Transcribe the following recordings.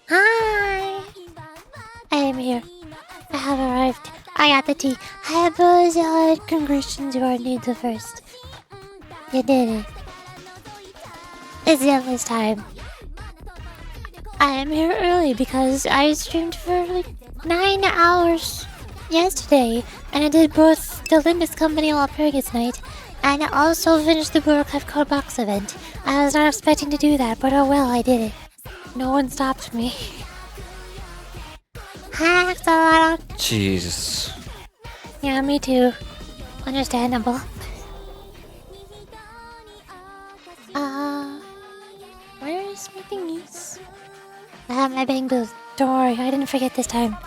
Hi! I am here. I have arrived. I got the tea. I have congratulations, you are need the first. You did it. It's Zenless time. I am here early because I streamed for like 9 hours yesterday, and I did both the Limbus Company All Purgus night, and I also finished the Bureaucraft Code Box event. I was not expecting to do that, but oh well, I did it. No one stopped me. Hi, Axolotl. Jesus. Yeah, me too. Understandable. Where's my thingies? I have my bang booth. Don't worry, I didn't forget this time.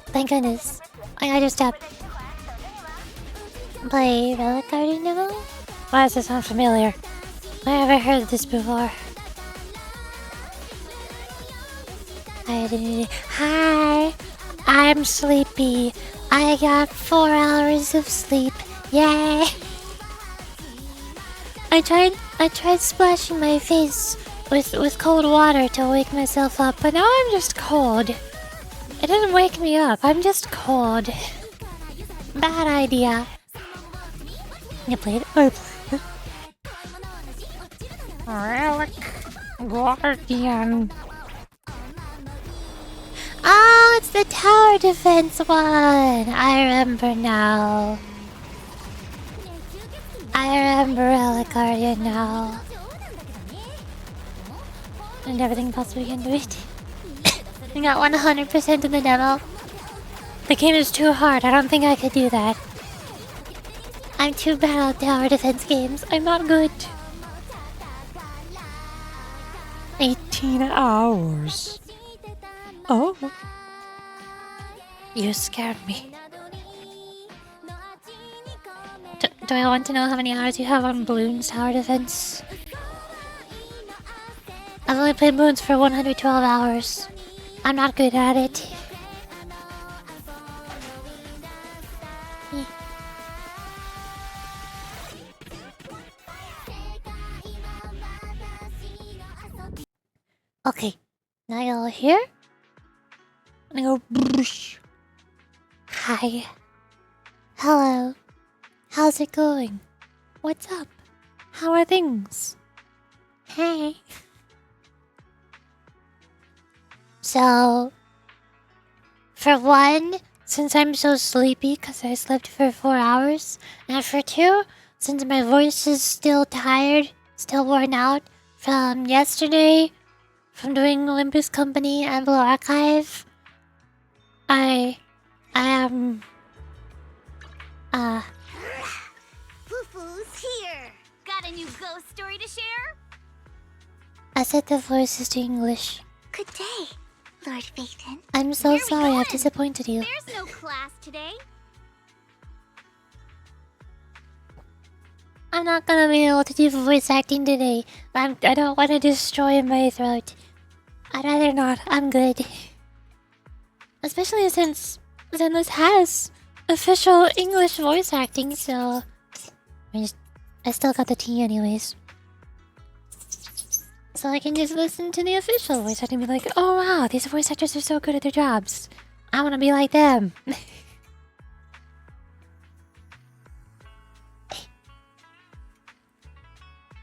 Thank goodness. I just stopped. Play Relic Guardian Demo? Why does this sound familiar? I haven't heard this before. Hi! I'm sleepy. I got 4 hours of sleep. Yay! I tried splashing my face with cold water to wake myself up, but now I'm just cold. It didn't wake me up, I'm just cold. Bad idea. You played it? Relic Guardian. Oh, it's the tower defense one. I remember now. I remember Relic Guardian now. And everything possible you can do it. I got 100% in the demo. The game is too hard. I don't think I could do that. I'm too bad at tower defense games. I'm not good. 18 hours. Oh. You scared me. Do I want to know how many hours you have on Bloons tower defense? I've only played Bloons for 112 hours. I'm not good at it. Okay, now I go here. And I go. Hi. Hello. How's it going? What's up? How are things? Hey. So, for one, since I'm so sleepy because I slept for 4 hours, and for two, since my voice is still tired, still worn out from yesterday, from doing Olympus Company and Blue Archive, I am, Foo-foo's here! Got a new ghost story to share? I set the voices to English. Good day, Lord Phaethon. I'm so sorry I've disappointed you. There's no class today. I'm not gonna be able to do voice acting today. I don't want to destroy my throat. I'd rather not. I'm good. Especially since Zenless has official English voice acting, so... I still got the T anyways. So I can just listen to the official voice acting and be like, oh wow, these voice actors are so good at their jobs. I want to be like them.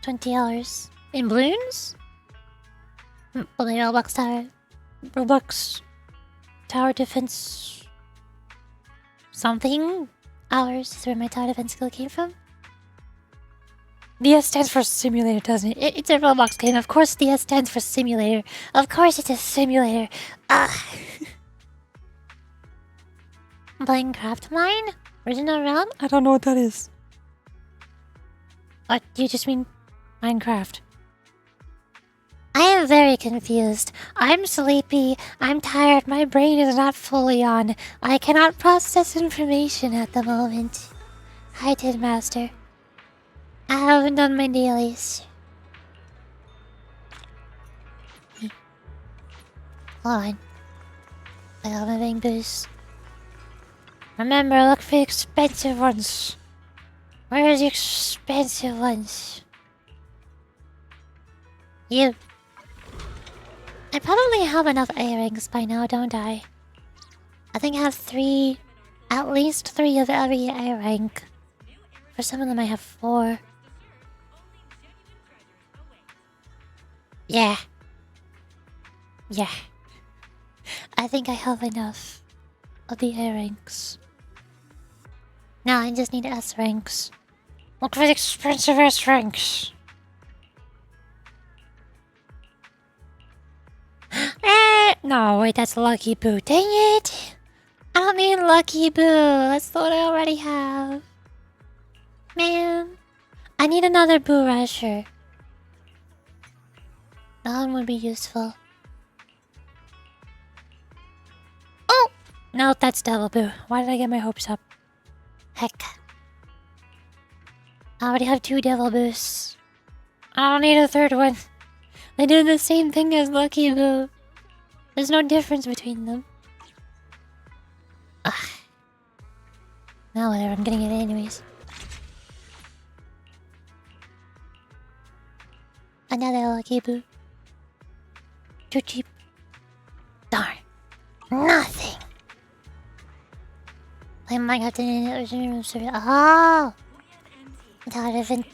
20 hours. In balloons? Only Roblox Tower. Roblox Tower Defense... something? Hours is where my tower defense skill came from. The S stands for simulator, doesn't it? It's a Roblox game. Of course the S stands for simulator. Of course it's a simulator. Ugh. I'm playing Craft Mine? Original Realm? I don't know what that is. What? Do you just mean Minecraft? I am very confused. I'm sleepy. I'm tired. My brain is not fully on. I cannot process information at the moment. Hi, Tid Master. I haven't done my dailies. Hold on. I got my bang boost. Remember, look for the expensive ones. Where are the expensive ones? You. I probably have enough A ranks by now, don't I? I think I have 3, at least 3 of every A rank. For some of them I have 4. Yeah. Yeah. I think I have enough of the A ranks. Now I just need S ranks. Look for the expensive S ranks. No, wait, that's Lucky Boo. Dang it! I don't need Lucky Boo. That's what I already have. Man. I need another Boo Rusher. That one would be useful. Oh! No, that's Devil Boo. Why did I get my hopes up? Heck. I already have 2 Devil Boos. I don't need a 3rd one. They do the same thing as Lucky Boo. There's no difference between them. Ugh. Now whatever, I'm getting it anyways. Another Lucky Boo. Too cheap. Darn. Nothing. I might have to need it. Oh! Tower defense.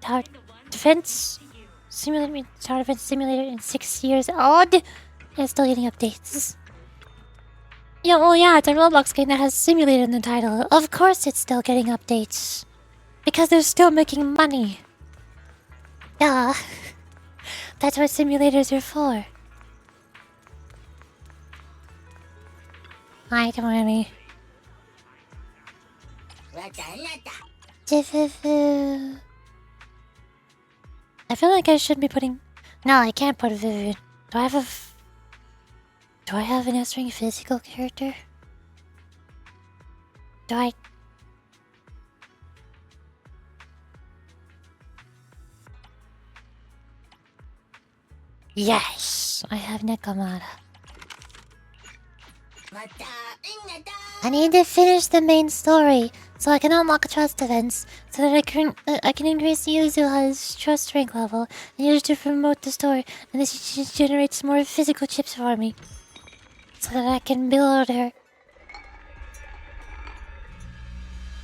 Tower defense simulator, tower defense simulator in 6 years old. And it's still getting updates. Yeah, well, yeah, it's a Roblox game that has simulator in the title. Of course it's still getting updates. Because they're still making money. Duh. That's what simulators are for. Hi, Tamani. I feel like I should be putting... No, I can't put Vivian. Do I have an S-ring physical character? Do I... Yes! I have Nekomata. I need to finish the main story so I can unlock trust events so that I can increase Yuzuha's trust rank level and use it to promote the story, and this generates more physical chips for me so that I can build her.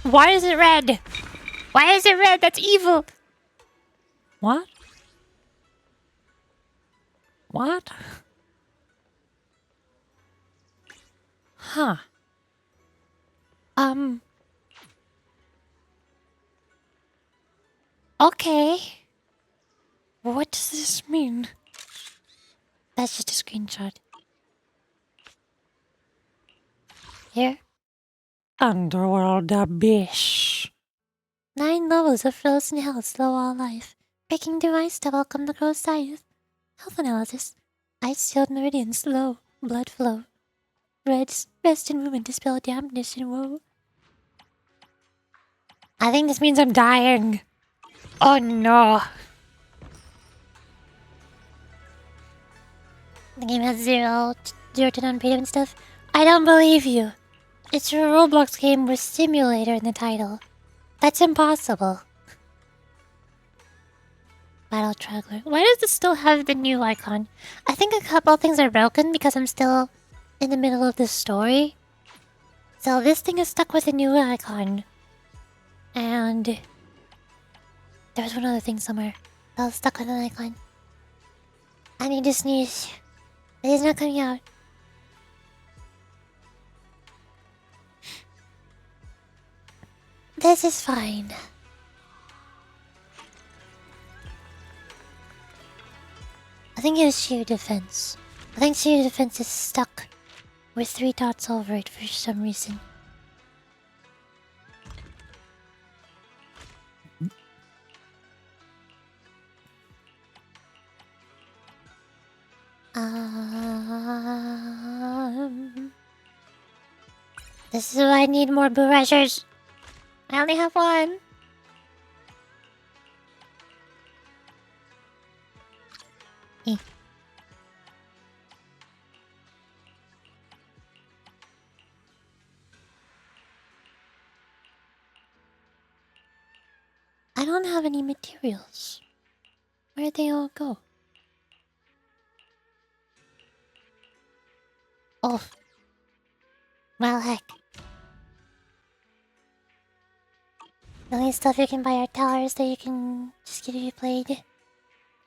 Why is it red? Why is it red? That's evil. What? What? Huh. Okay. What does this mean? That's just a screenshot. Here. Underworld Abyss. 9 levels of frozen hell, slow all life. Breaking device to welcome the gross scythe. Health analysis. Ice shield meridian, slow. Blood flow. Reds, rest and movement, dispel dampness and woe. I think this means I'm dying. Oh no. The game has 0 to none paid and stuff. I don't believe you. It's a Roblox game with simulator in the title. That's impossible. Battle Traveler. Why does this still have the new icon? I think a couple things are broken because I'm still in the middle of this story. So this thing is stuck with a new icon. And there was one other thing somewhere that was stuck with an icon. I need to sneeze. It is not coming out. This is fine. I think it was sheer defense. I think sheer defense is stuck with 3 dots over it for some reason. This is why I need more barrages. I only have one. I don't have any materials. Where'd they all go? Oh. Well, heck. The only stuff you can buy are towers that you can just get replayed.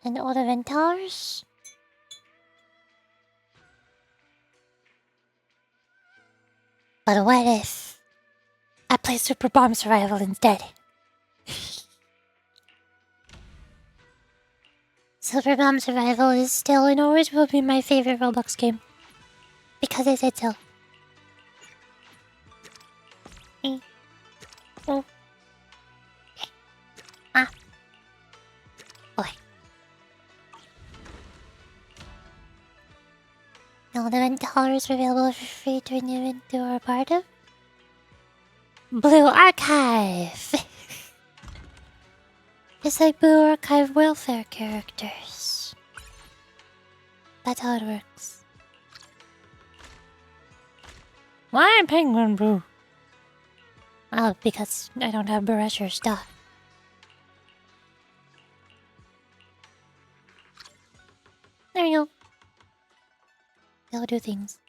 And all the vent towers. But what if I play Super Bomb Survival instead? Super Bomb Survival is still and always will be my favorite Roblox game. Because I said so. Oh. Ah. Boy. Now the vent towers are available for free to renew into our part of Blue Archive. It's like Blue Archive welfare characters. That's how it works. Why am Penguin Blue? Well, because I don't have Barasher stuff. There you go. They'll do things.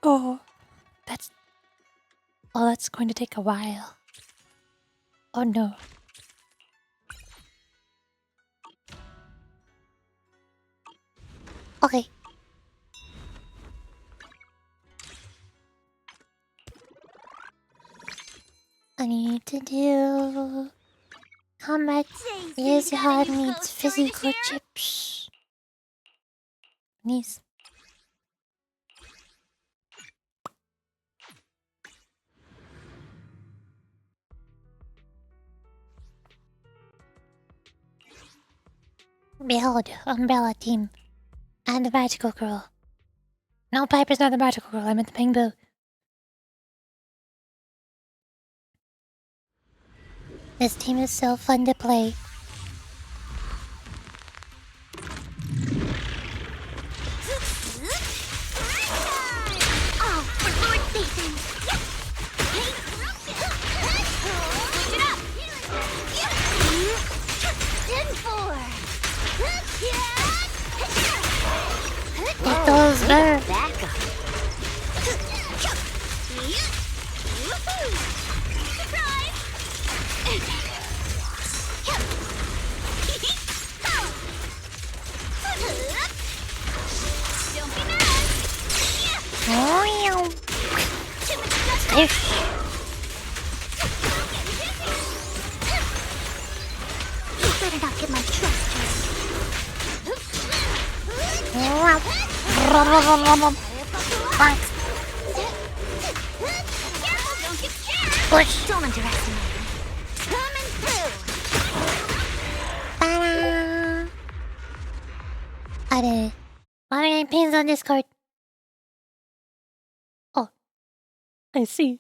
Oh, that's... Oh, that's going to take a while. Oh no. Okay. I need to do... Combat Jay, so you got a Yazard new needs ghost story to physical share? chips. Needs... Behold, Umbrella Team. And the Magical Girl. No, Piper's not the Magical Girl, I meant the Pingbo. This team is so fun to play. Oh, for Lord Nathan! Switch it up! Ten four! It goes there. Back up! Don't be mad! You better not get my trust Don't get scared! Push. Don't underestimate me. Coming through! Ta-da! I did it. Why are pins on Discord? Oh, I see.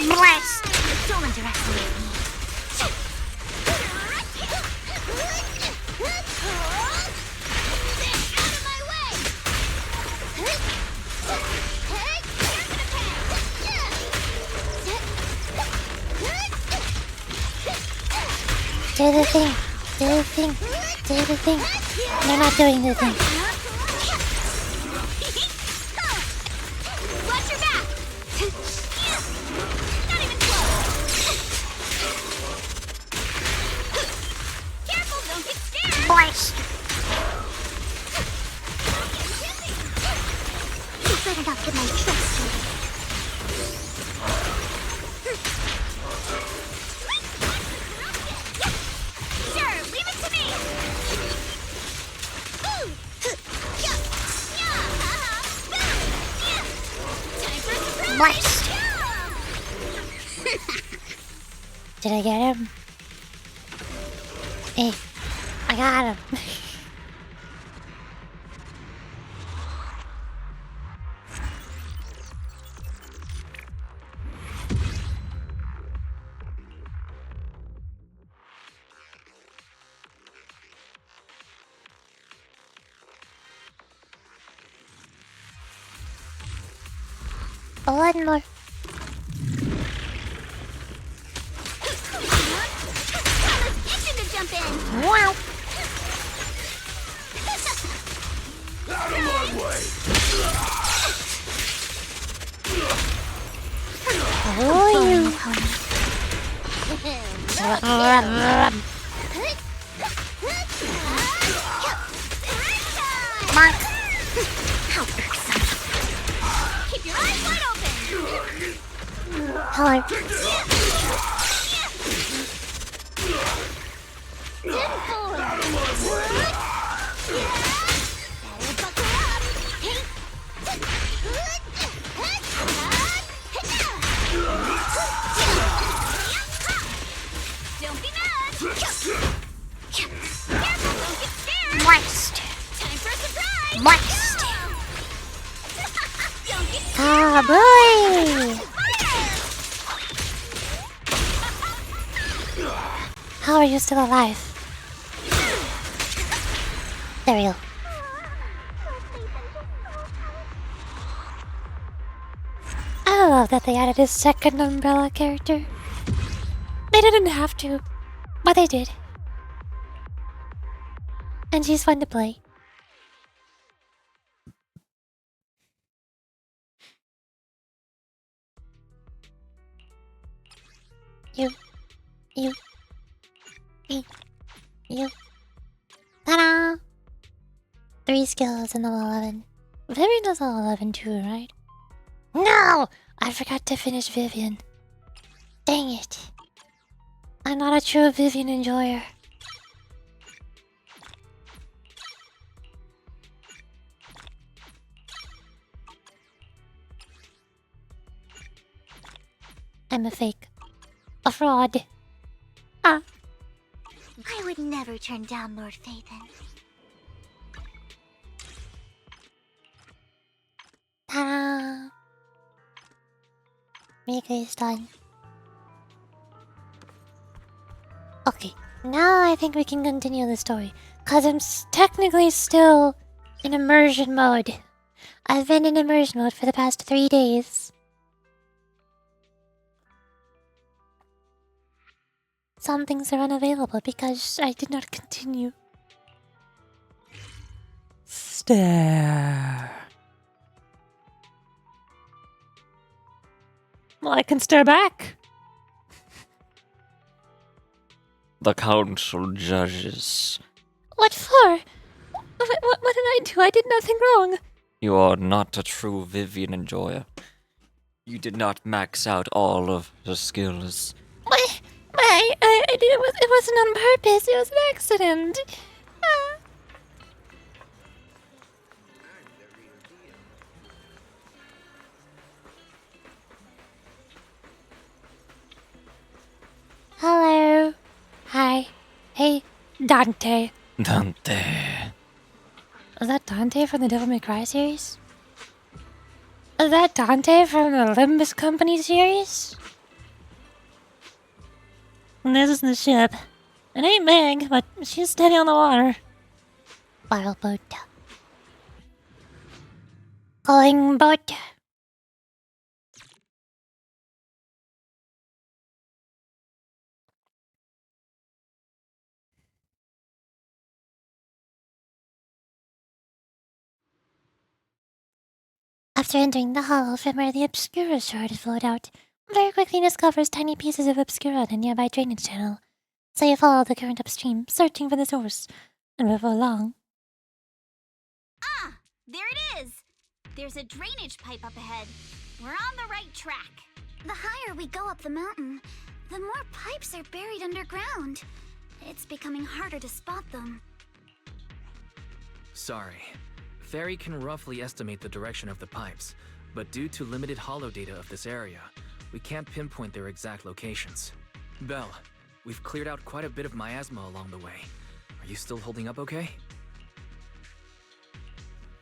Blast! Don't underestimate me. Out of my Do the thing. Do the thing. Do the thing. You're not doing the thing. Watch your back! Not even close! Careful, don't get scared! Blast! You better not get my trust away. Sure, leave it to me! Time for a surprise! Blast! Did I get him? Hey, I got him. One more. Itching to jump in! Wow. Out of my way! Oh, you. Mark. How irksome! Keep your eyes wide open! Hello. Out of my way! Better buckle up! Don't be mad! Careful, don't get scared! Blast. Time for a surprise! Blast. Don't get scared! Ah, boy. How are you still alive? There we go. love that they added a second Umbrella character. They didn't have to, but they did. And she's fun to play. You. Ta-da! 3 skills in level 11. Vivian does level 11 too, right? No! I forgot to finish Vivian. Dang it. I'm not a true Vivian enjoyer. I'm a fake. A fraud. Ah. I would never turn down Lord Phaethon. Ta-da! Mika is done. Okay, now I think we can continue the story. Cause I'm technically still in immersion mode. I've been in immersion mode for the past 3 days. Some things are unavailable because I did not continue. Stare. Well, I can stare back. The council judges. What for? What did I do? I did nothing wrong. You are not a true Vivian enjoyer. You did not max out all of the skills. What? I did it wasn't on purpose. It was an accident. Ah. Hello. Hi. Hey, Dante. Dante. Is that Dante from the Devil May Cry series? Is that Dante from the Olympus Company series? And this is the ship. It ain't big, but she's steady on the water. Wild boat. Going boat. After entering the hollow from where the Obscura shard is flowed out, very quickly discovers tiny pieces of Obscura in a nearby drainage channel. So you follow the current upstream, searching for the source. And before long... Ah! There it is! There's a drainage pipe up ahead. We're on the right track. The higher we go up the mountain, the more pipes are buried underground. It's becoming harder to spot them. Sorry. Fairy can roughly estimate the direction of the pipes, but due to limited holo data of this area, we can't pinpoint their exact locations. Belle, we've cleared out quite a bit of miasma along the way. Are you still holding up okay?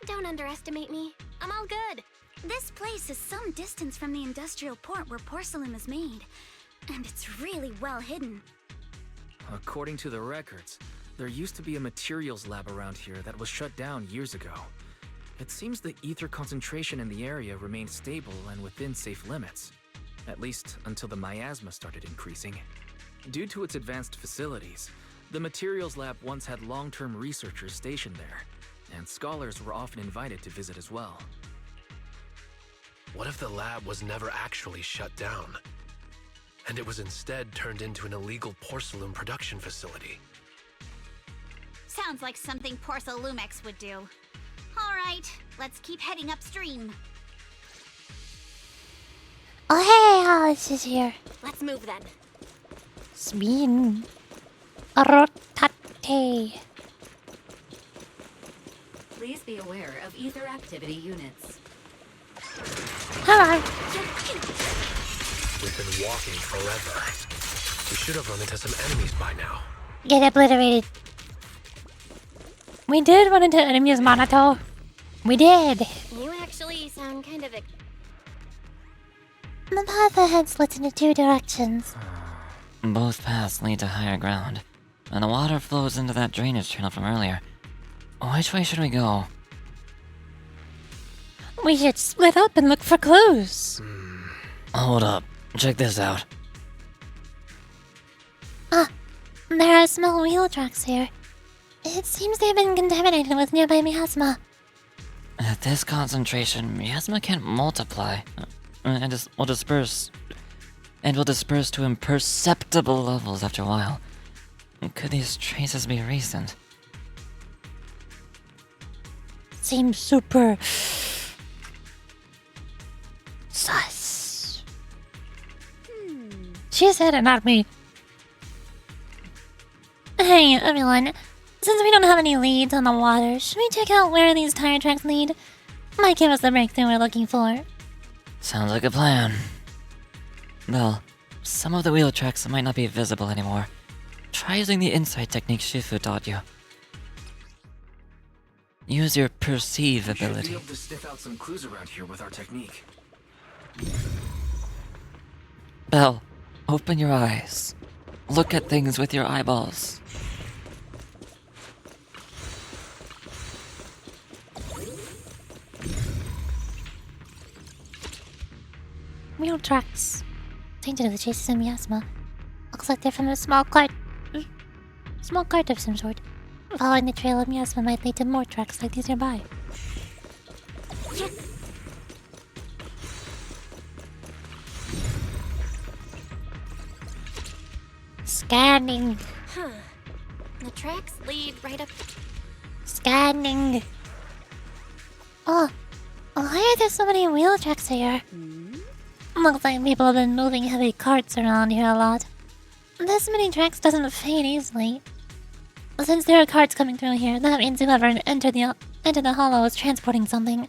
Don't underestimate me. I'm all good. This place is some distance from the industrial port where porcelain is made, and it's really well hidden. According to the records, there used to be a materials lab around here that was shut down years ago. It seems the ether concentration in the area remained stable and within safe limits, at least until the miasma started increasing. Due to its advanced facilities, the materials lab once had long-term researchers stationed there, and scholars were often invited to visit as well. What if the lab was never actually shut down, and it was instead turned into an illegal porcelain production facility? Sounds like something Porcelumex would do. All right, let's keep heading upstream. Oh hey, Alice is here. Let's move then. Spin. Rotate. Please be aware of ether activity units. Hello. We've been walking forever. We should have run into some enemies by now. Get obliterated. We did run into enemies, Monato. We did. You actually sound kind of... The path ahead splits into 2 directions. Both paths lead to higher ground, and the water flows into that drainage channel from earlier. Which way should we go? We should split up and look for clues. Hold up. Check this out. Ah, there are small wheel tracks here. It seems they've been contaminated with nearby miasma. At this concentration, miasma can't multiply. Will disperse to imperceptible levels after a while. Could these traces be recent? Seems super... sus. She said it, not me. Hey, everyone. Since we don't have any leads on the water, should we check out where these tire tracks lead? Might give us the breakthrough we're looking for. Sounds like a plan. Well, some of the wheel tracks might not be visible anymore. Try using the insight technique Shifu taught you. Use your perceive We should ability. be able to sniff out some clues around here with our technique. Belle, open your eyes. Look at things with your eyeballs. Wheel tracks. Tainted of the chases and miasma. Looks like they're from a small cart of some sort. Following the trail of miasma might lead to more tracks like these nearby. Scanning. Huh. The tracks lead right up. Scanning. Oh, why are there so many wheel tracks here? Looks like people have been moving heavy carts around here a lot. This many tracks doesn't fade easily. Since there are carts coming through here, that means whoever entered the hollow is transporting something.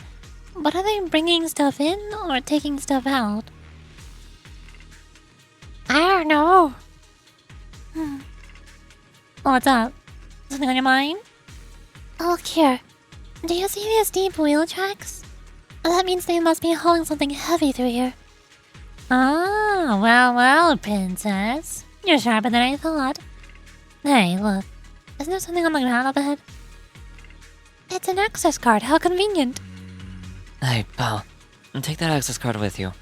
But are they bringing stuff in or taking stuff out? I don't know. What's up? Something on your mind? Oh, here. Do you see these deep wheel tracks? That means they must be hauling something heavy through here. Ah, well, princess. You're sharper than I thought. Hey, look. Isn't there something on the ground up ahead? It's an access card. How convenient. Hey, Belle, take that access card with you.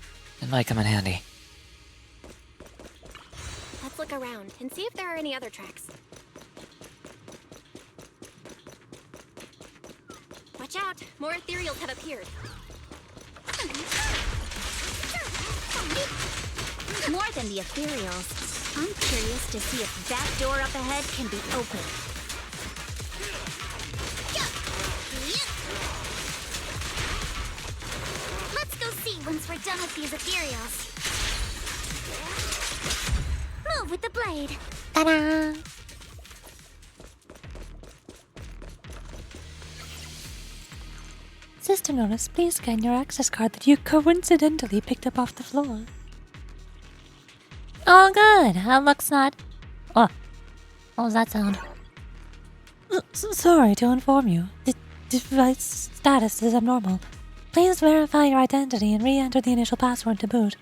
It might come in handy. Let's look around and see if there are any other tracks. Watch out! More ethereals have appeared. More than the ethereals. I'm curious to see if that door up ahead can be opened. Let's go see once we're done with these ethereals. Move with the blade. Ta-da! Sister Notice, please scan your access card that you coincidentally picked up off the floor. Oh, good. Looks not... Oh. What was that sound? Sorry to inform you. The device status is abnormal. Please verify your identity and re-enter the initial password to boot.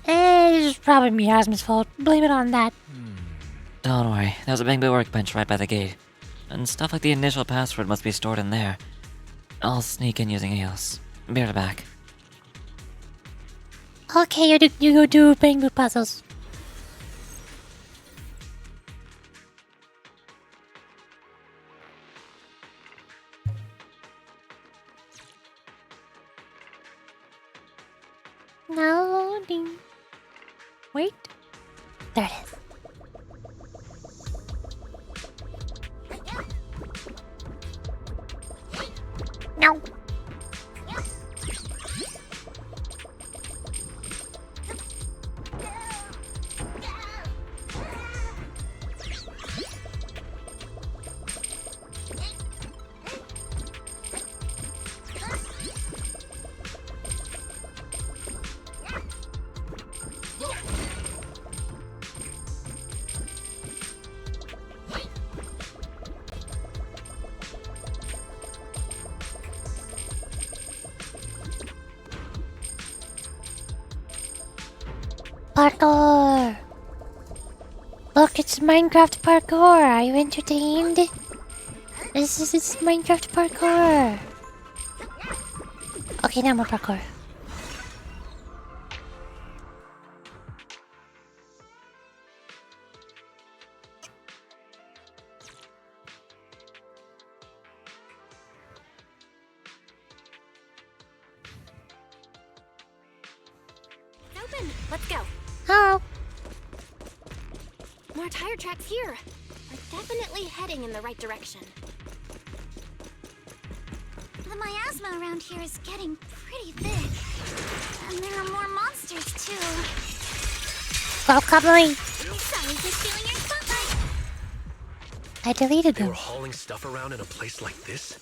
It's probably Miasma's fault. Blame it on that. Don't worry, there's a bamboo workbench right by the gate. And stuff like the initial password must be stored in there. I'll sneak in using Eos. Be right back. Okay, you go do bamboo puzzles. Loading. Wait. There it is. No. Parkour! Look, it's Minecraft parkour. Are you entertained? This is Minecraft parkour. Okay, now more parkour. open. Let's go. Oh. More tire tracks here. We're definitely heading in the right direction. The miasma around here is getting pretty big. And there are more monsters, too. Go, Cubbly. Sorry for stealing your spotlight. I deleted They were them. hauling stuff around in a place like this?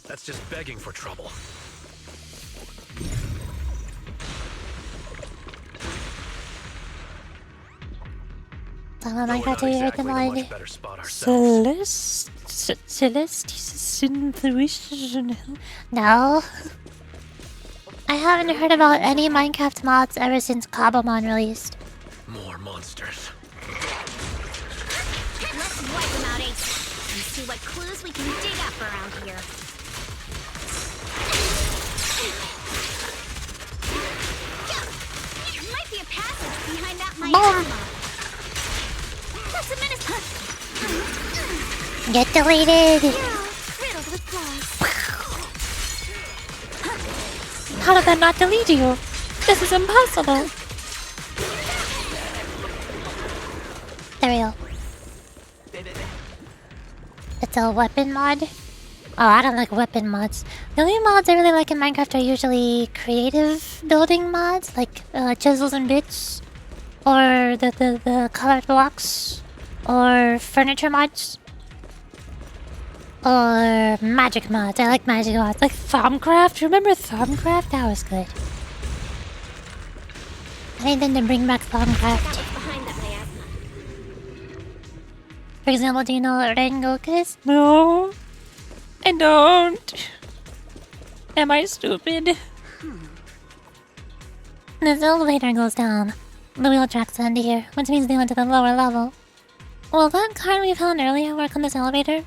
That's just begging for trouble. Oh Though my we're god, not do you hear exactly the in a much line? better spot ourselves. No. I haven't heard about any Minecraft mods ever since Cobblemon released. More monsters. Let's wipe them out, Ace. And see what clues we can dig up around here. There might be a passage behind that miasma. That's a menace. Get deleted! Riddled with flaws. How did that not delete you? This is impossible! There we go. It's a weapon mod? Oh, I don't like weapon mods. The only mods I really like in Minecraft are usually creative building mods, like chisels and bits, or the colored blocks, or furniture mods, or magic mods. I like magic mods, like Thumbcraft. Remember Thumbcraft? That was good. I need them to bring back Thumbcraft. Behind that miasma. For example, do you know what Rengoku is? No, I don't. Am I stupid? This elevator goes down. The wheel tracks end here, which means they went to the lower level. Will that card we found earlier work on this elevator?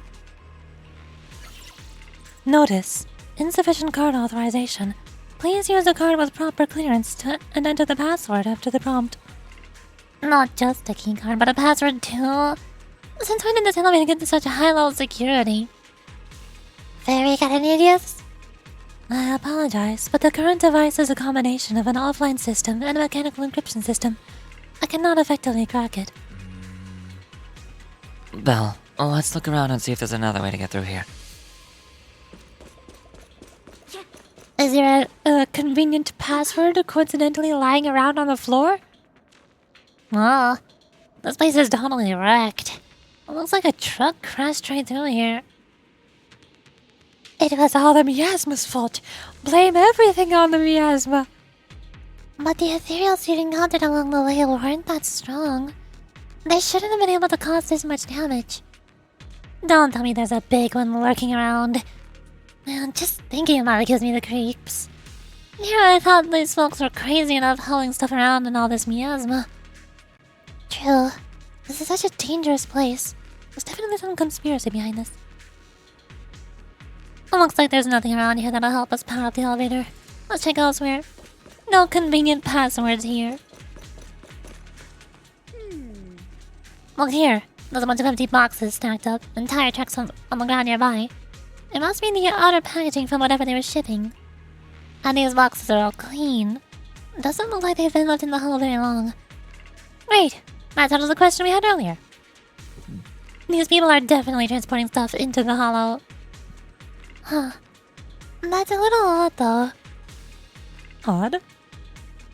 Notice: insufficient card authorization. Please use a card with proper clearance and enter the password after the prompt. Not just a key card, but a password too. Since when did this elevator get to such a high level of security? Fairy, got any ideas? I apologize, but the current device is a combination of an offline system and a mechanical encryption system. I cannot effectively crack it. Belle, let's look around and see if there's another way to get through here. Is there a convenient password coincidentally lying around on the floor? Oh, this place is totally wrecked. It looks like a truck crashed right through here. It was all the miasma's fault. Blame everything on the miasma. But the ethereals you encountered along the way weren't that strong. They shouldn't have been able to cause this much damage. Don't tell me there's a big one lurking around. Man, just thinking about it gives me the creeps. Here I thought these folks were crazy enough hauling stuff around in all this miasma. True. This is such a dangerous place. There's definitely some conspiracy behind this. It looks like there's nothing around here that'll help us power up the elevator. Let's check elsewhere. No convenient passwords here. Look here. There's a bunch of empty boxes stacked up and tire tracks on the ground nearby. It must be the outer packaging from whatever they were shipping. And these boxes are all clean. Doesn't look like they've been left in the hull very long. Wait, that settles the question we had earlier. These people are definitely transporting stuff into the hollow. Huh. That's a little odd, though. Odd?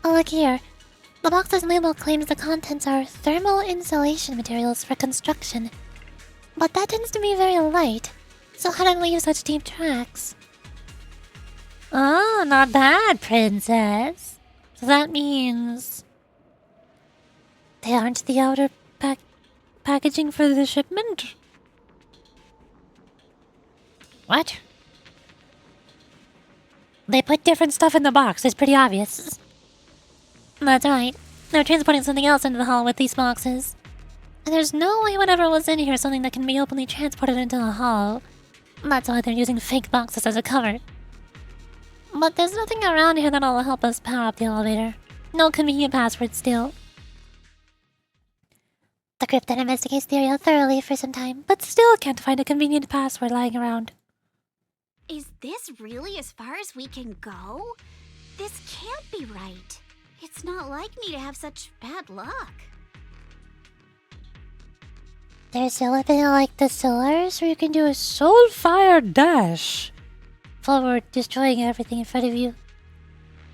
Oh, look here. The box's label claims the contents are thermal insulation materials for construction. But that tends to be very light, so how did it leave such deep tracks? Oh, not bad, princess. So that means they aren't the outer packaging for the shipment? What? They put different stuff in the box, it's pretty obvious. That's right. They're transporting something else into the hall with these boxes. And there's no way whatever was in here is something that can be openly transported into the hall. That's why they're using fake boxes as a cover. But there's nothing around here that'll help us power up the elevator. No convenient password still. The group then investigates the area thoroughly for some time, but still can't find a convenient password lying around. Is this really as far as we can go? This can't be right. It's not like me to have such bad luck. There's anything like the Solaris where you can do a Soulfire dash forward, destroying everything in front of you.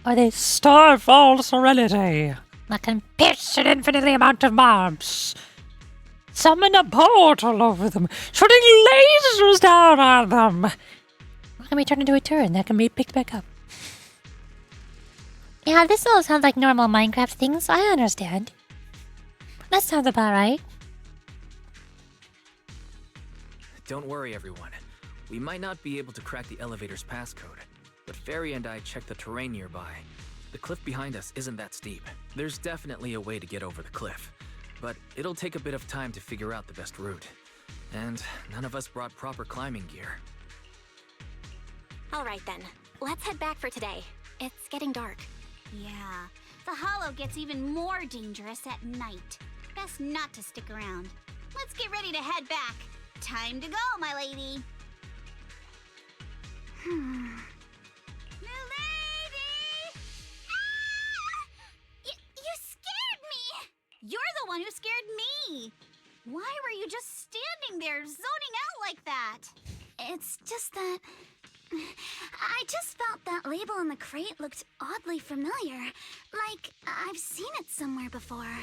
Or the Starfall Serenity that can pierce an infinitely amount of mobs. Summon a portal over them, shooting lasers down on them. Or can be turned into a turret that can be picked back up. Yeah, this all sounds like normal Minecraft things, I understand. That sounds about right. Don't worry, everyone. We might not be able to crack the elevator's passcode, but Fairy and I checked the terrain nearby. The cliff behind us isn't that steep. There's definitely a way to get over the cliff, but it'll take a bit of time to figure out the best route. And none of us brought proper climbing gear. All right then, let's head back for today. It's getting dark. Yeah, the hollow gets even more dangerous at night. Best not to stick around. Let's get ready to head back. Time to go, my lady. Milady! Ah! You scared me! You're the one who scared me! Why were you just standing there, zoning out like that? It's just that... I just felt that label on the crate looked oddly familiar. Like, I've seen it somewhere before.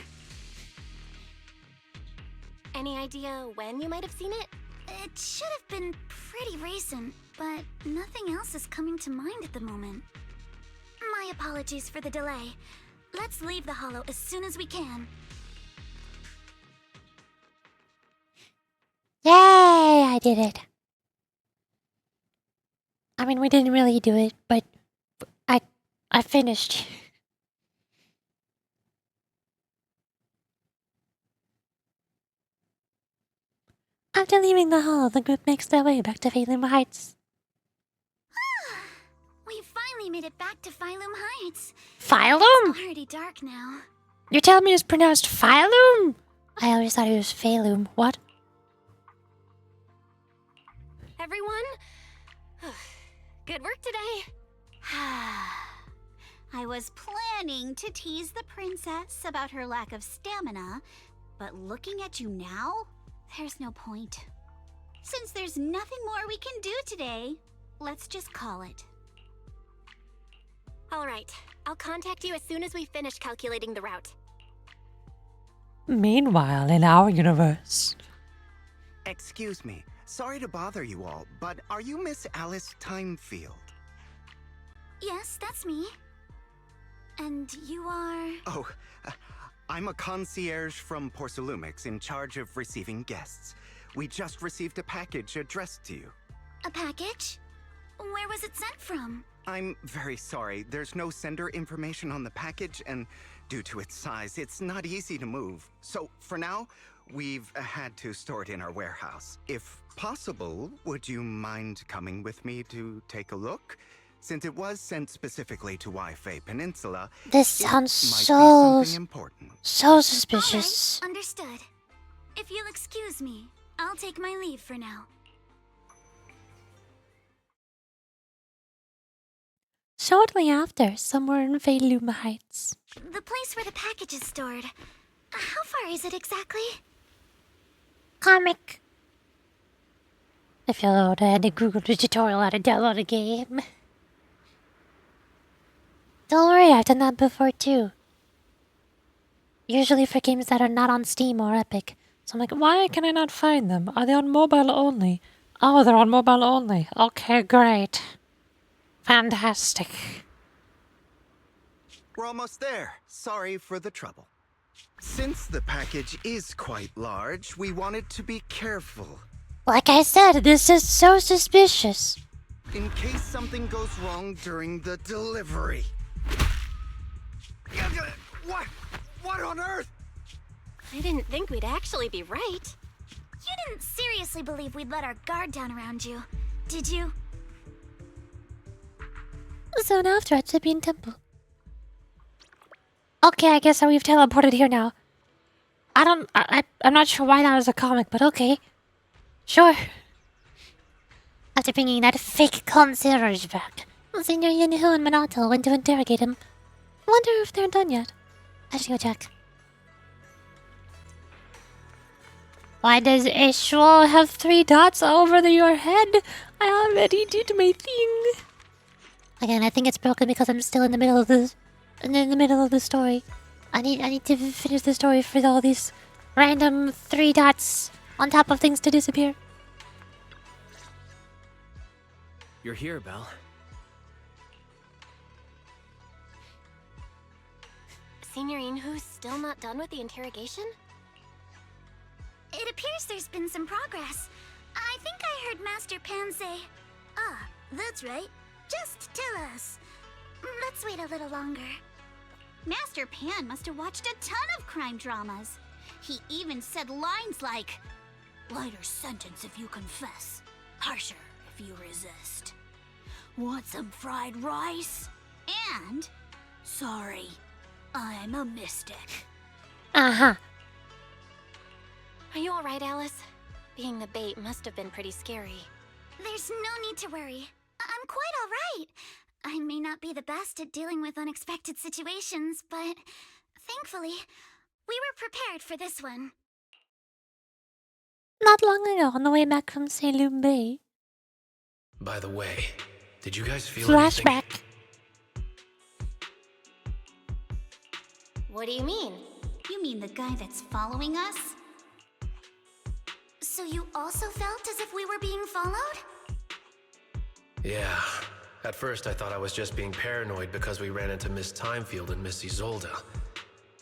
Any idea when you might have seen it? It should have been pretty recent, but nothing else is coming to mind at the moment. My apologies for the delay. Let's leave the hollow as soon as we can. Yay! I did it. I mean, we didn't really do it, but I finished. After leaving the hall, the group makes their way back to Phalum Heights. We finally made it back to Phylum Heights. Phylum? It's already dark now. You're telling me it's pronounced Phylum? I always thought it was Phalum. What? Everyone? Good work today. I was planning to tease the princess about her lack of stamina, but looking at you now, there's no point. Since there's nothing more we can do today, let's just call it. All right, I'll contact you as soon as we finish calculating the route. Meanwhile, in our universe... Excuse me. Sorry to bother you all, but are you Miss Alice Timefield? Yes, that's me. And you are... Oh, I'm a concierge from Porcelumix in charge of receiving guests. We just received a package addressed to you. A package? Where was it sent from? I'm very sorry. There's no sender information on the package, and due to its size, it's not easy to move. So, for now, we've had to store it in our warehouse. If possible, would you mind coming with me to take a look? Since it was sent specifically to Wi-Fi Peninsula, This sounds might be so... something important. so suspicious. All right, understood. If you'll excuse me, I'll take my leave for now. Shortly after, somewhere in Phalum Heights. The place where the package is stored. How far is it exactly? Comic. If you would had to Google the tutorial how to download a game. Don't worry, I've done that before too. Usually for games that are not on Steam or Epic. So I'm like, why can I not find them? Are they on mobile only? Oh, they're on mobile only. Okay, great. Fantastic. We're almost there. Sorry for the trouble. Since the package is quite large, we wanted to be careful. Like I said, this is so suspicious. In case something goes wrong during the delivery. What? What on earth? I didn't think we'd actually be right. You didn't seriously believe we'd let our guard down around you, did you? Soon after at Sibian Temple. Okay, I guess we've teleported here now. I'm not sure why that was a comic, but okay. Sure. After bringing that fake concierge back, Senior Yinhu and Minato went to interrogate him. Wonder if they're done yet. I should go check. Why does a scroll have 3 dots over your head? I already did my thing. Again, I think it's broken because I'm still in the middle of the story. I need to finish the story for all these random 3 dots on top of things to disappear. You're here, Belle. Signorine, who's still not done with the interrogation? It appears there's been some progress. I think I heard Master Pan say, "Ah, that's right. Just tell us." Let's wait a little longer. Master Pan must have watched a ton of crime dramas. He even said lines like, "Lighter sentence if you confess, harsher if you resist. Want some fried rice?" And, "Sorry, I'm a mystic." Uh-huh. Are you alright, Alice? Being the bait must have been pretty scary. There's no need to worry. I'm quite alright. I may not be the best at dealing with unexpected situations, but thankfully, we were prepared for this one. Not long ago, on the way back from Salem Bay. By the way, did you guys feel Flashback. anything? What do you mean? You mean the guy that's following us? So you also felt as if we were being followed? Yeah. At first I thought I was just being paranoid because we ran into Miss Timefield and Miss Isolde.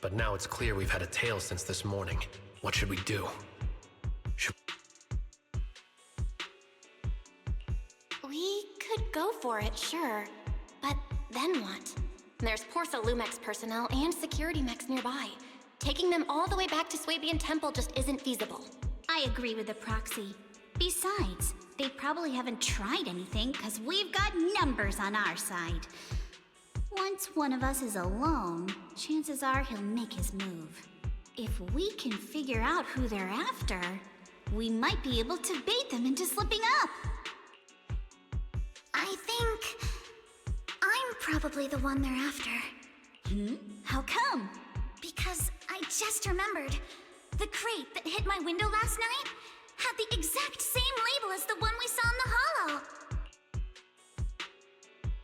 But now it's clear we've had a tail since this morning. What should we do? We could go for it, sure. But then what? There's Porsa Lumex personnel and security mechs nearby. Taking them all the way back to Swabian Temple just isn't feasible. I agree with the proxy. Besides, they probably haven't tried anything because we've got numbers on our side. Once one of us is alone, chances are he'll make his move. If we can figure out who they're after, we might be able to bait them into slipping up. I think I'm probably the one they're after. How come? Because I just remembered. The crate that hit my window last night had the exact same label as the one we saw in the hollow.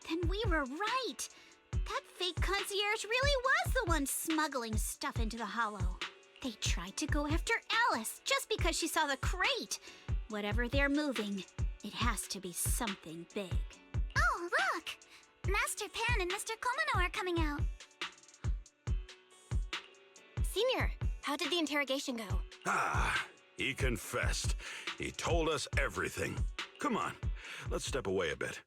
Then we were right. That fake concierge really was the one smuggling stuff into the hollow. They tried to go after Alice just because she saw the crate. Whatever they're moving, it has to be something big. Oh, look! Master Pan and Mr. Komino are coming out. Senior, how did the interrogation go? Ah, he confessed. He told us everything. Come on, let's step away a bit.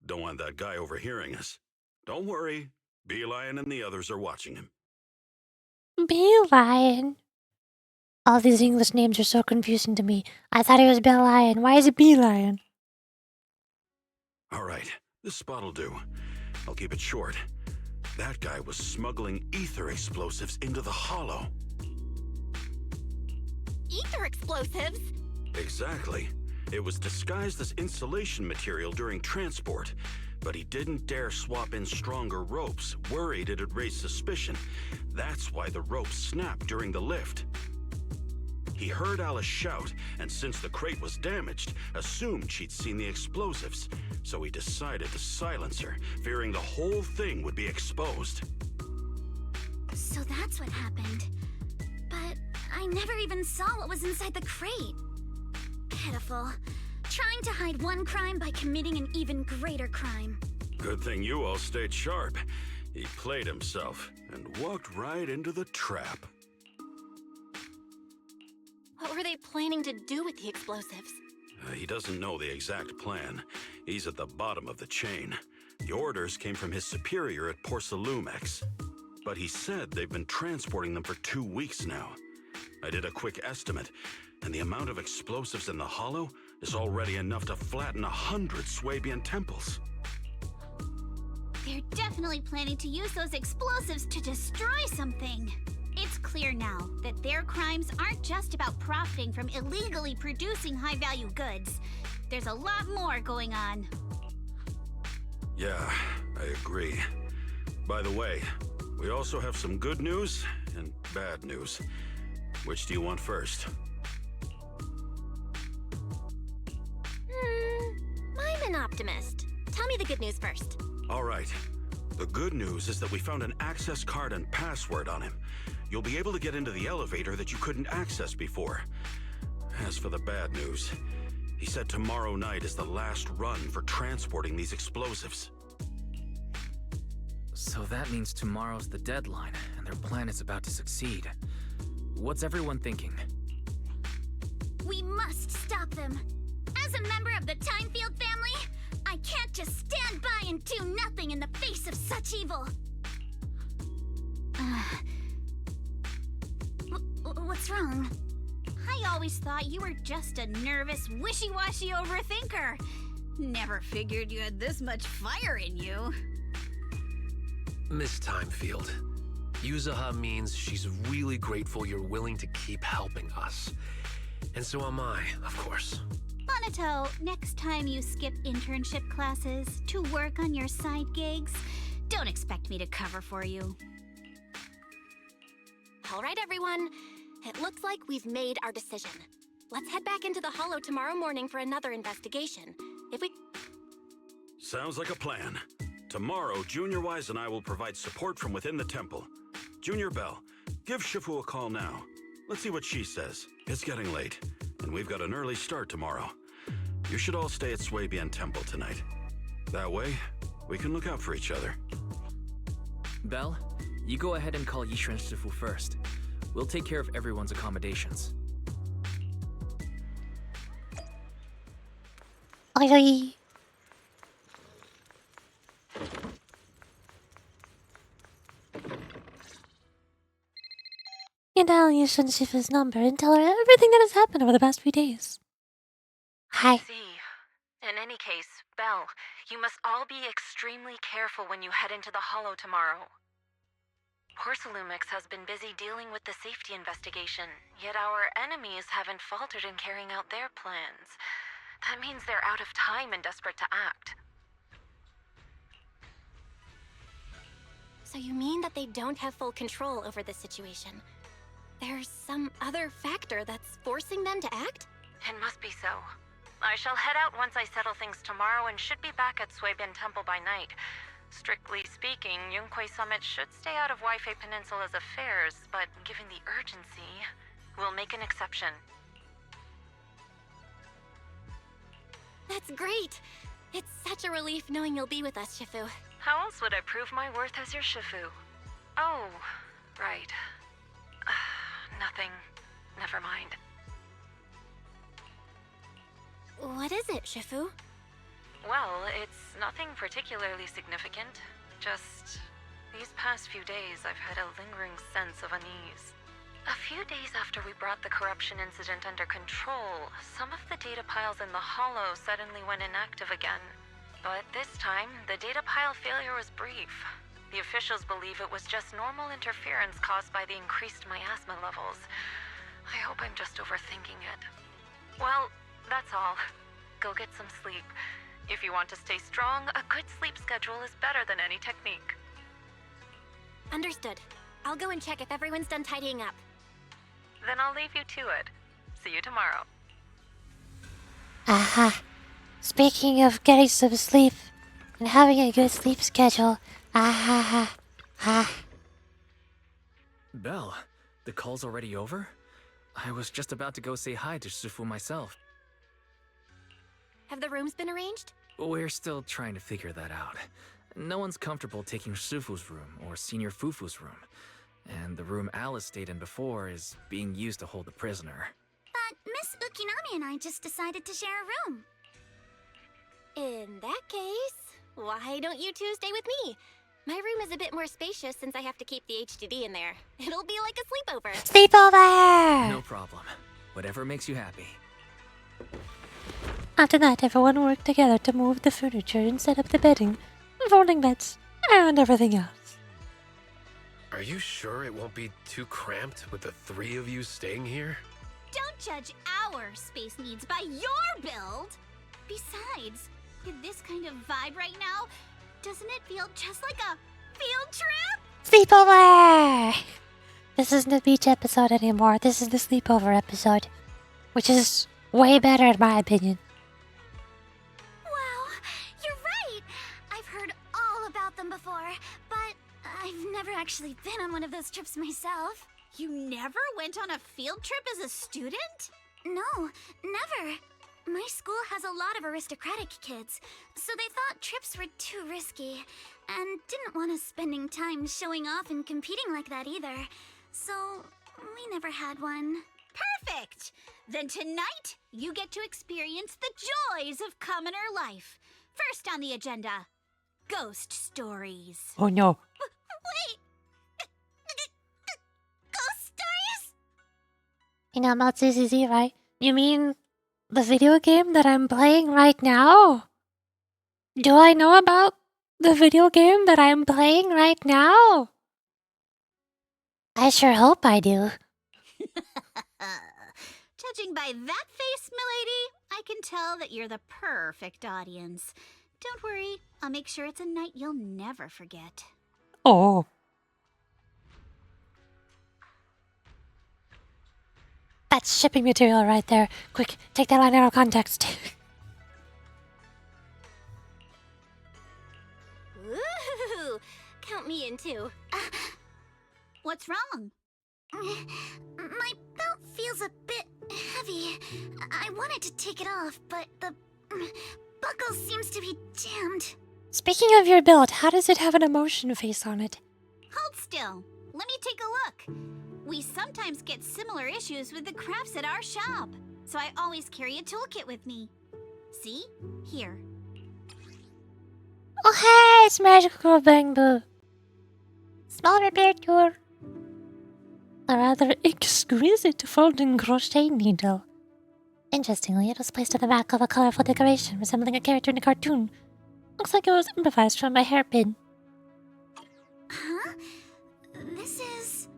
Don't want that guy overhearing us. Don't worry, Beelion and the others are watching him. Beelion. All these English names are so confusing to me. I thought it was Beelion. Why is it Beelion? All right, this spot'll do. I'll keep it short. That guy was smuggling ether explosives into the hollow. Ether explosives? Exactly. It was disguised as insulation material during transport, but he didn't dare swap in stronger ropes, worried it'd raise suspicion. That's why the ropes snapped during the lift. He heard Alice shout, and since the crate was damaged, assumed she'd seen the explosives. So he decided to silence her, fearing the whole thing would be exposed. So that's what happened. But I never even saw what was inside the crate. Pitiful. Trying to hide one crime by committing an even greater crime. Good thing you all stayed sharp. He played himself and walked right into the trap. What were they planning to do with the explosives? He doesn't know the exact plan. He's at the bottom of the chain. The orders came from his superior at Porsa Lumex. But he said they've been transporting them for 2 weeks now. I did a quick estimate, and the amount of explosives in the hollow is already enough to flatten 100 Swabian temples. They're definitely planning to use those explosives to destroy something. It's clear now that their crimes aren't just about profiting from illegally producing high-value goods. There's a lot more going on. Yeah, I agree. By the way, We also have some good news and bad news. Which do you want first? I'm an optimist. Tell me the good news first. All right. The good news is that we found an access card and password on him. You'll be able to get into the elevator that you couldn't access before. As for the bad news, he said tomorrow night is the last run for transporting these explosives. So that means tomorrow's the deadline, and their plan is about to succeed. What's everyone thinking? We must stop them. As a member of the Timefield family, I can't just stand by and do nothing in the face of such evil. What's wrong? I always thought you were just a nervous, wishy-washy overthinker. Never figured you had this much fire in you. Miss Timefield, Yuzuha means she's really grateful you're willing to keep helping us. And so am I, of course. Monato, next time you skip internship classes to work on your side gigs, don't expect me to cover for you. All right, everyone. It looks like we've made our decision. Let's head back into the Hollow tomorrow morning for another investigation. Sounds like a plan. Tomorrow, Junior Wise and I will provide support from within the temple. Junior Bell, give Shifu a call now. Let's see what she says. It's getting late, and we've got an early start tomorrow. You should all stay at Swabian Temple tonight. That way, we can look out for each other. Belle, you go ahead and call Yishu and Shifu first. We'll take care of everyone's accommodations. Oi, oi. You dial Yishu Shifu's number and tell her everything that has happened over the past few days. Hi. See. In any case, Belle, you must all be extremely careful when you head into the Hollow tomorrow. Porcelumix has been busy dealing with the safety investigation, yet our enemies haven't faltered in carrying out their plans. That means they're out of time and desperate to act. So you mean that they don't have full control over the situation? There's some other factor that's forcing them to act? It must be so. I shall head out once I settle things tomorrow and should be back at Swabian Temple by night. Strictly speaking, Yunquay Summit should stay out of Waifei Peninsula's affairs, but given the urgency, we'll make an exception. That's great! It's such a relief knowing you'll be with us, Shifu. How else would I prove my worth as your Shifu? Oh, right. Nothing. Never mind. What is it, Shifu? Well, it's nothing particularly significant. Just these past few days, I've had a lingering sense of unease. A few days after we brought the corruption incident under control, some of the data piles in the Hollow suddenly went inactive again. But this time, the data pile failure was brief. The officials believe it was just normal interference caused by the increased miasma levels. I hope I'm just overthinking it. Well, that's all. Go get some sleep. If you want to stay strong, a good sleep schedule is better than any technique. Understood. I'll go and check if everyone's done tidying up. Then I'll leave you to it. See you tomorrow. Aha. Speaking of getting some sleep and having a good sleep schedule, aha. Belle, the call's already over? I was just about to go say hi to Shifu myself. Have the rooms been arranged? We're still trying to figure that out. No one's comfortable taking Shifu's room or Senior Fufu's room. And the room Alice stayed in before is being used to hold the prisoner. But Miss Ukinami and I just decided to share a room. In that case, why don't you two stay with me? My room is a bit more spacious since I have to keep the HDD in there. It'll be like a sleepover. Sleepover! No problem. Whatever makes you happy. After that, everyone worked together to move the furniture and set up the bedding, folding beds, and everything else. Are you sure it won't be too cramped with the three of you staying here? Don't judge our space needs by your build! Besides, with this kind of vibe right now, doesn't it feel just like a field trip? Sleepover! This isn't a beach episode anymore. This is the sleepover episode. Which is way better in my opinion. Wow, you're right! I've heard all about them before, but I've never actually been on one of those trips myself. You never went on a field trip as a student? No, never. My school has a lot of aristocratic kids, so they thought trips were too risky, and didn't want us spending time showing off and competing like that either. So, we never had one. Perfect! Then tonight, you get to experience the joys of commoner life. First on the agenda, ghost stories. Oh no. Wait! Ghost stories? You know, Matsuzuzi, right? You mean the video game that I'm playing right now? Do I know about the video game that I'm playing right now? I sure hope I do. Judging by that face, milady, I can tell that you're the perfect audience. Don't worry, I'll make sure it's a night you'll never forget. Oh. That's shipping material right there. Quick, take that line out of context. Woohoo! Count me in too. What's wrong? My belt feels a bit heavy. I wanted to take it off, but the buckle seems to be jammed. Speaking of your build, how does it have an emotion face on it? Hold still. Let me take a look. We sometimes get similar issues with the crafts at our shop, so I always carry a toolkit with me. See? Here. Oh hey, it's Magical Girl Bamboo. Small repair tour. A rather exquisite folding crochet needle. Interestingly, it was placed on the back of a colorful decoration resembling a character in a cartoon. Looks like it was improvised from a hairpin. Huh? This is...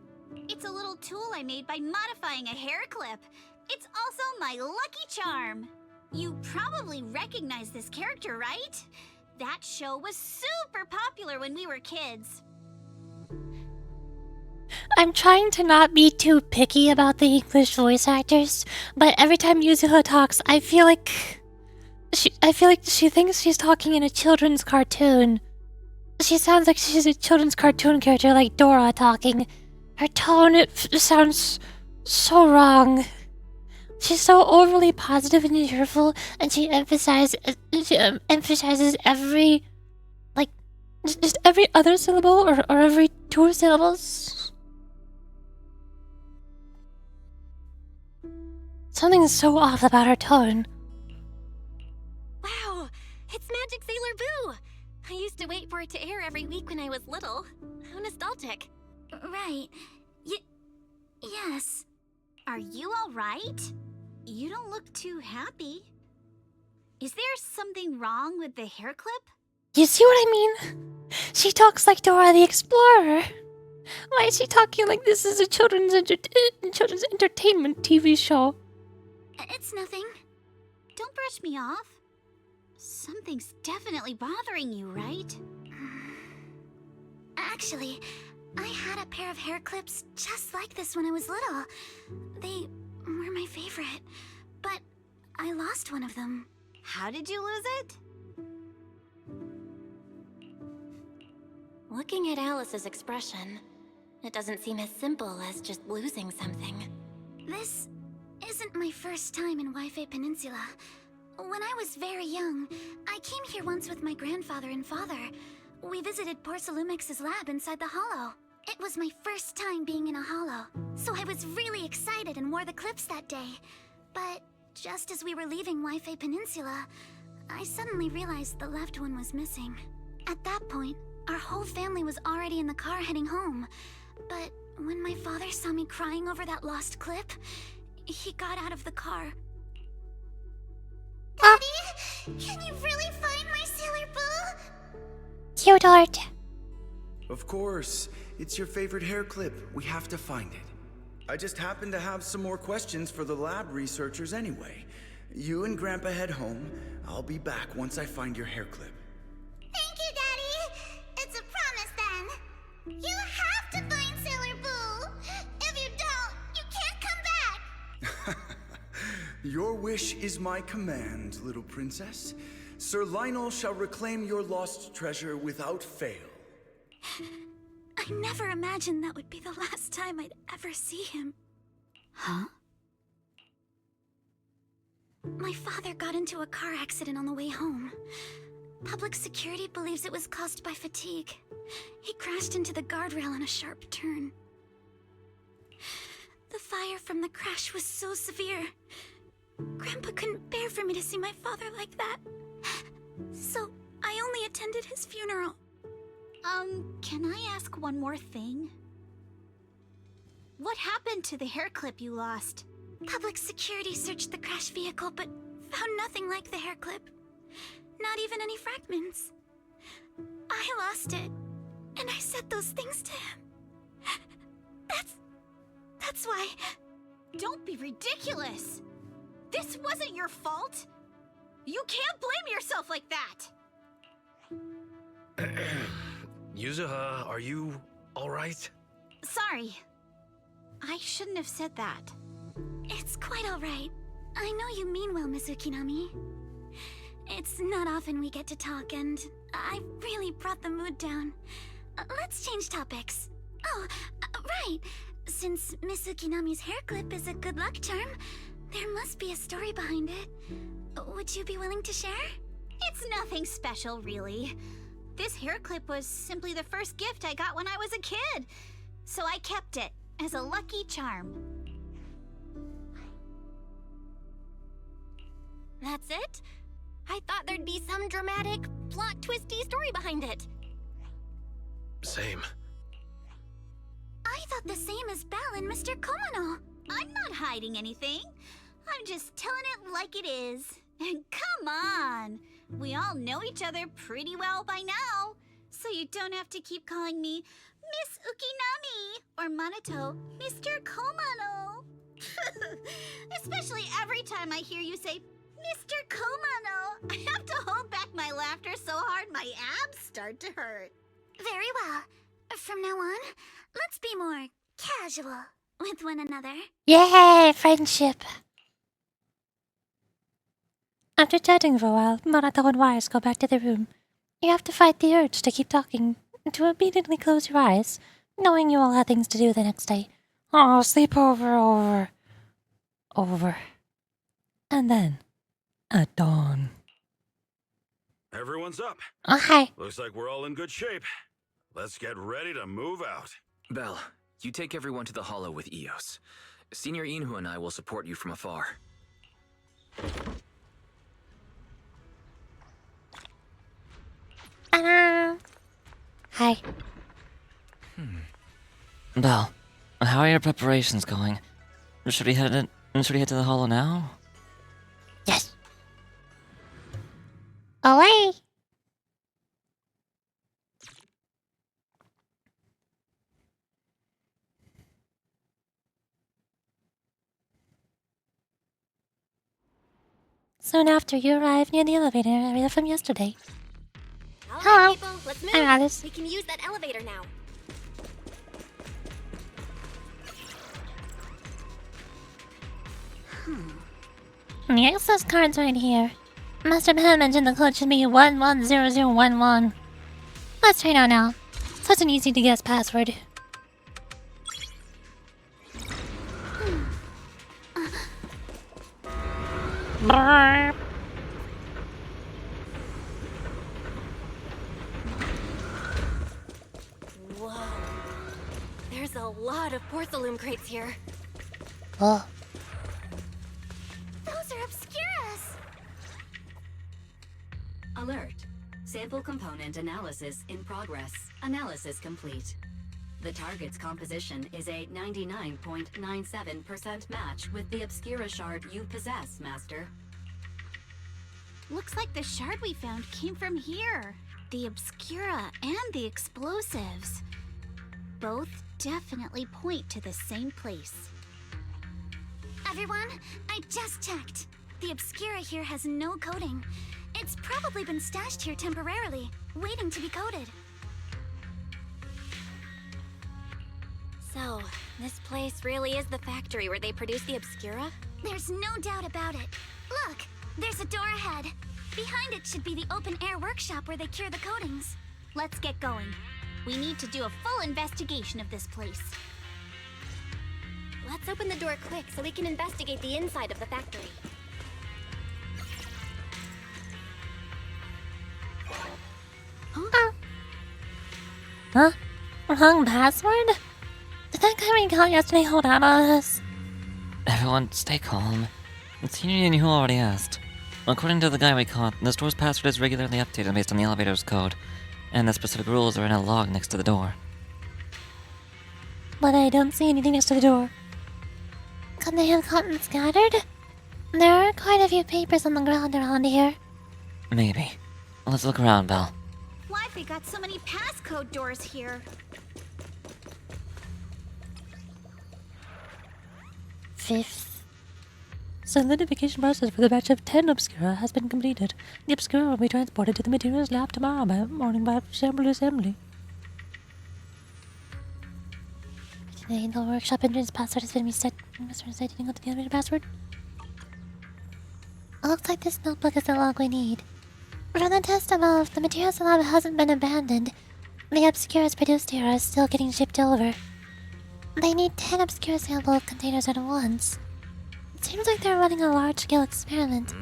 It's a little tool I made by modifying a hair clip. It's also my lucky charm. You probably recognize this character, right? That show was super popular when we were kids. I'm trying to not be too picky about the English voice actors, but every time Yuzula talks, I feel like she thinks she's talking in a children's cartoon. She sounds like she's a children's cartoon character like Dora talking. Her tone, sounds so wrong. She's so overly positive and cheerful, and she emphasizes every, like, just every other syllable or every two syllables. Something's so off about her tone. Wow, it's Magic Sailor Boo! I used to wait for it to air every week when I was little. How nostalgic. Right. Yes. Are you all right? You don't look too happy. Is there something wrong with the hair clip? You see what I mean? She talks like Dora the Explorer. Why is she talking like this is a children's entertainment TV show? It's nothing. Don't brush me off. Something's definitely bothering you, right? Actually, I had a pair of hair clips just like this when I was little. They were my favorite, but I lost one of them. How did you lose it? Looking at Alice's expression, it doesn't seem as simple as just losing something. This isn't my first time in Wi-Fi Peninsula. When I was very young, I came here once with my grandfather and father. We visited Porcelumex's lab inside the hollow. It was my first time being in a hollow, so I was really excited and wore the clips that day. But just as we were leaving Wi-Fi Peninsula, I suddenly realized the left one was missing. At that point, our whole family was already in the car heading home. But when my father saw me crying over that lost clip, he got out of the car. Daddy, can you really find my Sailor Boo? Cute art. Of course. It's your favorite hair clip. We have to find it. I just happen to have some more questions for the lab researchers anyway. You and Grandpa head home. I'll be back once I find your hair clip. Thank you, Daddy. It's a promise then. You Your wish is my command, little princess. Sir Lionel shall reclaim your lost treasure without fail. I never imagined that would be the last time I'd ever see him. Huh? My father got into a car accident on the way home. Public security believes it was caused by fatigue. He crashed into the guardrail on a sharp turn. The fire from the crash was so severe. Grandpa couldn't bear for me to see my father like that. So I only attended his funeral. Can I ask one more thing? What happened to the hair clip you lost? Public security searched the crash vehicle, but found nothing like the hair clip. Not even any fragments. I lost it, and I said those things to him. That's why... Don't be ridiculous! This wasn't your fault! You can't blame yourself like that! Yuzuha, are you alright? Sorry. I shouldn't have said that. It's quite alright. I know you mean well, Miss Ukinami. It's not often we get to talk, and I really brought the mood down. Let's change topics. Oh, right. Since Miss Ukinami's hair clip is a good luck charm, there must be a story behind it. Would you be willing to share? It's nothing special, really. This hair clip was simply the first gift I got when I was a kid. So I kept it as a lucky charm. That's it? I thought there'd be some dramatic, plot-twisty story behind it. Same. I thought the same as Belle and Mr. Komono. I'm not hiding anything. I'm just telling it like it is. And come on! We all know each other pretty well by now. So you don't have to keep calling me Miss Ukinami or Manato Mr. Komono. Especially every time I hear you say Mr. Komono, I have to hold back my laughter so hard my abs start to hurt. Very well. From now on, let's be more casual with one another. Yay, friendship! After chatting for a while, Monato and Wires go back to their room. You have to fight the urge to keep talking, to immediately close your eyes, knowing you all had things to do the next day. Oh, sleep over. And then, at dawn. Everyone's up. Oh, hi. Looks like we're all in good shape. Let's get ready to move out. Belle, you take everyone to the Hollow with Eos. Senior Inhu and I will support you from afar. Hi. Belle, how are your preparations going? Should we head to the Hollow now? Yes. Away. Soon after, you arrive near the elevator area from yesterday. Hello. People, let's move. I'm Alice. We can use that elevator now. The access card's right here. Master Pen mentioned the code should be 110011. Let's try it out now. Such an easy to guess password. Brrr. Whoa. There's a lot of porcelain crates here. Oh. Those are Obscuras! Alert. Sample component analysis in progress. Analysis complete. The target's composition is a 99.97% match with the Obscura shard you possess, Master. Looks like the shard we found came from here. The Obscura and the explosives. Both definitely point to the same place. Everyone, I just checked. The Obscura here has no coding. It's probably been stashed here temporarily, waiting to be coded. So, this place really is the factory where they produce the Obscura? There's no doubt about it. Look, there's a door ahead. Behind it should be the open-air workshop where they cure the coatings. Let's get going. We need to do a full investigation of this place. Let's open the door quick so we can investigate the inside of the factory. Huh? Wrong password? Did that guy we got yesterday hold out on us? Everyone, stay calm. It's Union who already asked. According to the guy we caught, the store's password is regularly updated based on the elevator's code, and the specific rules are in a log next to the door. But I don't see anything next to the door. Could they have gotten scattered? There are quite a few papers on the ground around here. Maybe. Let's look around, Belle. Why've they got so many passcode doors here? Fifth. Solidification process for the batch of 10 Obscura has been completed. The Obscura will be transported to the materials lab tomorrow morning by sample assembly. Today, the workshop entrance password has been reset. Must reset using the elevator password. It looks like this notebook is the log we need. From the test above, the materials lab hasn't been abandoned. The Obscuras produced here are still getting shipped over. They need 10 Obscura sample containers at once. It seems like they're running a large-scale experiment.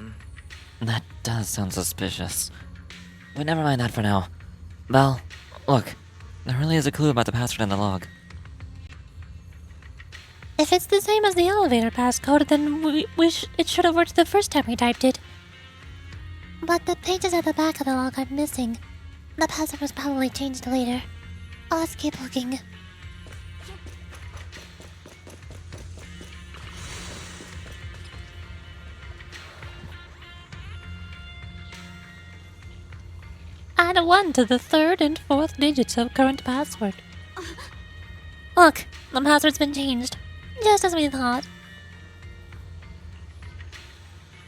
That does sound suspicious. But never mind that for now. Belle, look. There really is a clue about the password in the log. If it's the same as the elevator passcode, then it should have worked the first time we typed it. But the pages at the back of the log are missing. The password was probably changed later. Let's keep looking. Add 1 to the 3rd and 4th digits of current password. Look, the password's been changed. Just as we thought.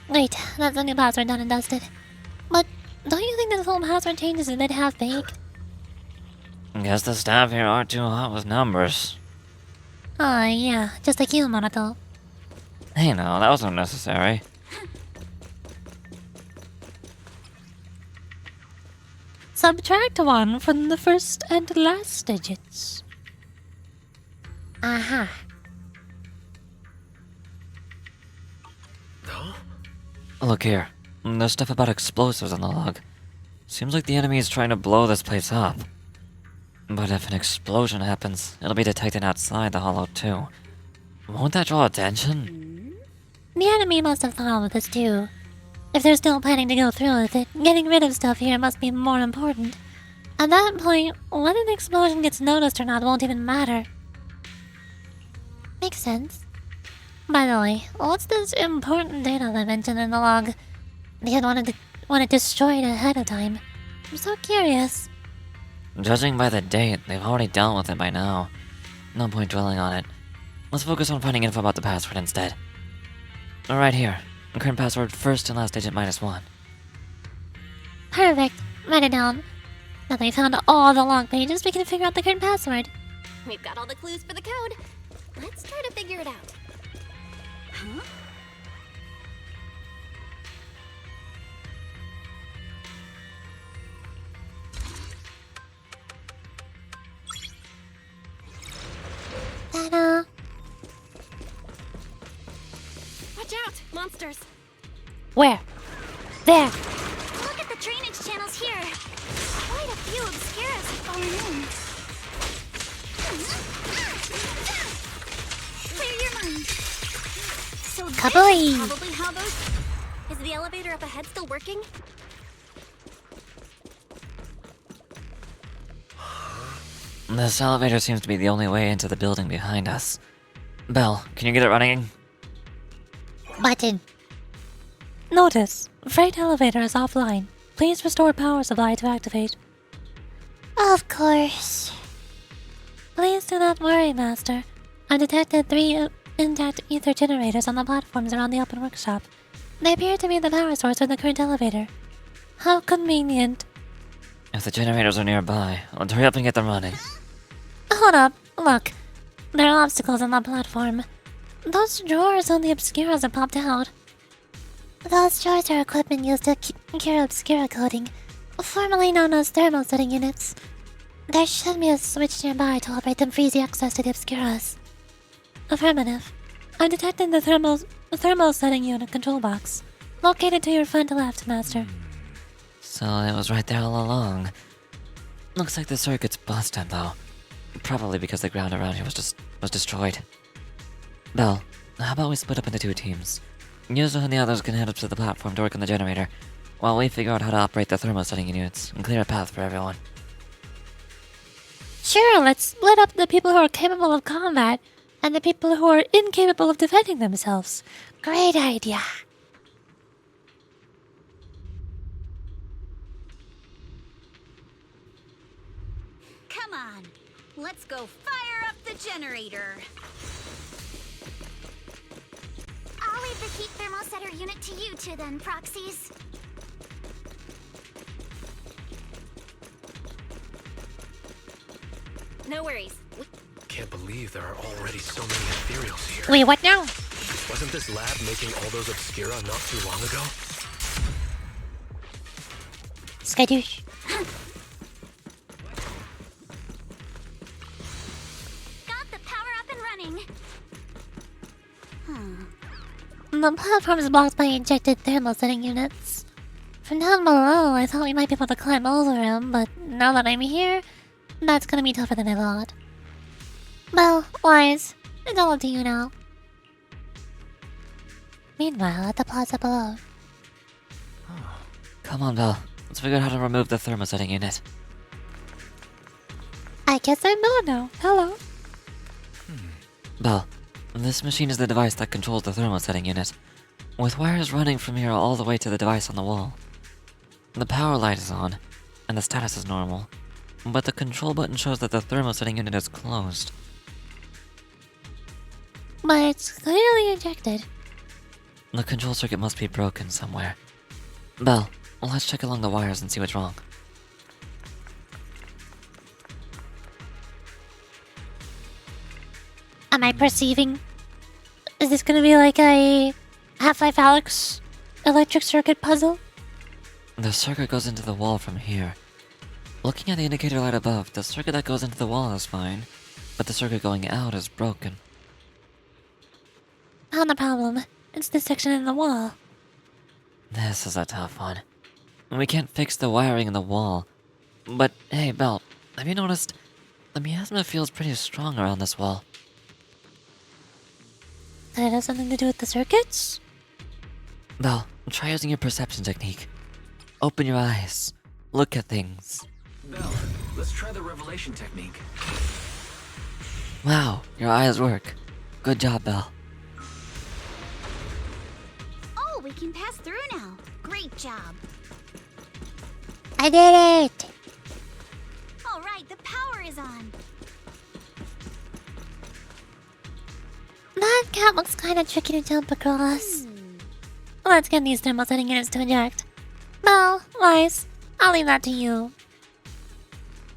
Wait, that's a new password done and dusted. But don't you think this whole password change is a bit half-baked? Guess the staff here aren't too hot with numbers. Yeah, just like you, Monato. Hey, no, that was unnecessary. Subtract 1 from the first and last digits. Aha. Look here. There's stuff about explosives on the log. Seems like the enemy is trying to blow this place up. But if an explosion happens, it'll be detected outside the hollow too. Won't that draw attention? The enemy must have thought of this too. If they're still planning to go through with it, getting rid of stuff here must be more important. At that point, whether the explosion gets noticed or not won't even matter. Makes sense. By the way, what's this important data they mentioned in the log? They had wanted it destroyed ahead of time. I'm so curious. Judging by the date, they've already dealt with it by now. No point dwelling on it. Let's focus on finding info about the password instead. Right here. Current password, first and last digit -1. Perfect. Write it down. Now that we found all the log pages, we can figure out the current password. We've got all the clues for the code. Let's try to figure it out. Huh? Ta-da! Watch out! Monsters! Where? There! Look at the drainage channels here. Quite a few Obscuras have fallen in. Clear your mind. So Kabooey! that's probably how those... Is the elevator up ahead still working? This elevator seems to be the only way into the building behind us. Belle, can you get it running? Button. Notice, freight elevator is offline. Please restore power supply to activate. Of course. Please do not worry, Master. I detected 3 intact ether generators on the platforms around the open workshop. They appear to be the power source for the current elevator. How convenient. If the generators are nearby, let's hurry up and get them running. Hold up, look. There are obstacles on that platform. those drawers on the Obscuras have popped out. Those drawers are equipment used to cure Obscura coating, formerly known as thermal-setting units. There should be a switch nearby to operate them for easy access to the Obscuras. Affirmative. I detected the thermal setting unit control box, located to your front left, Master. So it was right there all along. Looks like the circuit's busted, though. Probably because the ground around here was destroyed. Belle, how about we split up into 2 teams? Yuzu and the others can head up to the platform to work on the generator, while we figure out how to operate the thermosetting units and clear a path for everyone. Sure, let's split up the people who are capable of combat and the people who are incapable of defending themselves. Great idea. Come on, let's go fire up the generator. I'll leave the heat thermosetter unit to you two then, proxies. No worries. Can't believe there are already so many ethereals here. Wait, what now? Wasn't this lab making all those Obscura not too long ago? Skadoosh. Got the power up and running. The platform is blocked by ejected thermal setting units. From down below, I thought we might be able to climb over them, but now that I'm here, that's gonna be tougher than I thought. Well, Wise, it's all up to you now. Meanwhile, at the plaza below. Come on, Belle. Let's figure out how to remove the thermosetting unit. I guess I'm not now. Hello. Belle, this machine is the device that controls the thermosetting unit, with wires running from here all the way to the device on the wall. The power light is on, and the status is normal, but the control button shows that the thermosetting unit is closed. But it's clearly ejected. The control circuit must be broken somewhere. Belle, let's check along the wires and see what's wrong. Am I perceiving? Is this gonna be like a Half-Life Alyx electric circuit puzzle? The circuit goes into the wall from here. Looking at the indicator light above, the circuit that goes into the wall is fine, but the circuit going out is broken. Not the problem. It's this section in the wall. This is a tough one. We can't fix the wiring in the wall. But hey, Belle, have you noticed the miasma feels pretty strong around this wall? That it has something to do with the circuits? Belle, try using your perception technique. Open your eyes. Look at things. Belle, let's try the revelation technique. Wow, your eyes work. Good job, Belle. Oh, we can pass through now. Great job. I did it! All right, the power is on. That cat looks kinda tricky to jump across. Let's get these thermosetting units to eject. Well, Wise, I'll leave that to you.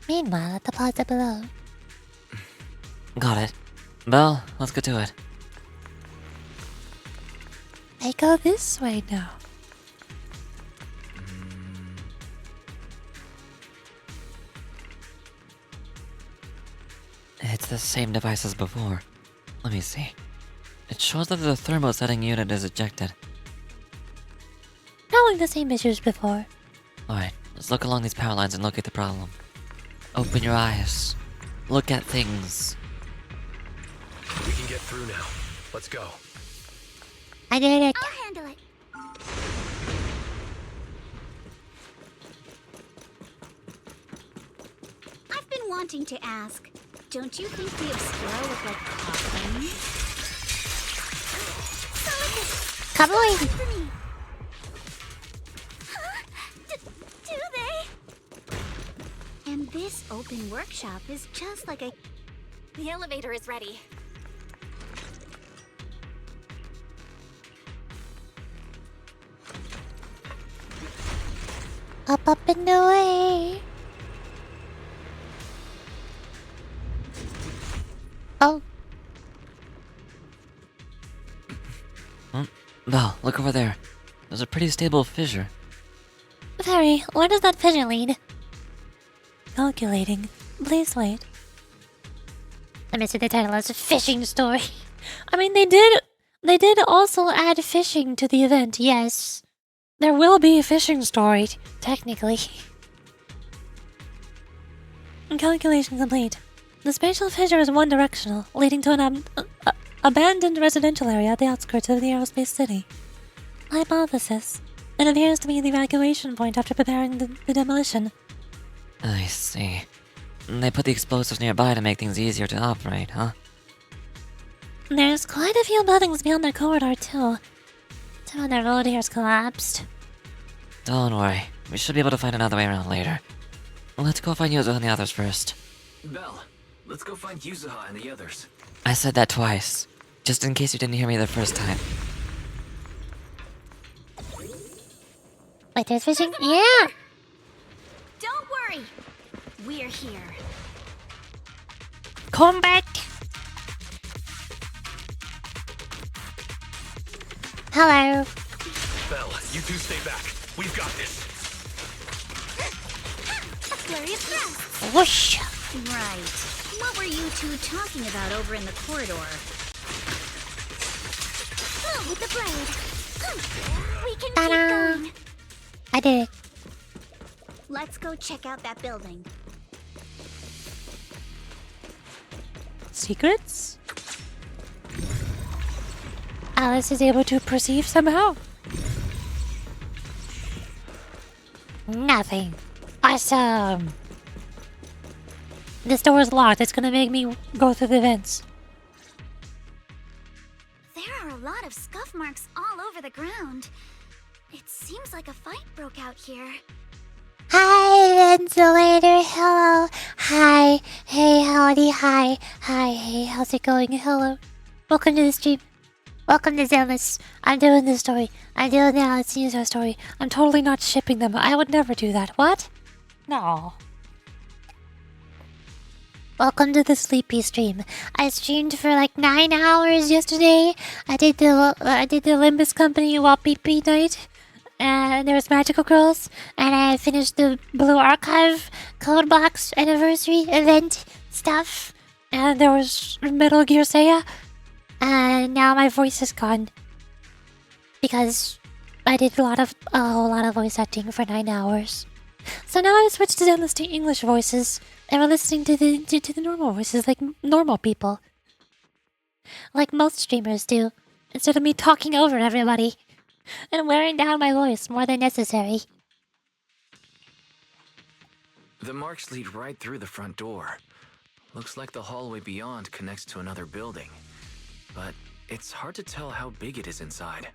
Meanwhile, at the plaza below. Got it. Belle, let's get to it. I go this way now. It's the same device as before. Let me see. It shows that the thermosetting unit is ejected. Probably the same issue as before. Alright, let's look along these power lines and locate the problem. Open your eyes. Look at things. We can get through now. Let's go. I did it. I'll handle it. I've been wanting to ask, don't you think the Obscura look like coffins? Kaboom! For me. Huh? Do they? And this open workshop is just like a... The elevator is ready. Up and away. Oh. Belle, look over there. There's a pretty stable fissure. Very. Where does that fissure lead? Calculating. Please wait. Let me see the title as a fishing story. I mean, they did also add fishing to the event, yes. There will be a fishing story, technically. Calculation complete. The spatial fissure is one-directional, leading to an abandoned residential area at the outskirts of the aerospace city. Hypothesis. It appears to be the evacuation point after preparing the demolition. I see. They put the explosives nearby to make things easier to operate, huh? There's quite a few buildings beyond the corridor, too. Some of the road here's collapsed. Don't worry. We should be able to find another way around later. Let's go find Yuzo and the others first. Belle, let's go find Yuzuha and the others. I said that twice, just in case you didn't hear me the first time. Wait, there's fishing? Yeah! Don't worry. We're here. Come back! Hello. Belle, you two stay back. We've got this. A flurry of thrusts. Whoosh! Right. What were you two talking about over in the corridor? Move with the blade. We can Ta-da. keep going. I did it. Let's go check out that building. Secrets? Alice is able to perceive somehow. Nothing. Awesome. This door is locked. It's gonna make me go through the vents. There are a lot of scuff marks all over the ground. It seems like a fight broke out here. Hi, Ventilator. Hello. Hi. Hey, howdy. Hi. Hi. Hey, how's it going? Hello. Welcome to the stream. Welcome to Zenless. I'm doing this story. I'm doing the Alice and Yuzo story. I'm totally not shipping them. I would never do that. What? No. Welcome to the sleepy stream. I streamed for like 9 hours yesterday. I did the Limbus Company Wallpeepee night. And there was Magical Girls. And I finished the Blue Archive Code Box anniversary event stuff. And there was Metal Gear Saya. And now my voice is gone. Because I did a whole lot of voice acting for 9 hours. So now I've switched to listening to English voices. And we're listening to the normal voices like normal people. Like most streamers do. Instead of me talking over everybody. And wearing down my voice more than necessary. The marks lead right through the front door. Looks like the hallway beyond connects to another building. But it's hard to tell how big it is inside.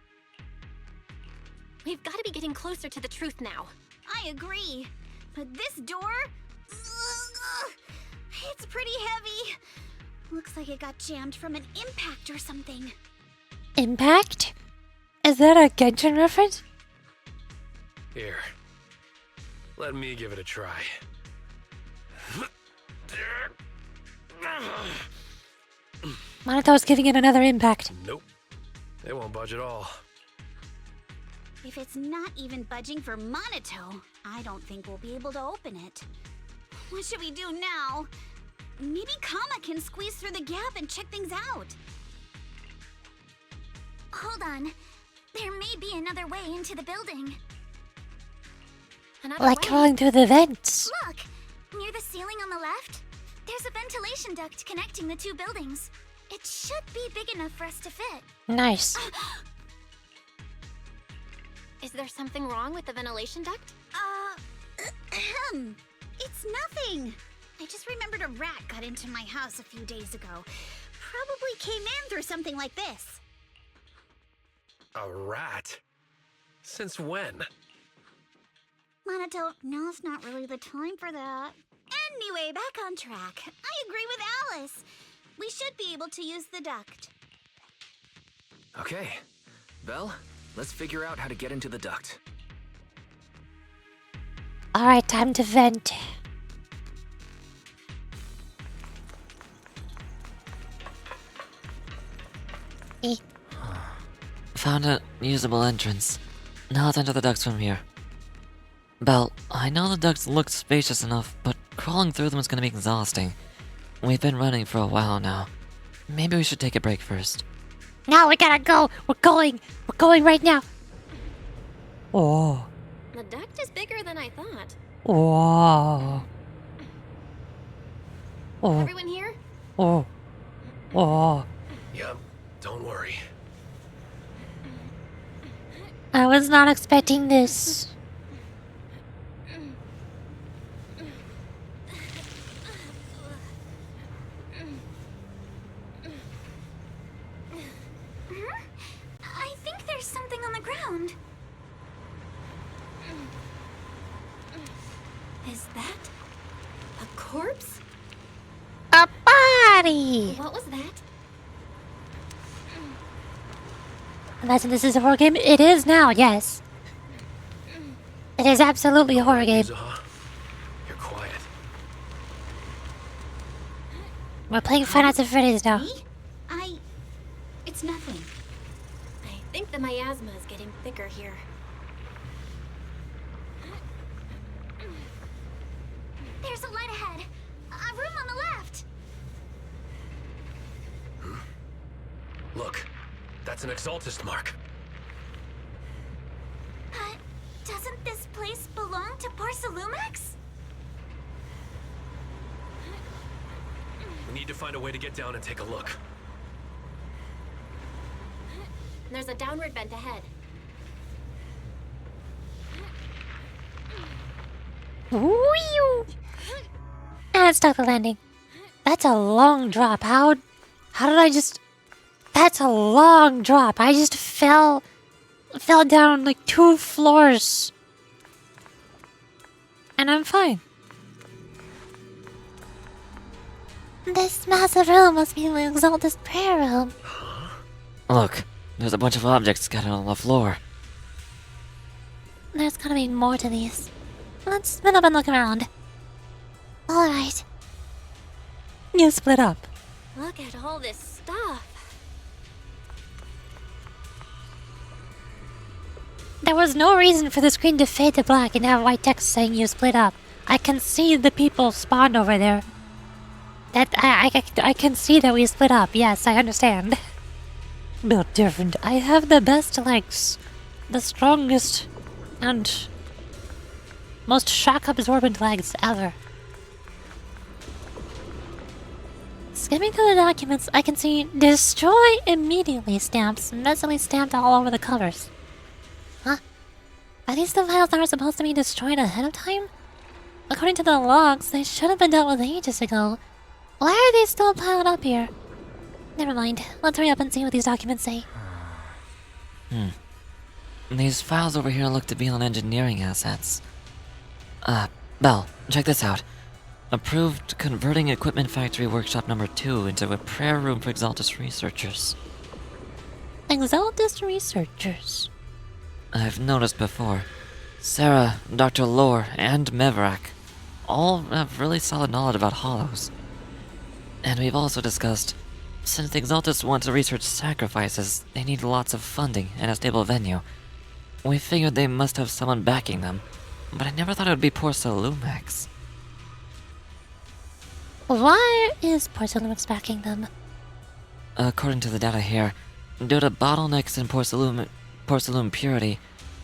We've got to be getting closer to the truth now. I agree. But this door? It's pretty heavy. Looks like it got jammed from an impact or something. Impact? Is that a Genshin reference? Here. Let me give it a try. Monato's giving it another impact. Nope. It won't budge at all. If it's not even budging for Monato, I don't think we'll be able to open it. What should we do now? Maybe Kama can squeeze through the gap and check things out. Hold on. There may be another way into the building. Another Like way. crawling through the vents. Look! Near the ceiling on the left, there's a ventilation duct connecting the two buildings. It should be big enough for us to fit. Nice. Is there something wrong with the ventilation duct? It's nothing. I just remembered a rat got into my house a few days ago. Probably came in through something like this. A rat? Since when? Monato, now's not really the time for that. Anyway, back on track. I agree with Alice. We should be able to use the duct. Okay. Belle, let's figure out how to get into the duct. Alright, time to vent. Found a usable entrance. Now let's enter the ducts from here. Belle, I know the ducts look spacious enough, but crawling through them is gonna be exhausting. We've been running for a while now. Maybe we should take a break first. No, we gotta go. We're going. We're going right now. Oh. The duct is bigger than I thought. Oh. Oh. Everyone here? Oh. Oh. Yep, don't worry. I was not expecting this. I think there's something on the ground. Is that a corpse? A body! What was that? Imagine this is a horror game. It is now, yes. It is absolutely a horror game. You're quiet. We're playing Five Nights at Freddy's now. It's nothing. I think the miasma is getting thicker here. There's a light ahead. A room on the left. Look, that's an Exaltist mark. But doesn't this place belong to Porcelumex? We need to find a way to get down and take a look. There's a downward vent ahead. Whee! And stuck the landing. That's a long drop. How did I just... That's a long drop. I just fell down like 2 floors. And I'm fine. This massive room must be the Exaltist prayer room. Look, there's a bunch of objects scattered on the floor. There's gotta be more to these. Let's spin up and look around. Alright. You split up. Look at all this stuff. There was no reason for the screen to fade to black and have white text saying you split up. I can see the people spawned over there. That I can see that we split up. Yes, I understand. Built different. I have the best legs, the strongest and most shock-absorbent legs ever. Skimming through the documents, I can see "Destroy immediately" stamps messily stamped all over the covers. Huh? Are these the files that are supposed to be destroyed ahead of time? According to the logs, they should have been dealt with ages ago. Why are they still piled up here? Never mind. Let's hurry up and see what these documents say. These files over here look to be on engineering assets. Belle, check this out. Approved converting equipment factory workshop number 2 into a prayer room for Exaltist researchers. Exaltist researchers. I've noticed before. Sarah, Dr. Lore, and Mevrak all have really solid knowledge about hollows. And we've also discussed, since the Exaltists want to research sacrifices, they need lots of funding and a stable venue. We figured they must have someone backing them, but I never thought it would be Porcelumex. Why is Porcelumex backing them? According to the data here, due to bottlenecks in porcelain purity,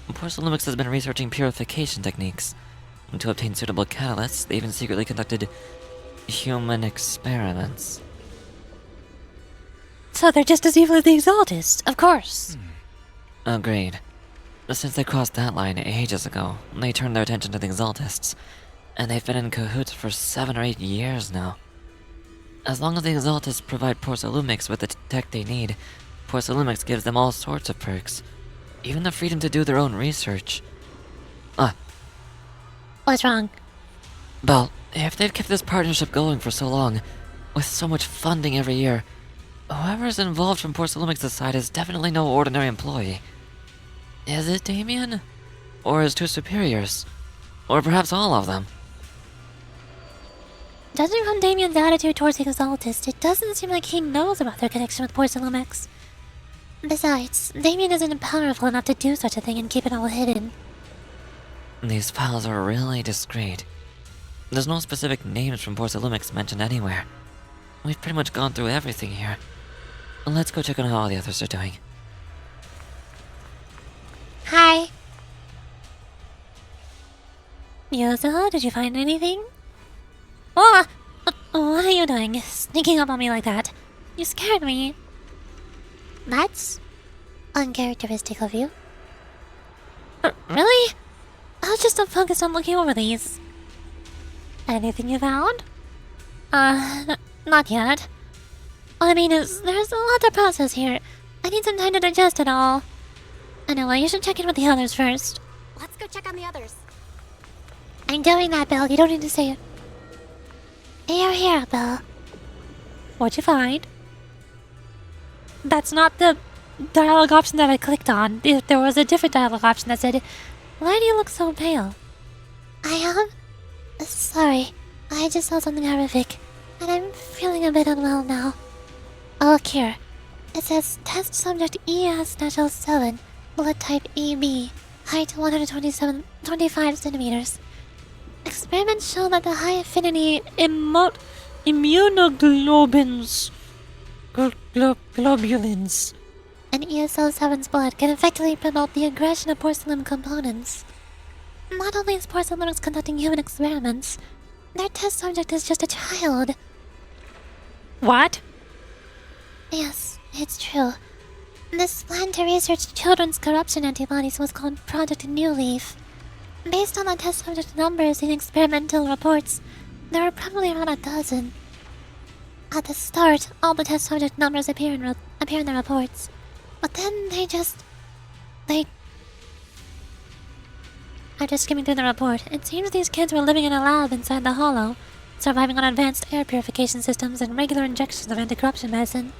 Porcelumex has been researching purification techniques. To obtain suitable catalysts, they even secretly conducted human experiments. So they're just as evil as the Exaltists, of course. Agreed. Since they crossed that line ages ago, they turned their attention to the Exaltists, and they've been in cahoots for 7 or 8 years now. As long as the Exaltists provide Porcelumex with the tech they need, Porcelumex gives them all sorts of perks, even the freedom to do their own research. What's wrong? Belle, if they've kept this partnership going for so long, with so much funding every year, whoever's involved from Porcelumex's side is definitely no ordinary employee. Is it Damien? Or his 2 superiors? Or perhaps all of them? Judging from Damien's attitude towards the Exaltist, it doesn't seem like he knows about their connection with Porcelumex. Besides, Damien isn't powerful enough to do such a thing and keep it all hidden. These files are really discreet. There's no specific names from Porcelain Lumix mentioned anywhere. We've pretty much gone through everything here. Let's go check on how all the others are doing. Hi. Yuzo, did you find anything? Oh! What are you doing? Sneaking up on me like that? You scared me. That's uncharacteristic of you. Really? I was just so focused on looking over these. Anything you found? Not yet. All I mean is, there's a lot to process here. I need some time to digest it all. Anyway, you should check in with the others first. Let's go check on the others. I'm doing that, Bill. You don't need to say it. Here, Bill. What'd you find? That's not the dialogue option that I clicked on. There was a different dialogue option that said, "Why do you look so pale?" I am? Sorry. I just saw something horrific. And I'm feeling a bit unwell now. Oh, look here. It says test subject ES-07, blood type AB, height 125 centimeters. Experiments show that the high affinity immunoglobulins in ES-07's blood can effectively promote the aggression of porcelain components. Not only is Porcelain Lumix conducting human experiments, their test subject is just a child. What? Yes, it's true. This plan to research children's corruption antibodies was called Project New Leaf. Based on the test subject numbers in experimental reports, there are probably around a dozen. At the start, all the test subject numbers appear in the reports. But then I'm just skimming through the report. It seems these kids were living in a lab inside the Hollow, surviving on advanced air purification systems and regular injections of anti-corruption medicine.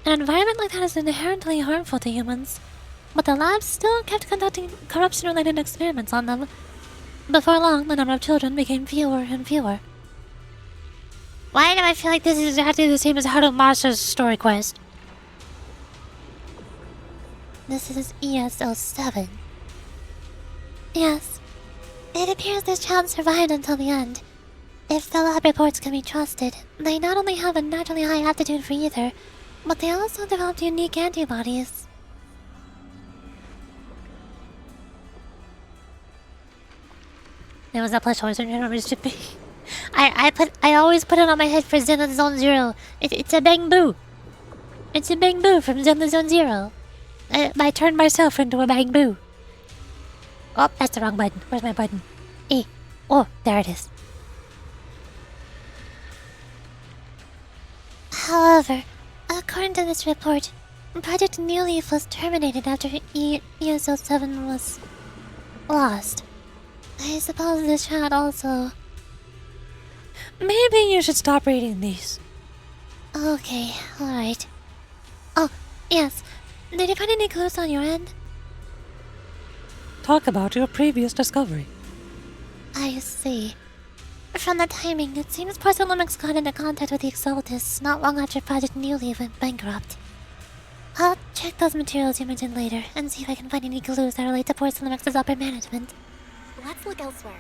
An environment like that is inherently harmful to humans, but the lab still kept conducting corruption-related experiments on them. Before long, the number of children became fewer and fewer. Why do I feel like this is exactly the same as Harumasa's story quest? This is ES-07. Yes. It appears this child survived until the end. If the lab reports can be trusted, they not only have a naturally high aptitude for ether, but they also developed unique antibodies. There was a plush horse in your to be. I always put it on my head for Zenless Zone Zero. It's a bamboo. It's a bamboo from Zenless Zone Zero. I turned myself into a bamboo. Oh, that's the wrong button. Where's my button? E. Oh, there it is. However, according to this report, Project New Leaf was terminated after ES-07 was lost. I suppose this child also... Maybe you should stop reading these. Okay, alright. Oh, yes. Did you find any clues on your end? Talk about your previous discovery. I see. From the timing, it seems Porcelain Lumix got into contact with the Exaltists not long after Project New Leaf went bankrupt. I'll check those materials you mentioned later and see if I can find any clues that relate to Porcelain Lumix's upper management. Let's look elsewhere.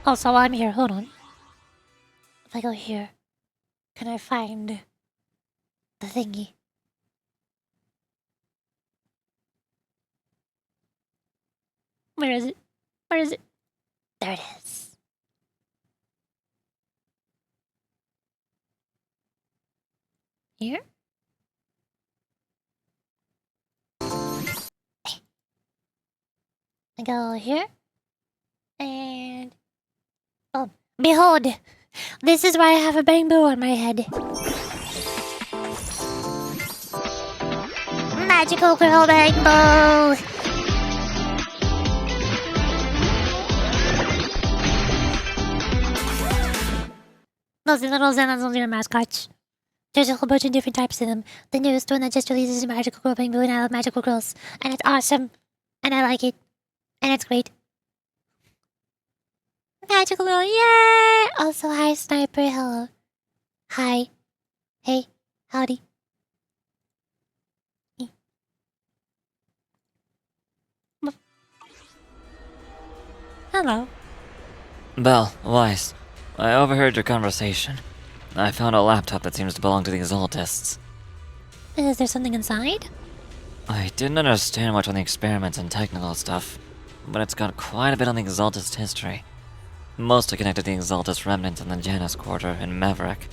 Oh, so I'm here. Hold on. If I go here, can I find the thingy? Where is it? Where is it? There it is. Here? I go here. And... oh, behold! This is why I have a bamboo on my head. Magical Girl Bamboo! Those are little Zenless Zone Zero mascots. There's a whole bunch of different types of them. The newest one that just released is Magical Girl Bamboo, and I love Magical Girls. And it's awesome. And I like it. And it's great. Magical Girl, yay! Also, hi, Sniper, hello. Hi. Hey. Howdy. Hello. Belle, Weiss, I overheard your conversation. I found a laptop that seems to belong to the Exaltists. Is there something inside? I didn't understand much on the experiments and technical stuff, but it's got quite a bit on the Exaltist history. Mostly connected to the Exaltist remnants in the Janus Quarter in Maverick.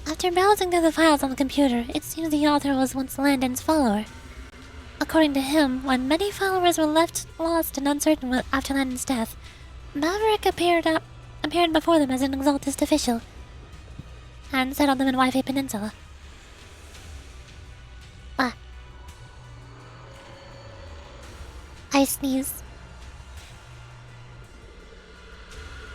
After browsing through the files on the computer, it seems the author was once Landon's follower. According to him, when many followers were left lost and uncertain after Landon's death, Maverick appeared before them as an Exaltist official and settled them in Wi-Fi Peninsula. I sneeze.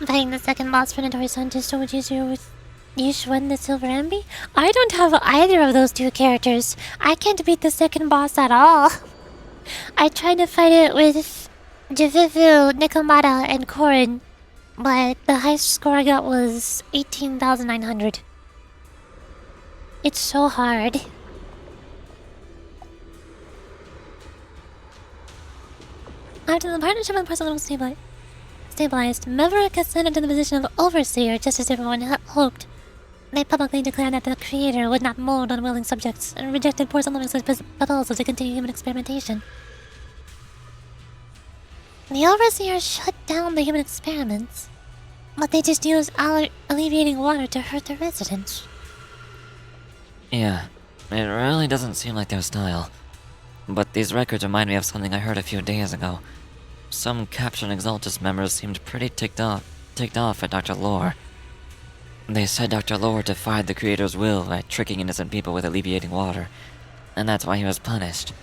Fighting the second boss predatory scientist told you with Yushun the Silver Ambi? I don't have either of those two characters. I can't beat the second boss at all. I tried to fight it with Javivu, Nikomata, and Korin, but the highest score I got was 18,900. It's so hard. After the partnership and personal stabilized, Maverick ascended to the position of overseer just as everyone hoped. They publicly declared that the creator would not mold unwilling subjects and rejected Porcelain's proposal to continue human experimentation. The overseer shut down the human experiments, but they just used alleviating water to hurt the residents. Yeah, it really doesn't seem like their style. But these records remind me of something I heard a few days ago. Some captured Exaltus members seemed pretty ticked off at Dr. Lore. They said Dr. Lore defied the Creator's will by tricking innocent people with alleviating water, and that's why he was punished.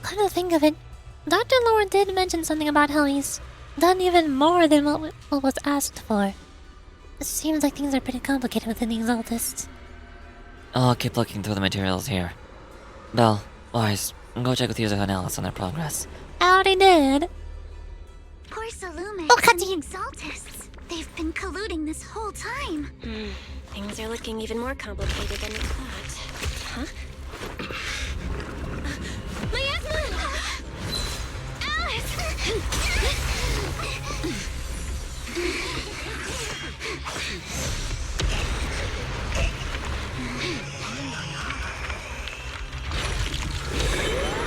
Come to think of it, Dr. Lore did mention something about how he's done even more than what was asked for. It seems like things are pretty complicated within the Exaltists. I'll keep looking through the materials here. Belle, Weiss, go check with user analysis on their progress. I already did. Poor Salumix Oh, and the cutscene. Exaltists. They've been colluding this whole time. Things are looking even more complicated than we thought. Huh? Miasma!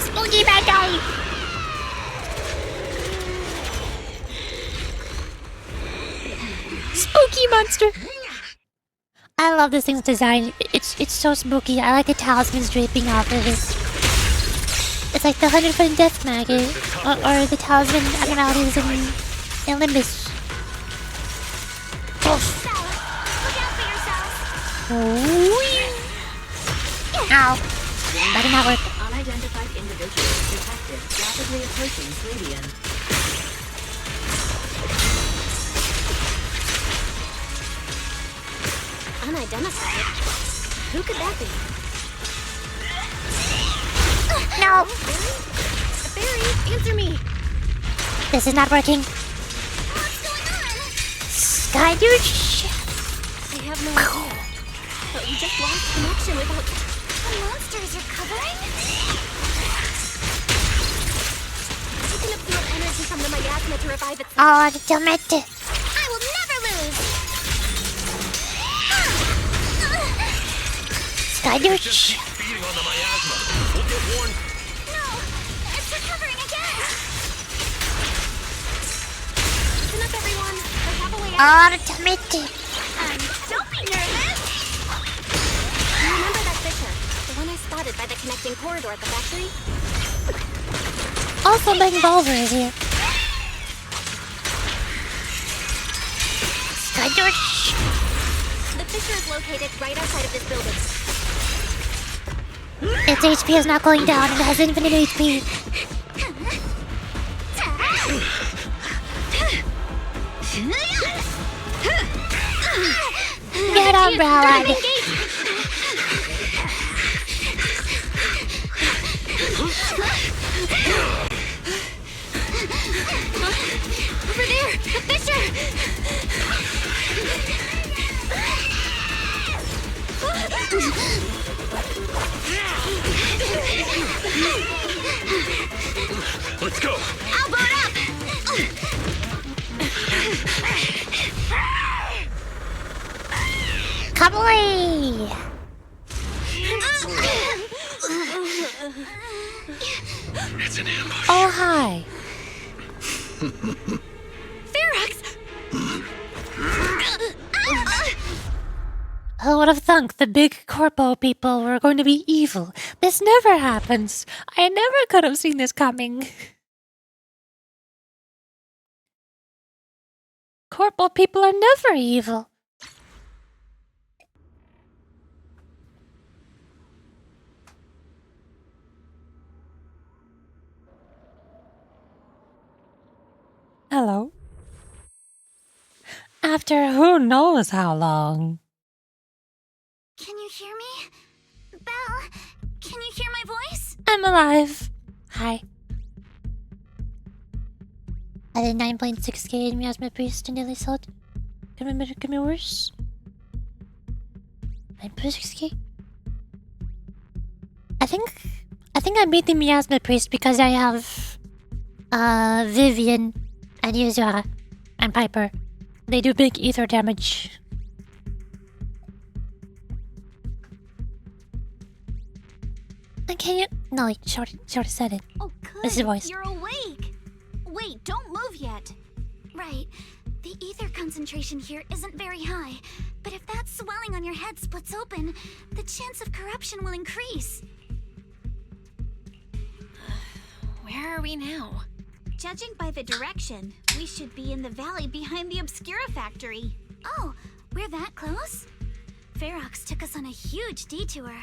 Spooky bad guy! Spooky monster! I love this thing's design. It's so spooky. I like the talismans draping off of it. It's like the 100-foot death maggot, or the talisman abnormalities in Olympus. Look out for yourself! Ow. That did not work. Unidentified individuals detected rapidly approaching Slavian. Unidentified? Who could that be? No. Barry, answer me! This is not working. What's going on? Sky douche. I have no idea. But we just lost connection without... The monsters are covering? I can absorb energy from the miasma to revive itself. Ultimate. I will never lose! Sky douche. Feeding on the miasma. We'll get warned. No! It's recovering again! Listen up, everyone. I have a way out. Ultimate. Don't be nervous! You remember that Fisher? The one I spotted by the connecting corridor at the factory? Also, Ben Bulver is here. Sky douche. The Fisher is located right outside of this building. Its HP is not going down and it has infinite HP. Get on, Broward. Over there! The Fisher! Let's go! I'll blow it up! Kaboy! It's an ambush. Oh, hi. Ferox! Who would have thunk the big corpo people were going to be evil? This never happens. I never could have seen this coming. Corpo people are never evil. Hello. After who knows how long. Can you hear me? Belle, can you hear my voice? I'm alive. Hi. I did 9.6k in Miasma Priest and nearly sold. Can be worse? 9.6k? I think I beat the Miasma Priest because I have Vivian and Yuzura and Piper. They do big ether damage. And can you? No, Shorty said it. Oh, good. This is the voice. You're awake. Wait, don't move yet. Right. The ether concentration here isn't very high, but if that swelling on your head splits open, the chance of corruption will increase. Where are we now? Judging by the direction, we should be in the valley behind the Obscura factory. Oh, we're that close? Ferox took us on a huge detour.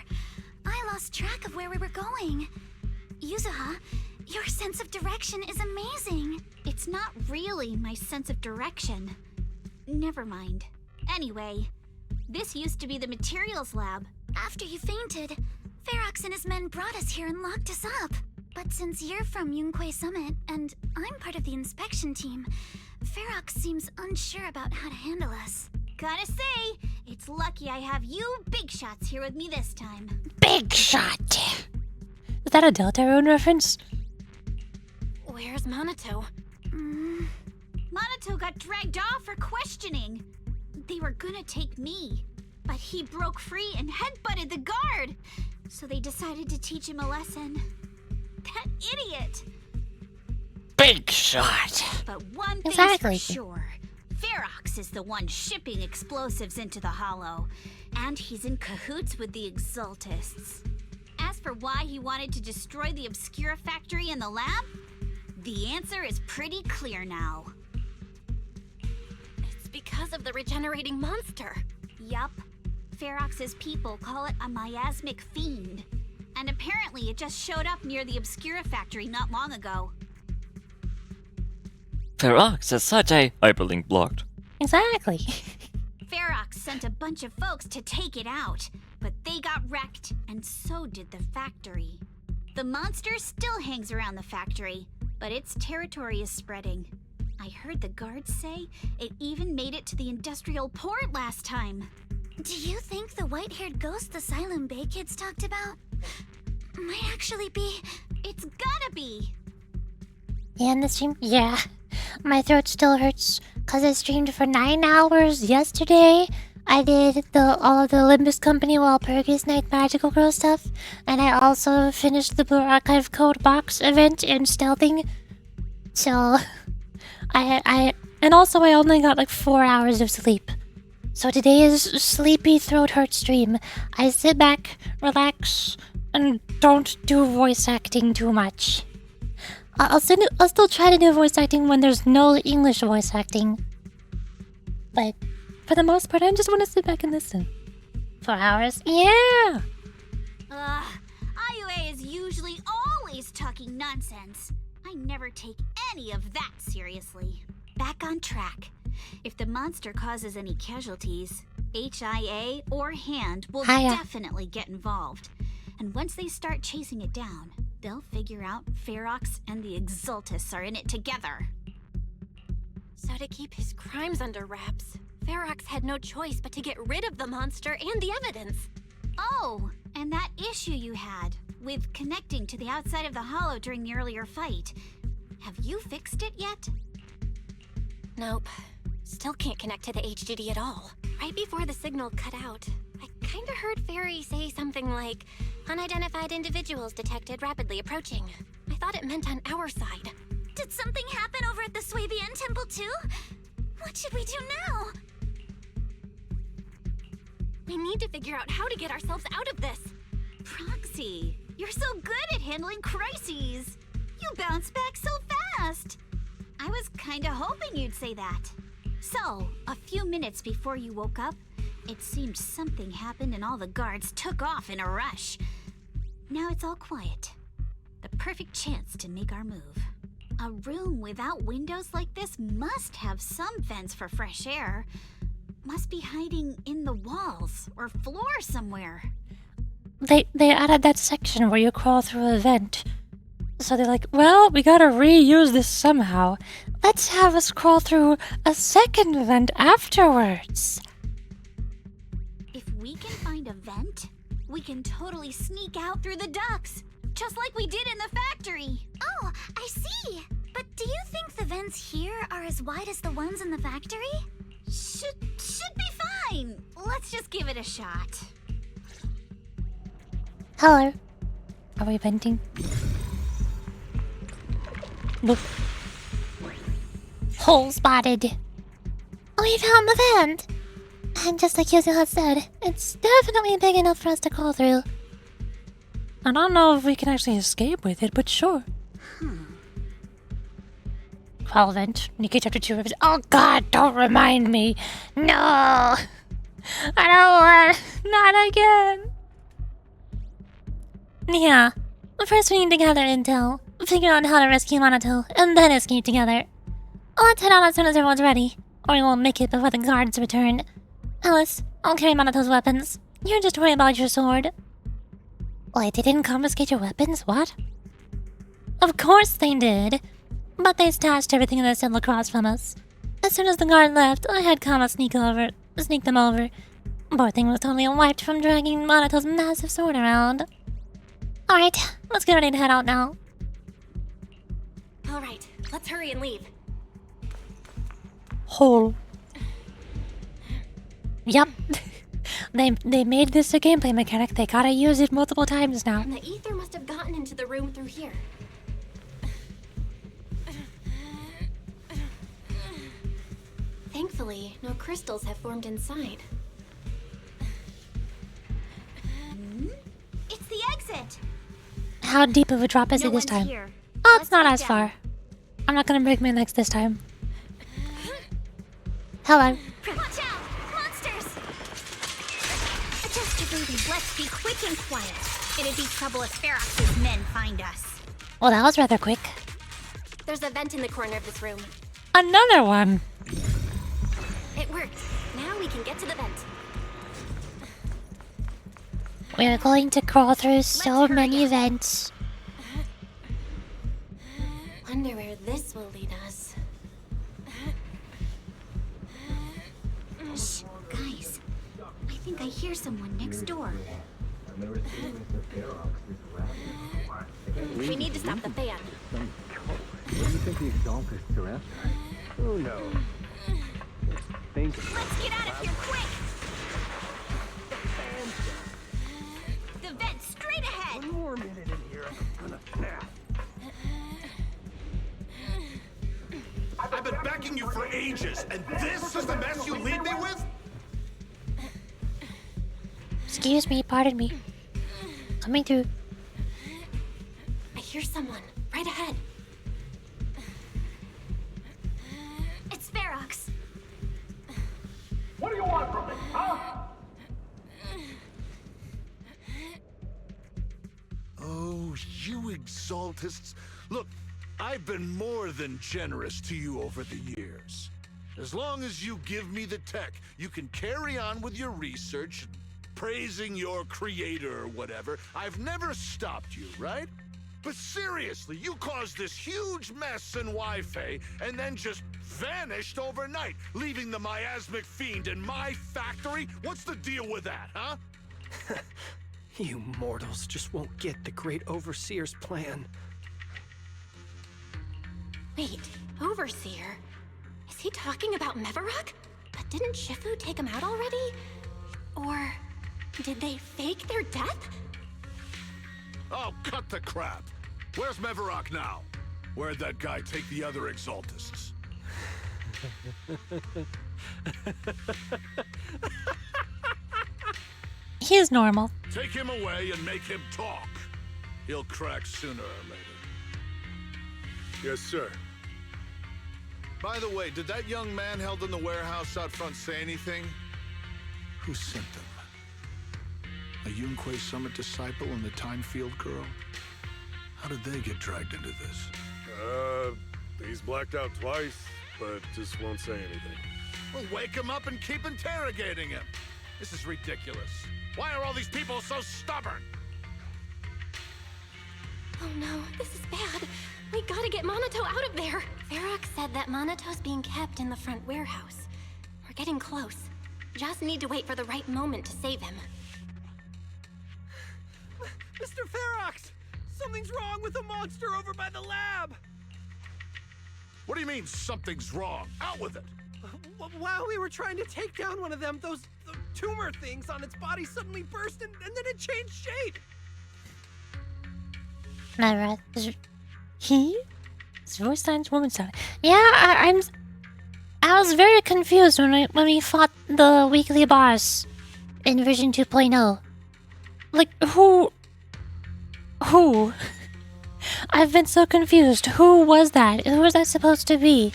I lost track of where we were going. Yuzuha, your sense of direction is amazing. It's not really my sense of direction. Never mind. Anyway, this used to be the materials lab. After you fainted, Ferox and his men brought us here and locked us up. But since you're from Yunquay Summit, and I'm part of the inspection team, Ferox seems unsure about how to handle us. Gotta say, it's lucky I have you big shots here with me this time. Big shot! Is that a Deltarune reference? Where's Monato? Monato got dragged off for questioning. They were gonna take me, but he broke free and headbutted the guard. So they decided to teach him a lesson. That idiot! Big shot! But one thing's Exactly. for sure. Ferox is the one shipping explosives into the Hollow, and he's in cahoots with the Exaltists. As for why he wanted to destroy the Obscura factory and the lab, the answer is pretty clear now. It's because of the regenerating monster. Yup. Ferox's people call it a miasmic fiend. And apparently it just showed up near the Obscura factory not long ago. Ferox is such a hyperlink blocked. Exactly. Ferox sent a bunch of folks to take it out, but they got wrecked, and so did the factory. The monster still hangs around the factory, but its territory is spreading. I heard the guards say it even made it to the industrial port last time. Do you think the white-haired ghost the Silent Bay kids talked about might actually be? It's gotta be! Yeah, in the stream? Yeah. My throat still hurts because I streamed for 9 hours yesterday. I did all of the Olympus Company Walpurgis Night Magical Girl stuff, and I also finished the Blue Archive Code Box event in stealthing. So, and also I only got like 4 hours of sleep. So today is sleepy throat hurt stream. I sit back, relax, and don't do voice acting too much. I'll still try to do voice acting when there's no English voice acting. But for the most part, I just want to sit back and listen. 4 hours? Yeah! IUA is usually always talking nonsense. I never take any of that seriously. Back on track. If the monster causes any casualties, HIA or HAND will definitely get involved. And once they start chasing it down, they'll figure out Ferox and the Exaltists are in it together. So to keep his crimes under wraps, Ferox had no choice but to get rid of the monster and the evidence. Oh, and that issue you had with connecting to the outside of the Hollow during the earlier fight. Have you fixed it yet? Nope. Still can't connect to the HDD at all. Right before the signal cut out, I kinda heard Fairy say something like, unidentified individuals detected rapidly approaching. I thought it meant on our side. Did something happen over at the Swabian Temple too? What should we do now? We need to figure out how to get ourselves out of this. Proxy, you're so good at handling crises. You bounce back so fast. I was kinda hoping you'd say that. So, a few minutes before you woke up, it seemed something happened and all the guards took off in a rush. Now it's all quiet. The perfect chance to make our move. A room without windows like this must have some vents for fresh air. Must be hiding in the walls or floor somewhere. They added that section where you crawl through a vent. So they're like, well, we gotta reuse this somehow. Let's have us crawl through a second vent afterwards. If we can find a vent, we can totally sneak out through the ducts, just like we did in the factory. Oh, I see. But do you think the vents here are as wide as the ones in the factory? Should be fine. Let's just give it a shot. Hello. Are we venting? Nope. Hole spotted. We found the vent. And just like Yuzu had said, it's definitely big enough for us to crawl through. I don't know if we can actually escape with it, but sure. Crawl vent. Nikki chapter 2 rivers. Oh god, don't remind me. No! I don't want. Not again. Yeah. First we need to gather intel, figure out how to rescue Monato, and then escape together. Let's head out as soon as everyone's ready, or we won't make it before the guards return. Alice, I'll carry Monato's weapons. You just worry about your sword. Wait, they didn't confiscate your weapons? What? Of course they did. But they stashed everything in the cell across from us. As soon as the guard left, I had Kama sneak them over. Poor thing was totally wiped from dragging Monato's massive sword around. Alright, let's get ready to head out now. Alright, let's hurry and leave. Hole. Yep. They made this a gameplay mechanic. They gotta use it multiple times now. The ether must have gotten into the room through here. Thankfully, no crystals have formed inside. It's the exit. How deep of a drop is it this time? Oh, it's not as far. I'm not gonna break my legs this time. Hello. Watch out! Monsters! Adjust your breathing. Let's be quick and quiet. It'd be trouble if Ferox's men find us. Well, that was rather quick. There's a vent in the corner of this room. Another one. It worked. Now we can get to the vent. We're going to crawl through so many vents. Wonder where this will lead us. Shh, guys. I think I hear someone next door. We need to stop the fan. What do you think the exalted surround? Who knows? Let's get out of here quick! The vent straight ahead! One more minute in here, I'm gonna snap. I've been backing you for ages, and this is the mess you leave me with? Excuse me, pardon me. Coming through. I hear someone right ahead. It's Ferox. What do you want from me, huh? Oh, you exaltists. Look, I've been more than generous to you over the years. As long as you give me the tech, you can carry on with your research, praising your creator or whatever. I've never stopped you, right? But seriously, you caused this huge mess in Wi-Fi and then just vanished overnight, leaving the miasmic fiend in my factory? What's the deal with that, huh? You mortals just won't get the great overseer's plan. Wait, Overseer? Is he talking about Mevarok? But didn't Shifu take him out already? Or did they fake their death? Oh, cut the crap! Where's Mevarok now? Where'd that guy take the other Exaltists? He's normal. Take him away and make him talk. He'll crack sooner or later. Yes, sir. By the way, did that young man held in the warehouse out front say anything? Who sent them? A Yunque Summit disciple and the Time Field girl? How did they get dragged into this? He's blacked out twice, but just won't say anything. Well, wake him up and keep interrogating him. This is ridiculous. Why are all these people so stubborn? Oh no, this is bad. We gotta get Monato out of there. Varrock said that Monato's being kept in the front warehouse. We're getting close. Just need to wait for the right moment to save him. Mr. Ferox! Something's wrong with the monster over by the lab! What do you mean, something's wrong? Out with it! While we were trying to take down one of them, those tumor things on its body suddenly burst and then it changed shape! Never. He? His voice sounds woman sound. Yeah, I was very confused when we fought the weekly boss in version 2.0. Like, who? I've been so confused. Who was that? Who was that supposed to be?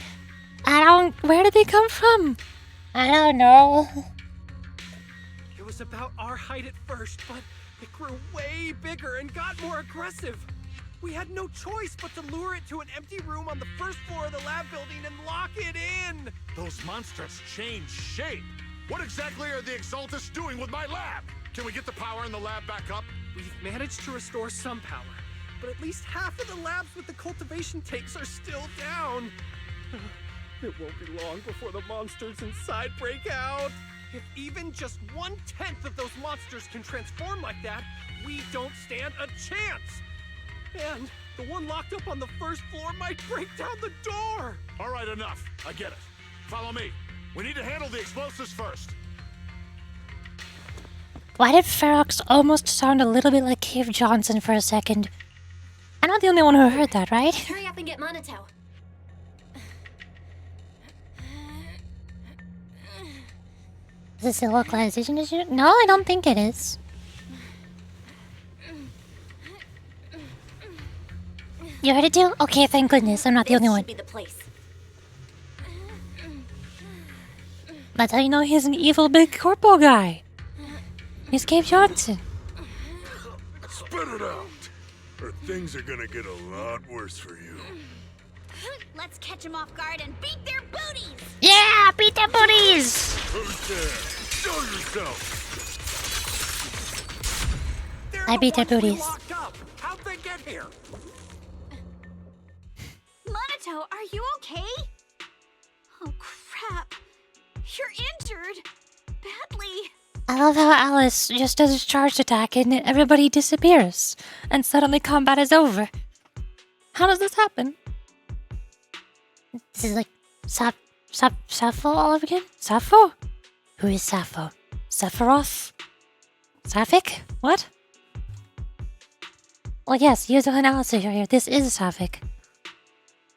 Where did they come from? I don't know. It was about our height at first, but it grew way bigger and got more aggressive. We had no choice but to lure it to an empty room on the first floor of the lab building and lock it in. Those monsters change shape. What exactly are the Exaltists doing with my lab? Can we get the power in the lab back up? We've managed to restore some power, but at least half of the labs with the cultivation tanks are still down. It won't be long before the monsters inside break out. If even just 1/10 of those monsters can transform like that, we don't stand a chance. And the one locked up on the first floor might break down the door. All right, enough. I get it. Follow me. We need to handle the explosives first. Why did Ferox almost sound a little bit like Cave Johnson for a second? I'm not the only one who heard that, right? Hurry up and get Monato. Is this a localization issue? No, I don't think it is. You heard it too? Okay, thank goodness. I'm not the only one. Be the place. That's how you know he's an evil big corpo guy. He's Cave Johnson. Spit it out, or things are gonna get a lot worse for you. Let's catch them off guard and beat their booties! Yeah, beat their booties! Who's there? Show yourself! I beat their booties. How'd they get here? Monato, are you okay? Oh crap. You're injured. Badly. I love how Alice just does a charged attack and everybody disappears. And suddenly combat is over. How does this happen? This is like Sappho all over again? Sappho? Who is Sappho? Sephiroth? Sapphic? What? Well, yes, use an analysis here. This is Sapphic.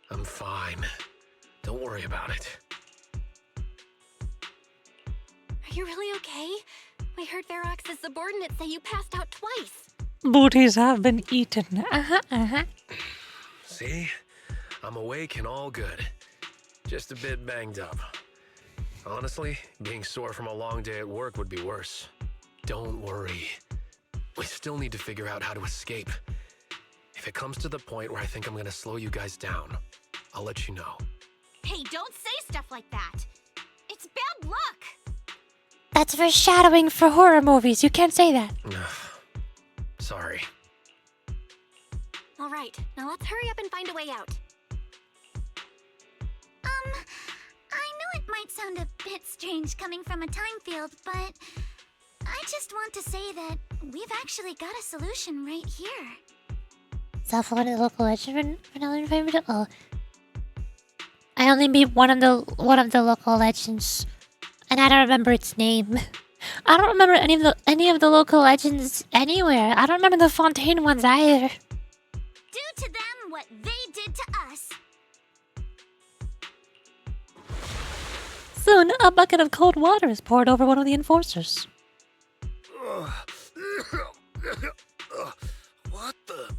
I'm fine. Don't worry about it. Are you really okay? We heard Varrox's subordinates say you passed out twice. Booties have been eaten. See? I'm awake and all good. Just a bit banged up. Honestly, being sore from a long day at work would be worse. Don't worry. We still need to figure out how to escape. If it comes to the point where I think I'm gonna slow you guys down, I'll let you know. Hey, don't say stuff like that. It's bad luck. That's foreshadowing for horror movies. You can't say that. Sorry. All right, now let's hurry up and find a way out. I know it might sound a bit strange coming from a time field, but I just want to say that we've actually got a solution right here. Self-awarded local legend for another favorite. Oh. I only beat one of the local legends, and I don't remember its name. I don't remember any of the local legends anywhere. I don't remember the Fontaine ones either. Do to them what they did to us. Soon, a bucket of cold water is poured over one of the enforcers. What the?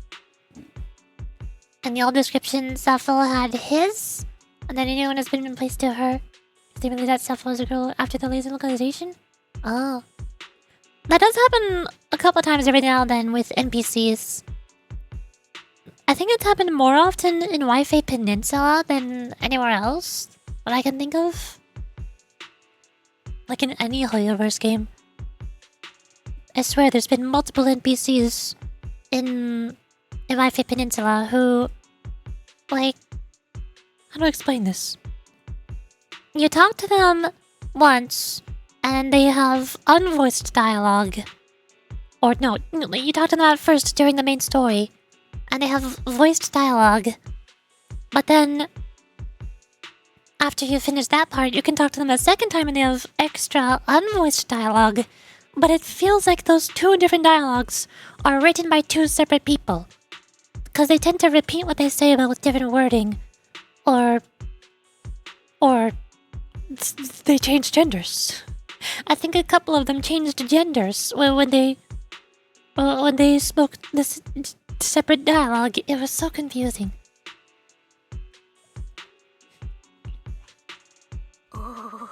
In the old description, Sappho had his, and then a new one has been placed to her. Is it really that Sappho was a girl after the laser localization? Oh. That does happen a couple times every now and then with NPCs. I think it's happened more often in Wi-Fi Peninsula than anywhere else that I can think of. Like in any Hoyoverse game. I swear there's been multiple NPCs in Wi-Fi Peninsula who, like, how do I explain this? You talk to them once, and they have unvoiced dialogue. Or no, you talk to them at first during the main story, and they have voiced dialogue. But then, after you finish that part, you can talk to them a second time and they have extra unvoiced dialogue. But it feels like those two different dialogues are written by two separate people. Because they tend to repeat what they say but with different wording. Or they change genders. I think a couple of them changed genders when they spoke this separate dialogue. It was so confusing. Oh,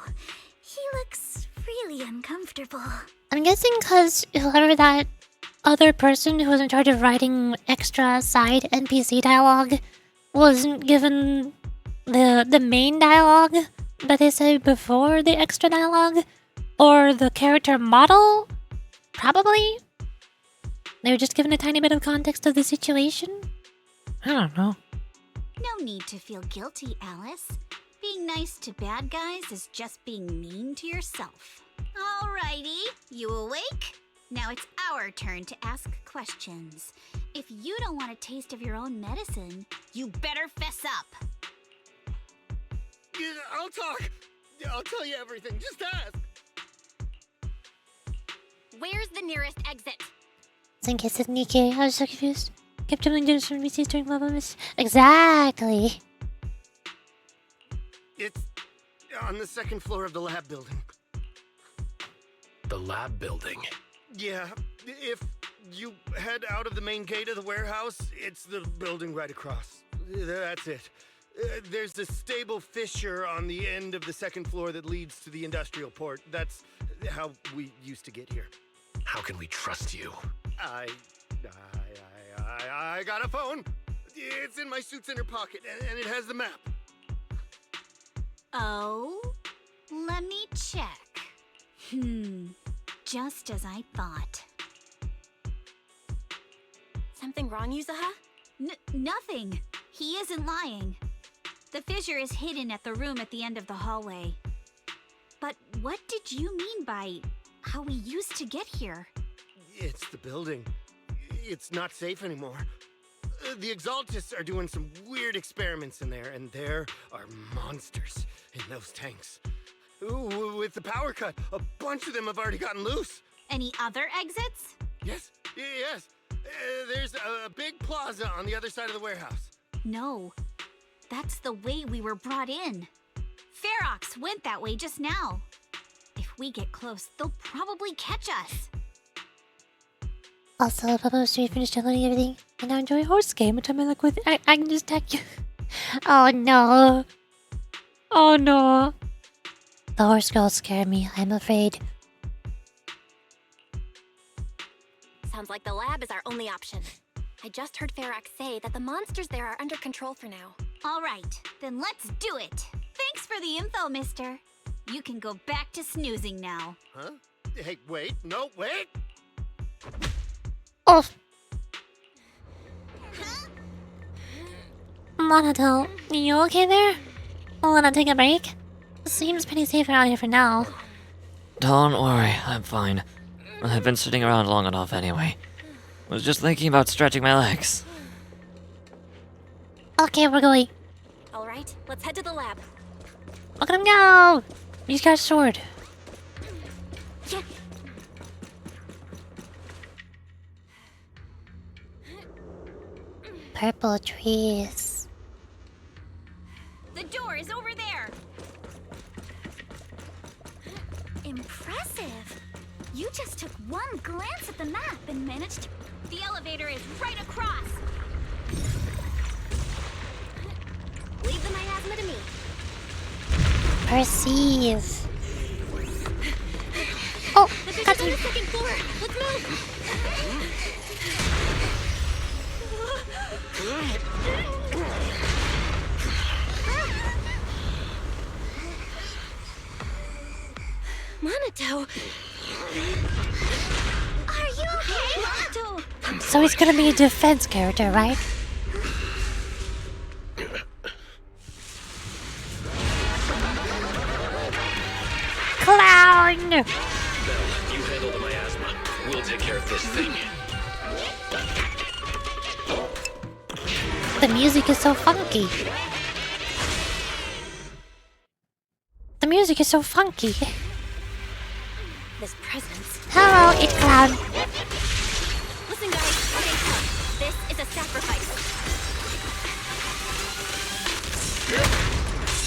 he looks really uncomfortable. I'm guessing because whoever that other person who was in charge of writing extra side NPC dialogue wasn't given the main dialogue that they said before the extra dialogue, or the character model, probably. They were just given a tiny bit of context of the situation. I don't know. No need to feel guilty, Alice. Being nice to bad guys is just being mean to yourself. Alrighty, you awake? Now it's our turn to ask questions. If you don't want a taste of your own medicine, you better fess up. Yeah, I'll talk. I'll tell you everything. Just ask. Where's the nearest exit? Think it's Nike. I was so confused. Kept jumping to different VCs during level miss. Exactly. It's on the second floor of the lab building. The lab building? Yeah, if you head out of the main gate of the warehouse, it's the building right across. That's it. There's a stable fissure on the end of the second floor that leads to the industrial port. That's how we used to get here. How can we trust you? I got a phone. It's in my suit's inner pocket, and it has the map. Oh? Let me check. Just as I thought. Something wrong, Yuzuha? Nothing. He isn't lying. The fissure is hidden at the room at the end of the hallway. But what did you mean by how we used to get here? It's the building. It's not safe anymore. The Exaltists are doing some weird experiments in there, and there are monsters in those tanks. Ooh, with the power cut, a bunch of them have already gotten loose. Any other exits? Yes. There's a big plaza on the other side of the warehouse. No. That's the way we were brought in. Ferox went that way just now. If we get close, they'll probably catch us. Also, Papa was finished downloading everything, and now enjoy horse game, which I'm like with. I can just tag you. Oh no. Oh no. The horse girls scare me, I'm afraid. Sounds like the lab is our only option. I just heard Ferox say that the monsters there are under control for now. All right, then let's do it. Thanks for the info, mister. You can go back to snoozing now. Huh? Hey, wait. No, wait! Oh! Monato, you okay there? Wanna take a break? Seems pretty safe around here for now. Don't worry, I'm fine. I've been sitting around long enough anyway. Was just thinking about stretching my legs. Okay, we're going. All right, let's head to the lab. Look at him go! He's got a sword. Yeah. Purple trees. The door is over there. Impressive. You just took one glance at the map and managed to... The elevator is right across. Leave the miasma to me. Perceive. Oh, The figure's got on you. the second floor. Let's move. Monato. Are you okay, Monato? So he's gonna be a defense character, right? Clown! Bell, you handle the miasma. We'll take care of this thing. The music is so funky. The music is so funky. This presence. Hello, it's Clown. Listen, guys. Stay tough. This is a sacrifice.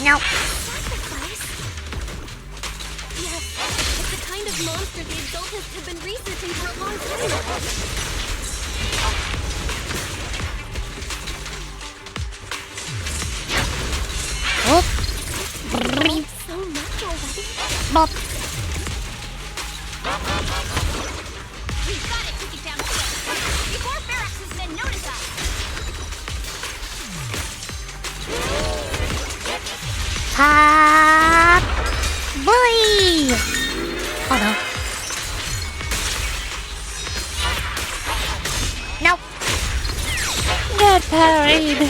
No. Sacrifice? Yes. It's the kind of monster the Exaltists have been researching for a long time. Oh. So much already. Bop. We've got to take it down quick before Ferox's men notice us. Hot bully! Oh no. Nope. Good parade.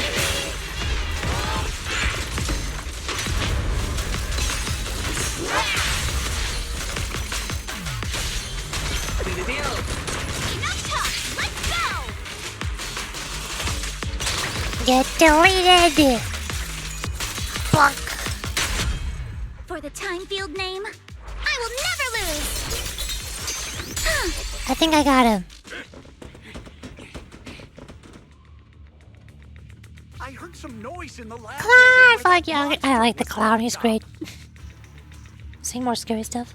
Enough talk. Let's go. Get deleted. Fuck. For the time field name, I will never lose. I think I got him. I heard some noise in the lab. Clown! Fuck yeah, I like the clown. He's great. See more scary stuff.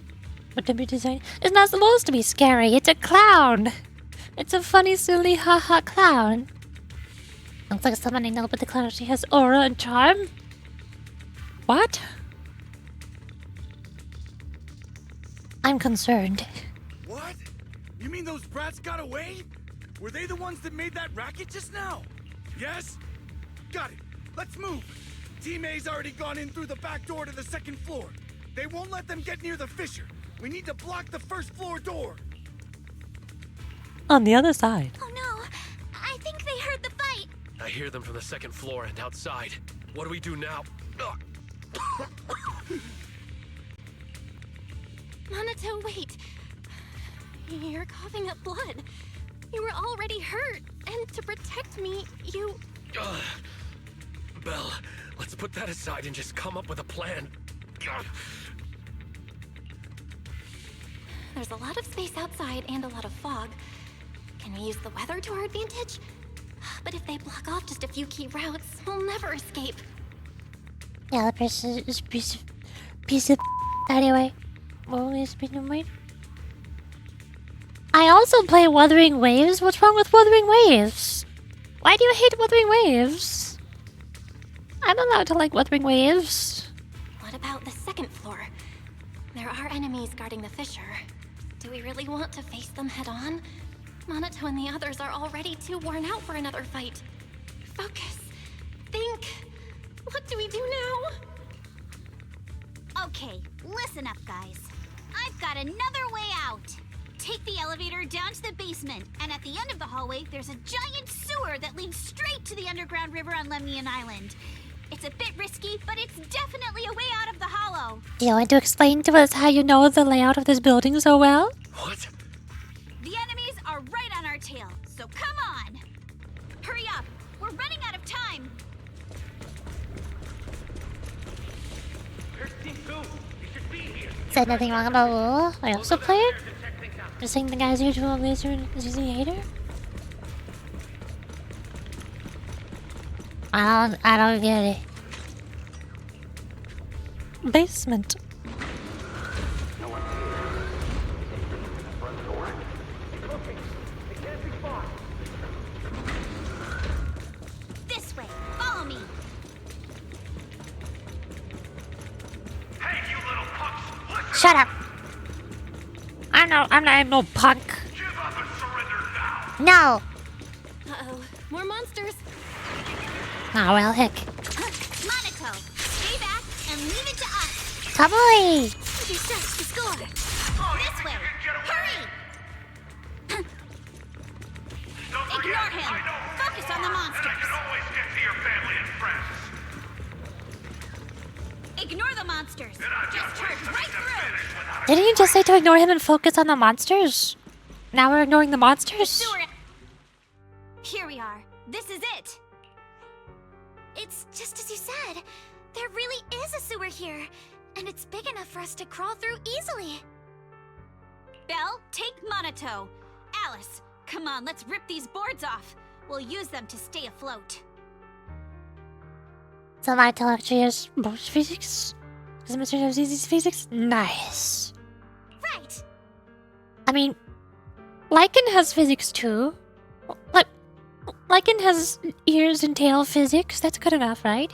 What did we design? It's not supposed to be scary. It's a clown. It's a funny, silly, haha clown. Looks like someone I know, but the clown actually has aura and charm. What? I'm concerned. What? You mean those brats got away? Were they the ones that made that racket just now? Yes? Got it. Let's move. Team A's already gone in through the back door to the second floor. They won't let them get near the fissure. We need to block the first floor door. On the other side. Oh no, I think they heard the fight. I hear them from the second floor and outside. What do we do now? Monato, wait. You're coughing up blood. You were already hurt, and to protect me, you... Bell, let's put that aside and just come up with a plan. There's a lot of space outside and a lot of fog. Can we use the weather to our advantage? But if they block off just a few key routes, we'll never escape. Yeah, the person is piece of anyway. What is being made? I also play Wuthering Waves. What's wrong with Wuthering Waves? Why do you hate Wuthering Waves? I'm allowed to like Wuthering Waves. What about the second floor? There are enemies guarding the fissure. Do we really want to face them head on? Monato and the others are already too worn out for another fight. Focus. Think. What do we do now? Okay, listen up, guys. I've got another way out. Take the elevator down to the basement, and at the end of the hallway, there's a giant sewer that leads straight to the underground river on Lemnian Island. It's a bit risky, but it's definitely a way out of the hollow. Do you want to explain to us how you know the layout of this building so well? What? The enemies are right on our tail, so come on! Hurry up! We're running out of time! Said nothing wrong about Lula. I also played? Just saying the guy's usual laser is using a hater? I don't get it. Basement. This way. Follow me. Shut up. I'm no punk. No. Uh-oh. More monsters. Oh well, heck. Monaco, stay back and leave it to us. Come on. You starts to score. This way. Hurry. Ignore him. Focus on the monsters. Ignore the monsters. Just charge right through. Didn't you just say to ignore him and focus on the monsters? Now we're ignoring the monsters? Sewer. Here we are. This is it. It's just as you said. There really is a sewer here. And it's big enough for us to crawl through easily. Belle, take Monato. Alice, come on, let's rip these boards off. We'll use them to stay afloat. So my actually has both physics? Because Mr. knows easy physics? Nice. Right. I mean, Lycan has physics too. Lycan has ears and tail physics. That's good enough, right?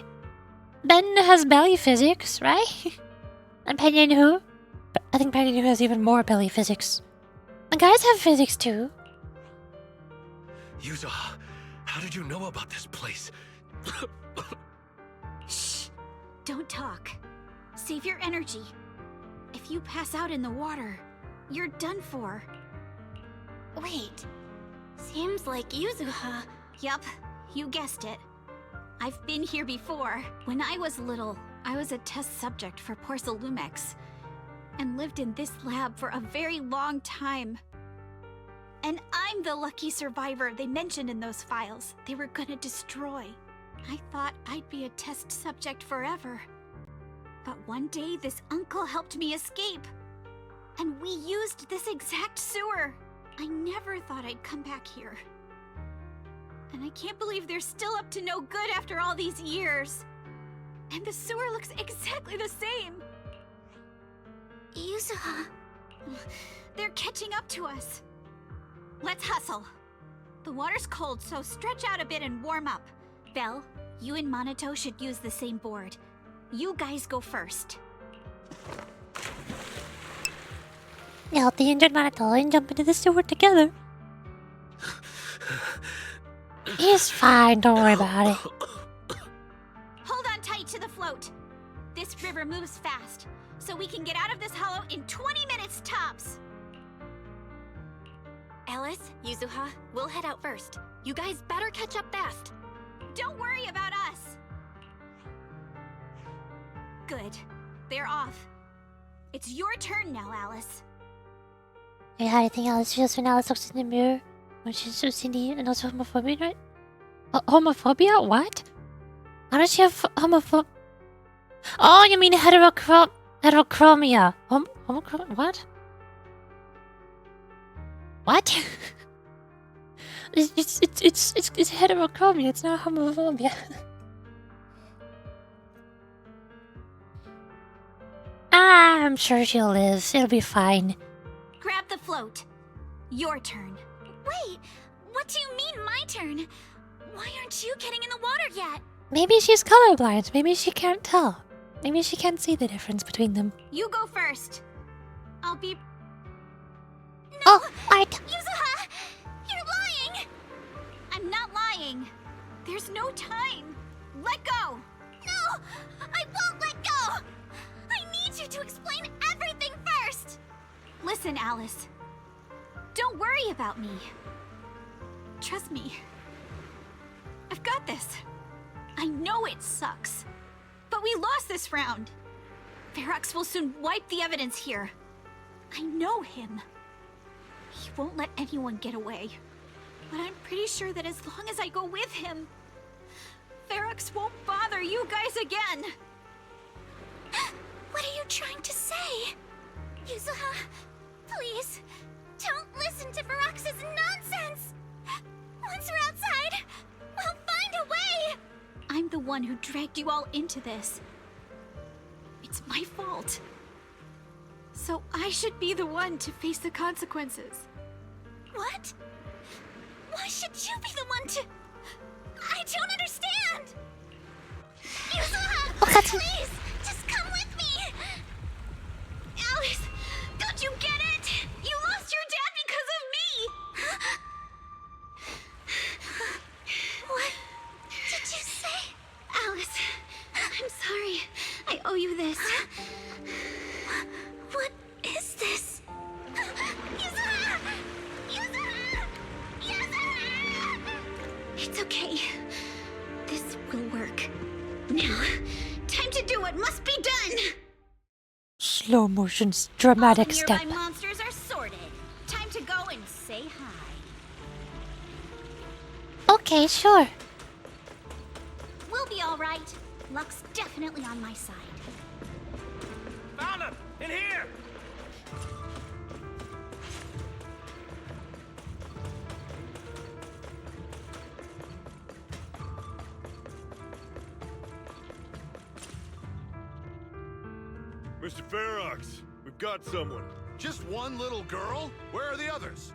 Ben has belly physics, right? And Penyon who? I think Penyon who has even more belly physics. The guys have physics too. Yuzo, how did you know about this place? Shh. Don't talk. Save your energy. If you pass out in the water, you're done for. Wait. Seems like Yuzuha. Yup, you guessed it. I've been here before. When I was little, I was a test subject for Porcel Lumex, and lived in this lab for a very long time. And I'm the lucky survivor they mentioned in those files they were gonna destroy. I thought I'd be a test subject forever. But one day, this uncle helped me escape. And we used this exact sewer. I never thought I'd come back here. And I can't believe they're still up to no good after all these years. And the sewer looks exactly the same. Yuzuha. They're catching up to us. Let's hustle. The water's cold, so stretch out a bit and warm up. Belle, you and Monato should use the same board. You guys go first. Now the injured Monato and jump into the sewer together. He's fine, don't worry about it. Hold on tight to the float. This river moves fast, so we can get out of this hollow in 20 minutes tops. Alice, Yuzuha, we'll head out first. You guys better catch up fast. Don't worry about us. Good. They're off. It's your turn now, Alice. Hey, how do you think Alice feels when Alice looks in the mirror? When she's so cindy and also homophobia, right? Homophobia? What? How does she have homophobia? Oh, you mean heterochromia. What? What? it's heterochromia, it's not homophobia. I'm sure she'll live. It'll be fine. Grab the float. Your turn. Wait, what do you mean my turn? Why aren't you getting in the water yet? Maybe she's colorblind. Maybe she can't tell. Maybe she can't see the difference between them. You go first. I'll be... No! Oh, Art! Yuzuha! You're lying! I'm not lying. There's no time. Let go! No! I won't let go! I need you to explain everything first! Listen, Alice. Don't worry about me. Trust me. I've got this. I know it sucks. But we lost this round. Ferox will soon wipe the evidence here. I know him. He won't let anyone get away. But I'm pretty sure that as long as I go with him, Ferox won't bother you guys again. What are you trying to say? Yuzuha, please, don't listen to Ferox's nonsense! Once we're outside, we'll find a way! I'm the one who dragged you all into this. It's my fault. So I should be the one to face the consequences. What? Why should you be the one to... I don't understand! Yuzuha, please, just come with me! Alice, don't you get it? You lost your dad because of me! What did you say? Alice, I'm sorry. I owe you this. What is this? Yuzuha! Yuzuha! Yuzuha! It's okay. This will work. Now, time to do what must be done! Slow motion, dramatic All step. nearby monsters are sorted. Time to go and say hi. Okay, sure. We'll be all right. Luck's definitely on my side. Found him! In here! Mr. Ferox, we've got someone. Just one little girl? Where are the others?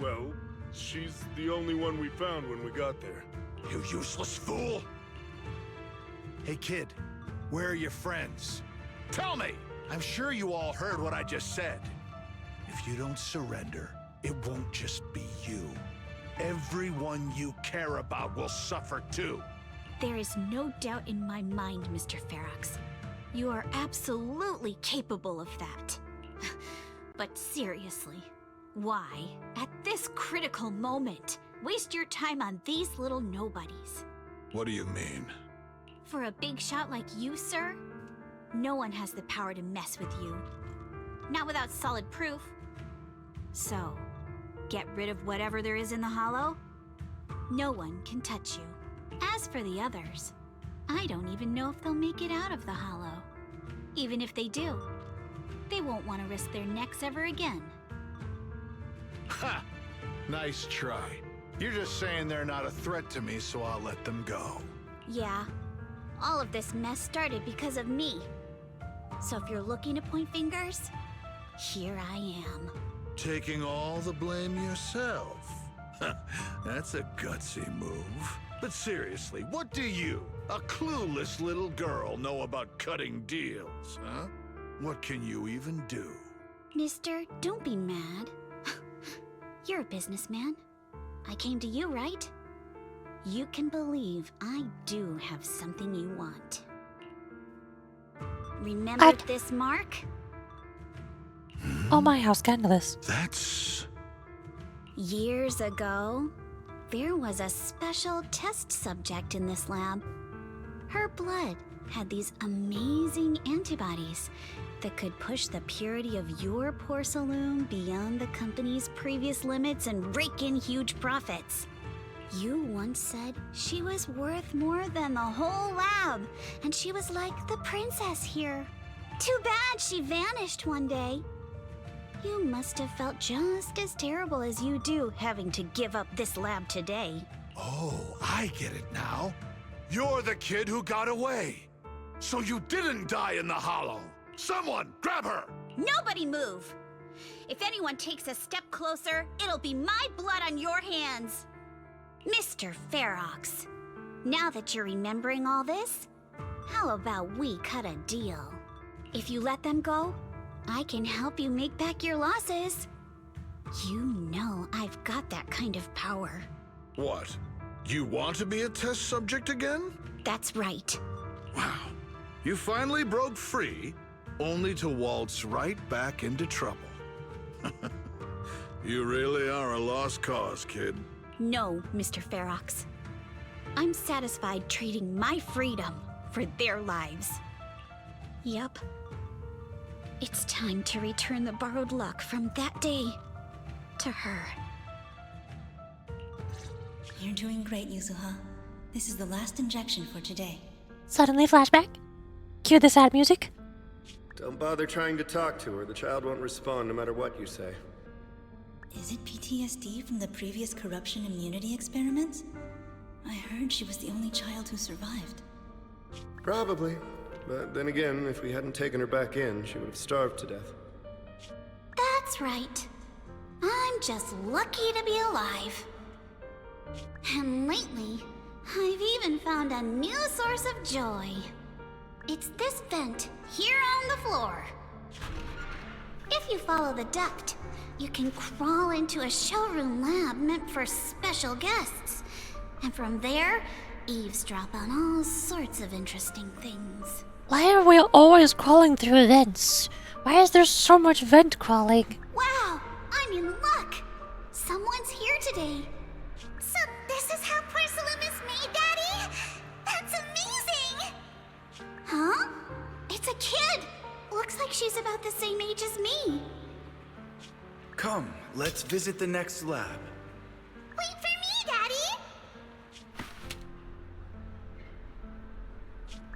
Well, she's the only one we found when we got there. You useless fool! Hey kid, where are your friends? Tell me! I'm sure you all heard what I just said. If you don't surrender, it won't just be you. Everyone you care about will suffer too. There is no doubt in my mind, Mr. Ferox. You are absolutely capable of that. But seriously, why, at this critical moment, waste your time on these little nobodies? What do you mean? For a big shot like you, sir, no one has the power to mess with you. Not without solid proof. So, get rid of whatever there is in the hollow. No one can touch you. As for the others, I don't even know if they'll make it out of the hollow. Even if they do, they won't want to risk their necks ever again. Ha! Nice try. You're just saying they're not a threat to me, so I'll let them go. Yeah, all of this mess started because of me. So if you're looking to point fingers, here I am. Taking all the blame yourself. That's a gutsy move. But seriously, what do you, a clueless little girl, know about cutting deals, huh? What can you even do? Mister, don't be mad. You're a businessman. I came to you, right? You can believe I do have something you want. Remember this mark? Oh my, how scandalous. That's... Years ago, there was a special test subject in this lab. Her blood had these amazing antibodies that could push the purity of your porcelain beyond the company's previous limits and rake in huge profits. You once said she was worth more than the whole lab, and she was like the princess here. Too bad she vanished one day. You must have felt just as terrible as you do having to give up this lab today. Oh, I get it now. You're the kid who got away. So you didn't die in the hollow. Someone, grab her! Nobody move! If anyone takes a step closer, it'll be my blood on your hands. Mr. Ferox, now that you're remembering all this, how about we cut a deal? If you let them go, I can help you make back your losses. You know I've got that kind of power. What? You want to be a test subject again? That's right. Wow. You finally broke free, only to waltz right back into trouble. You really are a lost cause, kid. No, Mr. Ferox. I'm satisfied trading my freedom for their lives. Yup. It's time to return the borrowed luck from that day to her. You're doing great, Yuzuha. This is the last injection for today. Suddenly flashback. Cue the sad music. Don't bother trying to talk to her. The child won't respond no matter what you say. Is it PTSD from the previous corruption immunity experiments? I heard she was the only child who survived. Probably. But then again, if we hadn't taken her back in, she would have starved to death. That's right. I'm just lucky to be alive. And lately, I've even found a new source of joy. It's this vent here on the floor. If you follow the duct, you can crawl into a showroom lab meant for special guests. And from there, eavesdrop on all sorts of interesting things. Why are we always crawling through vents? Why is there so much vent crawling? Wow, I'm in luck! Someone's here today. So this is how porcelain is made, Daddy? That's amazing! Huh? It's a kid! Looks like she's about the same age as me. Come, let's visit the next lab. Wait for me, Daddy!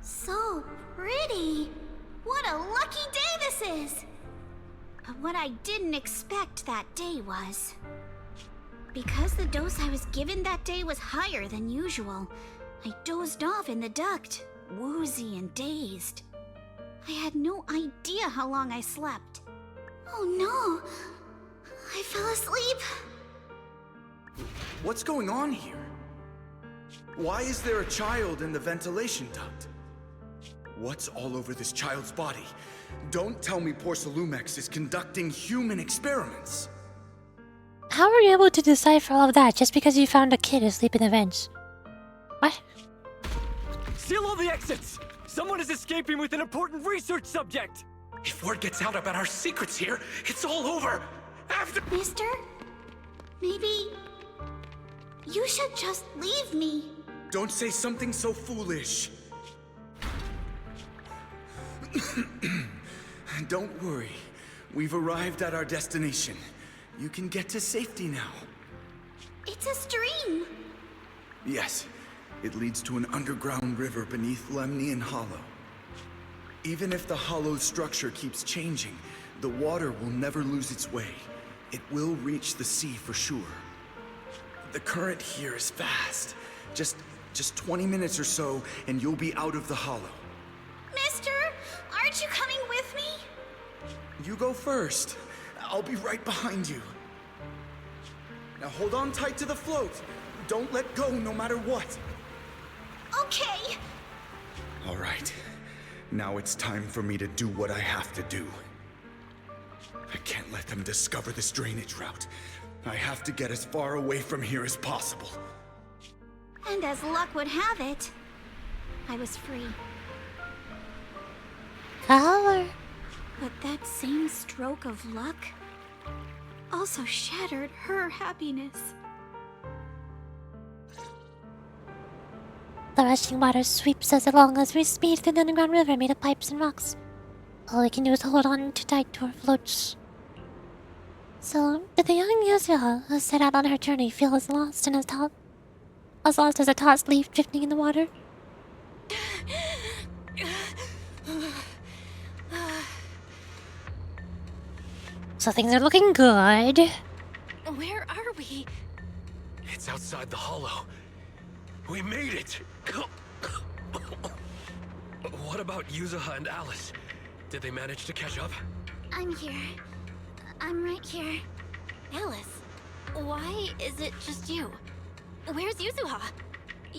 So pretty. What a lucky day this is! But what I didn't expect that day was... because the dose I was given that day was higher than usual, I dozed off in the duct, woozy and dazed. I had no idea how long I slept. Oh no! I fell asleep. What's going on here? Why is there a child in the ventilation duct? What's all over this child's body? Don't tell me Porcelumex is conducting human experiments. How are you able to decipher all of that just because you found a kid asleep in the vents? What? Seal all the exits! Someone is escaping with an important research subject! If word gets out about our secrets here, it's all over! After— Mister? Maybe... you should just leave me. Don't say something so foolish. Don't worry. We've arrived at our destination. You can get to safety now. It's a stream. Yes, it leads to an underground river beneath Lemnian Hollow. Even if the hollow's structure keeps changing, the water will never lose its way. It will reach the sea for sure. The current here is fast. Just 20 minutes or so, and you'll be out of the hollow. Mister, aren't you coming with me? You go first. I'll be right behind you. Now hold on tight to the float. Don't let go no matter what. Okay. All right. Now it's time for me to do what I have to do. I can't let them discover this drainage route. I have to get as far away from here as possible. And as luck would have it, I was free. Color. But that same stroke of luck also shattered her happiness. The rushing water sweeps us along as we speed through the underground river made of pipes and rocks. All we can do is hold on too tight to our floats. So, did the young Yuzuha who set out on her journey feel as lost and as lost as a tossed leaf drifting in the water? So things are looking good. Where are we? It's outside the hollow. We made it! What about Yuzuha and Alice? Did they manage to catch up? I'm here. I'm right here. Alice, why is it just you? Where's Yuzuha?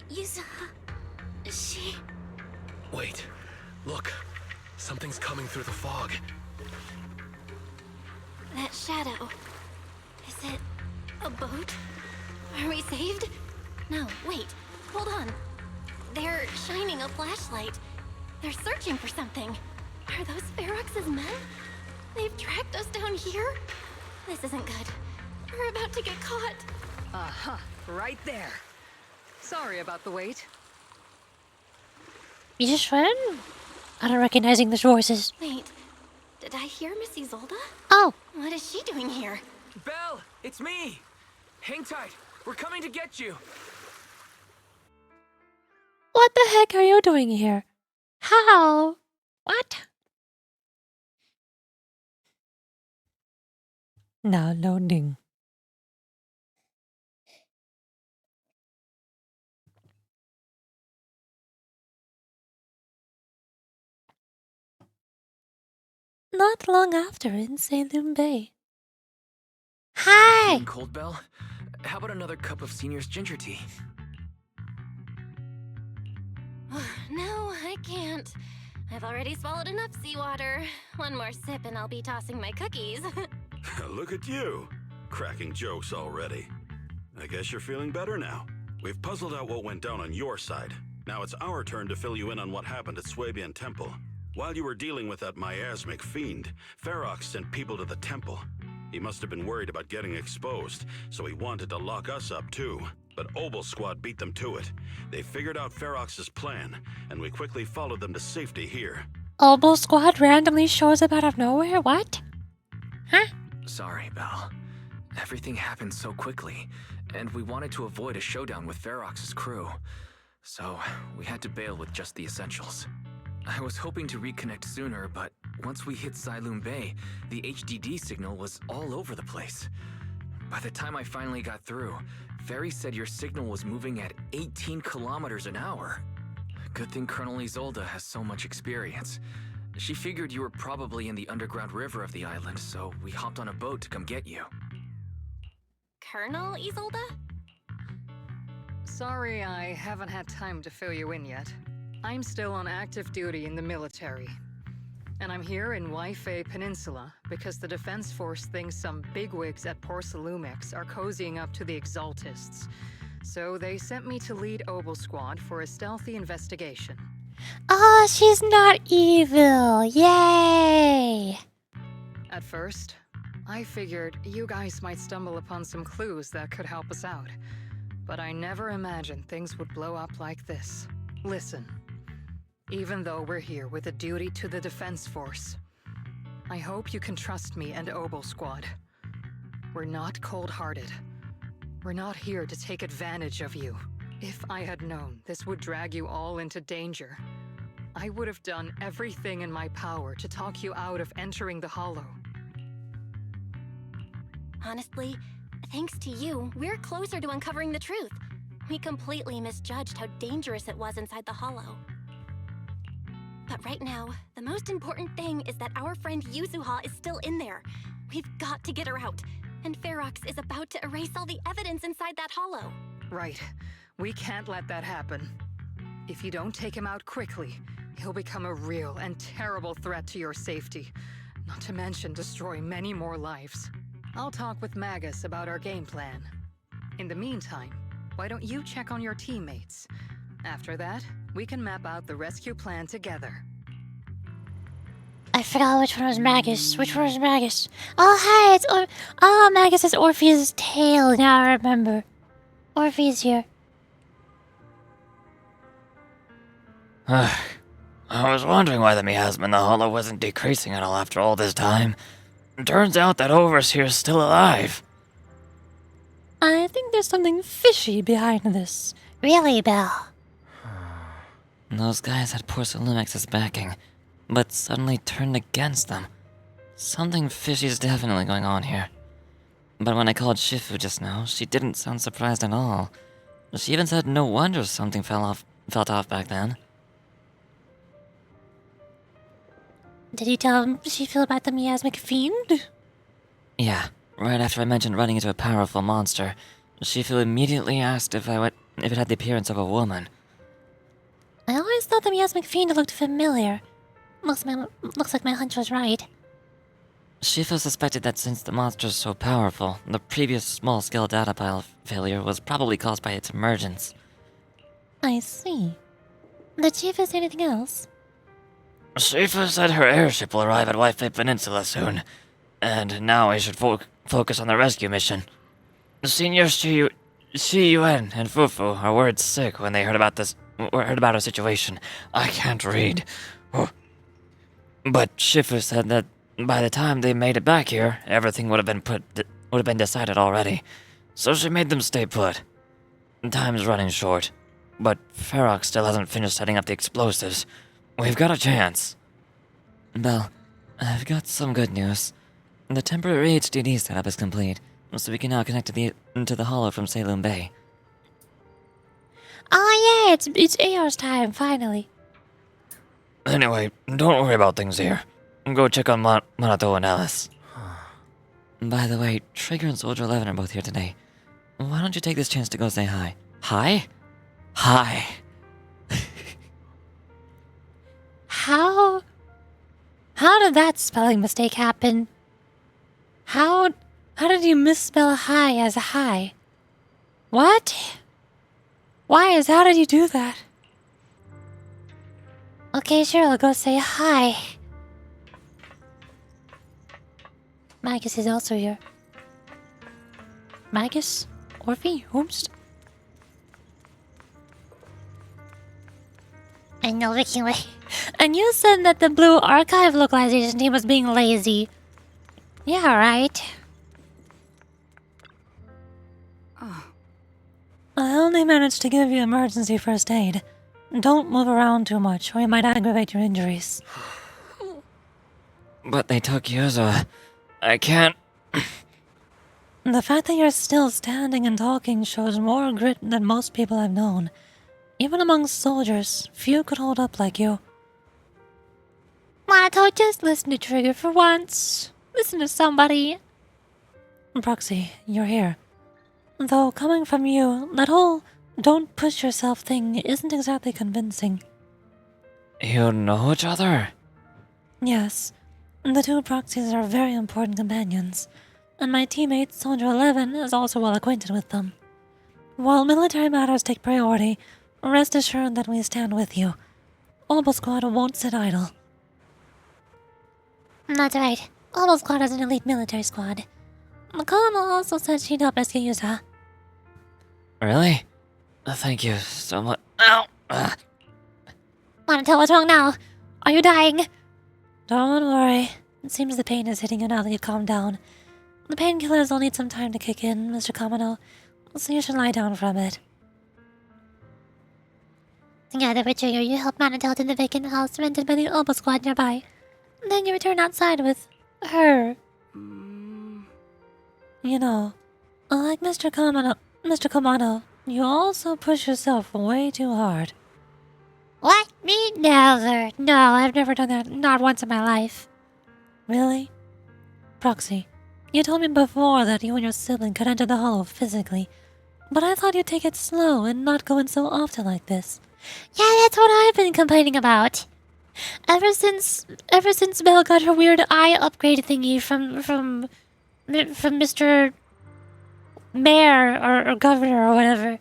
Yuzuha... she... Wait. Look. Something's coming through the fog. That shadow. Is it a boat? Are we saved? No, wait. Hold on. They're shining a flashlight. They're searching for something. Are those Ferox's men? They've tracked us down here? This isn't good. We're about to get caught. Uh-huh. Right there. Sorry about the wait. You just ran? I don't recognizing these voices. Wait. Did I hear Miss Isolde? Oh. What is she doing here? Belle, it's me. Hang tight. We're coming to get you. What the heck are you doing here? How? What? Now loading. Not long after in Salem Bay. Hi! Feeling cold, Belle? How about another cup of Senior's ginger tea? No, I can't. I've already swallowed enough seawater. One more sip and I'll be tossing my cookies. Look at you, cracking jokes already. I guess you're feeling better now. We've puzzled out what went down on your side. Now it's our turn to fill you in on what happened at Swabian Temple. While you were dealing with that miasmic fiend, Ferox sent people to the temple. He must have been worried about getting exposed, so he wanted to lock us up too. But Obel Squad beat them to it. They figured out Ferox's plan, and we quickly followed them to safety here. Obel Squad randomly shows up out of nowhere? What? Huh? Sorry, Belle. Everything happened so quickly, and we wanted to avoid a showdown with Ferox's crew. So, we had to bail with just the essentials. I was hoping to reconnect sooner, but once we hit Siloon Bay, the HDD signal was all over the place. By the time I finally got through, Ferry said your signal was moving at 18 kilometers an hour. Good thing Colonel Isolde has so much experience. She figured you were probably in the underground river of the island, so we hopped on a boat to come get you. Colonel Isolde? Sorry, I haven't had time to fill you in yet. I'm still on active duty in the military. And I'm here in Waifei Peninsula because the Defense Force thinks some bigwigs at Porsalumex are cozying up to the Exaltists. So they sent me to lead Obel Squad for a stealthy investigation. Oh, she's not evil! Yay! At first, I figured you guys might stumble upon some clues that could help us out. But I never imagined things would blow up like this. Listen. Even though we're here with a duty to the Defense Force, I hope you can trust me and Obel Squad. We're not cold-hearted. We're not here to take advantage of you. If I had known this would drag you all into danger, I would have done everything in my power to talk you out of entering the Hollow. Honestly, thanks to you, we're closer to uncovering the truth. We completely misjudged how dangerous it was inside the Hollow. But right now, the most important thing is that our friend Yuzuha is still in there. We've got to get her out. And Ferox is about to erase all the evidence inside that hollow. Right. We can't let that happen. If you don't take him out quickly, he'll become a real and terrible threat to your safety. Not to mention destroy many more lives. I'll talk with Magus about our game plan. In the meantime, why don't you check on your teammates? After that, we can map out the rescue plan together. I forgot which one was Magus. Which one was Magus? Oh, hi, it's oh, Magus is Orpheus' tail. Now I remember. Orpheus here. I was wondering why the miasma in the hollow wasn't decreasing at all after all this time. Turns out that Overseer's still alive. I think there's something fishy behind this. Really, Belle? Those guys had Porsalumex's backing, but suddenly turned against them. Something fishy's definitely going on here. But when I called Shifu just now, she didn't sound surprised at all. She even said no wonder something felt off back then. Did you tell Shifu about the miasmic fiend? Yeah, right after I mentioned running into a powerful monster, Shifu immediately asked if it had the appearance of a woman. I always thought the miasmic fiend looked familiar. Looks like my hunch was right. Shifu suspected that since the monster's so powerful, the previous small-scale data pile failure was probably caused by its emergence. I see. Did Shifu say anything else? Shifu said her airship will arrive at Waifei Peninsula soon, and now I should focus on the rescue mission. Senior Shi Yuan and Fufu are worried sick when they heard about our situation. I can't read. But Shifu said that by the time they made it back here, everything would have been decided already. So she made them stay put. Time's running short, but Ferox still hasn't finished setting up the explosives. We've got a chance. Belle, I've got some good news. The temporary HDD setup is complete, so we can now connect to the holo from Salem Bay. Oh yeah, it's Eo's time, finally. Anyway, don't worry about things here. Go check on Monato and Alice. By the way, Trigger and Soldier 11 are both here today. Why don't you take this chance to go say hi? Hi? Hi. How did that spelling mistake happen? How did you misspell hi as a hi? What? How did you do that? Okay, sure, I'll go say hi. Magus is also here. Magus? Orphe? Whomst? I know we can wait. And you said that the blue archive localization team was being lazy. Yeah, right. I only managed to give you emergency first aid. Don't move around too much, or you might aggravate your injuries. But they took Yuzo. I can't... The fact that you're still standing and talking shows more grit than most people I've known. Even among soldiers, few could hold up like you. Monato, just listen to Trigger for once. Listen to somebody. Proxy, you're here. Though coming from you, that whole don't push yourself thing isn't exactly convincing. You know each other? Yes. The two proxies are very important companions, and my teammate, Soldier 11, is also well acquainted with them. While military matters take priority, rest assured that we stand with you. Obo Squad won't sit idle. That's right. Obo Squad is an elite military squad. The colonel also said she'd help rescue Yuza. Really? Thank you so much. Ow! Monato, what's wrong now? Are you dying? Don't worry. It seems the pain is hitting you now that you've calmed down. The painkillers will need some time to kick in, Mr. Kamino, so you should lie down for a bit. Together with Trigger, you help Monato to the vacant house rented by the Obo Squad nearby. Then you return outside with her. You know, like Mr. Kamano, you also push yourself way too hard. What? Me? Never. No, I've never done that. Not once in my life. Really? Proxy, you told me before that you and your sibling could enter the holo physically, but I thought you'd take it slow and not go in so often like this. Yeah, that's what I've been complaining about. Ever since Belle got her weird eye upgrade thingy from Mr. Mayor or Governor or whatever.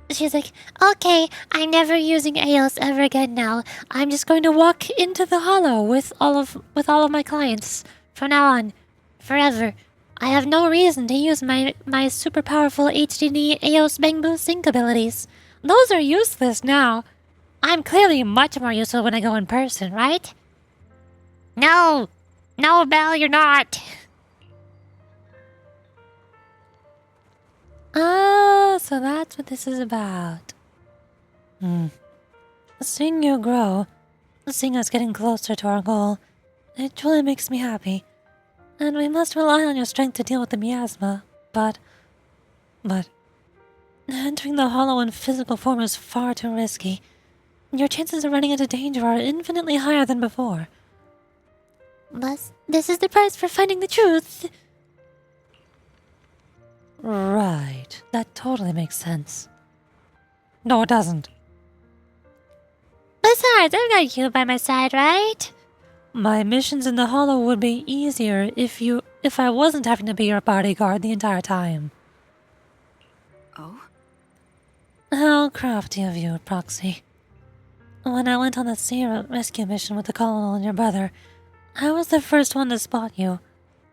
She's like, okay, I'm never using Eos ever again now. I'm just going to walk into the holo with all of my clients from now on, forever. I have no reason to use my super powerful HDD Eos Bang Boo Sync abilities. Those are useless now. I'm clearly much more useful when I go in person, right? No, Belle, you're not. Ah, so that's what this is about. Seeing you grow, seeing us getting closer to our goal, it truly makes me happy. And we must rely on your strength to deal with the miasma, but... entering the holo in physical form is far too risky. Your chances of running into danger are infinitely higher than before. But this is the price for finding the truth. Right, that totally makes sense. No, it doesn't. Besides, I've got you by my side, right? My missions in the holo would be easier if I wasn't having to be your bodyguard the entire time. Oh? How crafty of you, Proxy. When I went on the sea rescue mission with the colonel and your brother, I was the first one to spot you.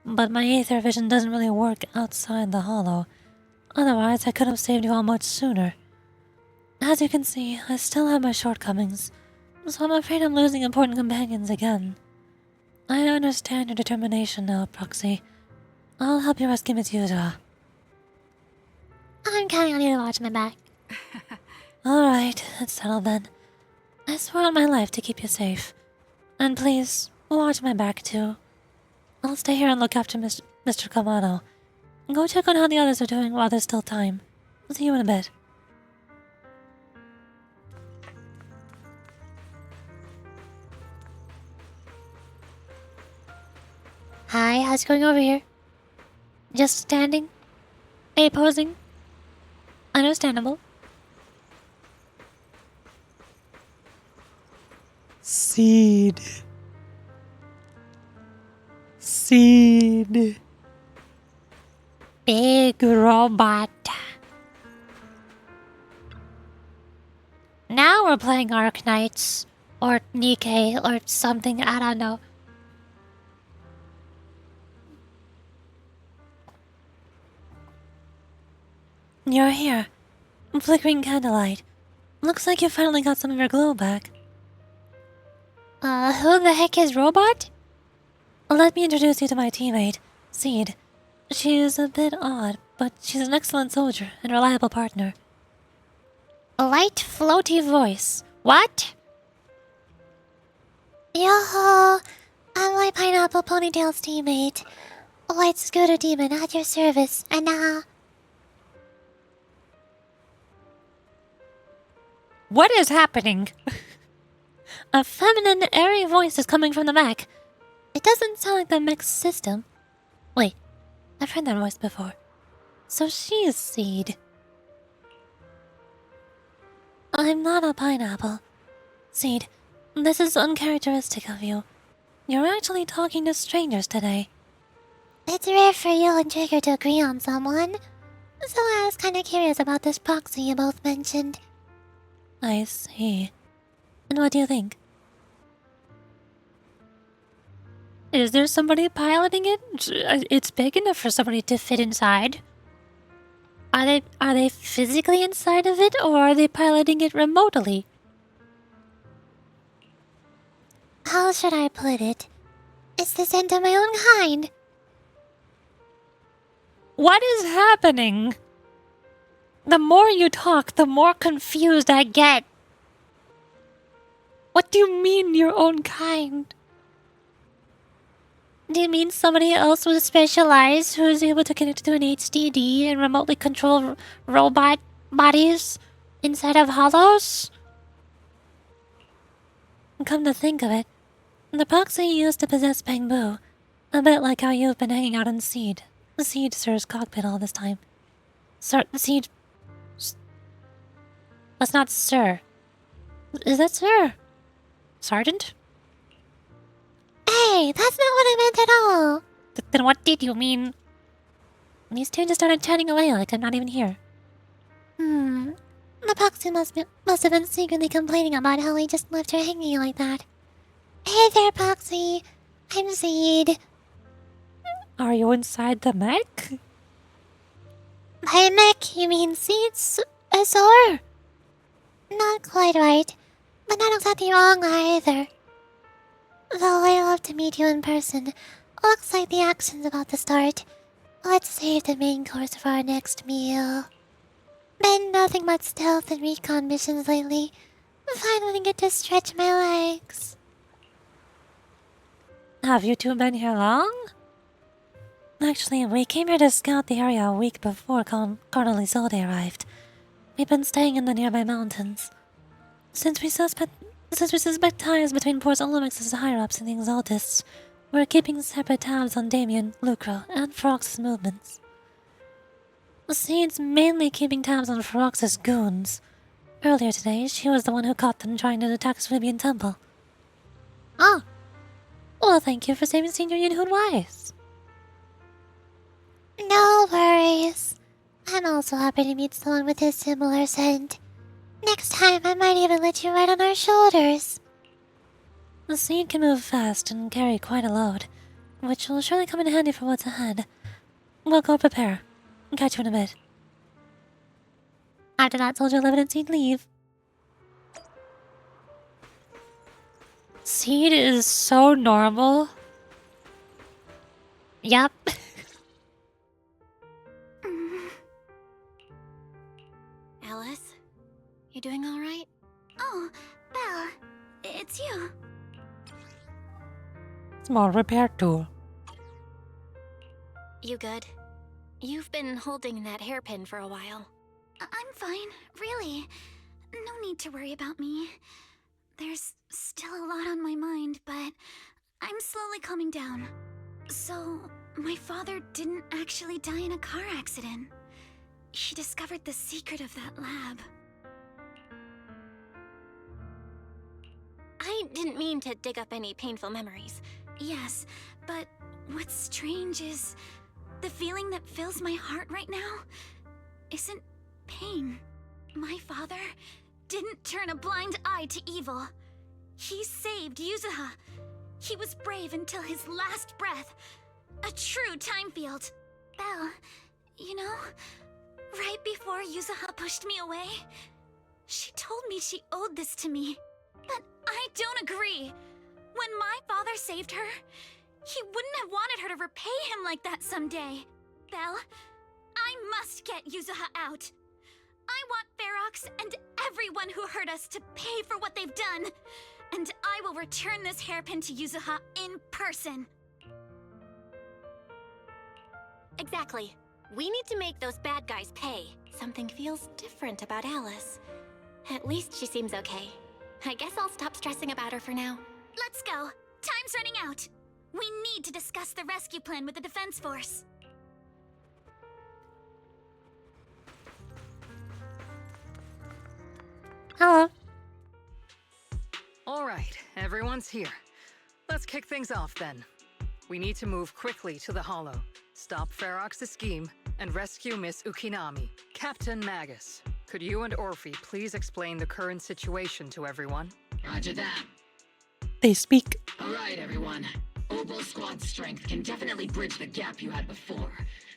But my aether vision doesn't really work outside the holo. Otherwise, I could have saved you all much sooner. As you can see, I still have my shortcomings, so I'm afraid I'm losing important companions again. I understand your determination now, Proxy. I'll help you rescue Miss Yuza. I'm counting on you to watch my back. Alright, it's settled then. I swear on my life to keep you safe. And please, watch my back too. I'll stay here and look after Mr. Kamado. Go check on how the others are doing while there's still time. I'll see you in a bit. Hi, how's it going over here? Just standing? Are you posing? Understandable. Seed. Seed. Big robot. Now we're playing Arknights. Or Nikkei, or something, I don't know. You're here. Flickering candlelight. Looks like you finally got some of your glow back. Who the heck is Robot? Let me introduce you to my teammate, Seed. She is a bit odd, but she's an excellent soldier and reliable partner. A light, floaty voice. What? Yo-ho! I'm my Pineapple Ponytail's teammate. White Scooter Demon at your service, and What is happening? A feminine, airy voice is coming from the back. It doesn't sound like the mech's system. Wait, I've heard that voice before. So she's Seed. I'm not a pineapple. Seed, this is uncharacteristic of you. You're actually talking to strangers today. It's rare for you and Trigger to agree on someone. So I was kinda curious about this proxy you both mentioned. I see. And what do you think? Is there somebody piloting it? It's big enough for somebody to fit inside. Are they physically inside of it, or are they piloting it remotely? How should I put it? It's the scent of my own kind. What is happening? The more you talk, the more confused I get. What do you mean, your own kind? Do you mean somebody else with specialized who is able to connect to an HDD and remotely control robot bodies inside of hollows? Come to think of it, the proxy used to possess Bangbu, a bit like how you've been hanging out in Seed. Seed Sir's cockpit all this time. Seed... That's not Sir. Is that Sir? Sergeant? Hey, that's not what I meant at all. Then what did you mean? These two just started chatting away like I'm not even here. The proxy must have been secretly complaining about how we just left her hanging like that. Hey there, Proxy. I'm Seed. Are you inside the mech? By mech, you mean Seed's SR? Not quite right, but not exactly wrong either. Though I'd love to meet you in person. Looks like the action's about to start. Let's save the main course for our next meal. Been nothing but stealth and recon missions lately. Finally get to stretch my legs. Have you two been here long? Actually, we came here to scout the area a week before Colonel Isolde arrived. We've been staying in the nearby mountains. Since we suspect ties between Port Olymex's higher-ups and the Exaltists, we're keeping separate tabs on Damien, Lucro, and Ferox's movements. Seed's mainly keeping tabs on Ferox's goons. Earlier today, she was the one who caught them trying to attack Swibian Temple. Oh! Well, thank you for saving Senior Yinhoon Wise. No worries. I'm also happy to meet someone with a similar scent. Next time, I might even let you ride on our shoulders. The Seed can move fast and carry quite a load, which will surely come in handy for what's ahead. We'll go prepare. Catch you in a bit. After that soldier live and Seed leave. Seed is so normal. Yup. Alice, you doing all right? Oh, Belle, it's you. Small repair tool. You good? You've been holding that hairpin for a while. I'm fine, really. No need to worry about me. There's still a lot on my mind, but I'm slowly calming down. So, my father didn't actually die in a car accident. He discovered the secret of that lab. I didn't mean to dig up any painful memories. Yes, but what's strange is the feeling that fills my heart right now isn't pain. My father didn't turn a blind eye to evil. He saved Yuzuha. He was brave until his last breath. A true time field. Belle, you know, right before Yuzuha pushed me away, she told me she owed this to me. But I don't agree. When my father saved her, he wouldn't have wanted her to repay him like that someday. Belle, I must get Yuzuha out. I want Ferox and everyone who hurt us to pay for what they've done. And I will return this hairpin to Yuzuha in person. Exactly. We need to make those bad guys pay. Something feels different about Alice. At least she seems okay. I guess I'll stop stressing about her for now. Let's go. Time's running out. We need to discuss the rescue plan with the Defense Force. Hello. All right, everyone's here. Let's kick things off then. We need to move quickly to the Hollow, stop Ferox's scheme, and rescue Miss Ukinami. Captain Magus, could you and Orphe please explain the current situation to everyone? Roger that. They speak. All right, everyone. Obel Squad's strength can definitely bridge the gap you had before,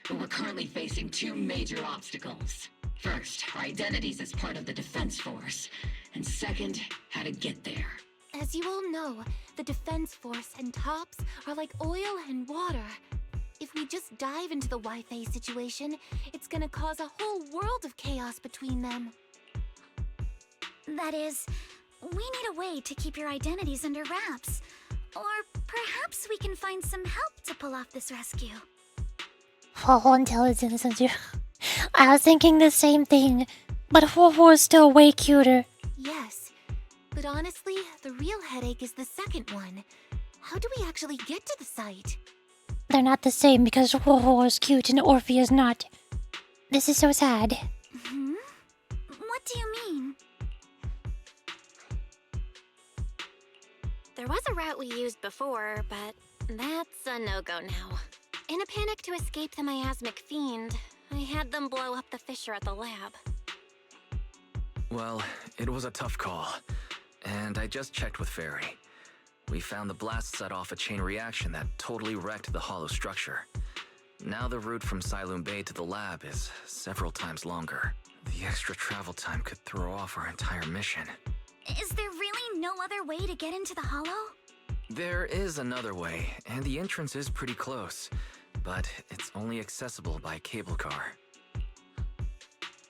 but we're currently facing two major obstacles. First, our identities as part of the Defense Force, and second, how to get there. As you all know, the Defense Force and TOPS are like oil and water. If we just dive into the Wi-Fi situation, it's gonna cause a whole world of chaos between them. That is, we need a way to keep your identities under wraps. Or perhaps we can find some help to pull off this rescue. Oh, intelligence and you. I was thinking the same thing, but Ho is still way cuter. Yes, but honestly, the real headache is the second one. How do we actually get to the site? They're not the same because Ho is cute and Orphe is not. This is so sad. Hmm? What do you mean? There was a route we used before, but that's a no-go now. In a panic to escape the miasmic fiend, I had them blow up the fissure at the lab. Well, it was a tough call, and I just checked with Fairy. We found the blast set off a chain reaction that totally wrecked the hollow structure. Now the route from Siloon Bay to the lab is several times longer. The extra travel time could throw off our entire mission. Is there really no other way to get into the Hollow? There is another way, and the entrance is pretty close, but it's only accessible by cable car.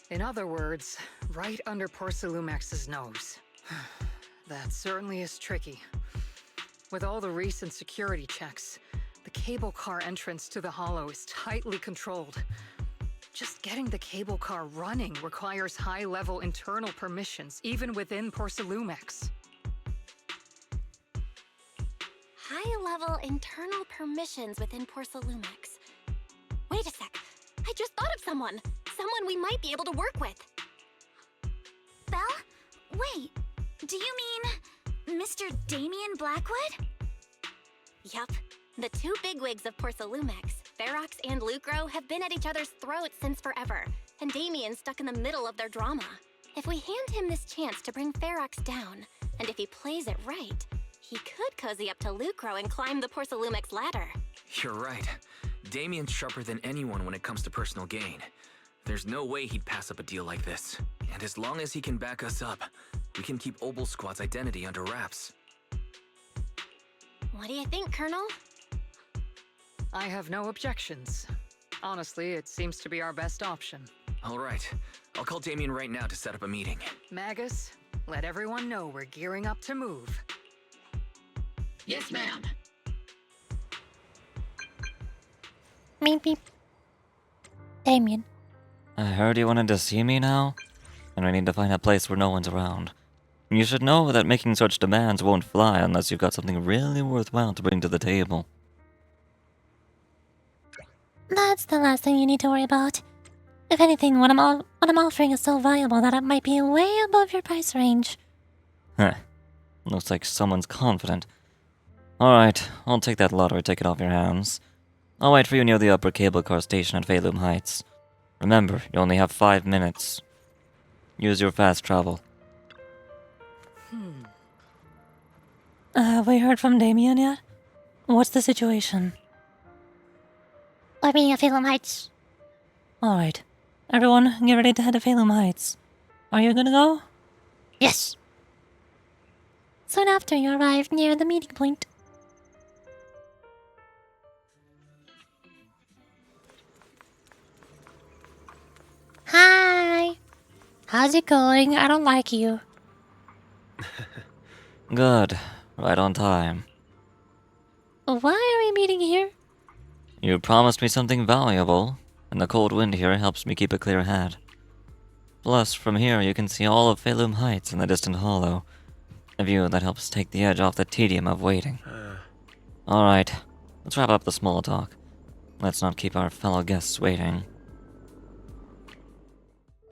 In other words, right under Porcelumex's nose. That certainly is tricky. With all the recent security checks, the cable car entrance to the Hollow is tightly controlled. Just getting the cable car running requires high-level internal permissions, even within Porcelumex. High-level internal permissions within Porcelumex. Wait a sec. I just thought of someone. Someone we might be able to work with. Belle? Wait, do you mean Mr. Damien Blackwood? Yup. The two bigwigs of Porcelumex, Ferox and Lucro, have been at each other's throats since forever, and Damien's stuck in the middle of their drama. If we hand him this chance to bring Ferox down, and if he plays it right, he could cozy up to Lucro and climb the Porcelumex ladder. You're right. Damien's sharper than anyone when it comes to personal gain. There's no way he'd pass up a deal like this. And as long as he can back us up, we can keep Obel Squad's identity under wraps. What do you think, Colonel? I have no objections. Honestly, it seems to be our best option. All right. I'll call Damien right now to set up a meeting. Magus, let everyone know we're gearing up to move. Yes, ma'am. Maybe. Damien. I heard you wanted to see me now, and I need to find a place where no one's around. You should know that making such demands won't fly unless you've got something really worthwhile to bring to the table. That's the last thing you need to worry about. If anything, what I'm offering is so valuable that it might be way above your price range. Huh. Looks like someone's confident. Alright, I'll take that lottery ticket off your hands. I'll wait for you near the upper cable car station at Phelim Heights. Remember, you only have 5 minutes. Use your fast travel. Have we heard from Damien yet? What's the situation? We're meeting at Phelim Heights. Alright. Everyone, get ready to head to Phelim Heights. Are you gonna go? Yes. Soon after you arrive near the meeting point. Hi. How's it going? I don't like you. Good. Right on time. Why are we meeting here? You promised me something valuable, and the cold wind here helps me keep a clear head. Plus, from here you can see all of Phelim Heights in the distant hollow. A view that helps take the edge off the tedium of waiting. Alright, let's wrap up the small talk. Let's not keep our fellow guests waiting.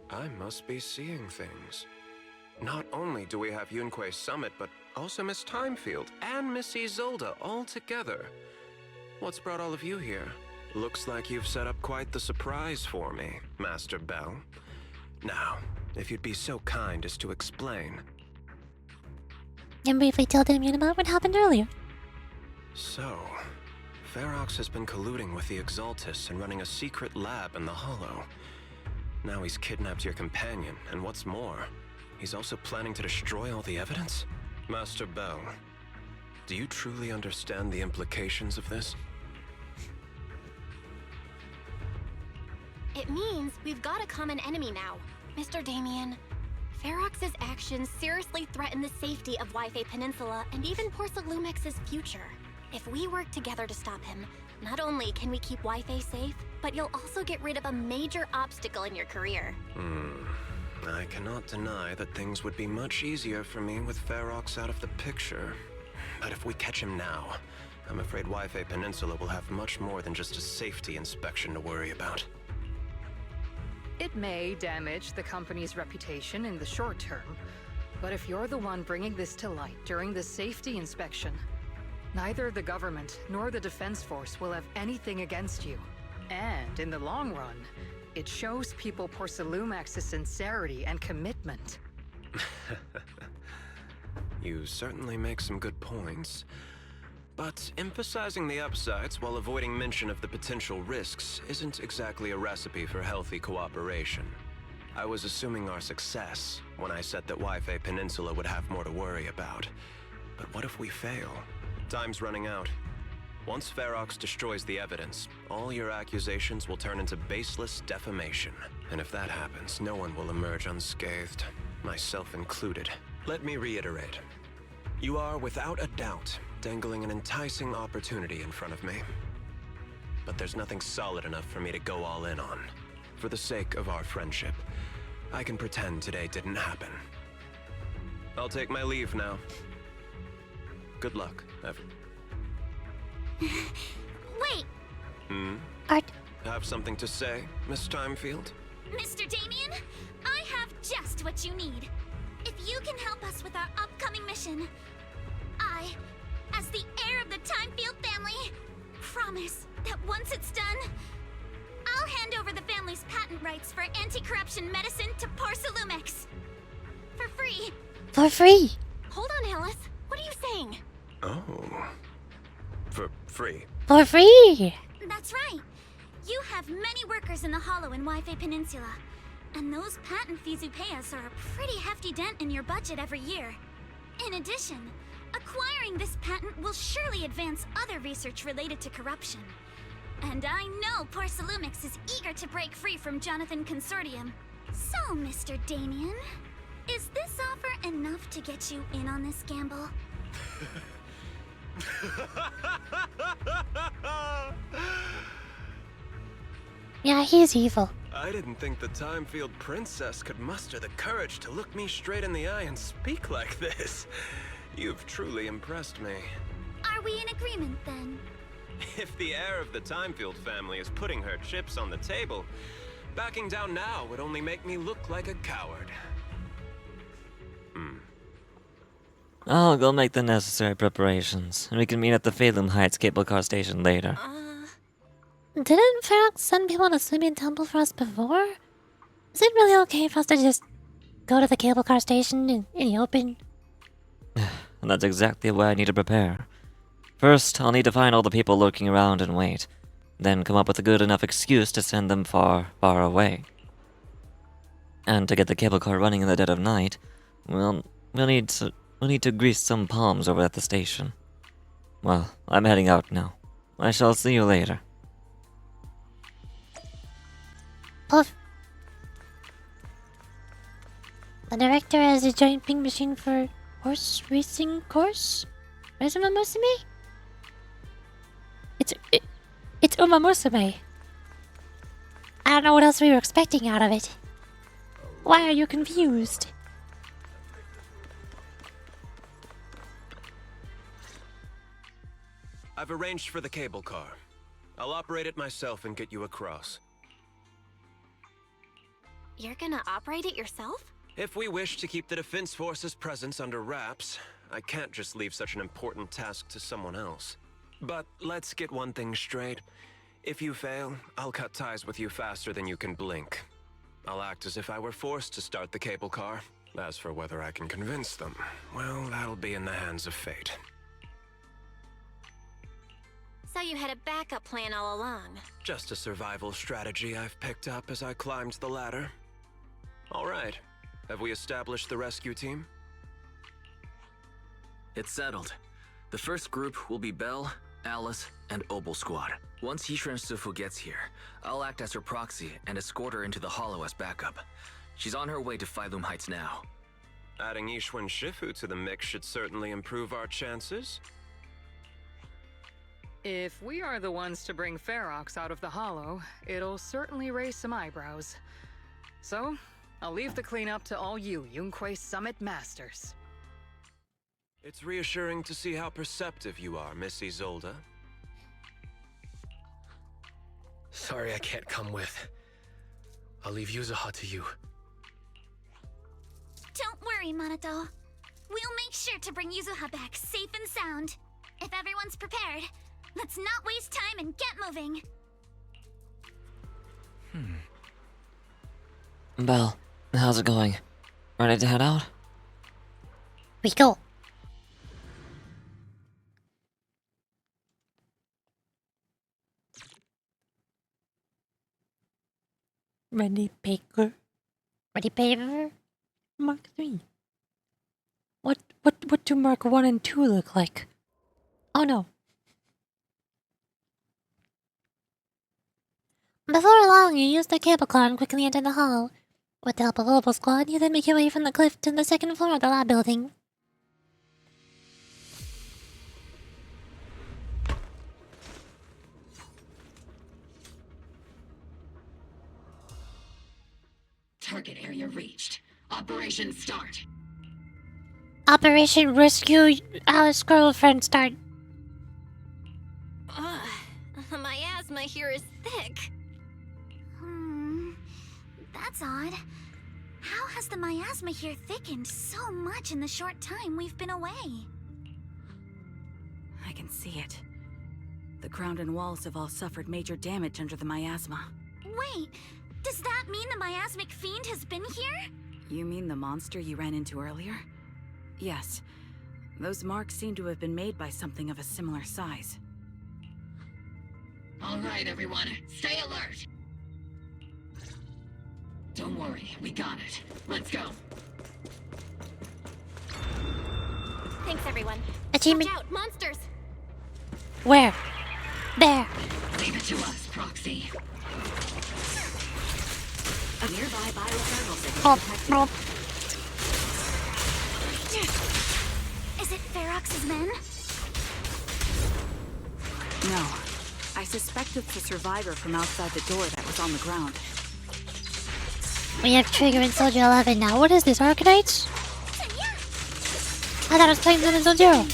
I must be seeing things. Not only do we have Yunque's summit, but also Miss Timefield and Miss Isolde all together. What's brought all of you here? Looks like you've set up quite the surprise for me, Master Bell. Now, if you'd be so kind as to explain. And briefly tell Damien about what happened earlier. So, Ferox has been colluding with the Exaltus and running a secret lab in the Hollow. Now he's kidnapped your companion, and what's more, he's also planning to destroy all the evidence? Master Bell, do you truly understand the implications of this? It means we've got a common enemy now. Mr. Damien, Ferox's actions seriously threaten the safety of Wi-Fi Peninsula and even Porsalumex's future. If we work together to stop him, not only can we keep Wi-Fi safe, but you'll also get rid of a major obstacle in your career. I cannot deny that things would be much easier for me with Ferox out of the picture. But if we catch him now, I'm afraid Wi-Fi Peninsula will have much more than just a safety inspection to worry about. It may damage the company's reputation in the short term, but if you're the one bringing this to light during the safety inspection, neither the government nor the Defense Force will have anything against you. And in the long run, it shows people Porsalumex's sincerity and commitment. You certainly make some good points. But emphasizing the upsides while avoiding mention of the potential risks isn't exactly a recipe for healthy cooperation. I was assuming our success when I said that Wi-Fi Peninsula would have more to worry about. But what if we fail? Time's running out. Once Ferox destroys the evidence, all your accusations will turn into baseless defamation. And if that happens, no one will emerge unscathed, myself included. Let me reiterate. You are, without a doubt, dangling an enticing opportunity in front of me. But there's nothing solid enough for me to go all in on. For the sake of our friendship, I can pretend today didn't happen. I'll take my leave now. Good luck, Wait! Art. Have something to say, Miss Timefield? Mr. Damien, I have just what you need. If you can help us with our upcoming mission, I, as the heir of the Timefield family, promise that once it's done, I'll hand over the family's patent rights for anti-corruption medicine to Porsalumex. For free. For free. Hold on, Alice. What are you saying? Oh. For free. For free. That's right. You have many workers in the Hollow and Wi-Fi Peninsula. And those patent fees you pay us are a pretty hefty dent in your budget every year. In addition, acquiring this patent will surely advance other research related to corruption. And I know Porsalumex is eager to break free from Jonathan Consortium. So, Mr. Damien, is this offer enough to get you in on this gamble? Yeah, he's evil. I didn't think the Time Field Princess could muster the courage to look me straight in the eye and speak like this. You've truly impressed me. Are we in agreement then? If the heir of the Time Field family is putting her chips on the table, backing down now would only make me look like a coward. I'll go make the necessary preparations, and we can meet at the Phalum Heights cable car station later. Didn't Ferox send people to Swimming Temple for us before? Is it really okay for us to just go to the cable car station in the open? And that's exactly why I need to prepare. First, I'll need to find all the people lurking around and wait. Then come up with a good enough excuse to send them far, far away. And to get the cable car running in the dead of night, well, we'll need to grease some palms over at the station. Well, I'm heading out now. I shall see you later. Puff. The director has a giant ping machine for horse racing course? Where's Uma Musume? It's Uma Musume. I don't know what else we were expecting out of it. Why are you confused? I've arranged for the cable car. I'll operate it myself and get you across. You're gonna operate it yourself? If we wish to keep the Defense Force's presence under wraps, I can't just leave such an important task to someone else. But let's get one thing straight. If you fail, I'll cut ties with you faster than you can blink. I'll act as if I were forced to start the cable car. As for whether I can convince them, well, that'll be in the hands of fate. So you had a backup plan all along. Just a survival strategy I've picked up as I climbed the ladder. All right. Have we established the rescue team? It's settled. The first group will be Belle, Alice, and Obel Squad. Once Hishran Sufu gets here, I'll act as her proxy and escort her into the Hollow as backup. She's on her way to Phalum Heights now. Adding Ishwan Shifu to the mix should certainly improve our chances. If we are the ones to bring Ferox out of the Hollow, it'll certainly raise some eyebrows. So, I'll leave the cleanup to all you Yunquei Summit Masters. It's reassuring to see how perceptive you are, Miss Isolde. Sorry I can't come with. I'll leave Yuzuha to you. Don't worry, Monato. We'll make sure to bring Yuzuha back safe and sound. If everyone's prepared, let's not waste time and get moving. Belle, how's it going? Ready to head out? We go. Ready Baker. Ready, paper? Mark 3. What do Mark 1 and 2 look like? Oh no. Before long, you use the cable car and quickly enter the hall. With the help of Obel Squad, you then make your way from the cliff to the second floor of the lab building. Target area reached. Operation start. Operation Rescue Alice's girlfriend start. My asthma here is thick. That's odd. How has the miasma here thickened so much in the short time we've been away? I can see it. The ground and walls have all suffered major damage under the miasma. Wait, does that mean the miasmic fiend has been here? You mean the monster you ran into earlier? Yes. Those marks seem to have been made by something of a similar size. All right, everyone, stay alert. Don't worry, we got it. Let's go. Thanks, everyone. Achievement. Watch out, monsters! Where? There. Leave it to us, Proxy. A nearby biothermal signal detected. Is it Ferox's men? No. I suspect it's a survivor from outside the door that was on the ground. We have Trigger and Soldier 11 now. What is this, Arcanites? I thought I was playing them in Zone 0.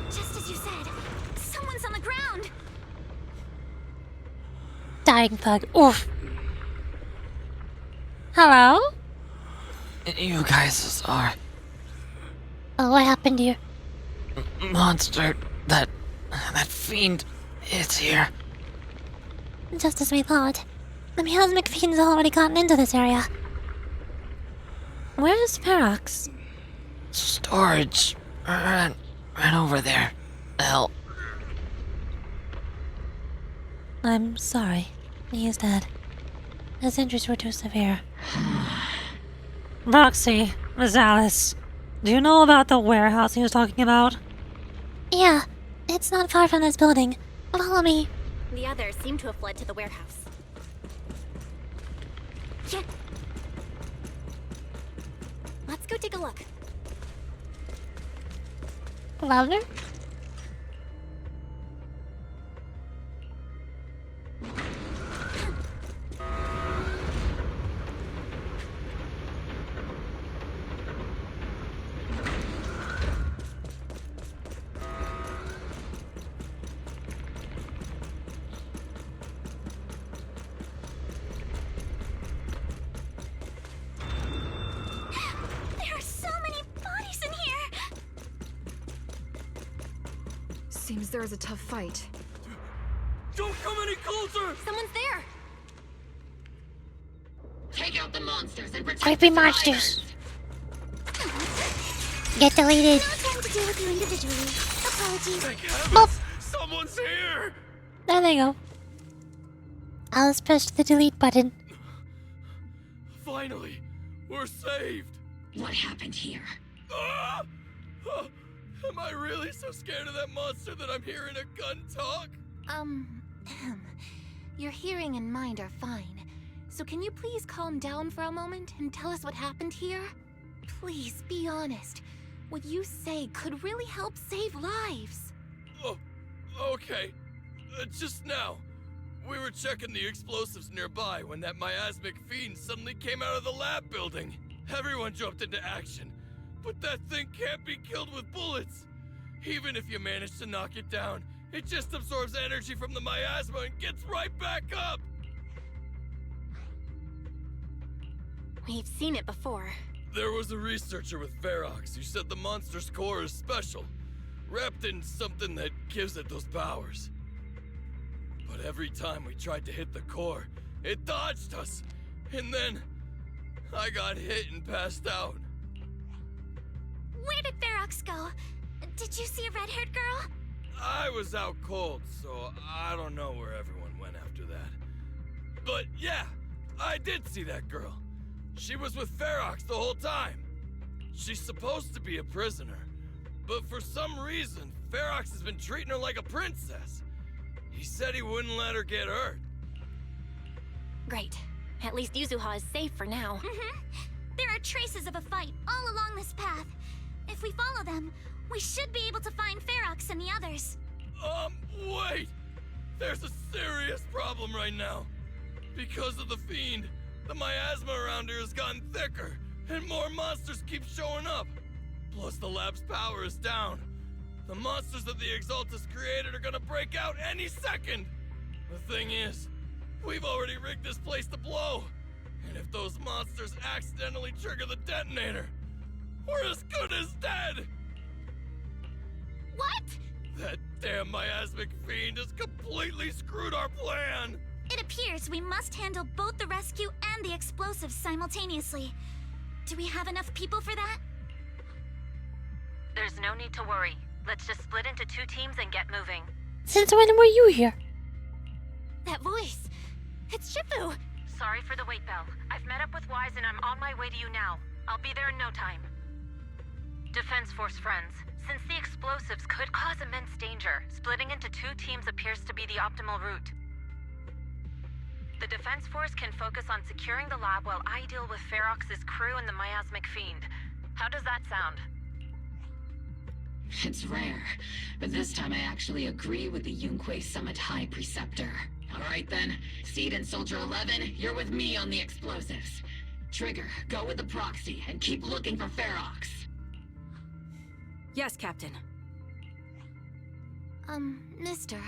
Just as you said, someone's on the ground. Dying thug. Oof. Hello? You guys are... Oh, what happened here? Monster, that fiend is here. Just as we thought. The miasmic fiend's already gotten into this area. Where's Ferox? Storage. Right over there. Help. I'm sorry. He is dead. His injuries were too severe. Roxy, Miss Alice, do you know about the warehouse he was talking about? Yeah, it's not far from this building. Follow me. The others seem to have fled to the warehouse. Let's go take a look. Louder? There are so many bodies in here. Seems there is a tough fight. Don't come any closer! Someone's there! Take out the monsters and protect Creepy the monsters. Get deleted. No time to deal with you individually. Apologies. Thank heavens! Someone's here! There they go. Alice pushed the delete button. Finally, we're saved. What happened here? Ah! Ah! Am I really so scared of that monster that I'm hearing a gun talk? Your hearing and mind are fine. So can you please calm down for a moment and tell us what happened here? Please, be honest. What you say could really help save lives. Oh, okay. Just now, we were checking the explosives nearby when that miasmic fiend suddenly came out of the lab building. Everyone jumped into action, but that thing can't be killed with bullets. Even if you manage to knock it down, it just absorbs energy from the miasma and gets right back up. We've seen it before. There was a researcher with Ferox who said the monster's core is special, wrapped in something that gives it those powers. But every time we tried to hit the core, it dodged us, and then I got hit and passed out. Where did Ferox go? Did you see a red-haired girl? I was out cold, so I don't know where everyone went after that. But yeah, I did see that girl. She was with Ferox the whole time. She's supposed to be a prisoner, but for some reason, Ferox has been treating her like a princess. He said he wouldn't let her get hurt. Great. At least Yuzuha is safe for now. There are traces of a fight all along this path. If we follow them, we should be able to find Ferox and the others. Wait! There's a serious problem right now. Because of the fiend, the miasma around here has gotten thicker, and more monsters keep showing up. Plus the lab's power is down. The monsters that the Exaltus created are gonna break out any second. The thing is, we've already rigged this place to blow. And if those monsters accidentally trigger the detonator, we're as good as dead! What? That damn miasmic fiend has completely screwed our plan! It appears we must handle both the rescue and the explosives simultaneously. Do we have enough people for that? There's no need to worry. Let's just split into 2 teams and get moving. Since when were you here? That voice! It's Shifu! Sorry for the wait, Belle. I've met up with Wise and I'm on my way to you now. I'll be there in no time. Defense Force friends, since the explosives could cause immense danger, splitting into 2 teams appears to be the optimal route. The Defense Force can focus on securing the lab while I deal with Ferox's crew and the miasmic fiend. How does that sound? It's rare, but this time I actually agree with the Yunque Summit High Preceptor. Alright then, Seed and Soldier 11, you're with me on the explosives. Trigger, go with the proxy and keep looking for Ferox. Yes, Captain. Mister,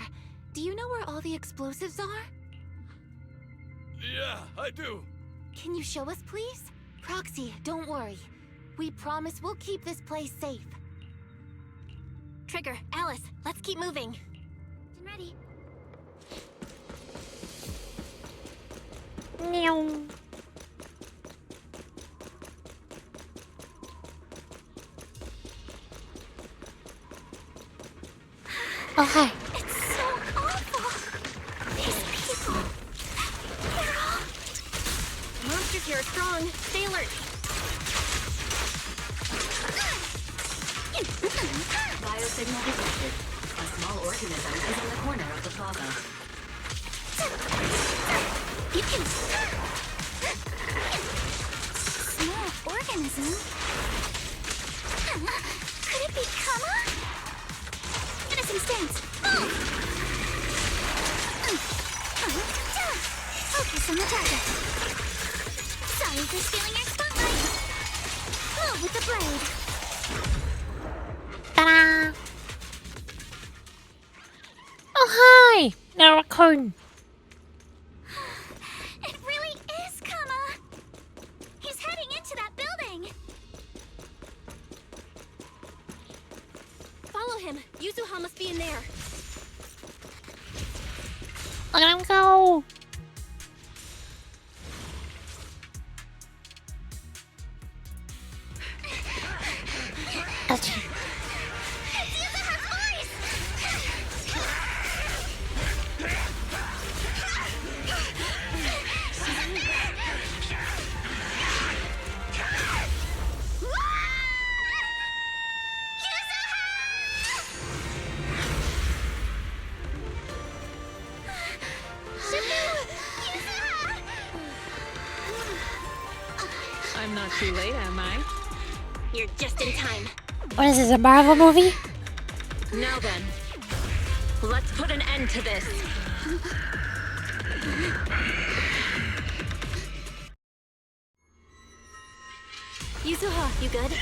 do you know where all the explosives are? Yeah, I do. Can you show us, please? Proxy, don't worry. We promise we'll keep this place safe. Trigger, Alice, let's keep moving. I'm ready. Meow. Oh, hi. It's so awful. These people. They're all... Monsters here are strong. Stay alert. Biosignal detected. A small organism is in the corner of the plaza. You can... Small organism? Could it be Kama? Innocent stance. Focus on the target. Sorry for stealing your spotlight. Move with the blade. Ta-da! Oh, hi! The raccoon. It really is Kama. He's heading into that building. Follow him. Yuzuha must be in there. Look at him go! Ouch. I'm not too late, am I? You're just in time. What is this, a Marvel movie? Now then, let's put an end to this. Yuzuha, you good?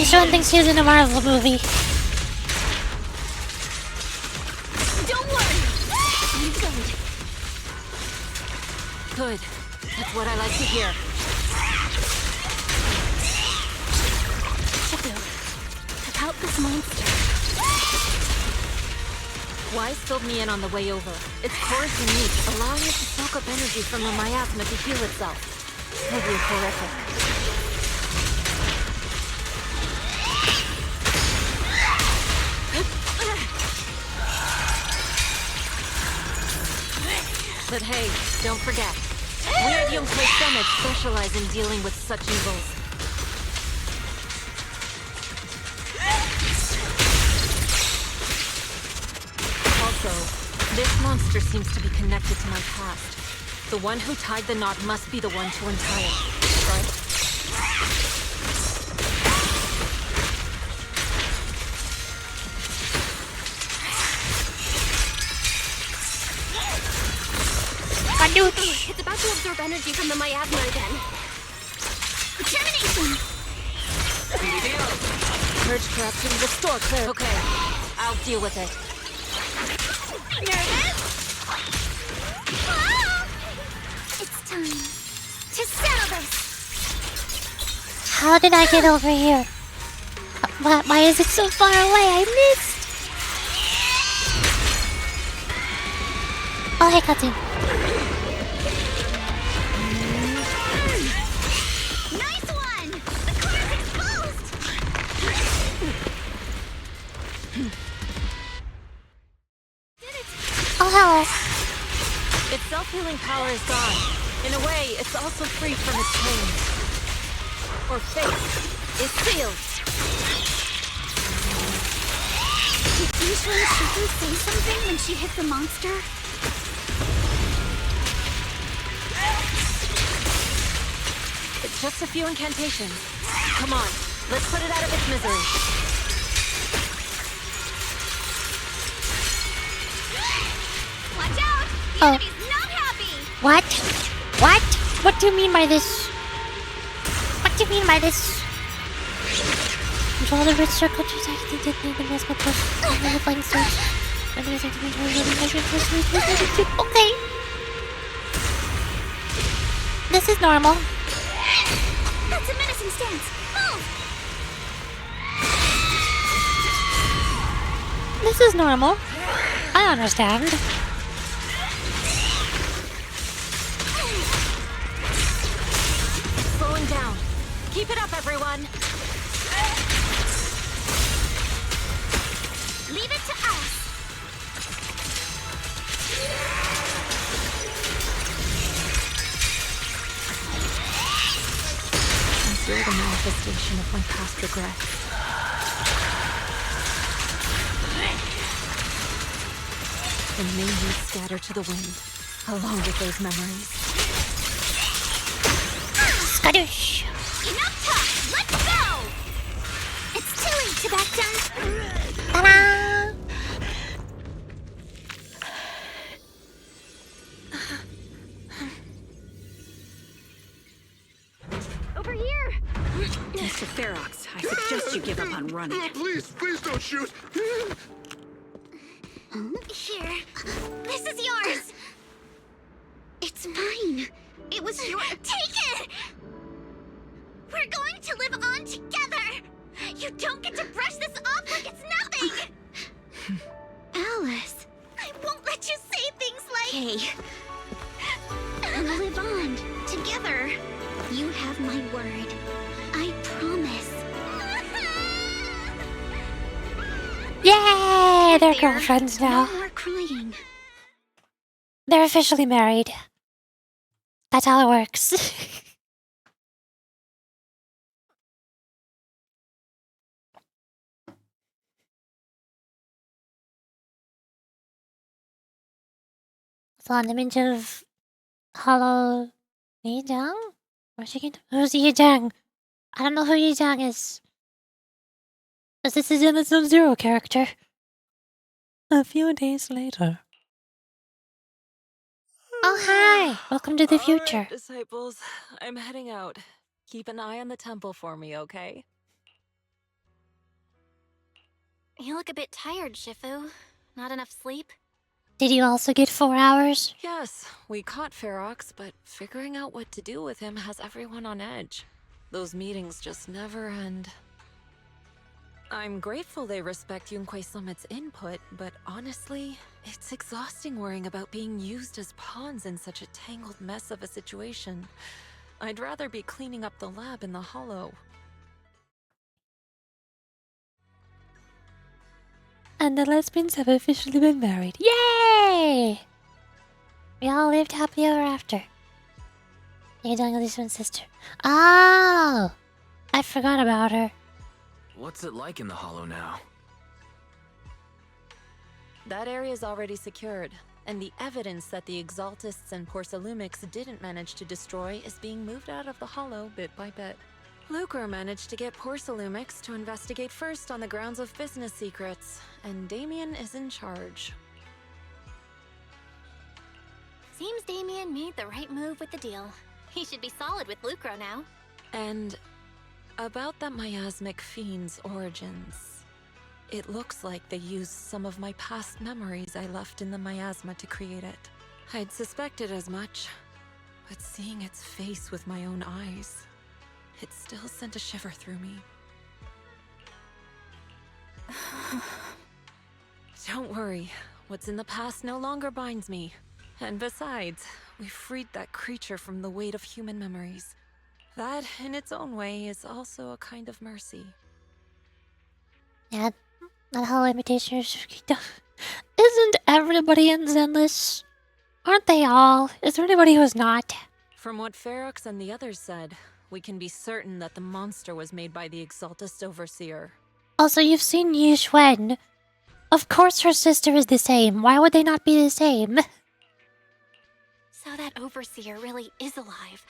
Sean thinks she's in a Marvel movie. Don't worry. I'm good. Good. That's what I like to hear. Shifu, about this monster. Wise filled me in on the way over. Its core is unique, allowing it to soak up energy from the miasma to heal itself. Totally horrific. But hey, don't forget, we at Yunque Summit specialize in dealing with such evils. Also, this monster seems to be connected to my past. The one who tied the knot must be the one to untie it, right? It's about to absorb energy from the miasma again. Determination! Purge corruption, restore clear. Okay, I'll deal with it. Nervous? Ah! It's time to settle this. How did I get over here? Why is it so far away? I missed. Oh, hey, cutscene. Nice one! The core is exposed! Oh, hello. Its self-healing power is gone. In a way, it's also free from its pain. Or fate is sealed. Did usually Shifu say something when she hit the monster? Just a few incantations. Come on, let's put it out of its misery. Watch out! The Oh. enemy's not happy! What? What? What do you mean by this? What do you mean by this? Control the red circle to attack the detonate the mask push. The flying stars. Okay. This is normal. That's a menacing stance! Move! This is normal. I understand. Slowing down. Keep it up, everyone. Leave it to us! You're the manifestation of my past regrets. And may you scatter to the wind, along with those memories. Skadoosh! Enough talk! Let's go! It's too late to back down. Ta-da! Over here! Mr. Ferox, I suggest you give up on running. Please don't shoot. Here. This is yours! It's mine. It was your. Take it! We're going to live on together! You don't get to brush this off like it's nothing! Alice, I won't let you say things like. Hey. We'll live on together. You have my word. I promise. Yay! They're girlfriends now. No more crying. They're officially married. That's how it works. Saw an image of Hollow Yijang? Who's Yijang? I don't know who Yijang is. But this is in the Sub-Zero character. A few days later. Oh, hi! Welcome to the future. Alright, disciples, I'm heading out. Keep an eye on the temple for me, okay? You look a bit tired, Shifu. Not enough sleep? Did you also get 4 hours? Yes, we caught Ferox, but figuring out what to do with him has everyone on edge. Those meetings just never end. I'm grateful they respect Yunquei Summit's input, but honestly, it's exhausting worrying about being used as pawns in such a tangled mess of a situation. I'd rather be cleaning up the lab in the Hollow. And the lesbians have officially been married. Yay! We all lived happily ever after. You're doing with this one's sister. Oh! I forgot about her. What's it like in the Hollow now? That area's already secured, and the evidence that the Exaltists and Porcelumics didn't manage to destroy is being moved out of the Hollow bit by bit. Lucre managed to get Porcelumics to investigate first on the grounds of business secrets, and Damien is in charge. Seems Damien made the right move with the deal. He should be solid with Lucro now. And about that miasmic fiend's origins. It looks like they used some of my past memories I left in the miasma to create it. I'd suspected as much, but seeing its face with my own eyes, it still sent a shiver through me. Don't worry, what's in the past no longer binds me. And besides, we freed that creature from the weight of human memories. That, in its own way, is also a kind of mercy. Yeah, that whole imitation Isn't everybody in Zenless? Aren't they all? Is there anybody who's not? From what Ferox and the others said, we can be certain that the monster was made by the Exaltist Overseer. Also, you've seen Yu Xuan. Of course her sister is the same. Why would they not be the same? So that Overseer really is alive.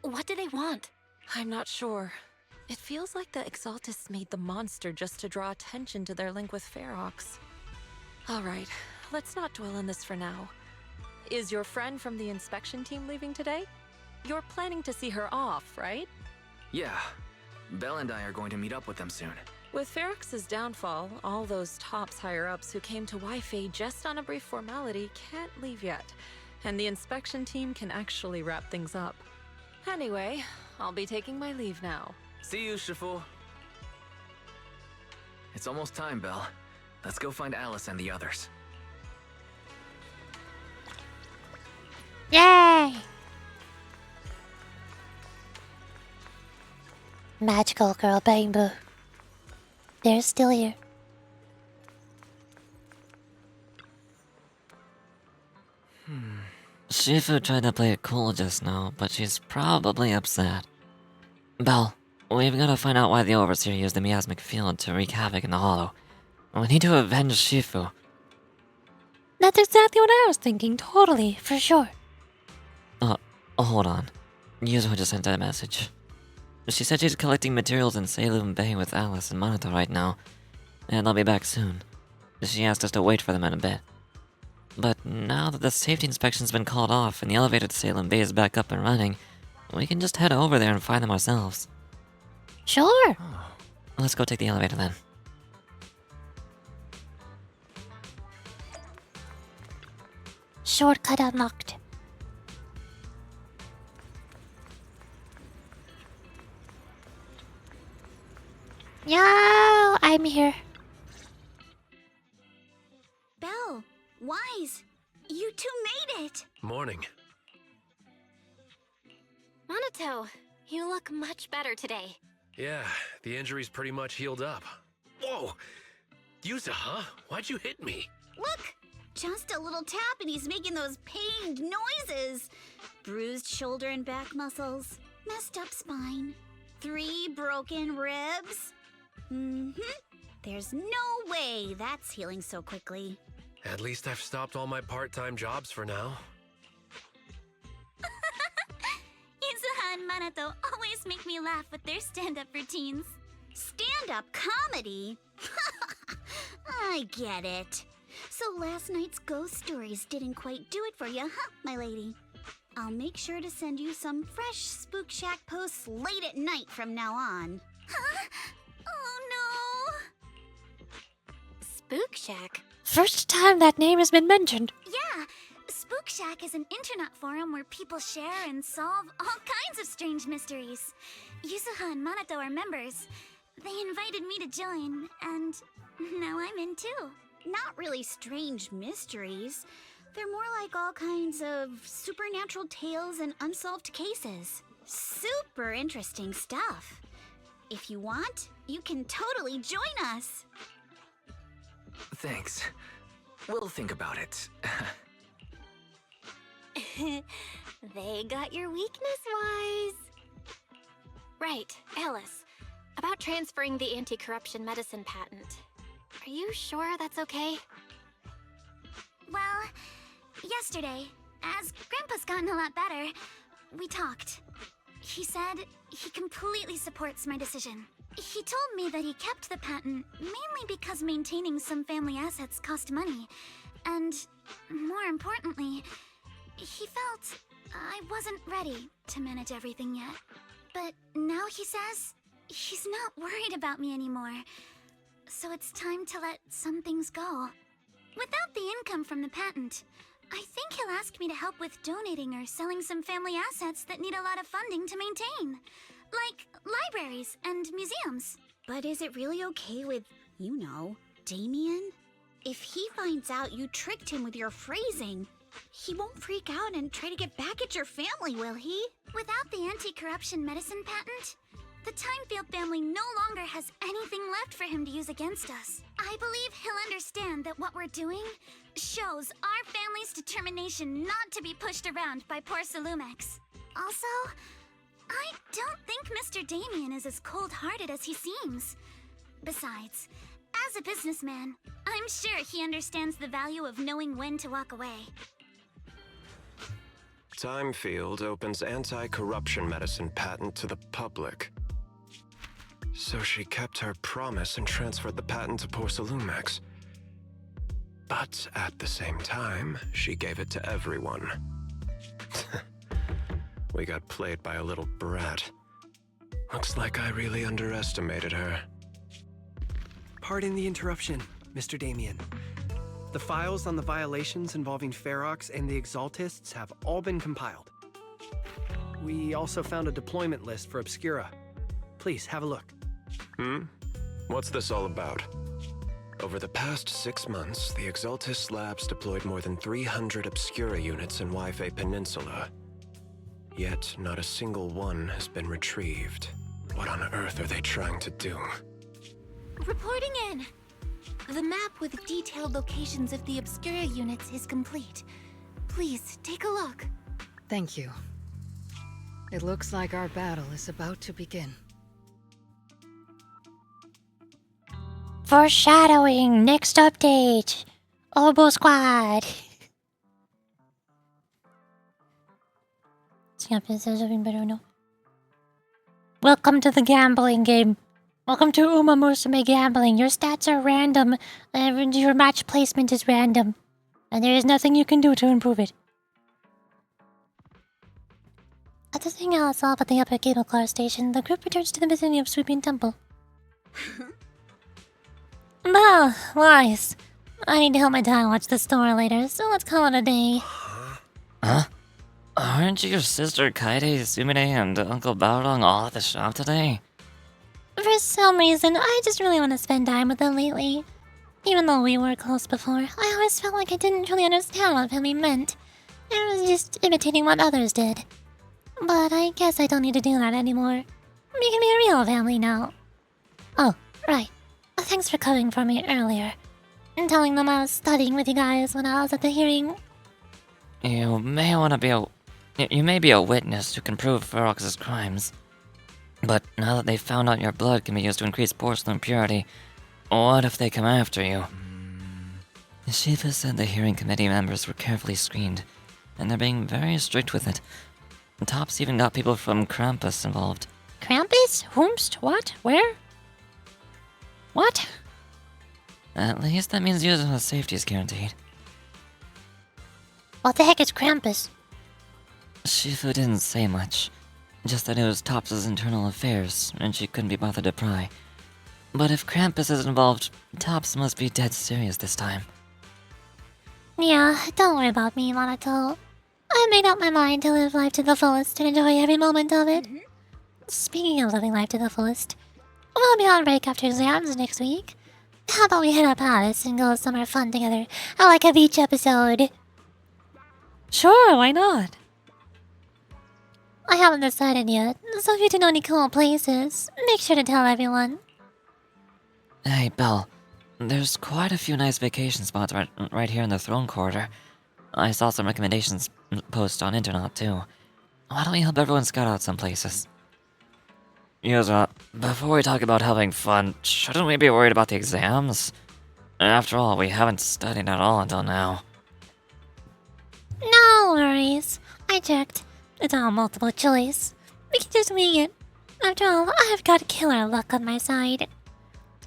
What do they want? I'm not sure. It feels like the Exaltists made the monster just to draw attention to their link with Ferox. Alright, let's not dwell on this for now. Is your friend from the inspection team leaving today? You're planning to see her off, right? Yeah. Belle and I are going to meet up with them soon. With Ferox's downfall, all those tops higher-ups who came to Wi-Fi just on a brief formality can't leave yet, and the inspection team can actually wrap things up. Anyway, I'll be taking my leave now. See you, Shifu. It's almost time, Belle. Let's go find Alice and the others. Yay! Magical girl Bang Boo. They're still here. Shifu tried to play it cool just now, but she's probably upset. Belle, we've got to find out why the Overseer used the miasmic field to wreak havoc in the Hollow. We need to avenge Shifu. That's exactly what I was thinking, totally, for sure. Hold on. Yuzuho just sent a message. She said she's collecting materials in Salem Bay with Alice and Monato right now, and they'll be back soon. She asked us to wait for them in a bit. But now that the safety inspection's been called off and the elevator to Salem Bay is back up and running, we can just head over there and find them ourselves. Sure. Let's go take the elevator then. Shortcut unlocked. Yo, I'm here. Belle, Wise, you two made it! Morning. Monato, you look much better today. Yeah, the injury's pretty much healed up. Whoa! Yuza, huh? Why'd you hit me? Look! Just a little tap and he's making those pained noises. Bruised shoulder and back muscles. Messed up spine. 3 broken ribs. There's no way that's healing so quickly. At least I've stopped all my part-time jobs for now. Yuzuha and Manato always make me laugh with their stand-up routines. Stand-up comedy? I get it. So last night's ghost stories didn't quite do it for you, huh, my lady? I'll make sure to send you some fresh Spook Shack posts late at night from now on. Huh? Oh no! Spook Shack? First time that name has been mentioned. Yeah, Spook Shack is an internet forum where people share and solve all kinds of strange mysteries. Yuzuha and Manato are members. They invited me to join, and now I'm in too. Not really strange mysteries. They're more like all kinds of supernatural tales and unsolved cases. Super interesting stuff. If you want, you can totally join us. Thanks. We'll think about it. They got your weakness, Wise. Right, Alice. About transferring the anti-corruption medicine patent. Are you sure that's okay? Well, yesterday, as Grandpa's gotten a lot better, we talked. He said he completely supports my decision. He told me that he kept the patent mainly because maintaining some family assets cost money. And, more importantly, he felt I wasn't ready to manage everything yet. But now he says he's not worried about me anymore. So it's time to let some things go. Without the income from the patent, I think he'll ask me to help with donating or selling some family assets that need a lot of funding to maintain. Like libraries and museums. But is it really okay with, you know, Damien? If he finds out you tricked him with your phrasing, he won't freak out and try to get back at your family, will he? Without the anti-corruption medicine patent, the Timefield family no longer has anything left for him to use against us. I believe he'll understand that what we're doing shows our family's determination not to be pushed around by poor Salumex. Also, I don't think Mr. Damien is as cold-hearted as he seems. Besides, as a businessman, I'm sure he understands the value of knowing when to walk away. Time Field opens anti-corruption medicine patent to the public. So she kept her promise and transferred the patent to Porcelumex. But at the same time, she gave it to everyone. We got played by a little brat. Looks like I really underestimated her. Pardon the interruption, Mr. Damien. The files on the violations involving Ferox and the Exaltists have all been compiled. We also found a deployment list for Obscura. Please, have a look. What's this all about? Over the past 6 months, the Exaltist labs deployed more than 300 Obscura units in Yfe Peninsula. Yet, not a single one has been retrieved. What on earth are they trying to do? Reporting in. The map with detailed locations of the Obscura units is complete. Please, take a look. Thank you. It looks like our battle is about to begin. Foreshadowing, next update. Obo Squad. Welcome to the gambling game. Welcome to Uma Musume Gambling. Your stats are random, and your match placement is random. And there is nothing you can do to improve it. After seeing Alice off at the upper cable car station, the group returns to the vicinity of Sweeping Temple. Well, Wise. I need to help my dad watch the store later, so let's call it a day. Huh? Aren't your sister Kaede, Sumire, and Uncle Baorong all at the shop today? For some reason, I just really want to spend time with them lately. Even though we were close before, I always felt like I didn't truly understand what family meant. I was just imitating what others did. But I guess I don't need to do that anymore. We can be a real family now. Oh, right. Thanks for covering for me earlier. And telling them I was studying with you guys when I was at the hearing. You may be a witness who can prove Ferox's crimes. But now that they've found out your blood can be used to increase porcelain purity, what if they come after you? Shiva said the hearing committee members were carefully screened, and they're being very strict with it. Top's even got people from Krampus involved. Krampus? Whomst? What? Where? What? At least that means user safety is guaranteed. What the heck is Krampus? Shifu didn't say much. Just that it was Tops's internal affairs, and she couldn't be bothered to pry. But if Krampus is involved, Tops must be dead serious this time. Yeah, don't worry about me, Monato. I made up my mind to live life to the fullest and enjoy every moment of it. Speaking of living life to the fullest, we'll be on break after exams next week. How about we hit up Alice and go somewhere fun together, like a beach episode? Sure, why not? I haven't decided yet, so if you do know any cool places, make sure to tell everyone. Hey, Belle. There's quite a few nice vacation spots right here in the throne corridor. I saw some recommendations posted on internet too. Why don't we help everyone scout out some places? Yuza, before we talk about having fun, shouldn't we be worried about the exams? After all, we haven't studied at all until now. No worries. I checked. It's all multiple choice. We can just wing it. After all, I've got killer luck on my side.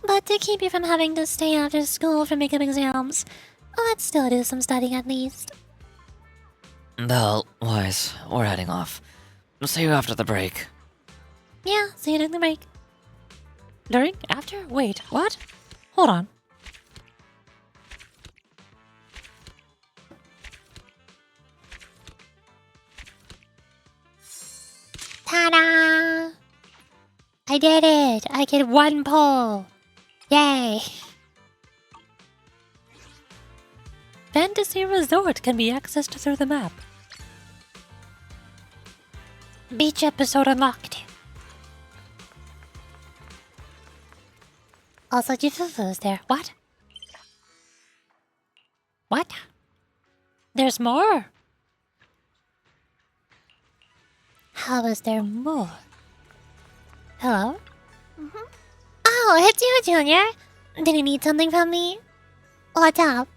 But to keep you from having to stay after school for makeup exams, let's still do some studying at least. Belle, Wise, we're heading off. See you after the break. Yeah, see you during the break. During? After? Wait, what? Hold on. Ta-da! I did it! I get 1 pull! Yay! Fantasy Resort can be accessed through the map. Beach episode unlocked. Also, Jifufu's there. What? What? There's more. How is there more? Hello? Oh, it's you, Junior. Did you need something from me? What's up?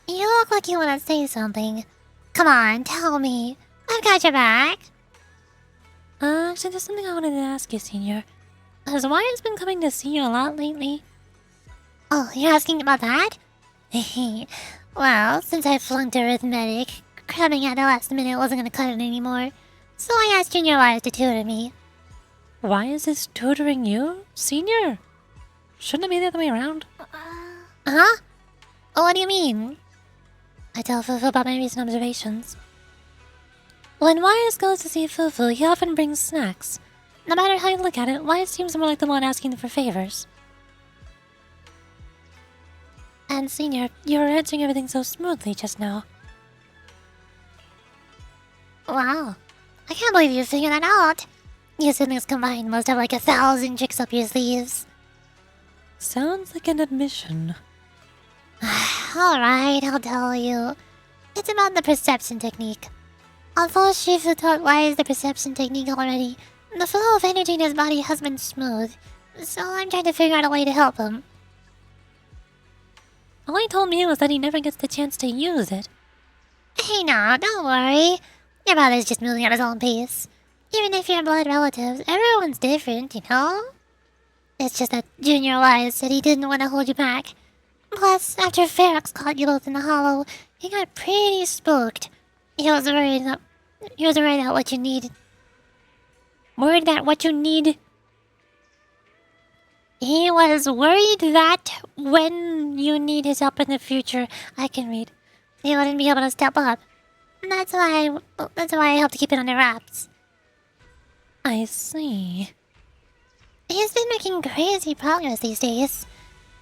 You look like you want to say something. Come on, tell me. I've got your back. Actually, there's something I wanted to ask you, Senior. Has Wyatt's been coming to see you a lot lately? Oh, you're asking about that? Well, since I flunked arithmetic, cramming at the last minute wasn't gonna cut it anymore. So I asked Junior Wyatt to tutor me. Why is this tutoring you, Senior? Shouldn't it be the other way around? Huh? Oh, what do you mean? I tell Fufu about my recent observations. When Wyatt goes to see Fufu, he often brings snacks. No matter how you look at it, Wyatt seems more like the one asking for favors. And Senior, you were answering everything so smoothly just now. Wow. I can't believe you figured that out. You siblings combined must have like 1,000 tricks up your sleeves. Sounds like an admission. Alright, I'll tell you. It's about the perception technique. Although Shifu taught Wise the perception technique already, the flow of energy in his body has been smooth, so I'm trying to figure out a way to help him. All he told me was that he never gets the chance to use it. Hey now, don't worry. Your brother's just moving at his own pace. Even if you're blood relatives, everyone's different, you know? It's just that Junior Wise said he didn't want to hold you back. Plus, after Ferox caught you both in the hollow, he got pretty spooked. He was worried that what you needed. Worried that what you need? He was worried that when you need his help in the future, I can read, he wouldn't be able to step up. That's why I helped keep it under wraps. I see. He's been making crazy progress these days.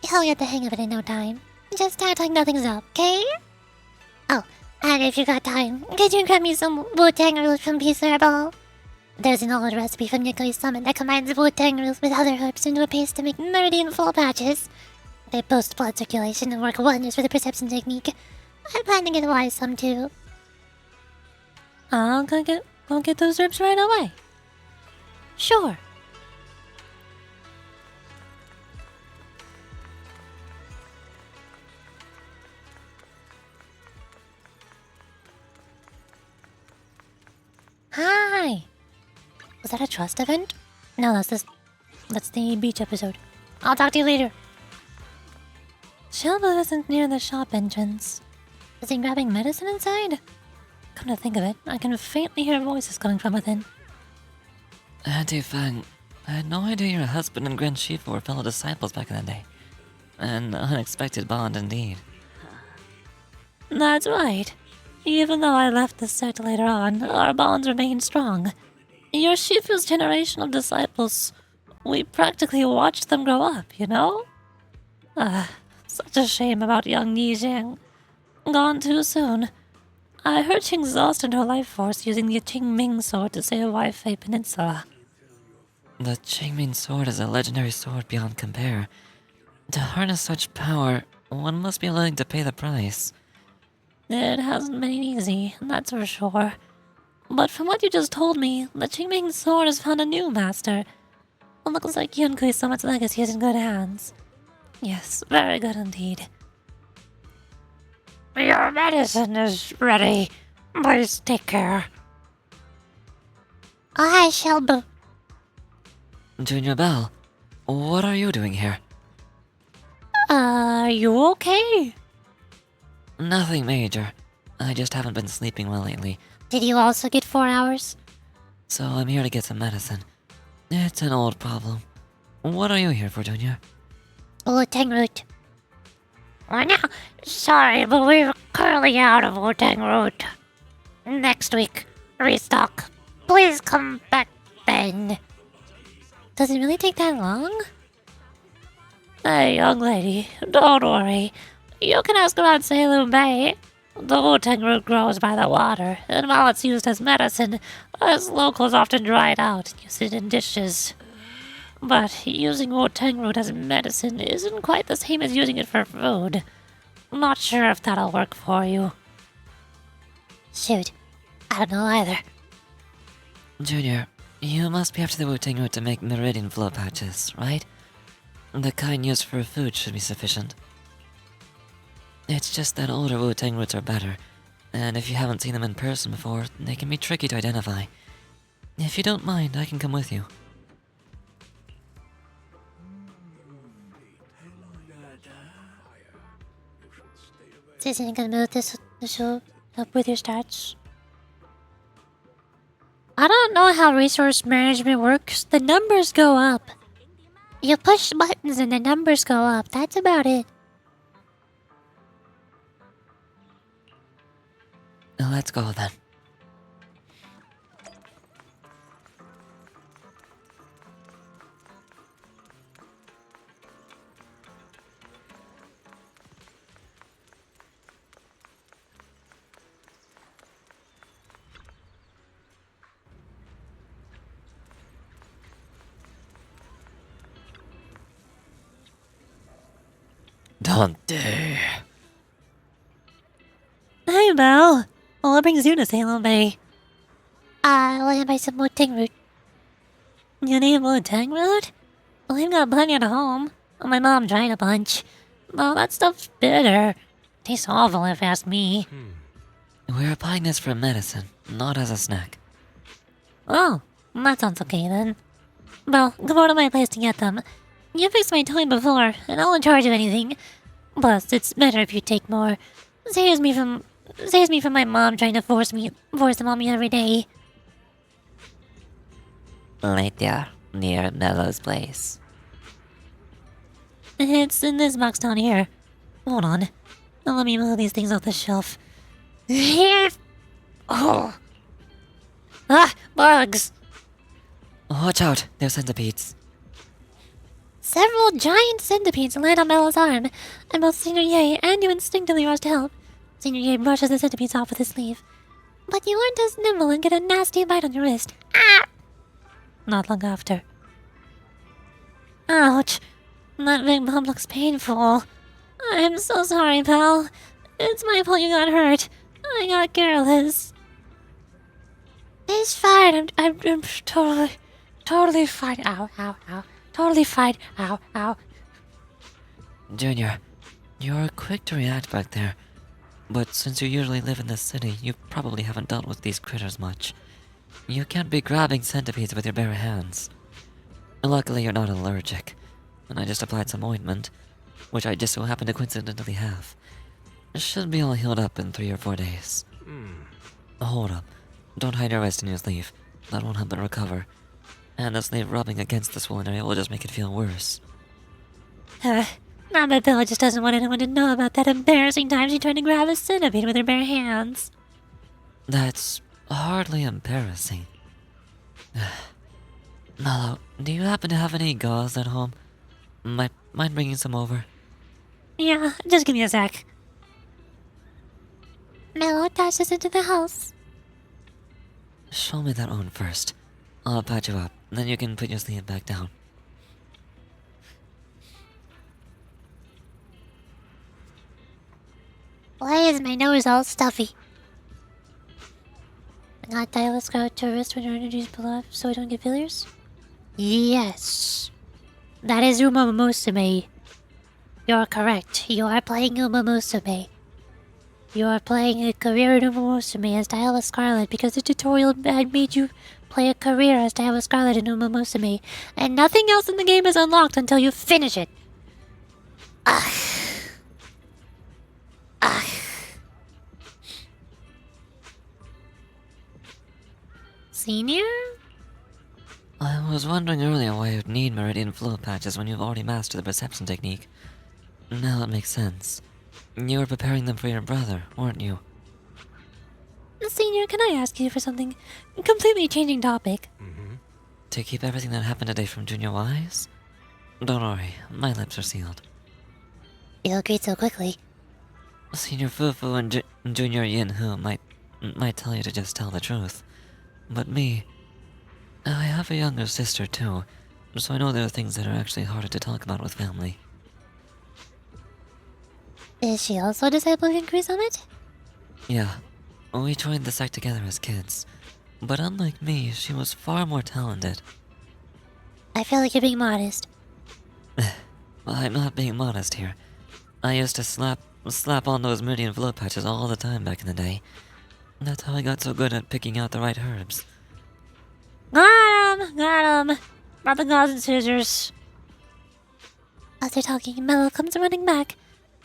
He'll get the hang of it in no time. Just act like nothing's up, okay? Oh, and if you got time, could you grab me some Wu-Tang root from Peace Herbal? There's an old recipe from Nicole's Summit that combines Wu-Tang roots with other herbs into a paste to make meridian flow patches. They boost blood circulation and work wonders for the perception technique. I plan to get Wise some too. I'll go get those herbs right away. Sure. Hi! Was that a trust event? No, that's the beach episode. I'll talk to you later. Shelba isn't near the shop entrance. Is he grabbing medicine inside? Come to think of it, I can faintly hear voices coming from within. Auntie Fang, I had no idea your husband and Grand Shifu were fellow disciples back in the day. An unexpected bond indeed. That's right. Even though I left the sect later on, our bonds remain strong. Your Shifu's generation of disciples, we practically watched them grow up, you know? Such a shame about young Yijing. Gone too soon. I heard she exhausted her life force using the Qingming sword to save Waifei Peninsula. The Qingming sword is a legendary sword beyond compare. To harness such power, one must be willing to pay the price. It hasn't been easy, that's for sure. But from what you just told me, the Qingming sword has found a new master. It looks like Yunkui Summit's legacy is in good hands. Yes, very good indeed. Your medicine is ready. Please take care. Oh, hi, Shelba. Junior Bell, what are you doing here? Are you okay? Nothing major. I just haven't been sleeping well lately. Did you also get 4 hours? So I'm here to get some medicine. It's an old problem. What are you here for, Junior? Wu-Tang root. Oh, no, sorry, but we're currently out of Wu-Tang root. Next week, restock. Please come back then. Does it really take that long? Hey, young lady, don't worry. You can ask around Salem Bay. The Wu-Tang root grows by the water, and while it's used as medicine, us locals often dry it out and use it in dishes. But using Wu-Tang root as medicine isn't quite the same as using it for food. Not sure if that'll work for you. Shoot, I don't know either. Junior, you must be after the Wu-Tang root to make meridian flow patches, right? The kind used for food should be sufficient. It's just that older Wu-Tang roots are better. And if you haven't seen them in person before, they can be tricky to identify. If you don't mind, I can come with you. Isn't gonna move this will help with your stats? I don't know how resource management works. The numbers go up. You push buttons and the numbers go up. That's about it. Let's go then. Don't dare. Hey, Belle. What brings you to Salem Bay? I want to buy some more ting root. You need more tang root? Well, we've got plenty at home. My mom tried a bunch. Well, that stuff's bitter. Tastes awful if you ask me. We're buying this for medicine, not as a snack. Oh, that sounds okay then. Well, come over to my place to get them. You fixed my toy before, and I'll in charge of anything. Plus, it's better if you take more. Saves me from my mom trying to force them on me every day. Right there, near Mellow's place. It's in this box down here. Hold on. Let me move these things off the shelf. Oh. Ah, bugs! Watch out, they're centipedes. Several giant centipedes land on Bella's arm, and both Senior Ye and you instinctively rush to help. Senior Ye brushes the centipedes off with his sleeve. But you aren't as nimble and get a nasty bite on your wrist. Ah! Not long after. Ouch! That big bump looks painful. I'm so sorry, pal. It's my fault you got hurt. I got careless. It's fine. I'm totally fine. Ow, ow, ow. Totally fine. Ow, ow. Junior, you're quick to react back there. But since you usually live in the city, you probably haven't dealt with these critters much. You can't be grabbing centipedes with your bare hands. Luckily, you're not allergic. And I just applied some ointment, which I just so happen to coincidentally have. It should be all healed up in 3 or 4 days. Hold up. Don't hide your wrist in your sleeve. That won't help it recover. And the sleeve rubbing against the swollen area will just make it feel worse. I bet Bella just doesn't want anyone to know about that embarrassing time she tried to grab a centipede with her bare hands. That's hardly embarrassing. Mallow, do you happen to have any gauze at home? Mind bringing some over? Yeah, just give me a sec. Mellow dashes into the house. Show me that one first. I'll patch you up, then you can put your sleeve back down. Why is my nose all stuffy? Not dial scout to wrist when your energy is below so I don't get failures? Yes. That is Uma Musume. You're correct. You are playing Uma Musume. You are playing a career in Uma Musume as Diala Scarlet because the tutorial had made you play a career as Diala Scarlet in Uma Musume, and nothing else in the game is unlocked until you finish it. Ugh. Ugh. Senior? I was wondering earlier why you'd need Meridian Flow Patches when you've already mastered the perception technique. Now it makes sense. You were preparing them for your brother, weren't you? Senior, can I ask you for something? Completely changing topic. To keep everything that happened today from Junior wise? Don't worry, my lips are sealed. You agreed so quickly. Senior Fufu and Junior Yin Hu might tell you to just tell the truth. But me, I have a younger sister too, so I know there are things that are actually harder to talk about with family. Is she also a disciple of Increase Summit? Yeah, we joined the sect together as kids, but unlike me, she was far more talented. I feel like you're being modest. I'm not being modest here. I used to slap slap on those meridian flow patches all the time back in the day. That's how I got so good at picking out the right herbs. Got him! Brought the gauze and scissors. As they're talking, Mello comes running back.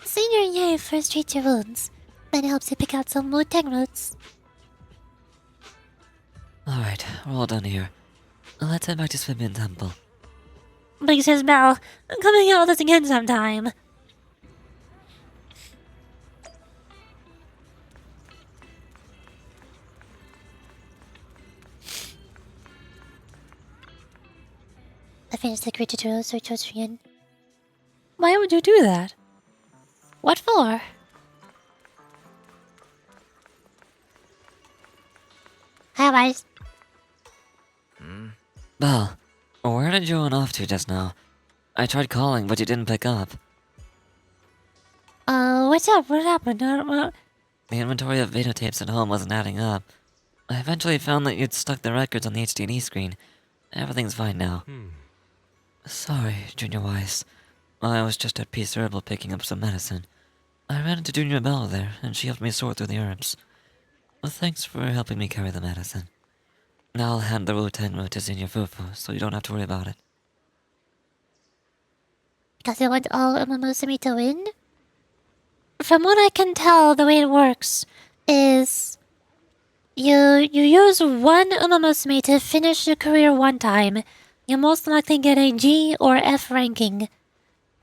Senior Ye first treats your wounds, then helps you pick out some Wu-Tang roots. Alright, we're all done here. Let's head back to Swiftman Temple. Big Sis Bell, come hang out with us again sometime. I finished the career tutorial, so I chose Rian. Why would you do that? What for? Hi, guys. Belle, where did you run off to just now? I tried calling, but you didn't pick up. What's up? What happened? The inventory of videotapes at home wasn't adding up. I eventually found that you'd stuck the records on the HDD screen. Everything's fine now. Sorry, Junior Wise. I was just at Peace Herbal picking up some medicine. I ran into Junior Bell there, and she helped me sort through the herbs. Thanks for helping me carry the medicine. Now I'll hand the Wu-Tang root to Senior Fufu, so you don't have to worry about it. Because you want all Umamusumi to win? From what I can tell, the way it works is you use one Umamusume to finish your career one time. You most likely get a G or F ranking.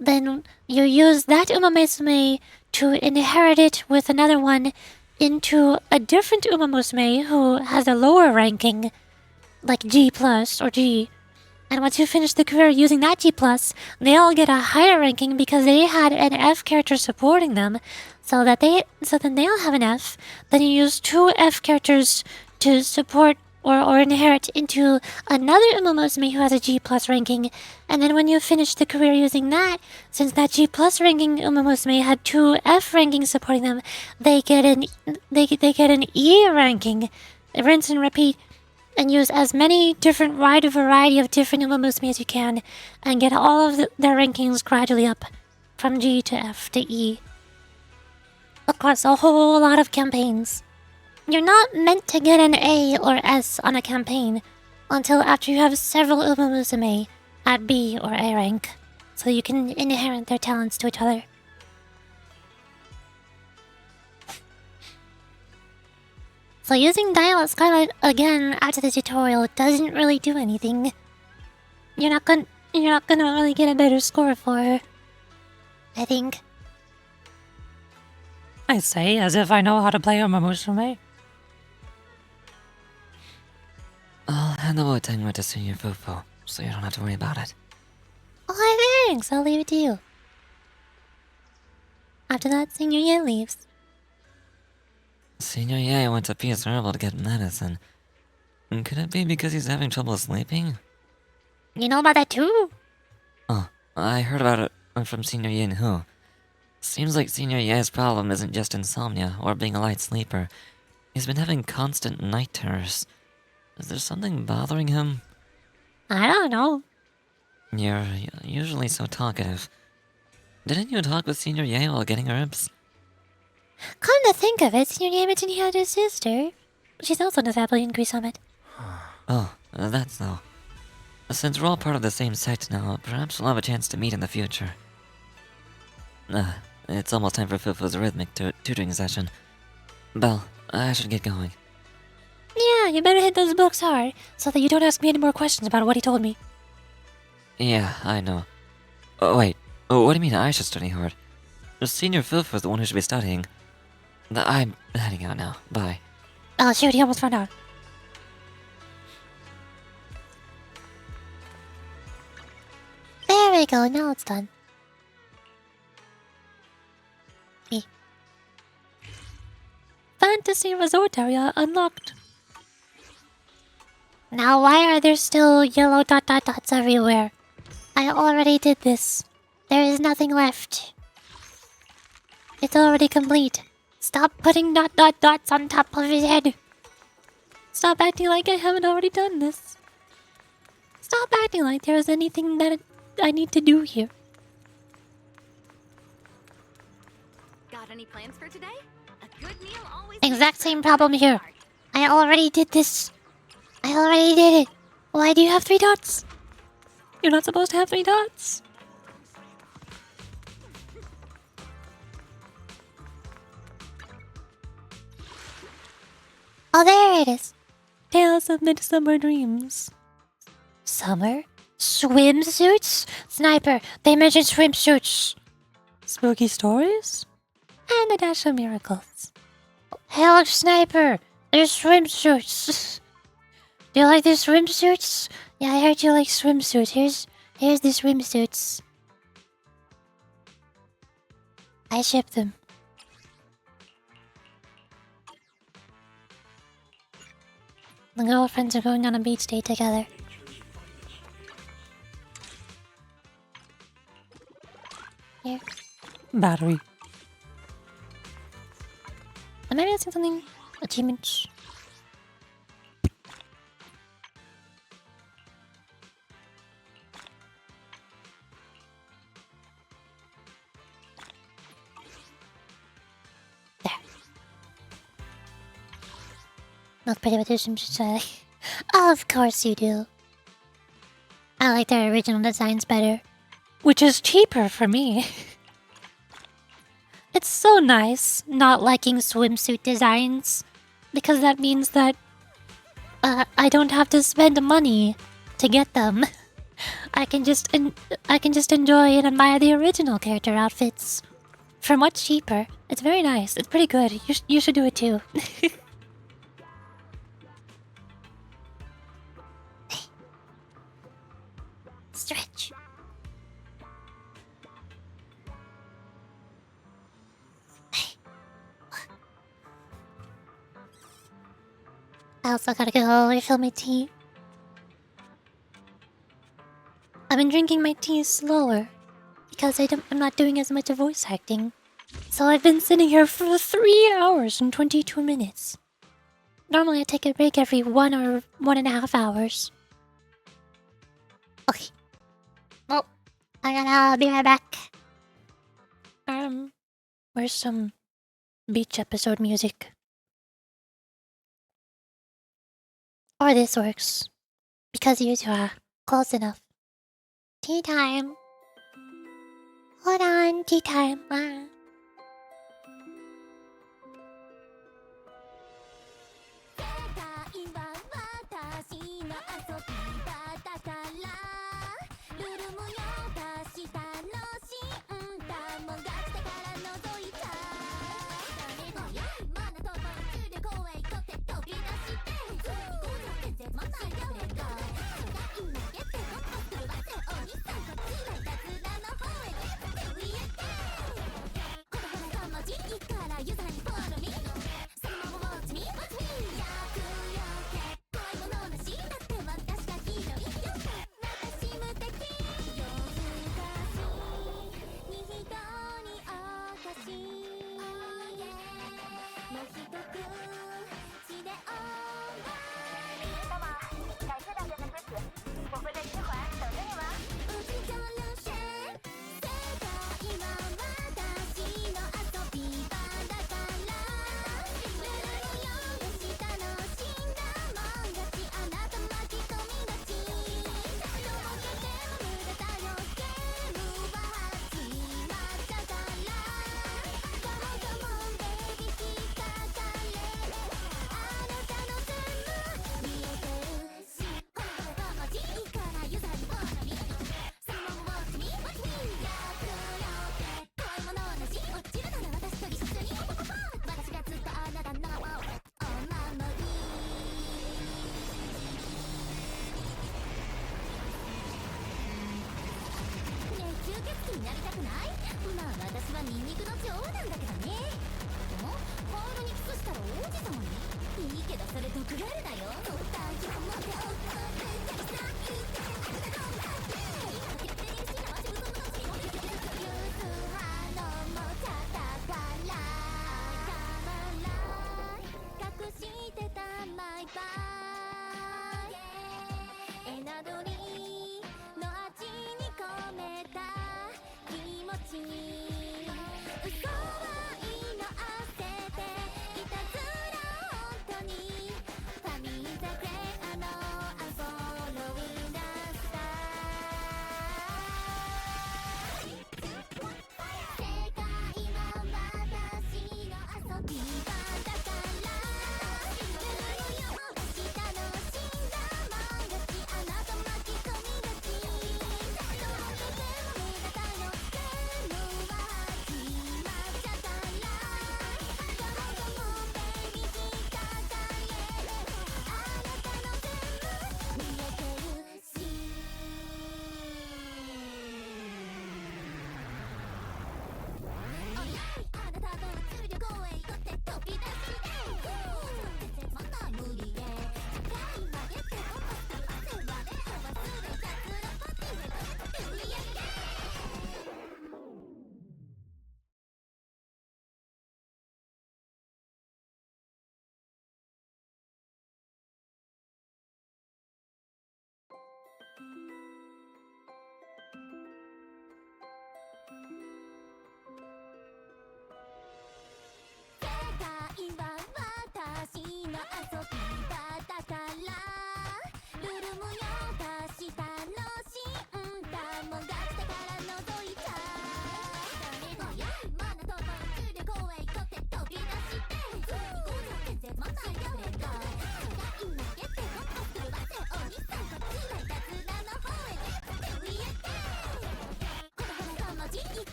Then you use that Umamusume to inherit it with another one into a different Umamusume who has a lower ranking, like G plus or G. And once you finish the career using that G+, they all get a higher ranking because they had an F character supporting them, so then they all have an F. Then you use 2 F characters to support or inherit into another Umamusume who has a G+ ranking. And then when you finish the career using that, since that G+ ranking Umamusume had 2 F rankings supporting them, they get an E ranking. Rinse and repeat. And use as many different wide variety of different Umamusume as you can, and get all of their rankings gradually up, from G to F to E, across a whole lot of campaigns. You're not meant to get an A or S on a campaign until after you have several Umamusume at B or A rank, so you can inherit their talents to each other. So using Dial Skylight again after the tutorial doesn't really do anything. You're not gonna really get a better score for her, I think. I say, as if I know how to play Umamusume. I'll hand the Wu-Tang root to Senior Fufu, so you don't have to worry about it. Oh, thanks. I'll leave it to you. After that, Senior Ye leaves. Senior Ye went to Peace Herbal to get medicine. Could it be because he's having trouble sleeping? You know about that too? Oh, I heard about it from Senior Yin Hu. Seems like Senior Ye's problem isn't just insomnia or being a light sleeper. He's been having constant night terrors. Is there something bothering him? I don't know. You're usually so talkative. Didn't you talk with Senior Ye while getting herbs? Come to think of it, Senior Ye mentioned he had a sister. She's also on the Sapling Increase Summit. Oh, that's so. Since we're all part of the same sect now, perhaps we'll have a chance to meet in the future. It's almost time for Fufu's rhythmic tutoring session. Belle, I should get going. Yeah, you better hit those books hard, so that you don't ask me any more questions about what he told me. Yeah, I know. Oh, wait. Oh, what do you mean I should study hard? Senior Fufu's the one who should be studying. I'm heading out now. Bye. Oh shoot, he almost found out. There we go, now it's done. Fantasy Resort area unlocked. Now why are there still yellow dots everywhere? I already did this. There is nothing left. It's already complete. Stop putting dots on top of his head. Stop acting like I haven't already done this. Stop acting like there is anything that I need to do here. Gotta any plans for today? A good meal always. Exact same problem here. I already did this. I already did it. Why do you have 3 dots? You're not supposed to have 3 dots. Oh, there it is. Tales of Midsummer Dreams. Summer? Swimsuits? Sniper, they mentioned swimsuits. Spooky stories? And a dash of miracles. Hell, Sniper, there's swimsuits. Do you like the swimsuits? Yeah, I heard you like swimsuits. Here's the swimsuits. I ship them. The girlfriends are going on a beach day together. Here. Battery. Am I missing something? Achievements. There. Look pretty with your swimsuits, I like. Of course you do. I like their original designs better. Which is cheaper for me. It's so nice not liking swimsuit designs, because that means that I don't have to spend money to get them. I can just enjoy and admire the original character outfits for much cheaper. It's very nice. It's pretty good. You should do it too. Stretch. I also gotta go refill my tea. I've been drinking my tea slower because I'm not doing as much voice acting. So I've been sitting here for 3 hours and 22 minutes. Normally I take a break every 1 or 1.5 hours. Okay. Well, I'll be right back. Where's some beach episode music? Or this works. Because you two are close enough. Tea time. Hold on, tea time. Ah.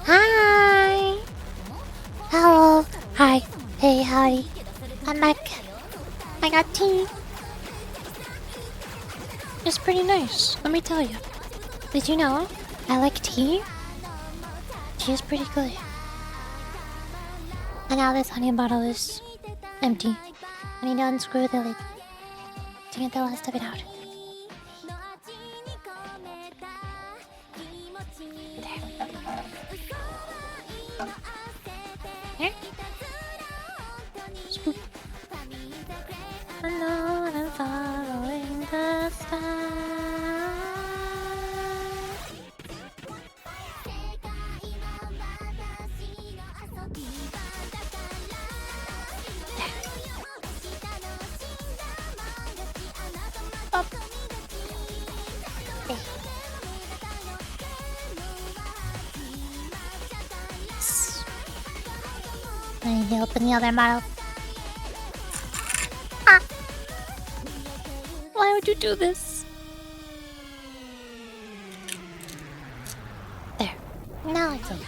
Hi! Hello. Hi. Hey, howdy. I'm back. I got tea. It's pretty nice, let me tell you. Did you know I like tea? Tea is pretty good. And now this honey bottle is empty. I need to unscrew the lid to get the last of it out. Here. Swoop. Alone and following the star. Up. Hey. I need to open the other bottle. Ah! Why would you do this? There. Now it's over.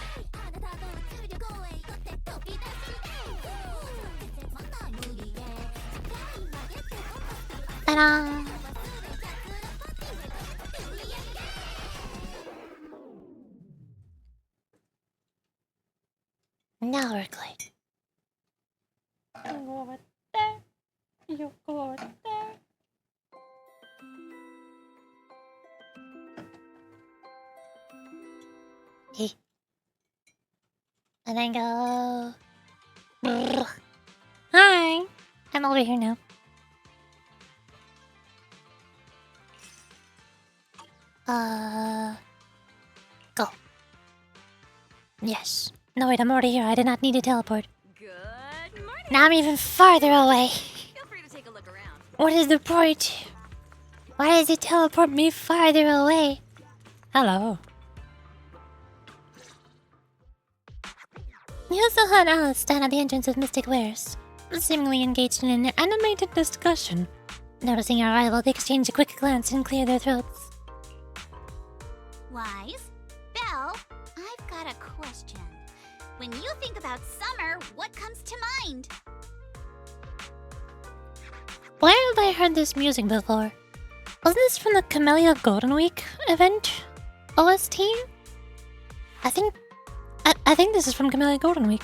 Ta-da! Now we're good. You go over there. You go over there. Hey. And then go. Brrr. Hi. I'm over here now. Go. Yes. No, wait, I'm already here. I did not need to teleport. Good morning. Now I'm even farther away. Feel free to take a look around. What is the point? Why does it teleport me farther away? Hello. We also had Alice stand at the entrance of Mystic Wares, seemingly engaged in an animated discussion. Noticing our arrival, they exchanged a quick glance and cleared their throats. Wise? Belle, I've got a question. When you think about summer, what comes to mind? Where have I heard this music before? Wasn't this from the Camellia Golden Week event? OST? I think this is from Camellia Golden Week.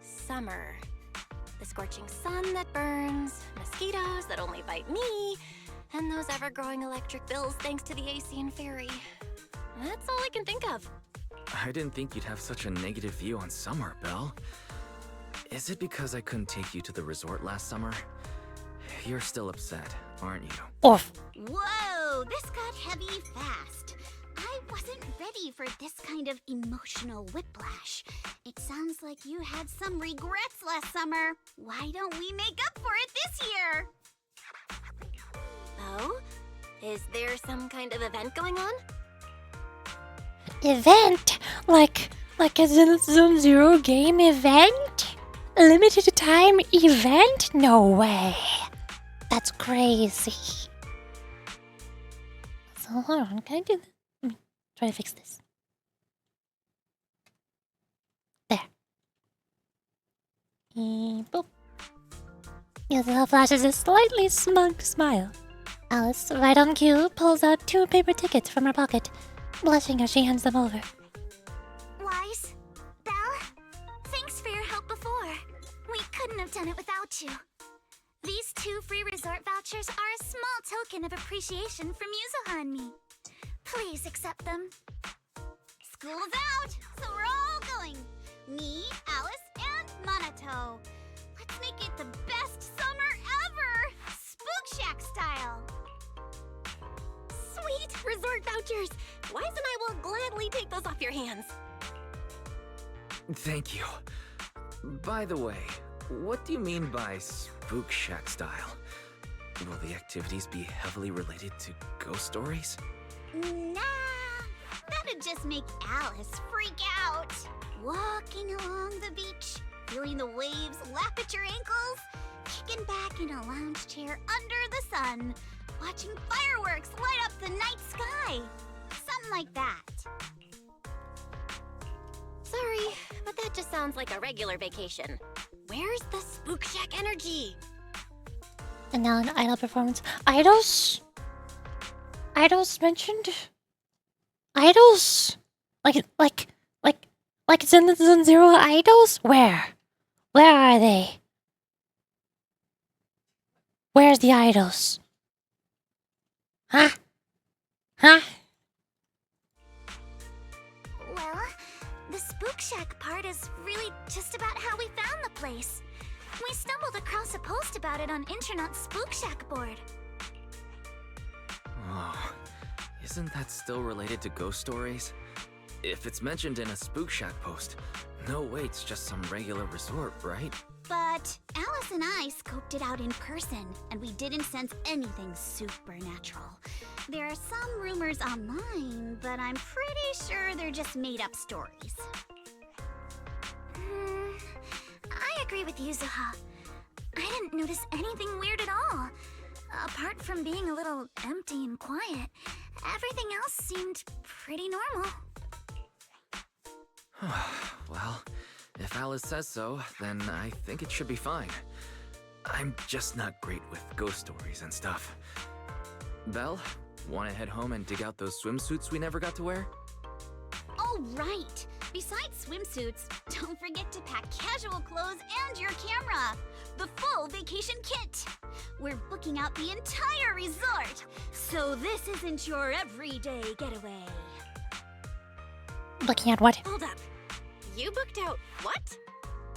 Summer. The scorching sun that burns, mosquitoes that only bite me, and those ever-growing electric bills thanks to the AC and ferry. That's all I can think of. I didn't think you'd have such a negative view on summer, Belle. Is it because I couldn't take you to the resort last summer? you're still upset, aren't you? Oof. Whoa, this got heavy fast. I wasn't ready for this kind of emotional whiplash. It sounds like you had some regrets last summer. Why don't we make up for it this year? Oh? Is there some kind of event going on? Event? Like a Zone Zero game event? A limited time event? No way. That's crazy. So hold on, can I do this? Let me try to fix this. There. Boop. Yuzuha flashes a slightly smug smile. Alice, right on cue, pulls out 2 paper tickets from her pocket, blushing as she hands them over. Wise, Belle, thanks for your help before. We couldn't have done it without you. These 2 free resort vouchers are a small token of appreciation from Yuzuha and me. Please accept them. School's out, so we're all going. Me, Alice, and Minato. Let's make it the best summer ever! Spook Shack style! Sweet! Resort vouchers! Wise and I will gladly take those off your hands. Thank you. By the way, what do you mean by Spook Shack style? Will the activities be heavily related to ghost stories? Nah, that'd just make Alice freak out. Walking along the beach, feeling the waves lap at your ankles, kicking back in a lounge chair under the sun, watching fireworks light up the night sky. Something like that. Sorry, but that just sounds like a regular vacation. Where's the Spook Shack energy? And now an idol performance. Idols? Idols mentioned? Idols? Like Zen Zero idols? Where? Where are they? Where's the idols? Huh? Huh? Well, the Spook Shack part is really just about how we found the place. We stumbled across a post about it on Internet's Spook Shack board. Oh, isn't that still related to ghost stories? If it's mentioned in a Spook Shack post, no way it's just some regular resort, right? But Alice and I scoped it out in person, and we didn't sense anything supernatural. There are some rumors online, but I'm pretty sure they're just made-up stories. I agree with Yuzuha. I didn't notice anything weird at all. Apart from being a little empty and quiet, everything else seemed pretty normal. Well, if Alice says so, then I think it should be fine. I'm just not great with ghost stories and stuff. Belle, wanna head home and dig out those swimsuits we never got to wear? Oh, right! Besides swimsuits, don't forget to pack casual clothes and your camera! The full vacation kit! We're booking out the entire resort, so this isn't your everyday getaway. Looking at what? Hold up. You booked out what?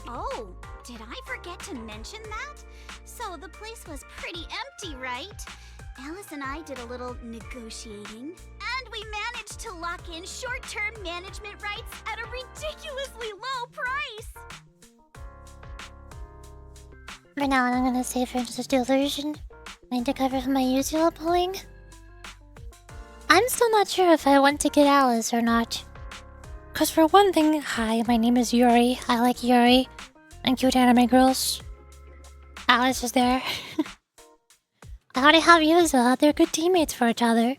Oh, did I forget to mention that? So the place was pretty empty, right? Alice and I did a little negotiating, and we managed to lock in short-term management rights at a ridiculously low price! Right now, I'm gonna save for just delusion. I need to cover my usual pulling. I'm still not sure if I want to get Alice or not. Cause for one thing, hi, my name is Yuri. I like Yuri and cute anime girls. Alice is there. I already have Yuzuha. They're good teammates for each other.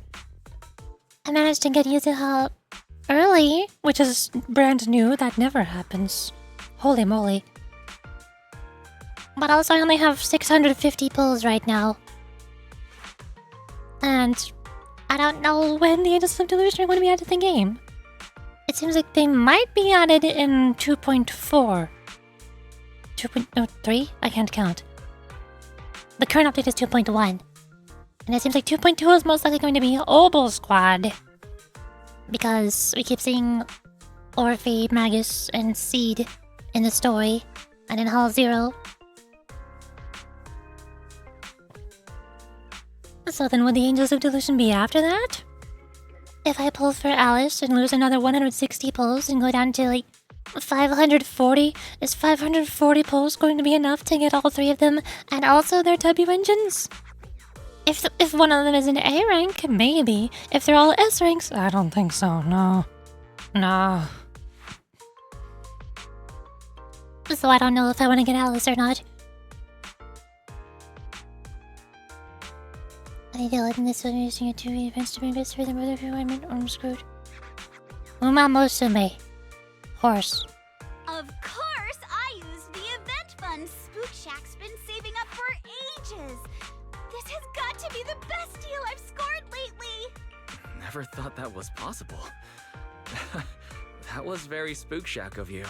I managed to get Yuzuha early, which is brand new. That never happens. Holy moly. But also I only have 650 pulls right now. And I don't know when the Angels of Delusion are going to be added to the game. It seems like they might be added in 2.4. 2.3? I can't count. The current update is 2.1. And it seems like 2.2 is most likely going to be Obel Squad. Because we keep seeing Orphe, Magus, and Seed in the story. And in Hall 0. So then would the Angels of Delusion be after that? If I pull for Alice and lose another 160 pulls and go down to like 540, is 540 pulls going to be enough to get all 3 of them and also their W engines? If one of them is an A rank, maybe. If they're all S ranks, I don't think so, no. No. So I don't know if I want to get Alice or not. I feel like in this one using a 2 events to be best for the mother if I'm screwed. Uma Musume. Horse. Of course, I used the event fund Spook Shack's been saving up for ages. This has got to be the best deal I've scored lately. Never thought that was possible. That was very Spook Shack of you.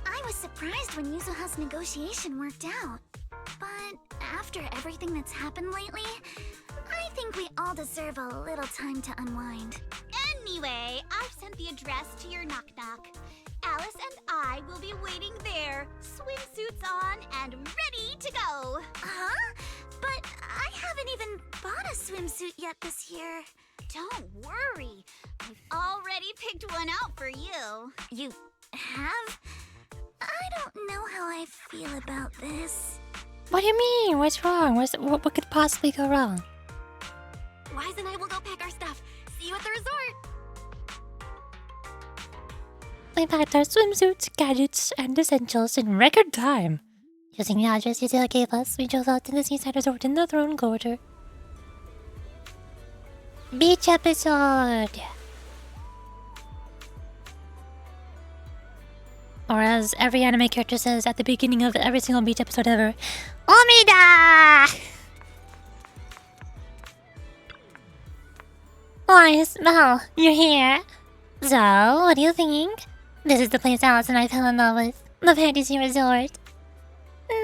I was surprised when Yuzuha's negotiation worked out. But after everything that's happened lately, I think we all deserve a little time to unwind. Anyway, I've sent the address to your knock-knock. Alice and I will be waiting there, swimsuits on and ready to go. Huh? But I haven't even bought a swimsuit yet this year. Don't worry. I've already picked one out for you. You have? I don't know how I feel about this. What do you mean? What's wrong? What could possibly go wrong? Wise and I will go pack our stuff. See you at the resort. We packed our swimsuits, gadgets, and essentials in record time. Using the address Yuzela gave us, we drove out to the seaside resort in the Throne Quarter. Beach episode! Or as every anime character says at the beginning of every single beach episode ever, Omida! Wise, Val, you're here. So, what do you think? This is the place Alice and I fell in love with. The Fantasy Resort.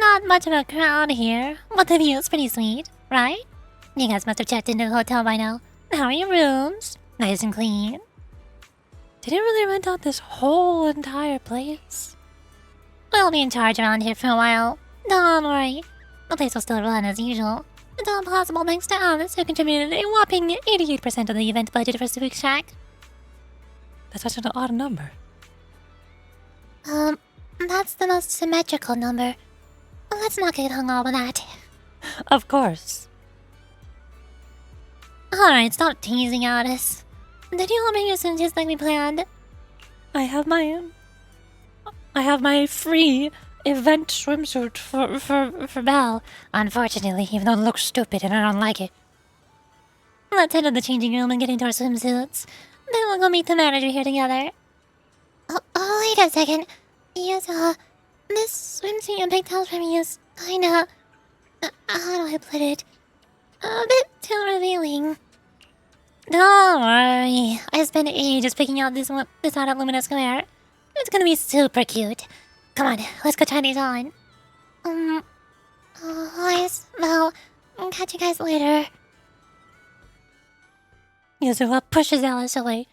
Not much of a crowd here, but the view is pretty sweet, right? You guys must have checked into the hotel by now. How are your rooms? Nice and clean. Did it really rent out this whole entire place? We'll be in charge around here for a while. Don't worry. The place will still run as usual. It's all possible thanks to Alice, who contributed a whopping 88% of the event budget for Spook Shack. That's such an odd number. That's the most symmetrical number. Let's not get hung up on that. Of course. Alright, stop teasing Alice. Did you all bring your swimsuits like we planned? I have my free event swimsuit for Belle. Unfortunately, even though it looks stupid and I don't like it. Let's head to the changing room and get into our swimsuits. Then we'll go meet the manager here together. Oh, wait a second. Yes, this swimsuit and pigtails for me is kinda... how do I put it? A bit too revealing. Don't worry. I spent ages picking out this out at Lumina Square. It's gonna be super cute. Come on, let's go try these on. Guys, well, I'll catch you guys later. Yuzua pushes Alice away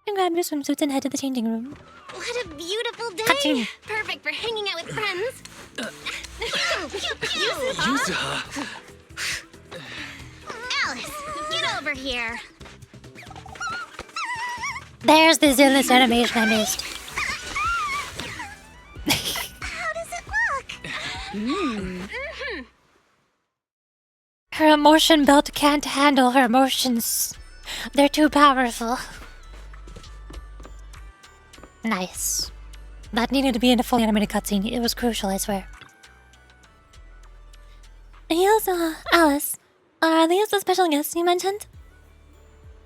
and grabs your swimsuits and head to the changing room. What a beautiful day! Ka-ching. Perfect for hanging out with friends. Yuzuha! Alice, get over here. There's the Zenless animation I missed. How does it look? Her emotion belt can't handle her emotions. They're too powerful. Nice. That needed to be in a fully animated cutscene. It was crucial, I swear. Yes, Alice. Are these the special guests you mentioned?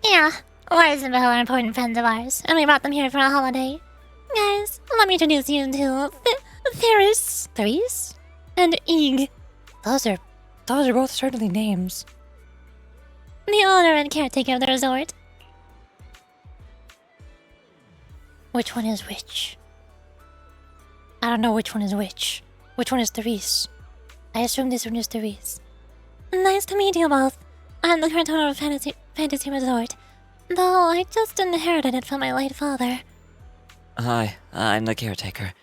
Yeah. Wise and Belle are important friends of ours, and we brought them here for a holiday. Guys, let me introduce you to Theris and Eeg. Those are both certainly names. The owner and caretaker of the resort. Which one is which? I don't know which one is which. Which one is Theris? I assume this one is Theris. Nice to meet you both. I'm the current owner of Fantasy Resort, though I just inherited it from my late father. Hi, I'm the caretaker.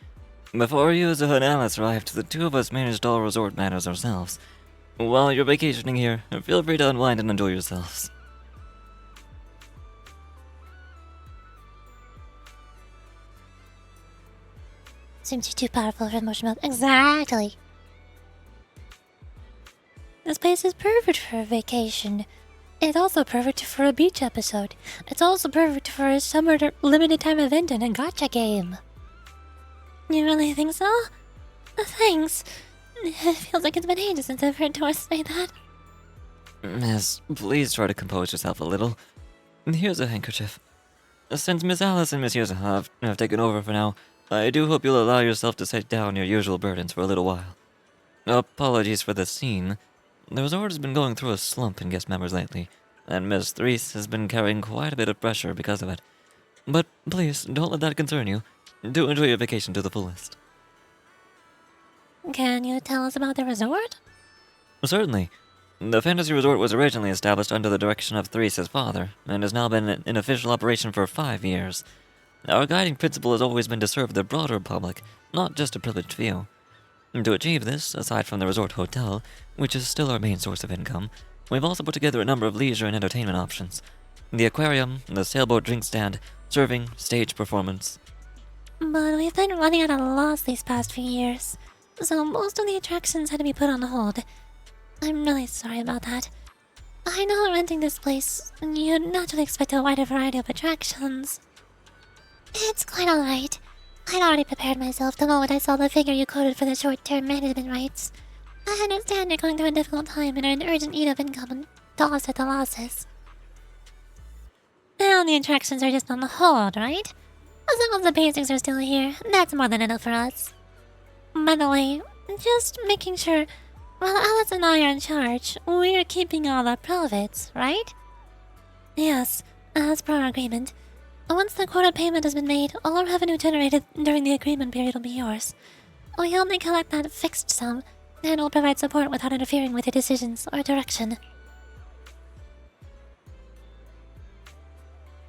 Before Yuzuha and Alice arrived, the two of us managed all resort matters ourselves. While you're vacationing here, feel free to unwind and enjoy yourselves. Seems you're too powerful for emotion mode. Exactly. This place is perfect for a vacation. It's also perfect for a beach episode. It's also perfect for a summer limited time event and a gacha game. You really think so? Thanks. It feels like it's been ages since I've heard Doris say that. Miss, please try to compose yourself a little. Here's a handkerchief. Since Miss Alice and Miss Yusa have taken over for now, I do hope you'll allow yourself to set down your usual burdens for a little while. Apologies for the scene. The resort has been going through a slump in guest members lately, and Miss Threes has been carrying quite a bit of pressure because of it. But please, don't let that concern you. Do enjoy your vacation to the fullest. Can you tell us about the resort? Certainly. The fantasy resort was originally established under the direction of Threes' father, and has now been in official operation for 5 years. Our guiding principle has always been to serve the broader public, not just a privileged few. To achieve this, aside from the resort hotel, which is still our main source of income, we've also put together a number of leisure and entertainment options. The aquarium, the sailboat drink stand, serving, stage performance. But we've been running at a loss these past few years, so most of the attractions had to be put on hold. I'm really sorry about that. I know renting this place, you'd naturally expect a wider variety of attractions. It's quite alright. I'd already prepared myself the moment I saw the figure you quoted for the short-term management rights. I understand you're going through a difficult time and are in urgent need of income and to offset the losses. Now the attractions are just on the hold, right? As long as the basics are still here, that's more than enough for us. By the way, just making sure, while Alice and I are in charge, we're keeping all the profits, right? Yes, as per our agreement. Once the quota payment has been made, all revenue generated during the agreement period will be yours. We only collect that fixed sum, and will provide support without interfering with your decisions or direction.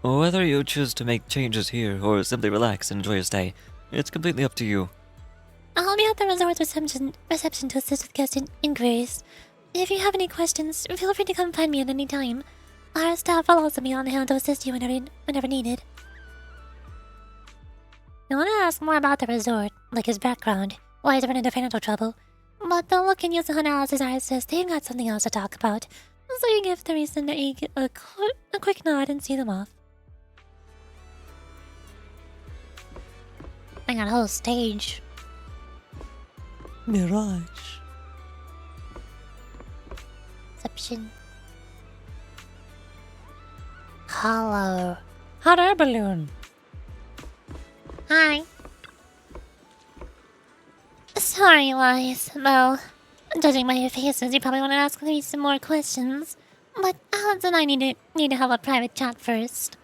Whether you choose to make changes here or simply relax and enjoy your stay, it's completely up to you. I'll be at the resort's reception to assist with guest inquiries. If you have any questions, feel free to come find me at any time. Our staff will also be on hand to assist you whenever needed. I want to ask more about the resort, like his background, why he's run into financial trouble. But the look in Yusuke and Alice's eyes says they've got something else to talk about. So you give the reason a quick nod and see them off. I got a whole stage. Mirage. Reception. Hello. Hot air balloon. Hi. Sorry, Wise, though. Judging by your faces, you probably want to ask me some more questions. But Alex and I need to have a private chat first.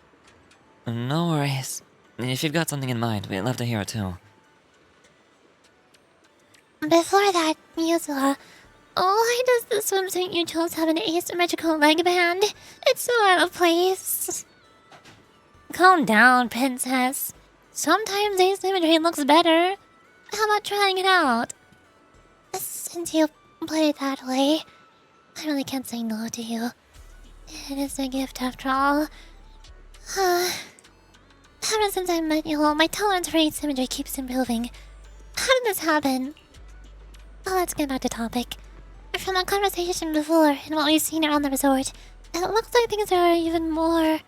No worries. If you've got something in mind, we'd love to hear it too. Before that, Yuzula, why does the swimsuit you chose have an asymmetrical leg band? It's so out of place. Calm down, princess. Sometimes asymmetry looks better. How about trying it out? Since you put it that way, I really can't say no to you. It is a gift after all. Ever since I met you all, my tolerance for asymmetry keeps improving. How did this happen? Well, let's get back to topic. From our conversation before and what we've seen around the resort, it looks like things are even more...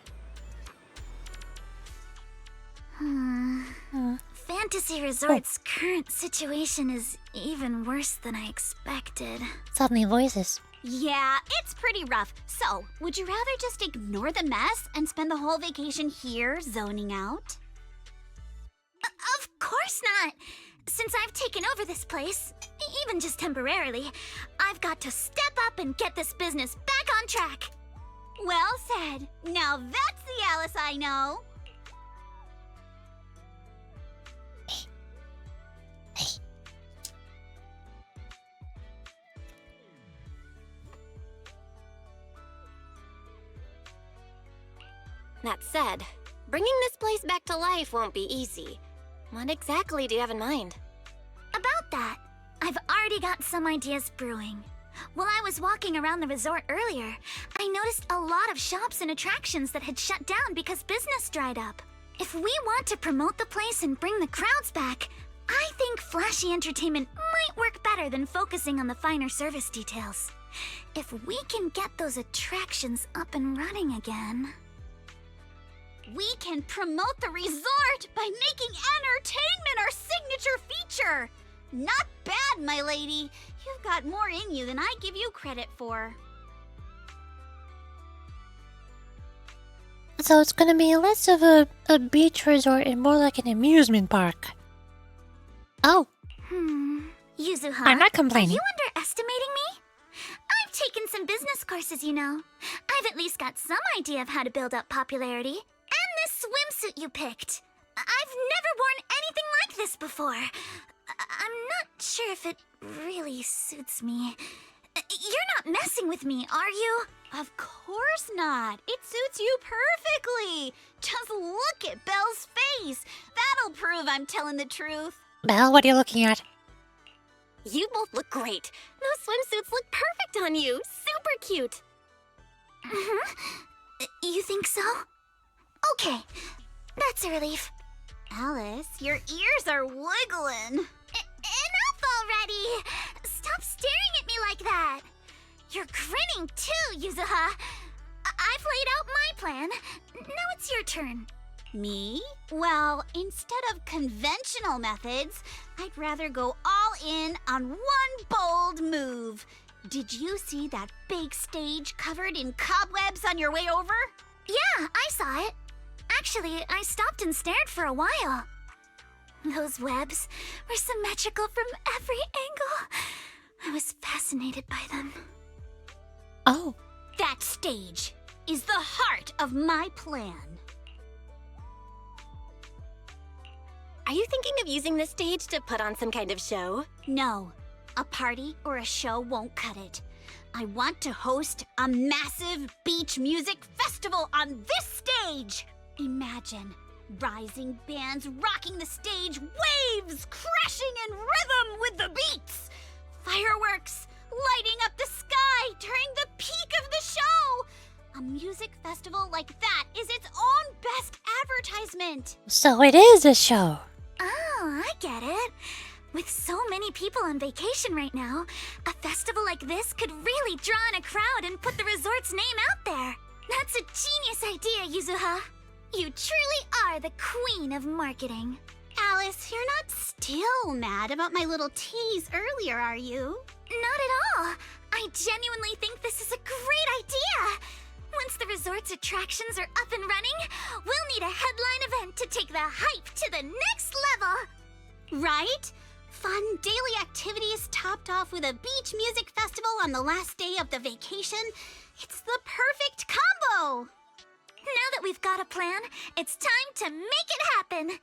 Fantasy Resort's current situation is even worse than I expected. Suddenly voices. Yeah, it's pretty rough. So, would you rather just ignore the mess and spend the whole vacation here zoning out? Of course not! Since I've taken over this place, even just temporarily, I've got to step up and get this business back on track. Well said. Now that's the Alice I know. That said, bringing this place back to life won't be easy. What exactly do you have in mind? About that, I've already got some ideas brewing. While I was walking around the resort earlier, I noticed a lot of shops and attractions that had shut down because business dried up. If we want to promote the place and bring the crowds back, I think flashy entertainment might work better than focusing on the finer service details. If we can get those attractions up and running again... We can promote the resort by making entertainment our signature feature! Not bad, my lady. You've got more in you than I give you credit for. So it's gonna be less of a beach resort and more like an amusement park. Oh. Yuzuha, I'm not complaining. Are you underestimating me? I've taken some business courses, you know. I've at least got some idea of how to build up popularity. And this swimsuit you picked. I've never worn anything like this before. I'm not sure if it really suits me. You're not messing with me, are you? Of course not. It suits you perfectly. Just look at Belle's face. That'll prove I'm telling the truth. Belle, what are you looking at? You both look great. Those swimsuits look perfect on you. Super cute. You think so? Okay, that's a relief. Alice, your ears are wiggling. Enough already! Stop staring at me like that! You're grinning too, Yuzuha! I've laid out my plan. Now it's your turn. Me? Well, instead of conventional methods, I'd rather go all in on one bold move. Did you see that big stage covered in cobwebs on your way over? Yeah, I saw it. Actually, I stopped and stared for a while. Those webs were symmetrical from every angle. I was fascinated by them. Oh. That stage is the heart of my plan. Are you thinking of using this stage to put on some kind of show? No. A party or a show won't cut it. I want to host a massive beach music festival on this stage. Imagine rising bands rocking the stage, waves crashing in rhythm with the beats, fireworks lighting up the sky during the peak of the show. A music festival like that is its own best advertisement. So it is a show. Oh, I get it. With so many people on vacation right now, a festival like this could really draw in a crowd and put the resort's name out there. That's a genius idea, Yuzuha. You truly are the queen of marketing. Alice, you're not still mad about my little tease earlier, are you? Not at all. I genuinely think this is a great idea. Once the resort's attractions are up and running, we'll need a headline event to take the hype to the next level. Right? Fun daily activities topped off with a beach music festival on the last day of the vacation. It's the perfect combo. Now that we've got a plan, it's time to make it happen.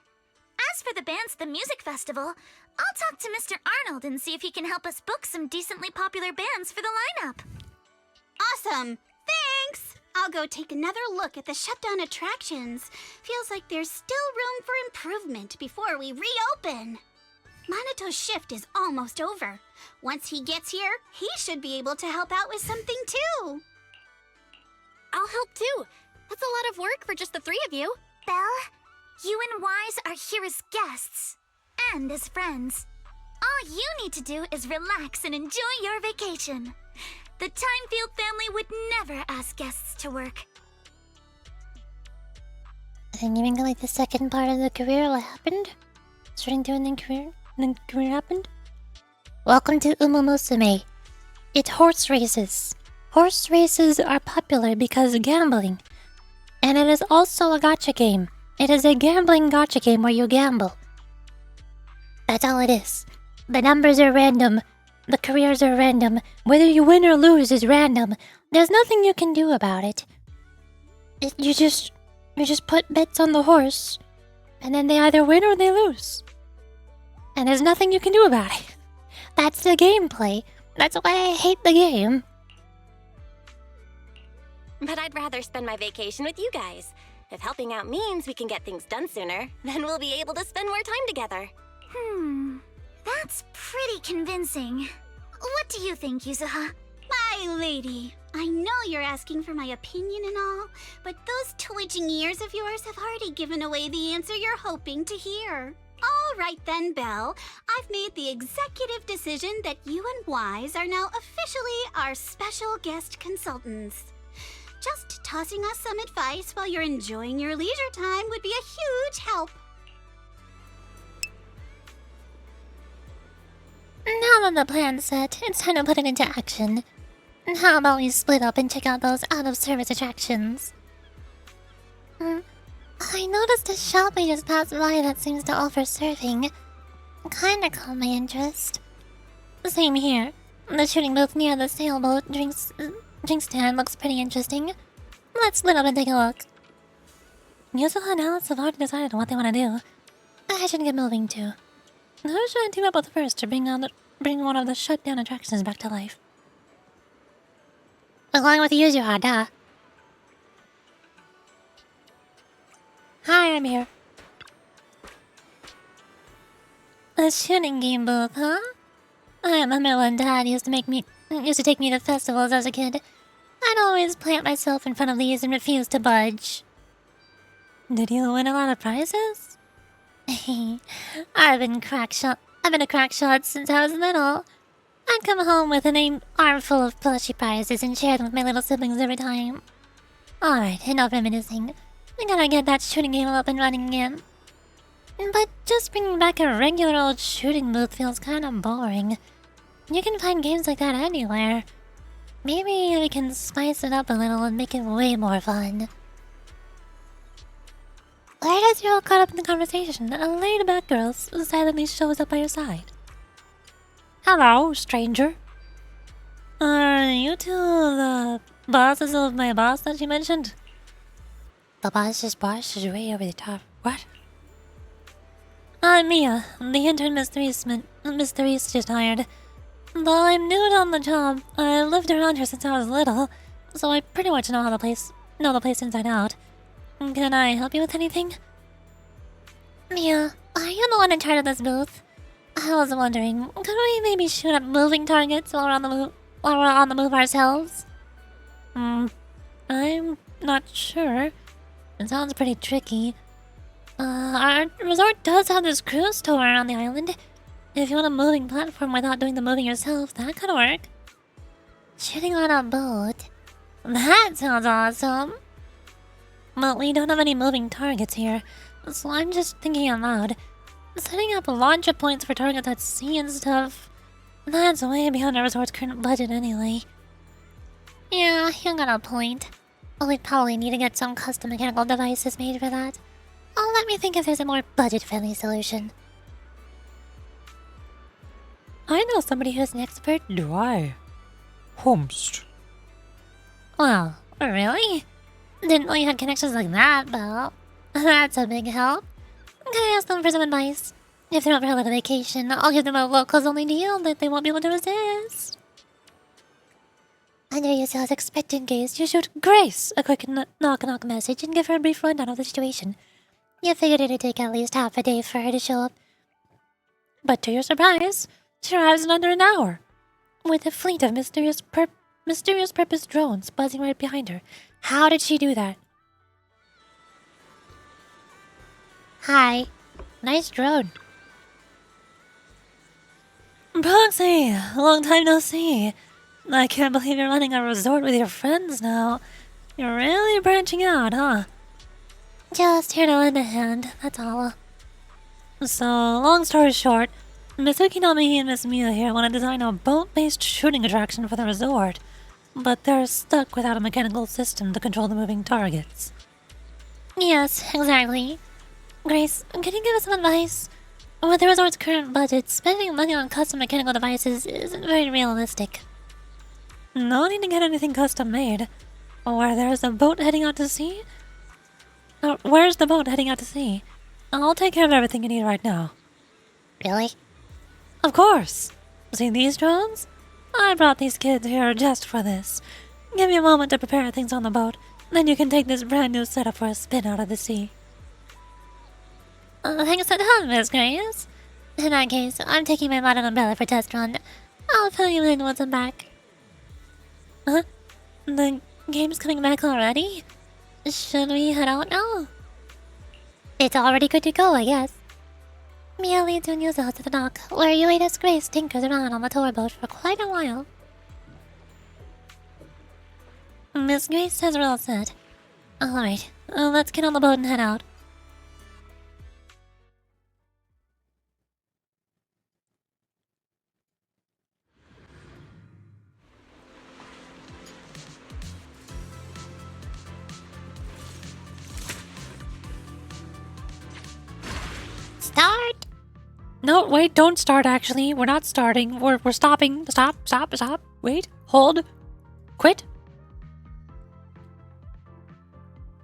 As for the bands at the music festival, I'll talk to Mr. Arnold and see if he can help us book some decently popular bands for the lineup. Awesome! Thanks! I'll go take another look at the shutdown attractions. Feels like there's still room for improvement before we reopen. Manato's shift is almost over. Once he gets here, he should be able to help out with something too. I'll help too. That's a lot of work for just the three of you. Belle, you and Wise are here as guests and as friends. All you need to do is relax and enjoy your vacation. The Timefield family would never ask guests to work. And even like the second part of the career happened? Starting doing the career happened? Welcome to Umumusume. It's horse races. Horse races are popular because of gambling. And it is also a gacha game. It is a gambling gacha game where you gamble. That's all it is. The numbers are random. The careers are random. Whether you win or lose is random. There's nothing you can do about it. You just put bets on the horse, and then they either win or they lose. And there's nothing you can do about it. That's the gameplay. That's why I hate the game. But I'd rather spend my vacation with you guys. If helping out means we can get things done sooner, then we'll be able to spend more time together. That's pretty convincing. What do you think, Yuzuha? My lady, I know you're asking for my opinion and all, but those twitching ears of yours have already given away the answer you're hoping to hear. All right then, Belle. I've made the executive decision that you and Wise are now officially our special guest consultants. Just tossing us some advice while you're enjoying your leisure time would be a huge help. Now that the plan's set, it's time to put it into action. How about we split up and check out those out-of-service attractions? I noticed a shop I just passed by that seems to offer surfing. Kinda caught my interest. Same here. The shooting booth near the sailboat drink stand looks pretty interesting. Let's split up and take a look. Yuzuha and Alice have already decided what they want to do. I should get moving too. Who should I team up with first to bring one of the shut-down attractions back to life? Along with Yuzuha, duh. Hi, I'm here. A shooting game booth, huh? I remember when Dad used to take me to festivals as a kid. I'd always plant myself in front of these and refuse to budge. Did you win a lot of prizes? I've been a crack shot since I was little. I'd come home with an armful of plushy prizes and share them with my little siblings every time. Alright, enough reminiscing. I gotta get that shooting game up and running again. But just bringing back a regular old shooting booth feels kinda boring. You can find games like that anywhere. Maybe we can spice it up a little and make it way more fun. Right as you're all caught up in the conversation, a laid-back girl silently shows up by your side. Hello, stranger. Are you two the bosses of my boss that you mentioned? The boss's boss is way over the top. What? I'm Mia, the intern Miss Therese just hired. Though I'm new on the job, I lived around here since I was little, so I pretty much know the place inside out. Can I help you with anything? Mia, are you the one in charge of this booth? I was wondering, could we maybe shoot at moving targets while we're on the move ourselves? I'm not sure. It sounds pretty tricky. Our resort does have this cruise tour around the island. If you want a moving platform without doing the moving yourself, that could work. Shooting on a boat? That sounds awesome! But we don't have any moving targets here, so I'm just thinking out loud. Setting up launcher points for targets at sea and stuff, that's way beyond our resort's current budget anyway. Yeah, you got a point. We'd probably need to get some custom mechanical devices made for that. Let me think if there's a more budget-friendly solution. I know somebody who's an expert. Do I? Homst. Well, really? Didn't know you had connections like that, though. That's a big help. Can I ask them for some advice? If they're out for a little vacation, I'll give them a locals-only deal that they won't be able to resist. Under Yuzuha's expectant gaze, you shoot Grace a quick knock-knock message and give her a brief rundown of the situation. You figured it'd take at least half a day for her to show up. But to your surprise, she arrives in under an hour, with a fleet of mysterious purpose drones buzzing right behind her. How did she do that? Hi. Nice drone. Proxy, long time no see. I can't believe you're running a resort with your friends now. You're really branching out, huh? Just here to lend a hand, that's all. So, long story short, Miss Ukinami and Miss Mia here want to design a boat-based shooting attraction for the resort, but they're stuck without a mechanical system to control the moving targets. Yes, exactly. Grace, can you give us some advice? With the resort's current budget, spending money on custom mechanical devices isn't very realistic. No need to get anything custom made. Where there's a boat heading out to sea? Where's the boat heading out to sea? I'll take care of everything you need right now. Really? Of course. See these drones? I brought these kids here just for this. Give me a moment to prepare things on the boat, then you can take this brand new setup for a spin out of the sea. Thanks a ton, Miss Grace. In that case, I'm taking my modern umbrella for test run. I'll fill you in once I'm back. Huh? The game's coming back already? Should we head out now? It's already good to go, I guess. Mia leads you out to the dock, where UHS Grace tinkers around on the tour boat for quite a while. Miss Grace says we're all set. Alright, let's get on the boat and head out. Start! No, wait, don't start actually. We're not starting. We're stopping. Stop. Wait, hold. Quit.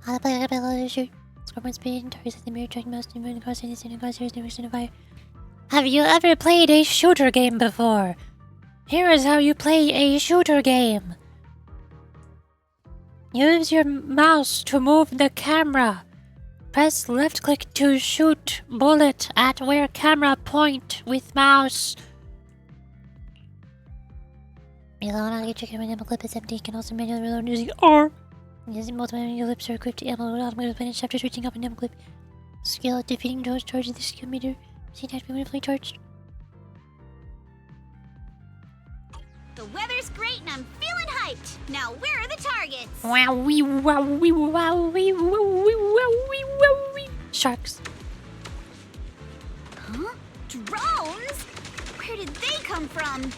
How to play a bit shoot. Scorpion speed, targets the mirror, tracking most moving across any standing across here, extinguishing fire. Have you ever played a shooter game before? Here is how you play a shooter game. Use your mouse to move the camera. Press left click to shoot bullet at where camera point with mouse. Reload on get trigger when ammo clip is empty. You can also manually reload using R. Using multiple ammo clips are equipped to ammo with automated weapon chapters reaching up an ammo clip. Skill at defeating drones charging the skill meter. See that be fully charged. The weather's great and I'm feeling hyped. Now where are the targets? Sharks. Huh? Drones? Where did they come from?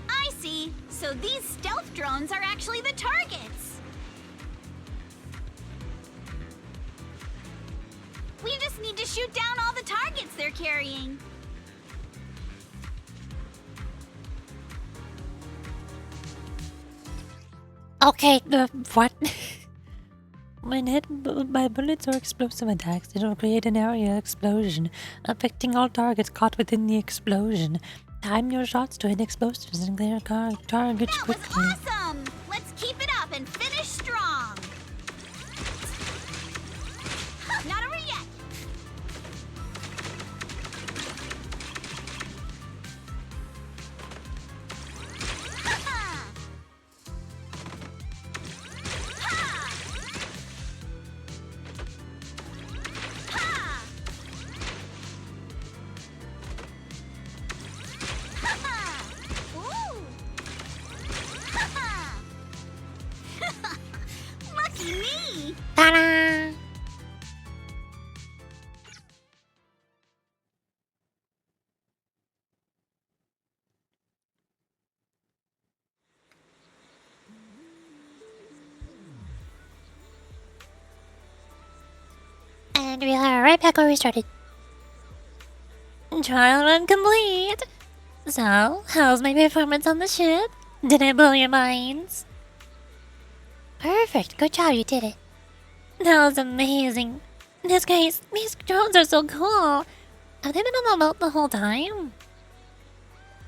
I see. So these stealth drones are actually the targets. We just need to shoot down all the targets they're carrying. Okay, What? When hit by bullets or explosive attacks, it will create an area explosion, affecting all targets caught within the explosion. Time your shots to hit explosives and clear targets quickly. That was awesome! Let's keep it up and finish strong. Not over yet. Lucky me! ta-da! And we are right back where we started. Trial run complete! So, how's my performance on the ship? Did I blow your minds? Perfect. Good job, you did it. That was amazing. This case, these drones are so cool. Have they been on the boat the whole time?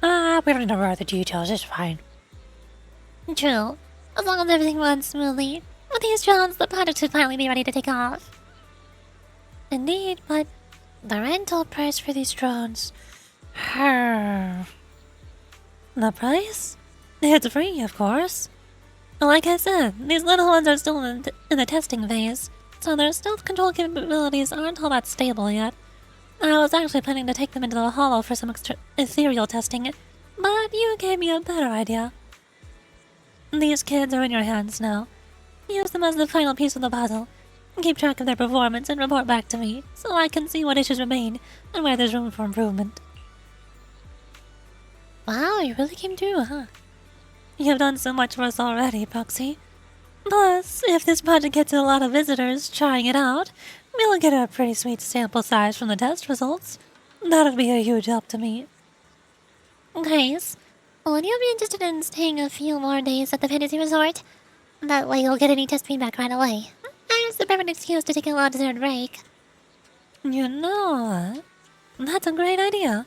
We don't know the details, it's fine. True, as long as everything runs smoothly. With these drones, the pilot should finally be ready to take off. Indeed, but the rental price for these drones... The price? It's free, of course. Like I said, these little ones are still in the testing phase, so their stealth control capabilities aren't all that stable yet. I was actually planning to take them into the hollow for some ethereal testing, but you gave me a better idea. These kids are in your hands now. Use them as the final piece of the puzzle. Keep track of their performance and report back to me, so I can see what issues remain and where there's room for improvement. Wow, you really came through, huh? You've done so much for us already, Proxy. Plus, if this project gets a lot of visitors trying it out, we'll get a pretty sweet sample size from the test results. That'd be a huge help to me. Guys, would you be interested in staying a few more days at the fantasy resort? That way you'll get any test feedback right away. And it's the perfect excuse to take a well-deserved break. You know, that's a great idea.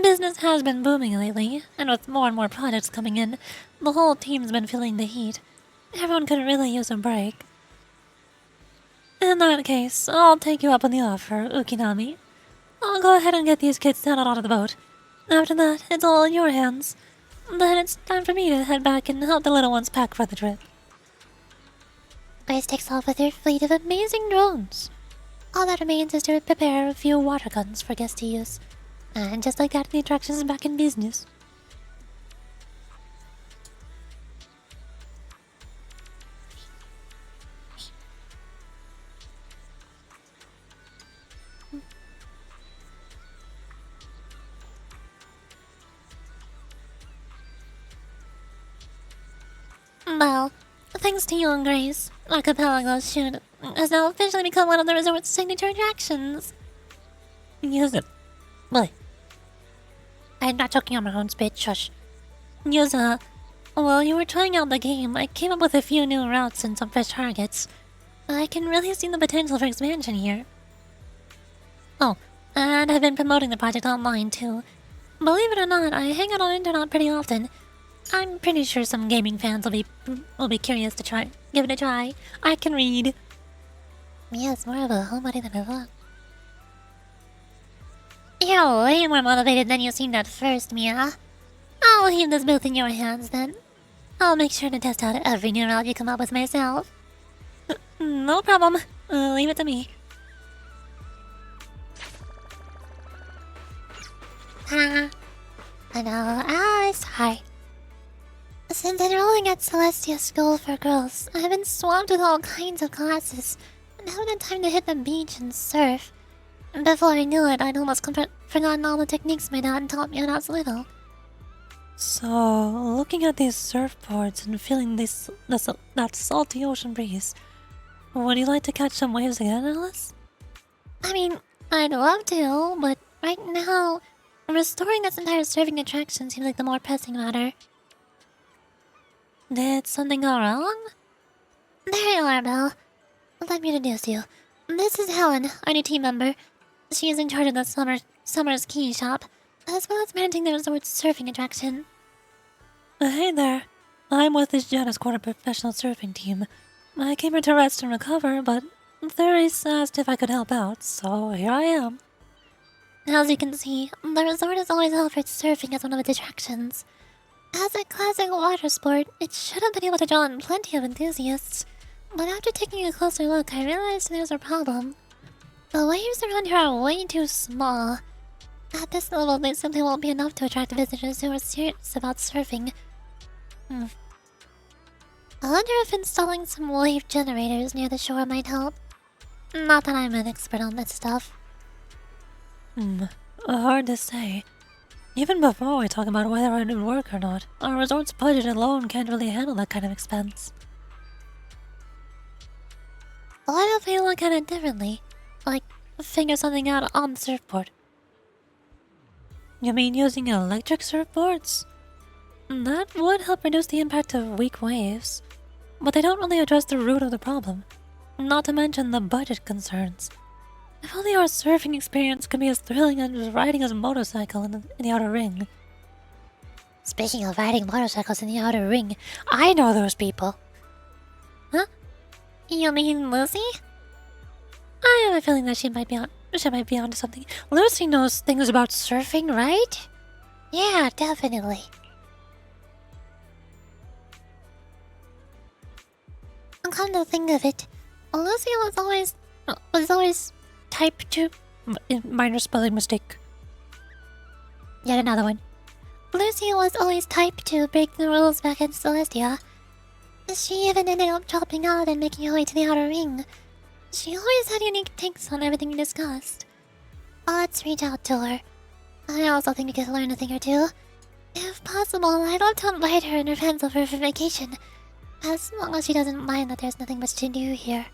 Business has been booming lately, and with more and more projects coming in, the whole team's been feeling the heat. Everyone could really use a break. In that case, I'll take you up on the offer, Ukinami. I'll go ahead and get these kids settled onto the boat. After that, it's all in your hands. Then it's time for me to head back and help the little ones pack for the trip. Grace takes off with her fleet of amazing drones. All that remains is to prepare a few water guns for guests to use. And just like that, the attraction is back in business. Well, thanks to you and Grace, Archipelago's shoot has now officially become one of the resort's signature attractions. Use it. What? I'm not talking on my own spit, shush. Yuza, while you were trying out the game, I came up with a few new routes and some fresh targets. I can really see the potential for expansion here. Oh, and I've been promoting the project online too. Believe it or not, I hang out on the internet pretty often. I'm pretty sure some gaming fans will be curious to give it a try. I can read. Mia's more of a homebody than I thought. You're way more motivated than you seemed at first, Mia. I'll leave this booth in your hands then. I'll make sure to test out every new route you come up with myself. No problem. Leave it to me. I know, sorry. Since enrolling at Celestia School for Girls, I've been swamped with all kinds of classes, and haven't had time to hit the beach and surf. And before I knew it, I'd almost forgotten all the techniques my dad taught me when I was little. So, looking at these surfboards and feeling that salty ocean breeze, would you like to catch some waves again, Alice? I mean, I'd love to, but right now, restoring this entire surfing attraction seems like the more pressing matter. Did something go wrong? There you are, Belle. Let me introduce you. This is Helen, our new team member. She is in charge of the summer ski shop, as well as managing the resort's surfing attraction. Hey there. I'm with this Janus Quarter professional surfing team. I came here to rest and recover, but Therese asked if I could help out, so here I am. As you can see, the resort has always offered surfing as one of its attractions. As a classic water sport, it should have been able to draw in plenty of enthusiasts. But after taking a closer look, I realized there's a problem. The waves around here are way too small. At this level, they simply won't be enough to attract visitors who are serious about surfing. I wonder if installing some wave generators near the shore might help. Not that I'm an expert on this stuff. Hard to say. Even before we talk about whether it would work or not, our resort's budget alone can't really handle that kind of expense. What if we look at it differently? Like, figure something out on the surfboard. You mean using electric surfboards? That would help reduce the impact of weak waves, but they don't really address the root of the problem, not to mention the budget concerns. If only our surfing experience could be as thrilling as riding a motorcycle in the outer ring. Speaking of riding motorcycles in the outer ring, I know those people. Huh? You mean Lucy? I have a feeling that she might be onto something. Lucy knows things about surfing, right? Yeah, definitely. Come to think of it, Lucy was always type 2. Minor spelling mistake. Yet another one. Lucy was always type to break the rules back in Celestia. She even ended up dropping out and making her way to the outer ring. She always had unique takes on everything we discussed. Let's reach out to her. I also think we could learn a thing or two. If possible, I'd love to invite her and her friends over for vacation. As long as she doesn't mind that there's nothing much to do here.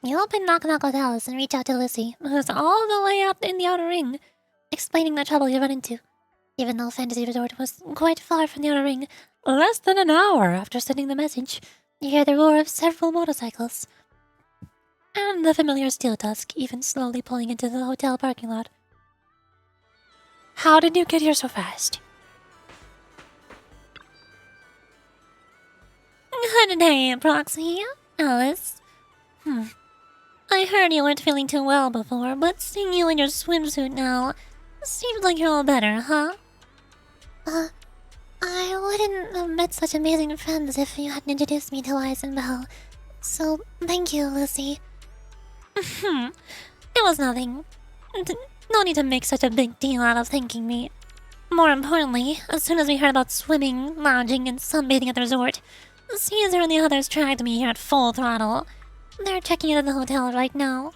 You open Knock Knock Hotels and reach out to Lucy, who's all the way out in the outer ring, explaining the trouble you run into. Even though Fantasy Resort was quite far from the outer ring, less than an hour after sending the message, you hear the roar of several motorcycles. And the familiar steel tusk even slowly pulling into the hotel parking lot. How did you get here so fast? Hey, Proxy. Alice. I heard you weren't feeling too well before, but seeing you in your swimsuit now, seems like you're all better, huh? I wouldn't have met such amazing friends if you hadn't introduced me to Weisenbell. So, thank you, Lucy. It was nothing. No need to make such a big deal out of thanking me. More importantly, as soon as we heard about swimming, lounging, and sunbathing at the resort, Caesar and the others tracked me here at full throttle. They're checking into the hotel right now.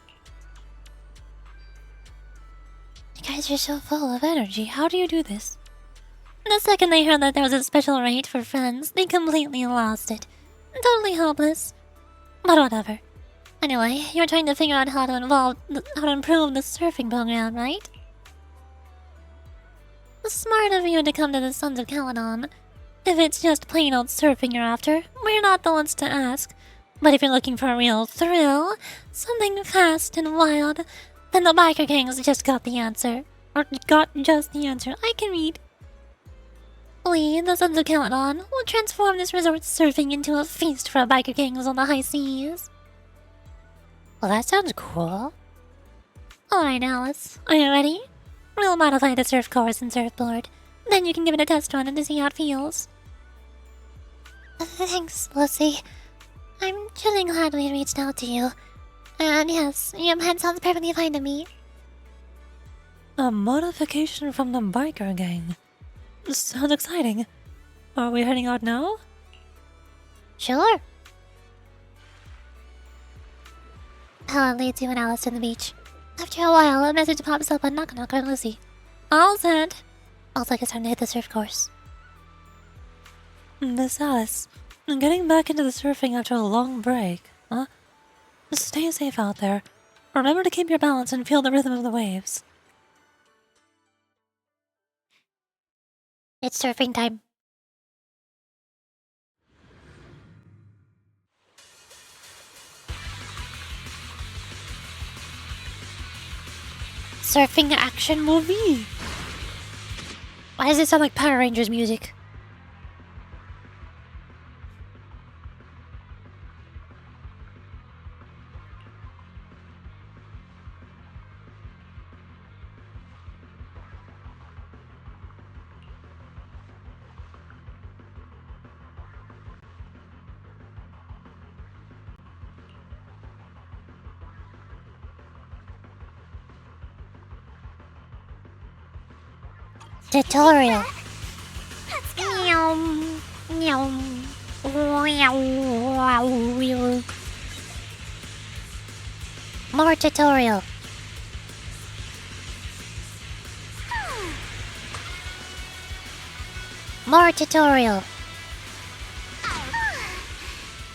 You guys are so full of energy. How do you do this? The second they heard that there was a special rate for friends, they completely lost it. Totally hopeless. But whatever. Anyway, you're trying to figure out how to improve the surfing program, right? Smart of you to come to the Sons of Caledon. If it's just plain old surfing you're after, we're not the ones to ask. But if you're looking for a real thrill, something fast and wild, then the biker gangs just got the answer. Or got just the answer. I can read. We, the Sons of Caledon, will transform this resort surfing into a feast for biker gangs on the high seas. Well, that sounds cool. Alright, Alice. Are you ready? We'll modify the surf course and surfboard. Then you can give it a test run to see how it feels. Thanks, Lucy. I'm truly glad we reached out to you. And yes, your plan sounds perfectly fine to me. A modification from the biker gang. Sounds exciting. Are we heading out now? Sure. Helen leads you and Alice to the beach. After a while, a message pops up on Knock Knock on Lucy. All set. Looks like it's time to hit the surf course. Miss Alice, getting back into the surfing after a long break, huh? Stay safe out there. Remember to keep your balance and feel the rhythm of the waves. It's surfing time. Surfing action movie. Why does it sound like Power Rangers music? Tutorial. Meow. Meow. More tutorial. More tutorial.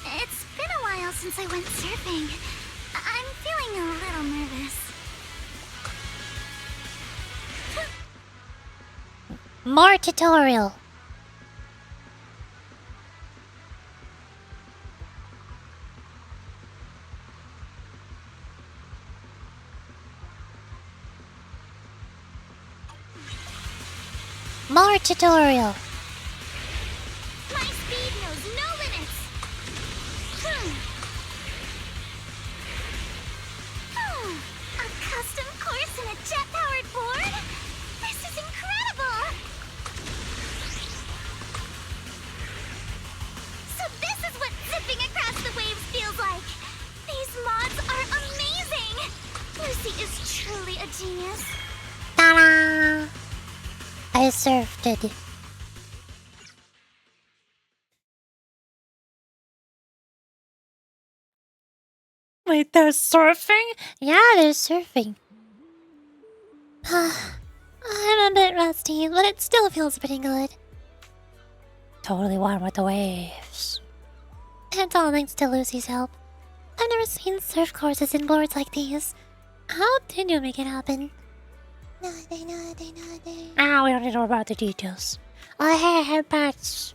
It's been a while since I went surfing. I'm feeling a little nervous. More tutorial. More tutorial. My speed knows no limits. A custom course and a jet-powered board? This is incredible! So this is what zipping across the waves feels like. These mods are amazing! Lucy is truly a genius. Ta-da! I surfed it. Wait, there's surfing? Yeah, there's surfing. I'm a bit rusty, but it still feels pretty good. Totally warm with the waves. It's all thanks to Lucy's help. I've never seen surf courses and boards like these. How did you make it happen? We don't need to know about the details. Oh, that's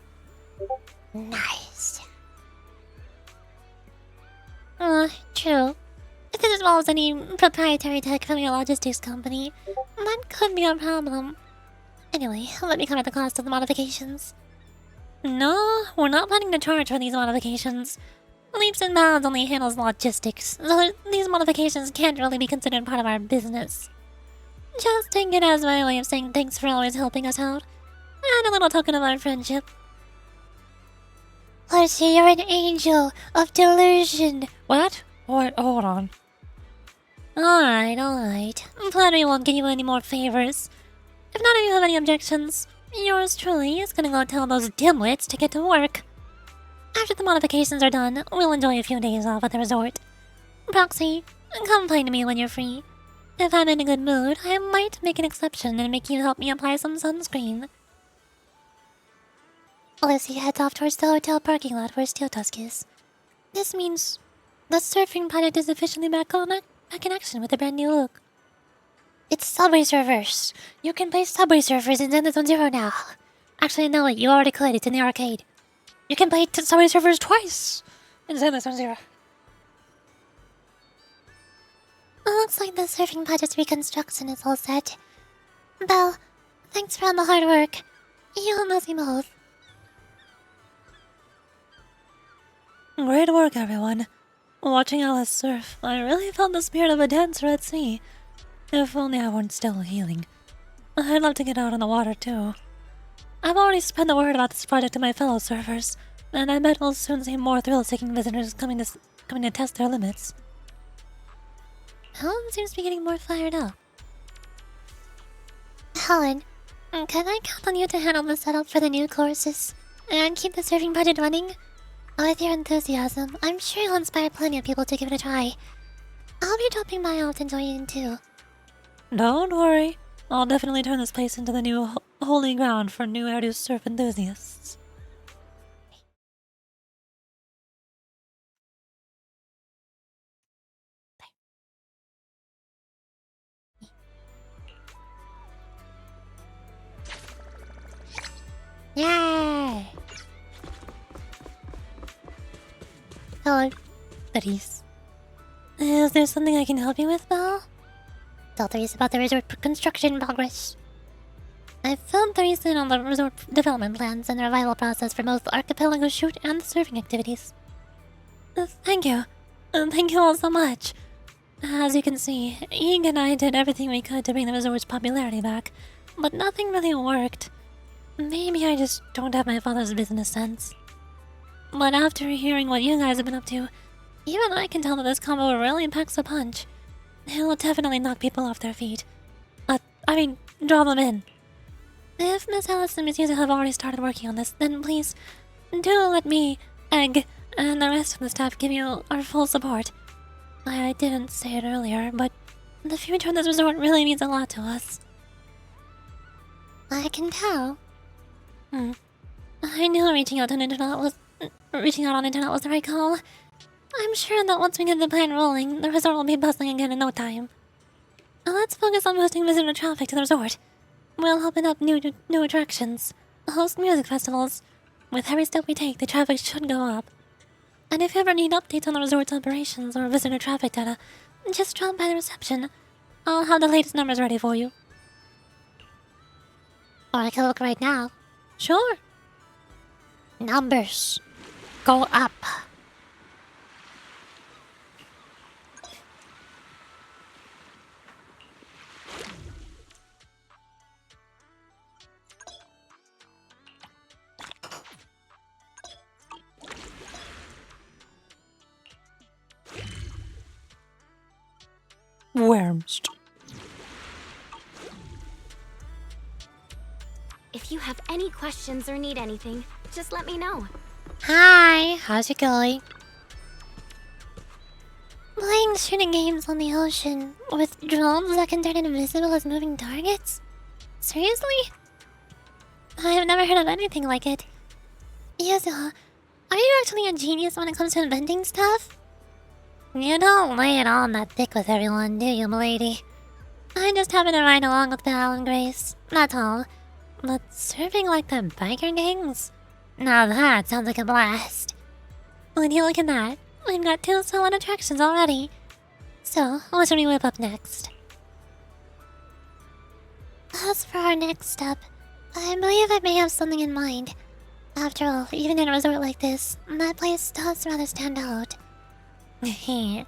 nice. True. If this involves any proprietary tech from your logistics company, that could be a problem. Anyway, let me cover the cost of the modifications. No, we're not planning to charge for these modifications. Leaps and Bounds only handles logistics, so these modifications can't really be considered part of our business. Just take it as my way of saying thanks for always helping us out, and a little token of our friendship. Percy, you're an angel of delusion. What? Wait, hold on. Alright. Flattery won't get you any more favors. If none of you have any objections, yours truly is gonna go tell those dimwits to get to work. After the modifications are done, we'll enjoy a few days off at the resort. Proxy, come find me when you're free. If I'm in a good mood, I might make an exception and make you help me apply some sunscreen. Lizzie heads off towards the hotel parking lot where Steel Tusk is. This means the surfing pilot is officially back in action with a brand new look. It's Subway Surfers. You can play Subway Surfers in Zenless 1.0 now. Actually, no, wait, you already could. It's in the arcade. You can play Subway Surfers twice in Zenless 1.0. Looks like the surfing pilot's reconstruction is all set. Belle, thanks for all the hard work. You and Lizzie both. Great work, everyone. Watching Alice surf, I really felt the spirit of a dancer at sea. If only I weren't still healing. I'd love to get out on the water, too. I've already spread the word about this project to my fellow surfers, and I bet we'll soon see more thrill-seeking visitors coming to test their limits. Helen seems to be getting more fired up. Helen, can I count on you to handle the setup for the new courses and keep the surfing project running? With your enthusiasm, I'm sure you'll inspire plenty of people to give it a try. I'll be dropping by often to join in too. Don't worry. I'll definitely turn this place into the new holy ground for new Eridu surf enthusiasts. Yay! Hello. Betty's. Is there something I can help you with, Belle? Tell Therese about the resort construction progress. I filled Therese in on the resort development plans and the revival process for both the archipelago shoot and the surfing activities. Thank you. Thank you all so much. As you can see, Eeg and I did everything we could to bring the resort's popularity back, but nothing really worked. Maybe I just don't have my father's business sense. But after hearing what you guys have been up to, even I can tell that this combo really packs a punch. It will definitely knock people off their feet. Draw them in. If Miss Alice and Miss Yuzu have already started working on this, then please, do let me, Egg, and the rest of the staff give you our full support. I didn't say it earlier, but the future of this resort really means a lot to us. I can tell. I knew reaching out on internet was the right call. I'm sure that once we get the plan rolling, the resort will be bustling again in no time. Let's focus on boosting visitor traffic to the resort. We'll open up new attractions, host music festivals. With every step we take, the traffic should go up. And if you ever need updates on the resort's operations or visitor traffic data, just drop by the reception. I'll have the latest numbers ready for you. Or I can look right now. Sure. Numbers. Go up. Worms. If you have any questions or need anything, just let me know. Hi, how's it going? Playing shooting games on the ocean with drones that can turn invisible as moving targets? Seriously? I've never heard of anything like it. Yuzu, are you actually a genius when it comes to inventing stuff? You don't lay it on that thick with everyone, do you, m'lady? I just happen to ride along with Val and Grace, that's all. But surfing like the biker gangs? Now that sounds like a blast. When you look at that, we've got 2 solid attractions already. So, what should we whip up next? As for our next step, I believe I may have something in mind. After all, even in a resort like this, that place does rather stand out. Heh.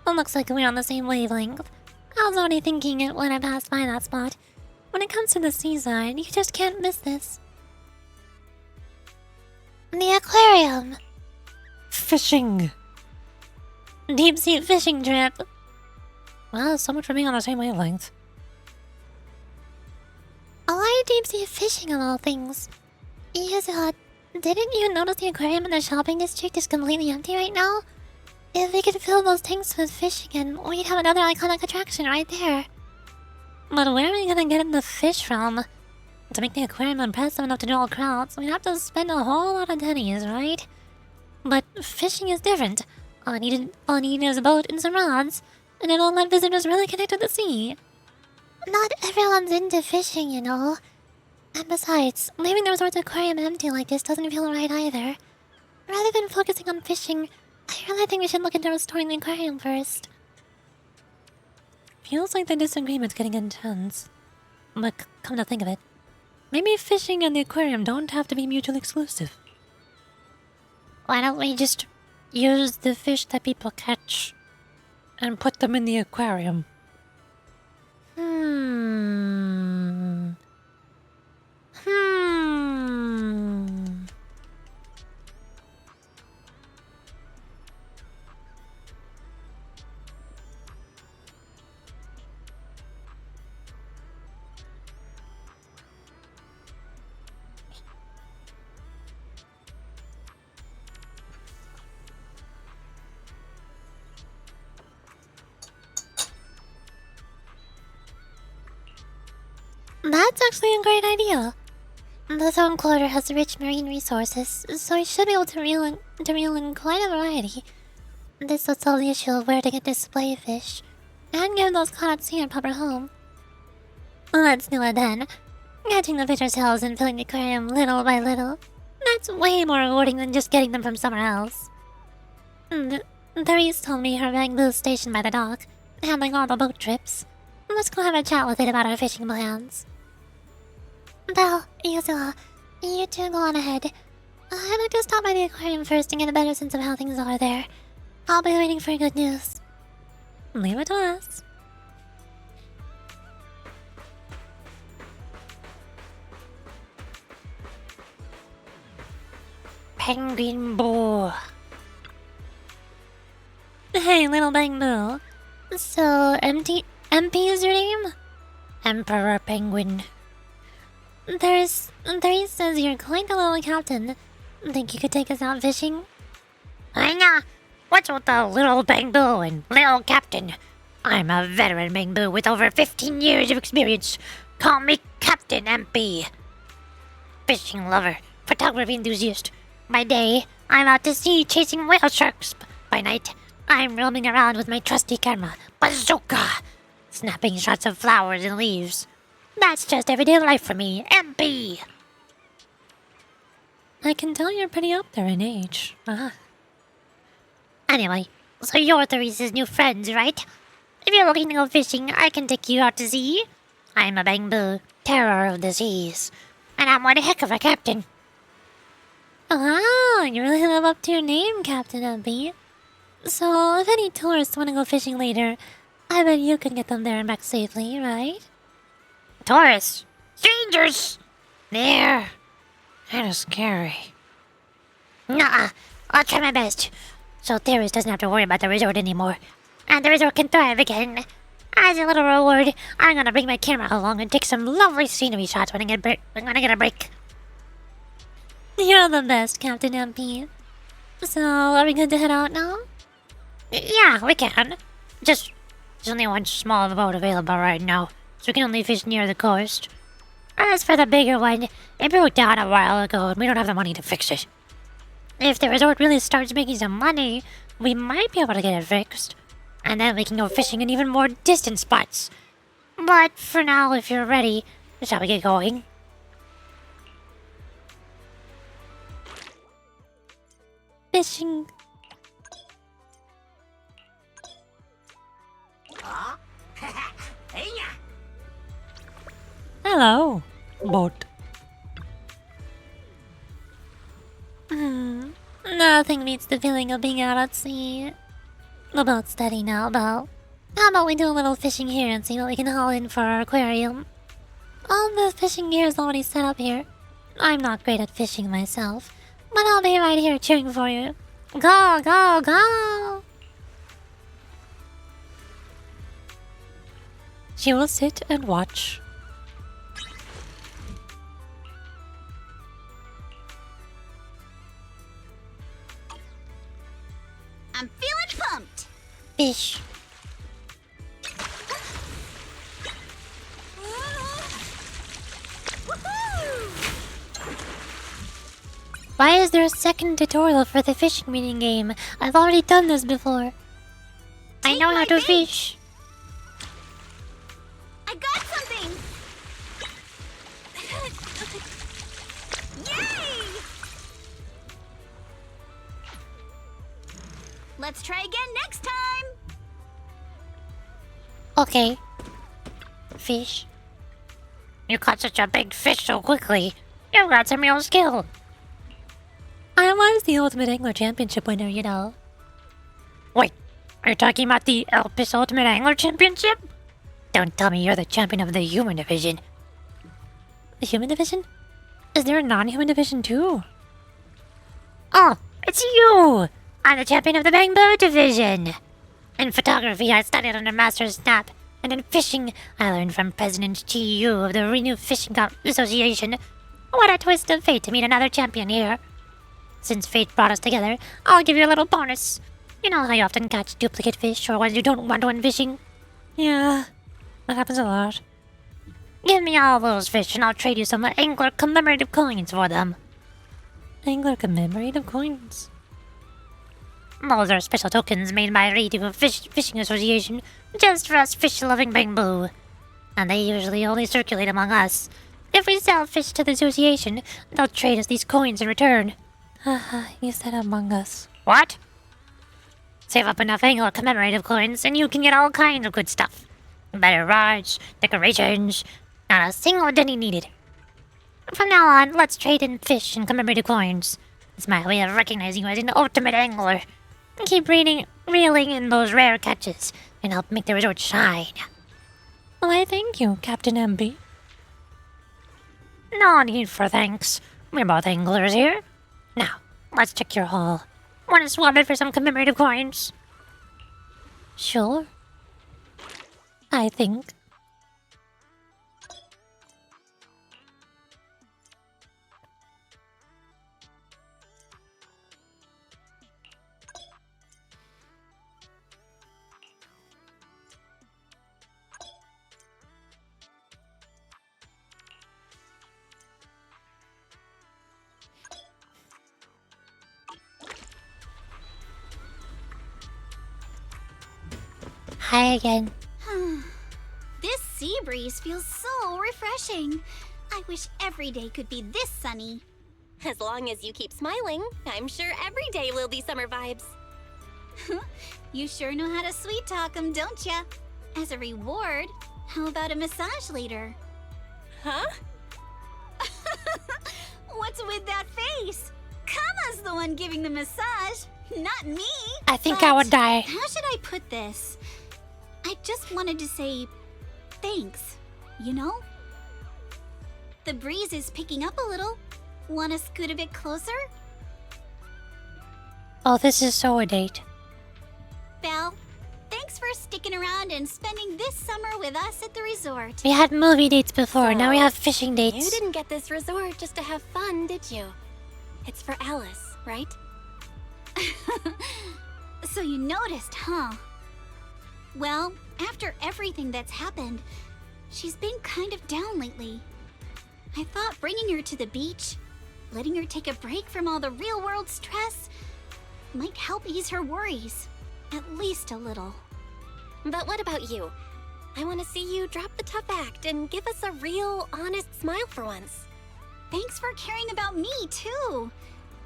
Looks like we're on the same wavelength. I was already thinking it when I passed by that spot. When it comes to the seaside, you just can't miss this. The aquarium! Fishing! Deep sea fishing trip! Well, so much for being on the same wavelength. Why deep sea fishing of all things? Yuzu, didn't you notice the aquarium in the shopping district is completely empty right now? If we could fill those tanks with fish again, we'd have another iconic attraction right there. But where are we gonna get the fish from? To make the aquarium impressive enough to draw crowds, we'd have to spend a whole lot of pennies, right? But fishing is different. All I need is a boat and some rods, and it'll let visitors really connect with the sea. Not everyone's into fishing, you know. And besides, leaving the resort's aquarium empty like this doesn't feel right either. Rather than focusing on fishing, I really think we should look into restoring the aquarium first. Feels like the disagreement's getting intense. But come to think of it, maybe fishing and the aquarium don't have to be mutually exclusive. Why don't we just use the fish that people catch and put them in the aquarium? That's actually a great idea. The Zone Quarter has rich marine resources, so we should be able to reel in quite a variety. This would solve the issue of where to get display fish, and give those caught at sea a proper home. Let's do it then. Catching the fish ourselves and filling the aquarium little by little. That's way more rewarding than just getting them from somewhere else. Therese told me her bamboo's stationed by the dock, handling all the boat trips. Let's go have a chat with it about our fishing plans. Belle, Yuzu, you two go on ahead. I'd like to stop by the aquarium first and get a better sense of how things are there. I'll be waiting for good news. Leave it to us. Penguin Boo. Hey, little Bamboo. So, MP is your name? Emperor Penguin. Therese says you're quite a little captain. Think you could take us out fishing? Nah, what's with the little Bamboo and little captain? I'm a veteran Bamboo with over 15 years of experience. Call me Captain MP. Fishing lover, photography enthusiast. By day, I'm out to sea chasing whale sharks. By night, I'm roaming around with my trusty camera, bazooka, snapping shots of flowers and leaves. That's just everyday life for me, MP. I can tell you're pretty up there in age. Anyway, so you're Therese's new friends, right? If you're looking to go fishing, I can take you out to sea. I'm a Bamboo, terror of the seas, and I'm one heck of a captain. Oh, you really live up to your name, Captain MP. So, if any tourists want to go fishing later, I bet you can get them there and back safely, right? Tourists? Strangers? They're kind of scary. Nuh-uh. I'll try my best. So Therese doesn't have to worry about the resort anymore. And the resort can thrive again. As a little reward, I'm gonna bring my camera along and take some lovely scenery shots when I get a break. You're the best, Captain MP. So, are we good to head out now? Yeah, we can. Just, there's only one small boat available right now, so we can only fish near the coast. As for the bigger one, it broke down a while ago and we don't have the money to fix it. If the resort really starts making some money, we might be able to get it fixed. And then we can go fishing in even more distant spots. But for now, if you're ready, shall we get going? Fishing. Hello, boat. Nothing beats the feeling of being out at sea. About steady now, Belle. How about we do a little fishing here and see what we can haul in for our aquarium? All the fishing gear is already set up here. I'm not great at fishing myself, but I'll be right here cheering for you. Go, go, go! She will sit and watch. I'm feeling pumped. Fish. Why is there a second tutorial for the fishing mini game? I've already done this before. I know how to fish. I got something. Yay! Let's try again next time. Okay. Fish. You caught such a big fish so quickly. You got some real skill. I was the Ultimate Angler Championship winner, you know. Wait, are you talking about the Elpis Ultimate Angler Championship? Don't tell me you're the champion of the human division. The human division? Is there a non-human division too? Oh, it's you! I'm the champion of the Bamboo division. In photography, I studied under Master Snap, and in fishing, I learned from President Chi-Yu of the Renewed Fishing Association. What a twist of fate to meet another champion here. Since fate brought us together, I'll give you a little bonus. You know how you often catch duplicate fish or ones you don't want when fishing? Yeah, that happens a lot. Give me all those fish and I'll trade you some angler commemorative coins for them. Angler commemorative coins? Those are special tokens made by Redo Fishing Association just for us fish-loving Bamboo. And they usually only circulate among us. If we sell fish to the association, they'll trade us these coins in return. Haha, you said Among Us. What? Save up enough angler commemorative coins and you can get all kinds of good stuff. Better rods, decorations, not a single penny needed. From now on, let's trade in fish and commemorative coins. It's my way of recognizing you as an ultimate angler. Keep reeling in those rare catches and help make the resort shine. Why, thank you, Captain MB. No need for thanks. We're both anglers here. Now, let's check your haul. Want to swap it for some commemorative coins? Sure. I think. Hi again. This sea breeze feels so refreshing. I wish every day could be this sunny. As long as you keep smiling, I'm sure every day will be summer vibes. You sure know how to sweet talk 'em, don't ya? As a reward, how about a massage later? Huh? What's with that face? Kama's the one giving the massage, not me. I think I would die. How should I put this? I just wanted to say thanks, you know? The breeze is picking up a little. Wanna scoot a bit closer? Oh, this is so a date. Belle, thanks for sticking around and spending this summer with us at the resort. We had movie dates before, now we have fishing dates. You didn't get this resort just to have fun, did you? It's for Alice, right? So you noticed, huh? Well, after everything that's happened, she's been kind of down lately. I thought bringing her to the beach, letting her take a break from all the real-world stress, might help ease her worries. At least a little. But what about you? I want to see you drop the tough act and give us a real, honest smile for once. Thanks for caring about me, too.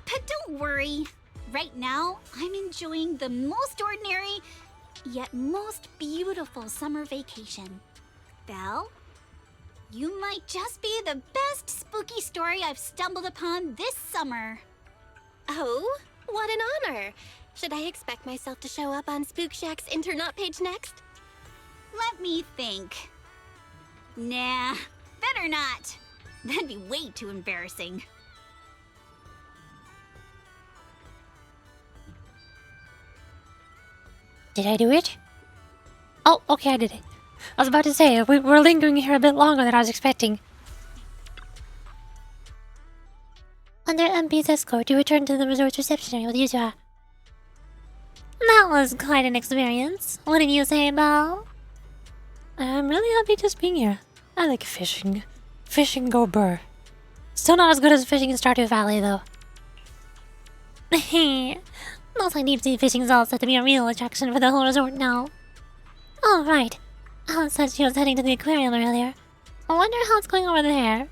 But don't worry. Right now, I'm enjoying the most ordinary, yet most beautiful summer vacation. Belle, you might just be the best spooky story I've stumbled upon this summer. Oh? What an honor! Should I expect myself to show up on Spook Shack's Internaut page next? Let me think. Nah, better not. That'd be way too embarrassing. Did I do it? Oh, okay, I did it. I was about to say, we're lingering here a bit longer than I was expecting. Under MP's escort, you returned to the resort's reception area with Yuzha. That was quite an experience. Wouldn't you say, Belle? I'm really happy just being here. I like fishing. Fishing go burr. Still not as good as fishing in Stardew Valley, though. Looks like deep sea fishing's all set to be a real attraction for the whole resort now. Oh, right. Alice said she was heading to the aquarium earlier. I wonder how it's going over there.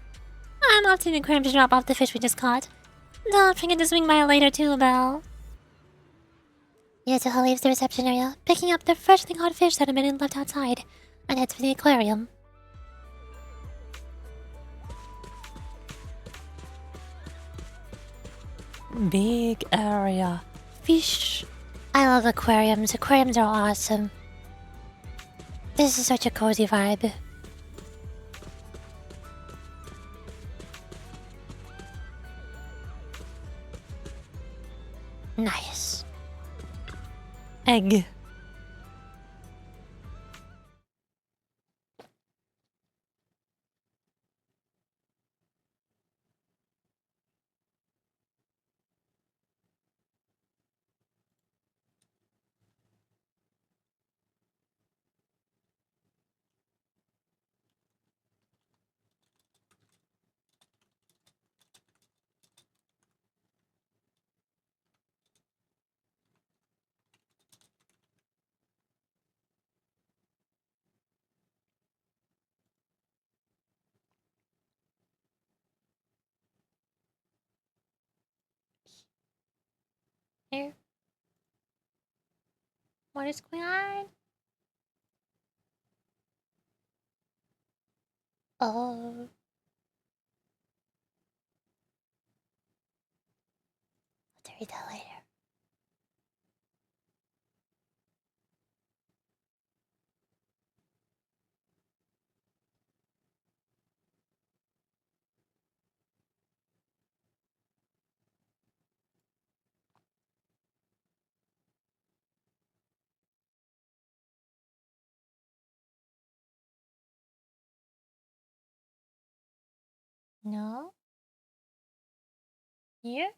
I'm off to the aquarium to drop off the fish we just caught. Don't forget to swing by later too, Belle. Yuzuha leaves the reception area, picking up the freshly caught fish that had been left outside, and heads for the aquarium. Big area. Fish. I love aquariums. Aquariums are awesome. This is such a cozy vibe. Nice. Egg. Here. What is going on? Oh. I'll read that later. No? Here?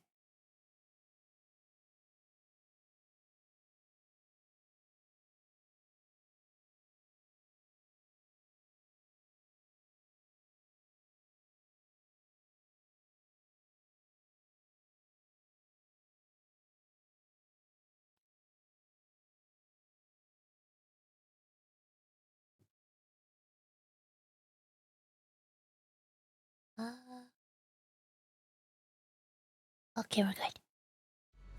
Okay, we're good.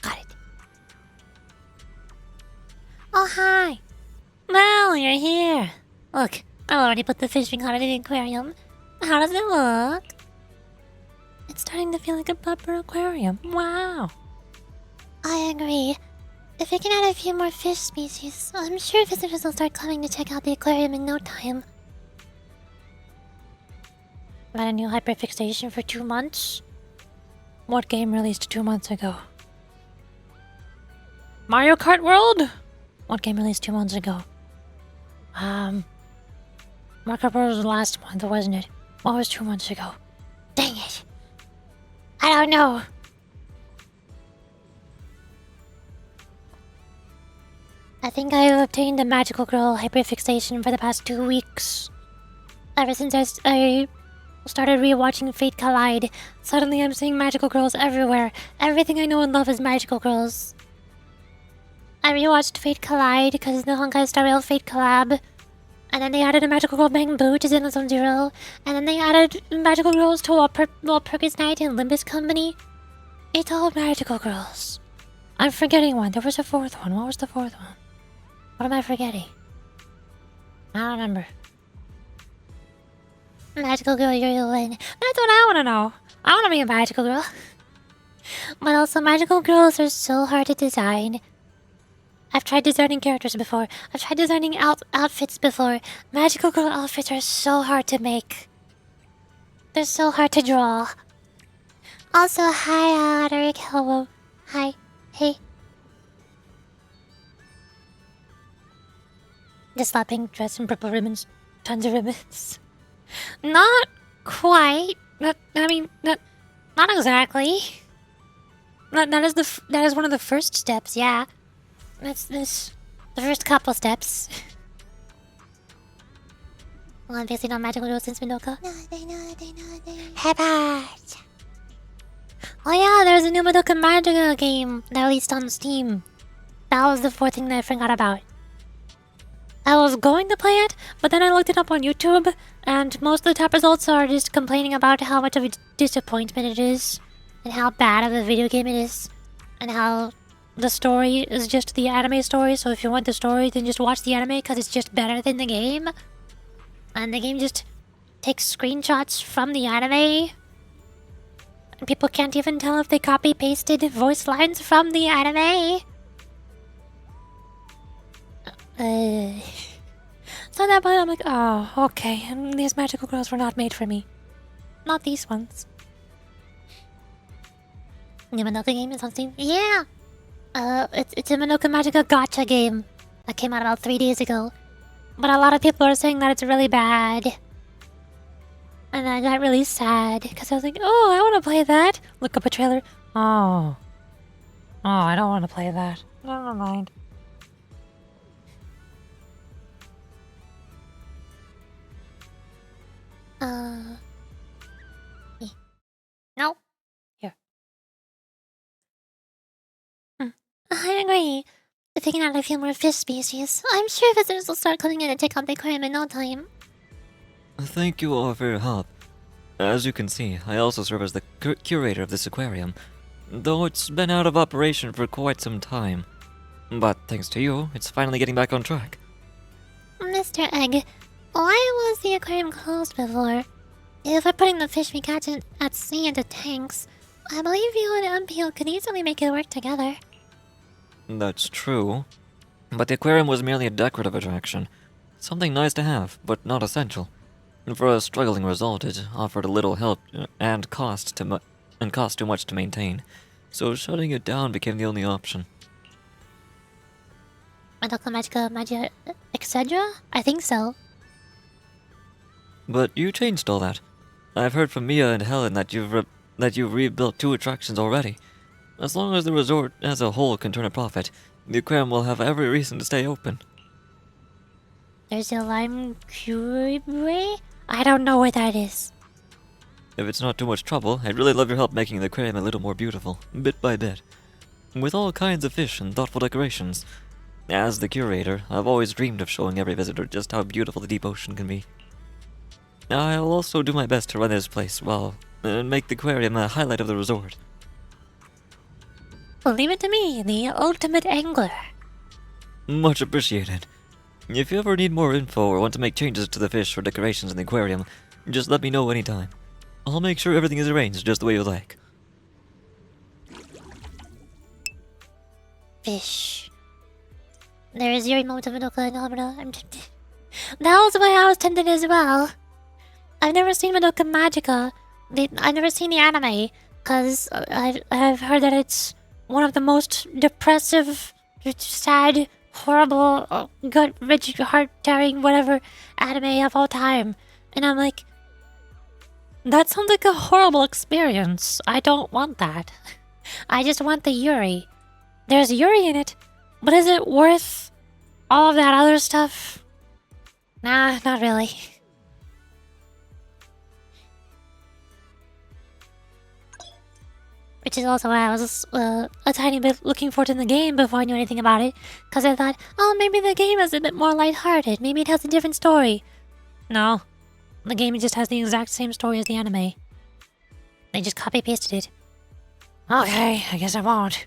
Got it. Oh, hi! Well, you're here. Look, I already put the fish we caught in the aquarium. How does it look? It's starting to feel like a proper aquarium. Wow! I agree. If we can add a few more fish species, I'm sure visitors will start coming to check out the aquarium in no time. Got a new hyperfixation for 2 months? What game released 2 months ago? Mario Kart World? What game released 2 months ago? Mario Kart World was last month, wasn't it? What was 2 months ago? Dang it! I don't know. I think I have obtained a magical girl hyperfixation for the past 2 weeks. Ever since I started rewatching Fate Collide, suddenly I'm seeing magical girls everywhere. Everything I know and love is magical girls. I rewatched Fate Collide because the Honkai Star Rail Fate collab. And then they added a magical girl Bang Boo to Zenless Zone Zero. And then they added magical girls to Walpurgis Night and Limbus Company. It's all magical girls. I'm forgetting one. There was a fourth one. What was the fourth one? What am I forgetting? I don't remember. Magical girl, you're the win. That's what I want to know. I want to be a magical girl. But also, magical girls are so hard to design. I've tried designing characters before. I've tried designing outfits before. Magical girl outfits are so hard to make. They're so hard to draw. Also, hi, Roderick. Hello. Hi. Hey. Just slapping dress in purple ribbons. Tons of ribbons. Not quite. Not exactly. That is one of the first steps, yeah. That's the first couple steps. Well, obviously not magical girl since Madoka. Hebat! Oh yeah, there's a new Madoka Magica game that released on Steam. That was the fourth thing that I forgot about. I was going to play it, but then I looked it up on YouTube, and most of the top results are just complaining about how much of a disappointment it is, and how bad of a video game it is, and how the story is just the anime story, so if you want the story, then just watch the anime, because it's just better than the game. And the game just takes screenshots from the anime. And people can't even tell if they copy-pasted voice lines from the anime. So at that point I'm like, oh, okay, and these magical girls were not made for me. Not these ones. New Madoka game is on Steam? Yeah! It's a Madoka Magica gacha game that came out about 3 days ago. But a lot of people are saying that it's really bad. And I got really sad, because I was like, oh, I want to play that. Look up a trailer. Oh. Oh, I don't want to play that. Never mind. No. Here. I agree. Figuring out a few more fish species. I'm sure visitors will start coming in and check out the aquarium in no time. Thank you all for your help. As you can see, I also serve as the curator of this aquarium, though it's been out of operation for quite some time. But thanks to you, it's finally getting back on track. Mr. Egg, why was the aquarium closed before? If we're putting the fish we catch at sea into tanks, I believe you and MPO could easily make it work together. That's true. But the aquarium was merely a decorative attraction. Something nice to have, but not essential. For a struggling result, it offered a little help and cost too much to maintain. So shutting it down became the only option. Madoka Magica Magia, etc.? I think so. But you changed all that. I've heard from Mia and Helen that you've rebuilt 2 attractions already. As long as the resort as a whole can turn a profit, the aquarium will have every reason to stay open. There's a lime curry? I don't know where that is. If it's not too much trouble, I'd really love your help making the aquarium a little more beautiful, bit by bit. With all kinds of fish and thoughtful decorations. As the curator, I've always dreamed of showing every visitor just how beautiful the deep ocean can be. I'll also do my best to run this place well, and make the aquarium a highlight of the resort. Leave it to me, the ultimate angler. Much appreciated. If you ever need more info or want to make changes to the fish or decorations in the aquarium, just let me know anytime. I'll make sure everything is arranged just the way you like. Fish. There is your emote of Madoka and Alberta. I'm tempted. That was why I was tempted as well. I've never seen Madoka Magica. I've never seen the anime, because I've heard that it's one of the most depressive, sad, horrible, gut-wrenching, heart-tearing, whatever anime of all time. And I'm like, that sounds like a horrible experience. I don't want that. I just want the Yuri. There's Yuri in it, but is it worth all of that other stuff? Nah, not really. Which is also why I was a tiny bit looking forward to the game before I knew anything about it. Because I thought, oh, maybe the game is a bit more lighthearted. Maybe it has a different story. No. The game just has the exact same story as the anime. They just copy-pasted it. Okay, I guess I won't.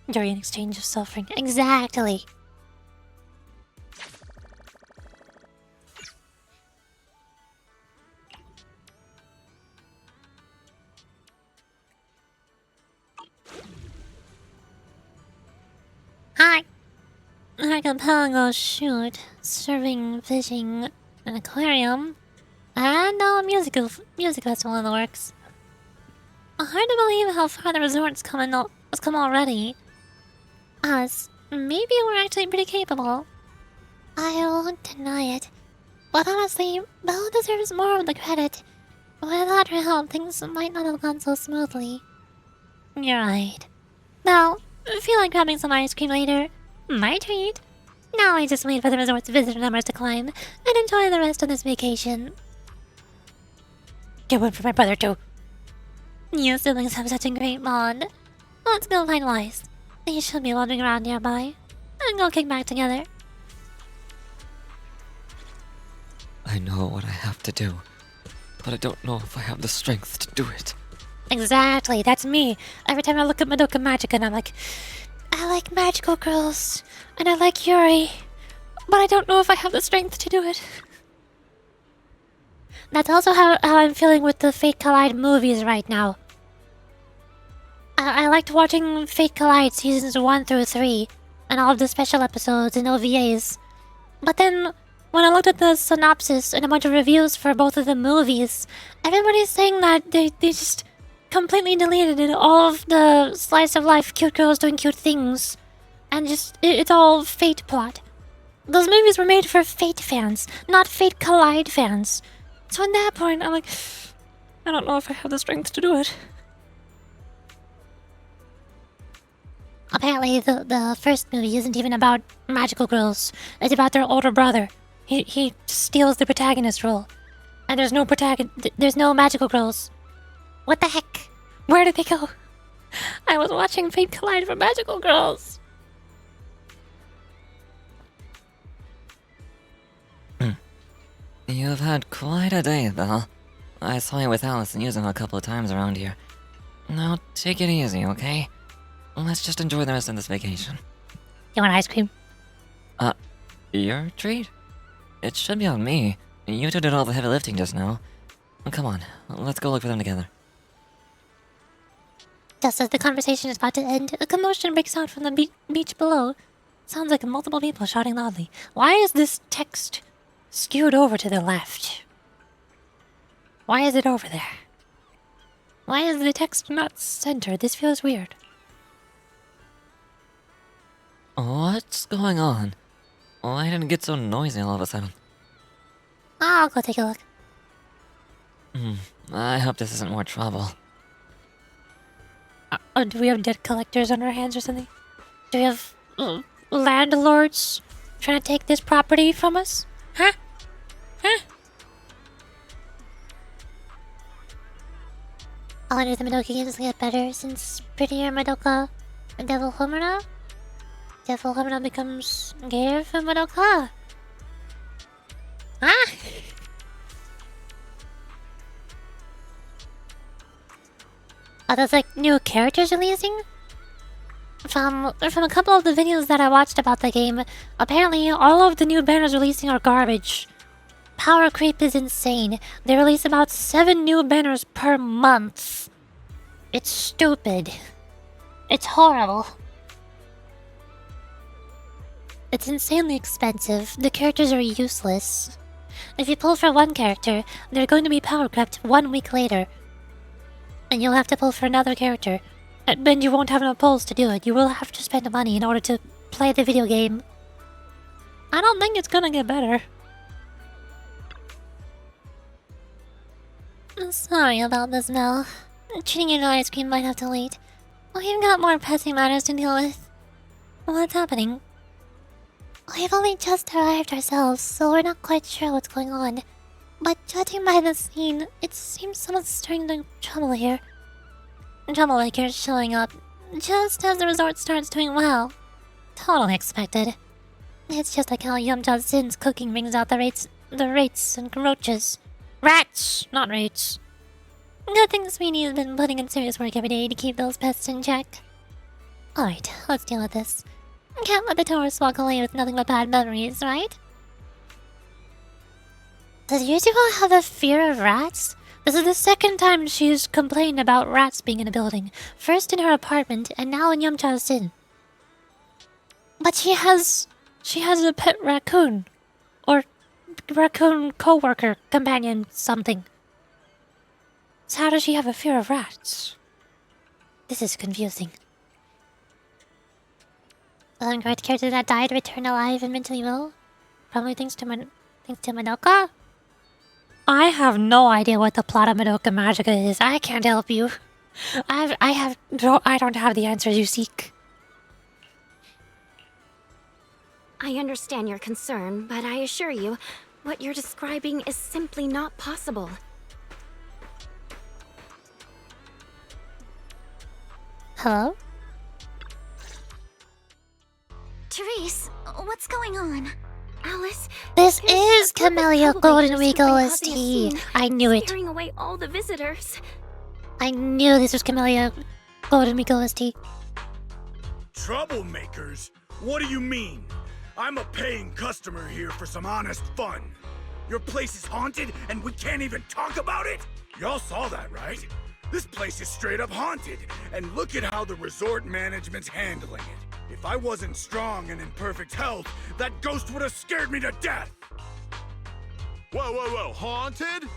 During an exchange of suffering. Exactly. archipelago shoot, serving, fishing, an aquarium, and a music festival in the works. Hard to believe how far the resort's come already. Us, maybe we're actually pretty capable. I won't deny it. But honestly, Belle deserves more of the credit. Without her help, things might not have gone so smoothly. You're right. Now, feel like grabbing some ice cream later? My treat. Now I just wait for the resort's visitor numbers to climb and enjoy the rest of this vacation. Get one for my brother too. You siblings have such a great bond. Let's go find Wise. He should be wandering around nearby. And go kick back together. I know what I have to do, but I don't know if I have the strength to do it. Exactly, that's me. Every time I look at Madoka Magica and I'm like, I like magical girls, and I like Yuri, but I don't know if I have the strength to do it. That's also how I'm feeling with the Fate Collide movies right now. I liked watching Fate Collide seasons 1 through 3, and all of the special episodes and OVAs. But then, when I looked at the synopsis and a bunch of reviews for both of the movies, everybody's saying that they just completely deleted all of the slice of life cute girls doing cute things. And just, it's all Fate plot. Those movies were made for Fate fans, not Fate Collide fans. So at that point, I'm like, I don't know if I have the strength to do it. Apparently, the first movie isn't even about magical girls. It's about their older brother. He steals the protagonist role. And there's no magical girls. What the heck? Where did they go? I was watching Fate Collide for magical girls. You've had quite a day, Belle. I saw you with Alice and using a couple of times around here. Now, take it easy, okay? Let's just enjoy the rest of this vacation. You want ice cream? Your treat? It should be on me. You two did all the heavy lifting just now. Come on, let's go look for them together. Just as the conversation is about to end, a commotion breaks out from the beach below. Sounds like multiple people shouting loudly. Why is this text skewed over to the left? Why is it over there? Why is the text not centered? This feels weird. What's going on? Why did it get so noisy all of a sudden? I'll go take a look. I hope this isn't more trouble. Do we have debt collectors on our hands or something? Do we have landlords trying to take this property from us? Huh? Huh? I wonder if the Madoka games will get better since prettier Madoka and Devil Homura? Devil Homura becomes gayer for Madoka. Ah! Are those like new characters releasing? From a couple of the videos that I watched about the game, apparently all of the new banners releasing are garbage. Power creep is insane. They release about 7 new banners per month. It's stupid. It's horrible. It's insanely expensive. The characters are useless. If you pull for one character, they're going to be power crept 1 week later. And you'll have to pull for another character. And you won't have enough pulls to do it. You will have to spend money in order to play the video game. I don't think it's gonna get better. I'm sorry about this, Mel. Treating you to ice cream might have to wait. We've got more pressing matters to deal with. What's happening? We've only just arrived ourselves, so we're not quite sure what's going on. But judging by the scene, it seems someone's stirring the trouble here. Troublemakers showing up just as the resort starts doing well. Totally expected. It's just like how Yamcha Sin's cooking brings out the rates and roaches. Rats, not rates. Good thing Sweeney has been putting in serious work every day to keep those pests in check. Alright, let's deal with this. Can't let the tourists walk away with nothing but bad memories, right? Does Yutiko have a fear of rats? This is the second time she's complained about rats being in a building. First in her apartment, and now in Yamcha's Sin. But she has She has a pet raccoon. Or raccoon co-worker, companion, something. So how does she have a fear of rats? This is confusing. The uncorrect character that died returned alive and mentally ill? Probably thanks to Madoka? I have no idea what the plot of Madoka Magica is. I can't help you. I don't have the answers you seek. I understand your concern, but I assure you, what you're describing is simply not possible. Hello? Therese, what's going on? Alice, This is Camellia Golden Week OST. I knew it. Scaring away all the visitors. I knew this was Camellia Golden Week OST. Troublemakers? What do you mean? I'm a paying customer here for some honest fun. Your place is haunted and we can't even talk about it? Y'all saw that, right? This place is straight up haunted, and look at how the resort management's handling it. If I wasn't strong and in perfect health, that ghost would have scared me to death! Whoa, haunted?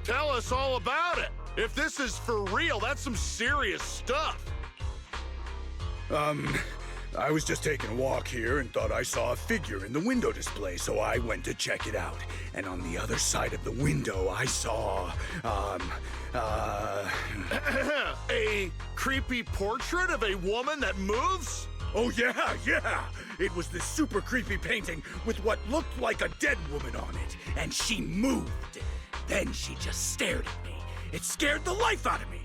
Tell us all about it. If this is for real, that's some serious stuff. I was just taking a walk here and thought I saw a figure in the window display, so I went to check it out. And on the other side of the window, I saw, a creepy portrait of a woman that moves? Oh yeah! It was this super creepy painting with what looked like a dead woman on it, and she moved. Then she just stared at me. It scared the life out of me.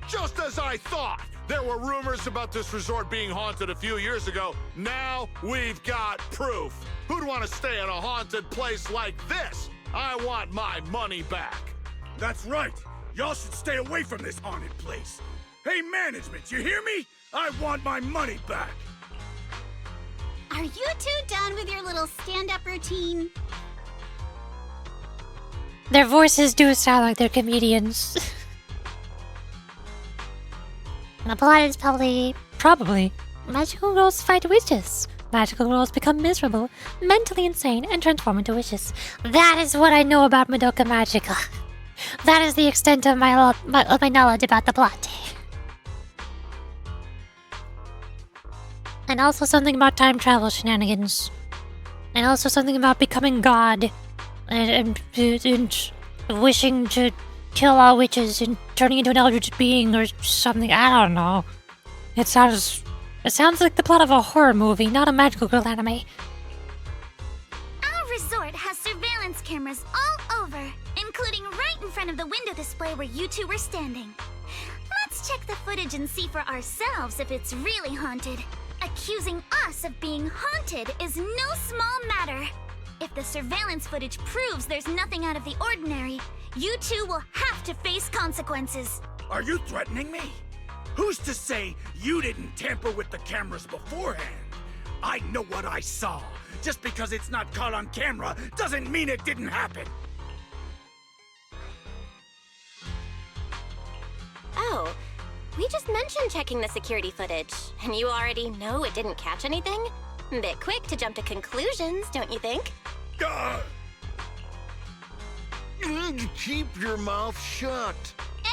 Just as I thought! There were rumors about this resort being haunted a few years ago. Now we've got proof. Who'd want to stay in a haunted place like this? I want my money back. That's right. Y'all should stay away from this haunted place. Hey, management, you hear me? I want my money back. Are you two done with your little stand-up routine? Their voices do sound like they're comedians. The plot is Probably. Magical girls fight witches. Magical girls become miserable, mentally insane, and transform into witches. That is what I know about Madoka Magica. That is the extent of my knowledge about the plot. And also something about time travel shenanigans. And also something about becoming God. And wishing to kill all witches and turning into an eldritch being or something. I don't know. It sounds like the plot of a horror movie, not a magical girl anime. Our resort has surveillance cameras all over, including right in front of the window display where you two were standing. Let's check the footage and see for ourselves if it's really haunted. Accusing us of being haunted is no small matter. If the surveillance footage proves there's nothing out of the ordinary, you two will have to face consequences. Are you threatening me? Who's to say you didn't tamper with the cameras beforehand? I know what I saw. Just because it's not caught on camera doesn't mean it didn't happen. Oh, we just mentioned checking the security footage, and you already know it didn't catch anything? Bit quick to jump to conclusions, don't you think? Keep your mouth shut.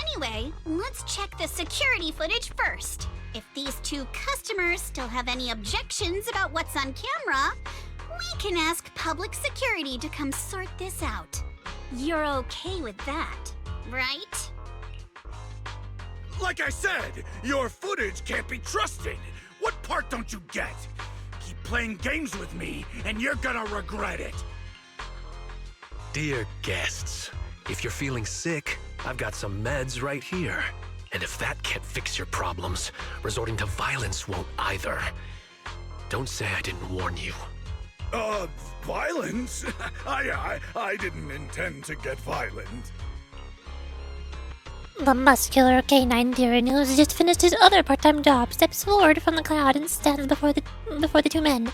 Anyway, let's check the security footage first. If these two customers still have any objections about what's on camera, we can ask public security to come sort this out. You're okay with that, right? Like I said, your footage can't be trusted. What part don't you get? Keep playing games with me, and you're gonna regret it. Dear guests, if you're feeling sick, I've got some meds right here. And if that can't fix your problems, resorting to violence won't either. Don't say I didn't warn you. Violence? I didn't intend to get violent. The muscular canine Darren, who's just finished his other part-time job, steps forward from the crowd and stands before the two men.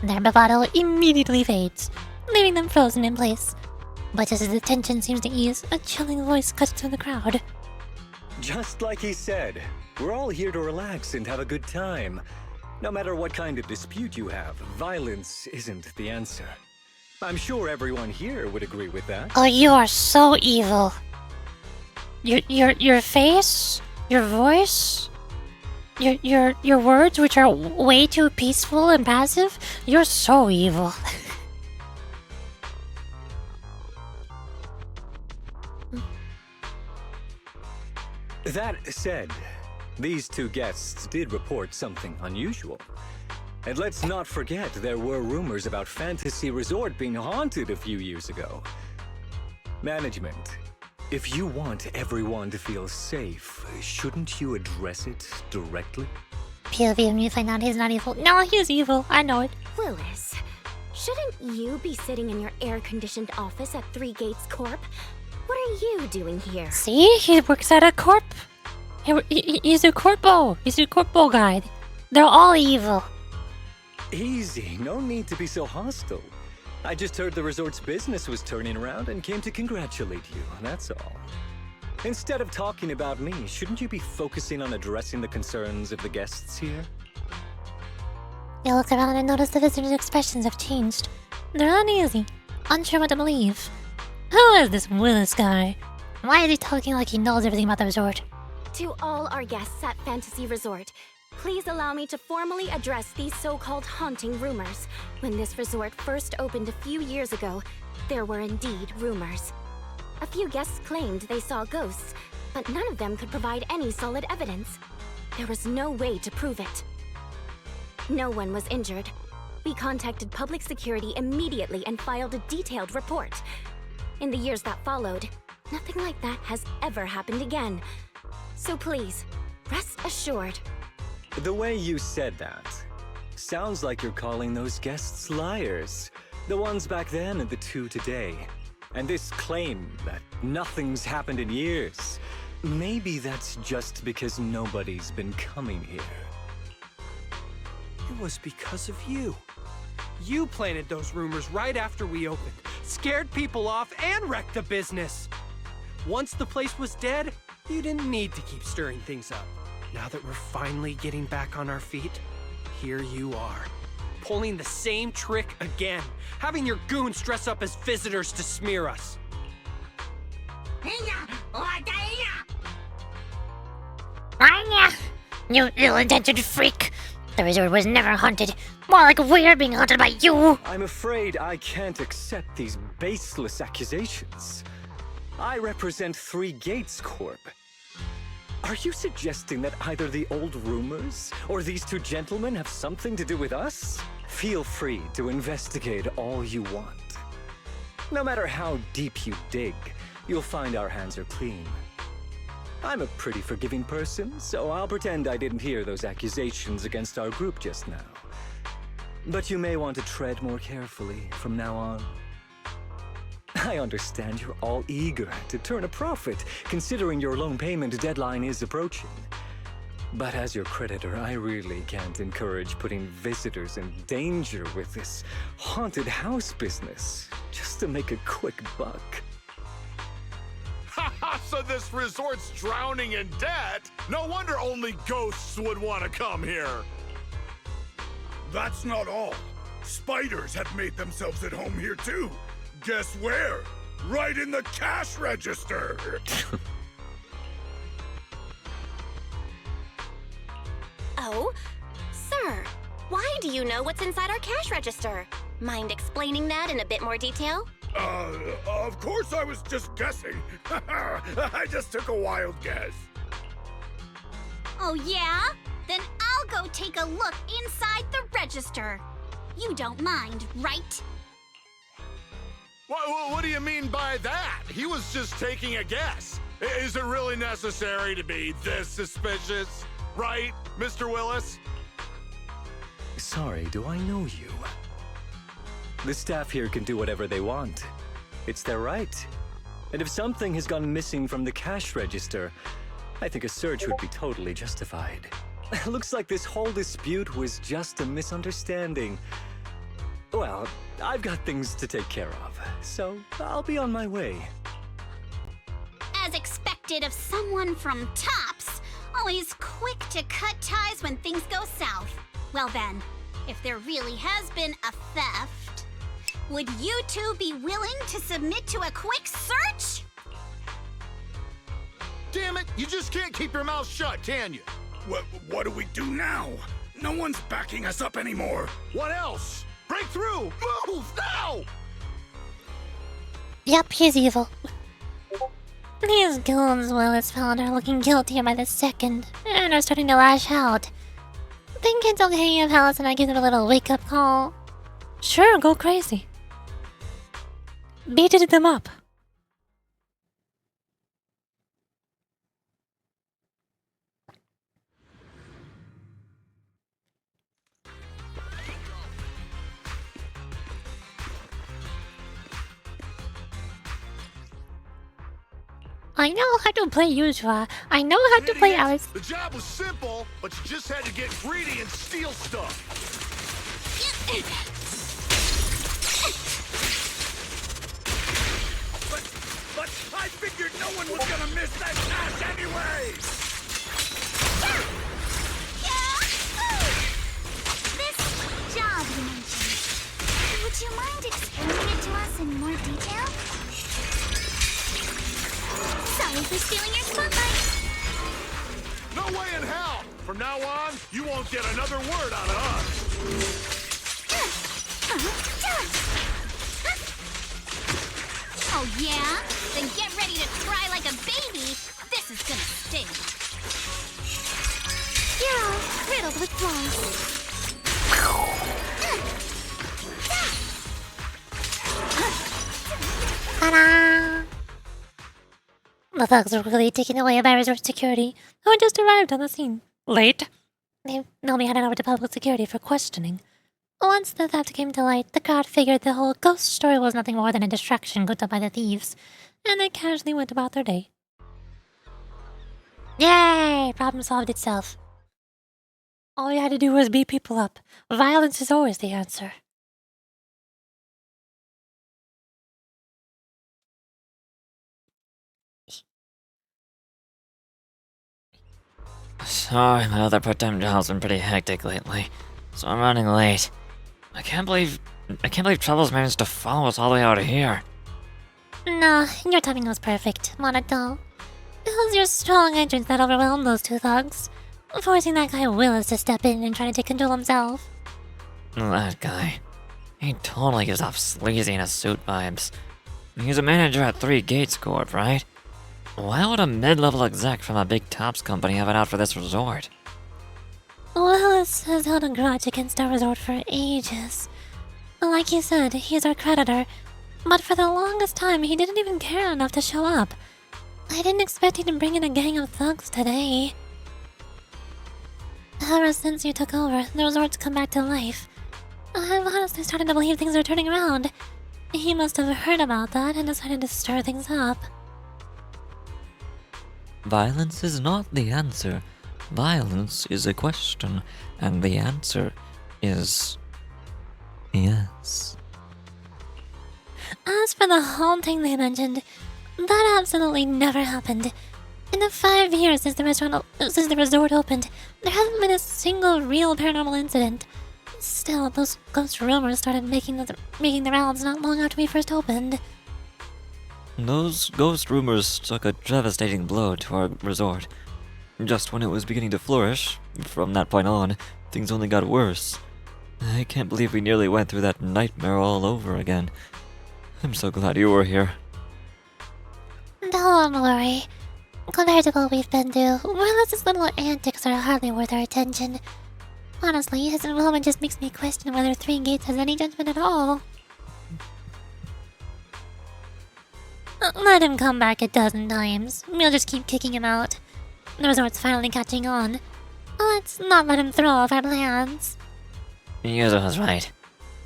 Their bravado immediately fades, leaving them frozen in place. But just as the tension seems to ease, a chilling voice cuts through the crowd. Just like he said, we're all here to relax and have a good time. No matter what kind of dispute you have, violence isn't the answer. I'm sure everyone here would agree with that. Oh, you are so evil. Your face, your voice, your words, which are way too peaceful and passive. You're so evil. That said, these two guests did report something unusual. And let's not forget there were rumors about Fantasy Resort being haunted a few years ago. Management, if you want everyone to feel safe, shouldn't you address it directly? POV when you find out he's not evil. No, he's evil. I know it. Willis, shouldn't you be sitting in your air-conditioned office at Three Gates Corp? What are you doing here? See, he works at a corp. He's a corpo. He's a corpo guy. They're all evil. Easy, no need to be so hostile. I just heard the resort's business was turning around and came to congratulate you, that's all. Instead of talking about me, shouldn't you be focusing on addressing the concerns of the guests here? You look around and notice the visitors' expressions have changed. They're uneasy, unsure what to believe. Who is this Willis guy? Why is he talking like he knows everything about the resort? To all our guests at Fantasy Resort, please allow me to formally address these so-called haunting rumors. When this resort first opened a few years ago, there were indeed rumors. A few guests claimed they saw ghosts, but none of them could provide any solid evidence. There was no way to prove it. No one was injured. We contacted public security immediately and filed a detailed report. In the years that followed, nothing like that has ever happened again. So please, rest assured. The way you said that sounds like you're calling those guests liars. The ones back then and the two today. And this claim that nothing's happened in years, maybe that's just because nobody's been coming here. It was because of you. You planted those rumors right after we opened, scared people off, and wrecked the business. Once the place was dead, you didn't need to keep stirring things up. Now that we're finally getting back on our feet, here you are, pulling the same trick again, having your goons dress up as visitors to smear us. You ill-intentioned freak! The resort was never haunted. More like we're being haunted by you! I'm afraid I can't accept these baseless accusations. I represent Three Gates Corp. Are you suggesting that either the old rumors or these two gentlemen have something to do with us? Feel free to investigate all you want. No matter how deep you dig, you'll find our hands are clean. I'm a pretty forgiving person, so I'll pretend I didn't hear those accusations against our group just now. But you may want to tread more carefully from now on. I understand you're all eager to turn a profit, considering your loan payment deadline is approaching. But as your creditor, I really can't encourage putting visitors in danger with this haunted house business, just to make a quick buck. So this resort's drowning in debt? No wonder only ghosts would want to come here. That's not all. Spiders have made themselves at home here too. Guess where? Right in the cash register. Oh, sir, why do you know what's inside our cash register? Mind explaining that in a bit more detail? Of course I was just guessing. I just took a wild guess. Oh yeah? Then I'll go take a look inside the register. You don't mind, right? What do you mean by that? He was just taking a guess. Is it really necessary to be this suspicious? Right, Mr. Willis? Sorry, do I know you? The staff here can do whatever they want. It's their right. And if something has gone missing from the cash register, I think a search would be totally justified. Looks like this whole dispute was just a misunderstanding. Well, I've got things to take care of, so I'll be on my way. As expected of someone from Tops, always quick to cut ties when things go south. Well then, if there really has been a theft, would you two be willing to submit to a quick search? Damn it, you just can't keep your mouth shut, can you? What do we do now? No one's backing us up anymore. What else? Break through! Move, now! Yep, he's evil. These goons Willis found are looking guiltier by the second, and are starting to lash out. Think it's okay if Alice and I give them a little wake-up call? Sure, go crazy. Beat them up. I know how to play Yuzha. I know how to play Alice. The job was simple, but you just had to get greedy and steal stuff. But I figured no one was gonna miss that cash anyway! This job you mentioned, would you mind explaining it to us in more detail? Sorry for stealing your spotlight. No way in hell! From now on, you won't get another word out of us. Oh yeah? Then get ready to cry like a baby. This is gonna sting. You're all riddled with flaws. Ta-da! The thugs were really taken away by resort security, who had just arrived on the scene. Late? They'll be handed over to public security for questioning. Once the theft came to light, the crowd figured the whole ghost story was nothing more than a distraction cooked up by the thieves, and they casually went about their day. Yay! Problem solved itself. All you had to do was beat people up. Violence is always the answer. Sorry, my other part-time job's been pretty hectic lately, so I'm running late. I can't believe Trouble's managed to follow us all the way out of here. No, your timing was perfect, Monato. It was your strong entrance that overwhelmed those two thugs, forcing that guy Willis to step in and try to take control himself. That guy. He totally gives off sleazy in a suit vibes. He's a manager at 3 Gates Corp, right? Why would a mid-level exec from a big tops company have it out for this resort? Willis has held a grudge against our resort for ages. Like you said, he's our creditor, but for the longest time he didn't even care enough to show up. I didn't expect you to bring in a gang of thugs today. Ever since you took over, the resort's come back to life. I've honestly started to believe things are turning around. He must have heard about that and decided to stir things up. Violence is not the answer. Violence is a question, and the answer is yes. As for the haunting they mentioned, that absolutely never happened. In the 5 years since the resort opened, there hasn't been a single real paranormal incident. Still, those ghost rumors started making the rounds not long after we first opened. Those ghost rumors struck a devastating blow to our resort. Just when it was beginning to flourish, from that point on, things only got worse. I can't believe we nearly went through that nightmare all over again. I'm so glad you were here. Don't worry. Compared to what we've been through, Willis's little antics are hardly worth our attention. Honestly, his involvement just makes me question whether 3 Gates has any judgment at all. Let him come back a dozen times. We'll just keep kicking him out. The resort's finally catching on. Let's not let him throw off our plans. Yuzo was right.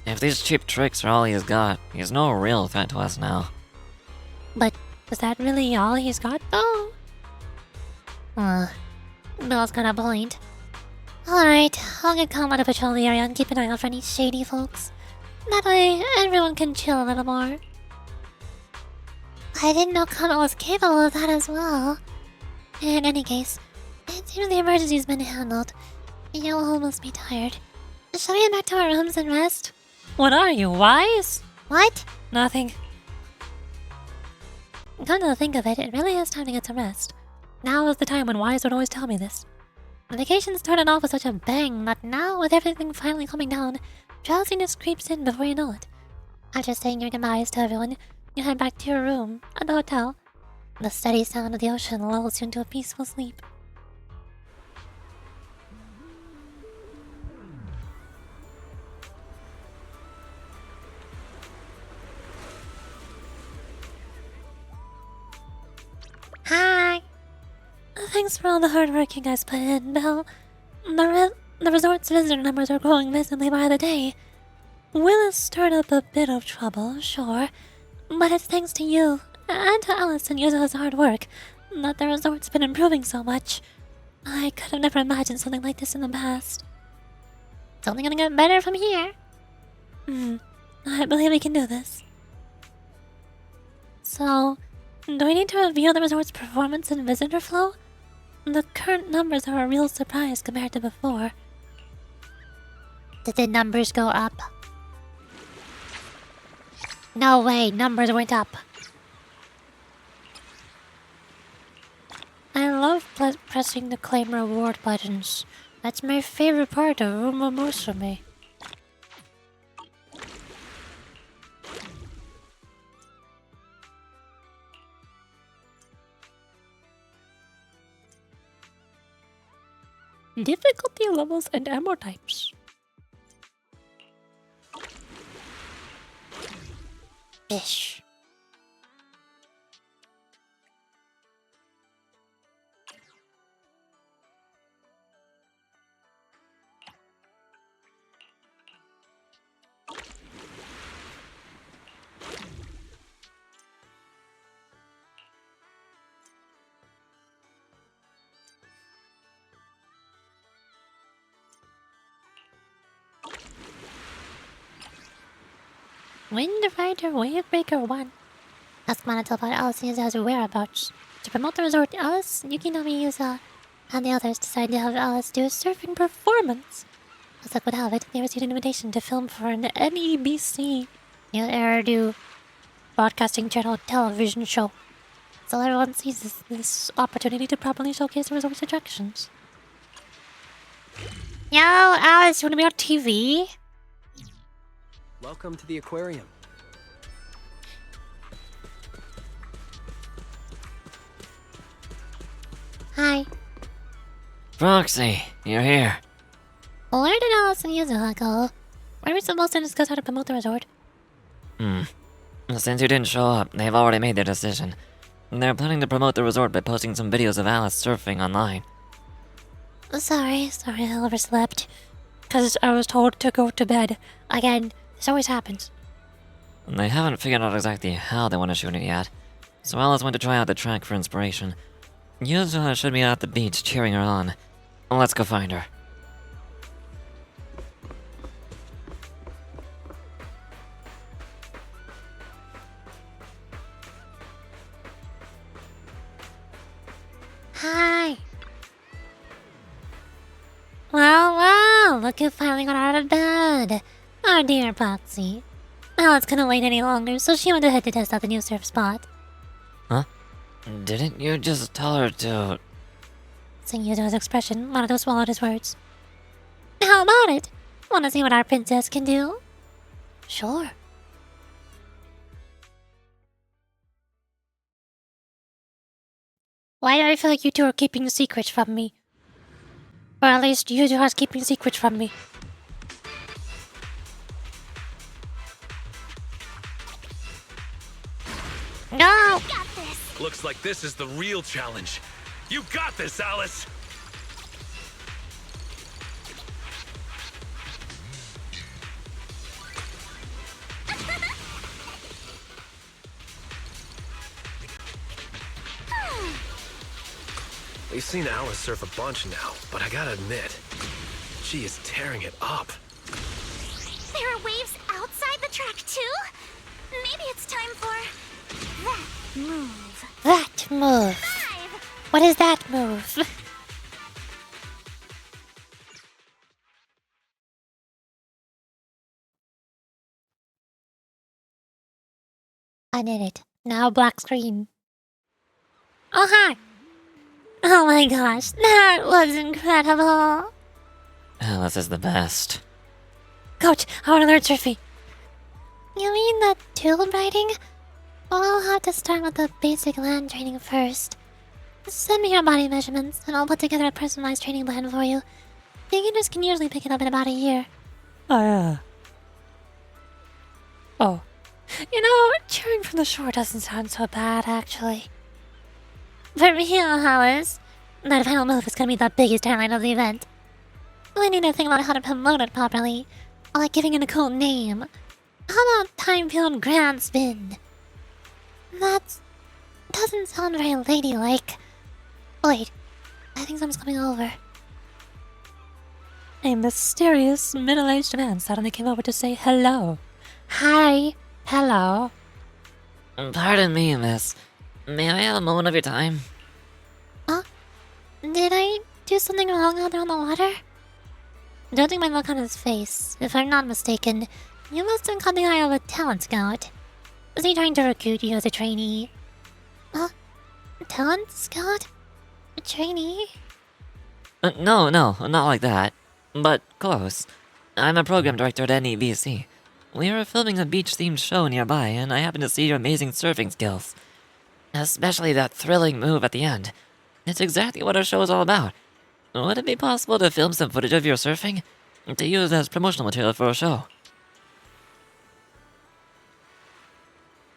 If these cheap tricks are all he's got, he's no real threat to us now. But is that really all he's got, though? Bill's got a point. Alright, I'll get Calm to patrol the area and keep an eye out for any shady folks. That way, everyone can chill a little more. I didn't know Kama was capable of that as well. In any case, it seems the emergency's been handled. You all must be tired. Shall we get back to our rooms and rest? What are you, wise? What? Nothing. Come to think of it, it really is time to get some rest. Now is the time when Wise would always tell me this. The vacation started off with such a bang that now, with everything finally coming down, drowsiness creeps in before you know it. After saying your goodbyes to everyone, you head back to your room at the hotel. The steady sound of the ocean lulls you into a peaceful sleep. Hi. Thanks for all the hard work you guys put in, Bill. The resort's visitor numbers are growing visibly by the day. Willis stirred up a bit of trouble, sure, but it's thanks to you and to Alice and Yuzuha's hard work that the resort's been improving so much. I could have never imagined something like this in the past. It's only gonna get better from here. I believe we can do this. So, do we need to review the resort's performance and visitor flow? The current numbers are a real surprise compared to before. Did the numbers go up? No way, numbers went up. I love pressing the claim reward buttons. That's my favorite part of Uma Musume. Difficulty levels and ammo types. Bish. Wind Rider Wavebreaker 1. Ask Mana to find Alice and Yuzuha's whereabouts. To promote the resort, Alice, Yukinomi, Yuzuha, and the others decided to have Alice do a surfing performance. As luck would have it, they received an invitation to film for an NEBC, New Eridu Broadcasting Channel television show. So everyone sees this opportunity to properly showcase the resort's attractions. Yo, Alice, you wanna be on TV? Welcome to the aquarium. Hi. Proxy, you're here. Well, where did Alice and Yuzuha go? Were we supposed to discuss how to promote the resort? Since you didn't show up, they've already made their decision. They're planning to promote the resort by posting some videos of Alice surfing online. Sorry, I overslept. 'Cause I was told to go to bed. Again, this always happens. They haven't figured out exactly how they want to shoot it yet, so Alice went to try out the track for inspiration. Yuzuha should be at the beach cheering her on. Let's go find her. Hi. Well, look who finally got out of bed. Our dear Poxy. Alice couldn't wait any longer, so she went ahead to test out the new surf spot. Huh? Didn't you just tell her to... Seeing Yuzuha's expression, Monato swallowed his words. How about it? Want to see what our princess can do? Sure. Why do I feel like you two are keeping secrets from me? Or at least Yuzuha's keeping secrets from me. No! Got this! Looks like this is the real challenge. You got this, Alice! We've seen Alice surf a bunch now, but I gotta admit, she is tearing it up. There are waves outside the track, too? Maybe it's time for that move. That move. 5! What is that move? I did it. Now black screen. Oh, hi! Oh my gosh, that was incredible! Alice is the best. Coach, I want to learn surfing. You mean the tube riding? Well, I'll have to start with the basic land training first. Send me your body measurements, and I'll put together a personalized training plan for you. Beginners can usually pick it up in about a year. Oh, yeah. Oh. You know, cheering from the shore doesn't sound so bad, actually. For real, Alice. That final move is gonna be the biggest highlight of the event. We need to think about how to promote it properly, like giving it a cool name. How about time-filled grand spin? That doesn't sound very ladylike. Wait, I think someone's coming over. A mysterious middle-aged man suddenly came over to say hello. Hi. Hello. Pardon me, miss. May I have a moment of your time? Huh? Did I do something wrong out there on the water? Judging by the look on his face, if I'm not mistaken, you must have caught the eye of a talent scout. Is he trying to recruit you as a trainee? Huh? Talent scout? A trainee? No, not like that. But close. I'm a program director at NEBC. We are filming a beach-themed show nearby, and I happen to see your amazing surfing skills. Especially that thrilling move at the end. It's exactly what our show is all about. Would it be possible to film some footage of your surfing? To use as promotional material for a show?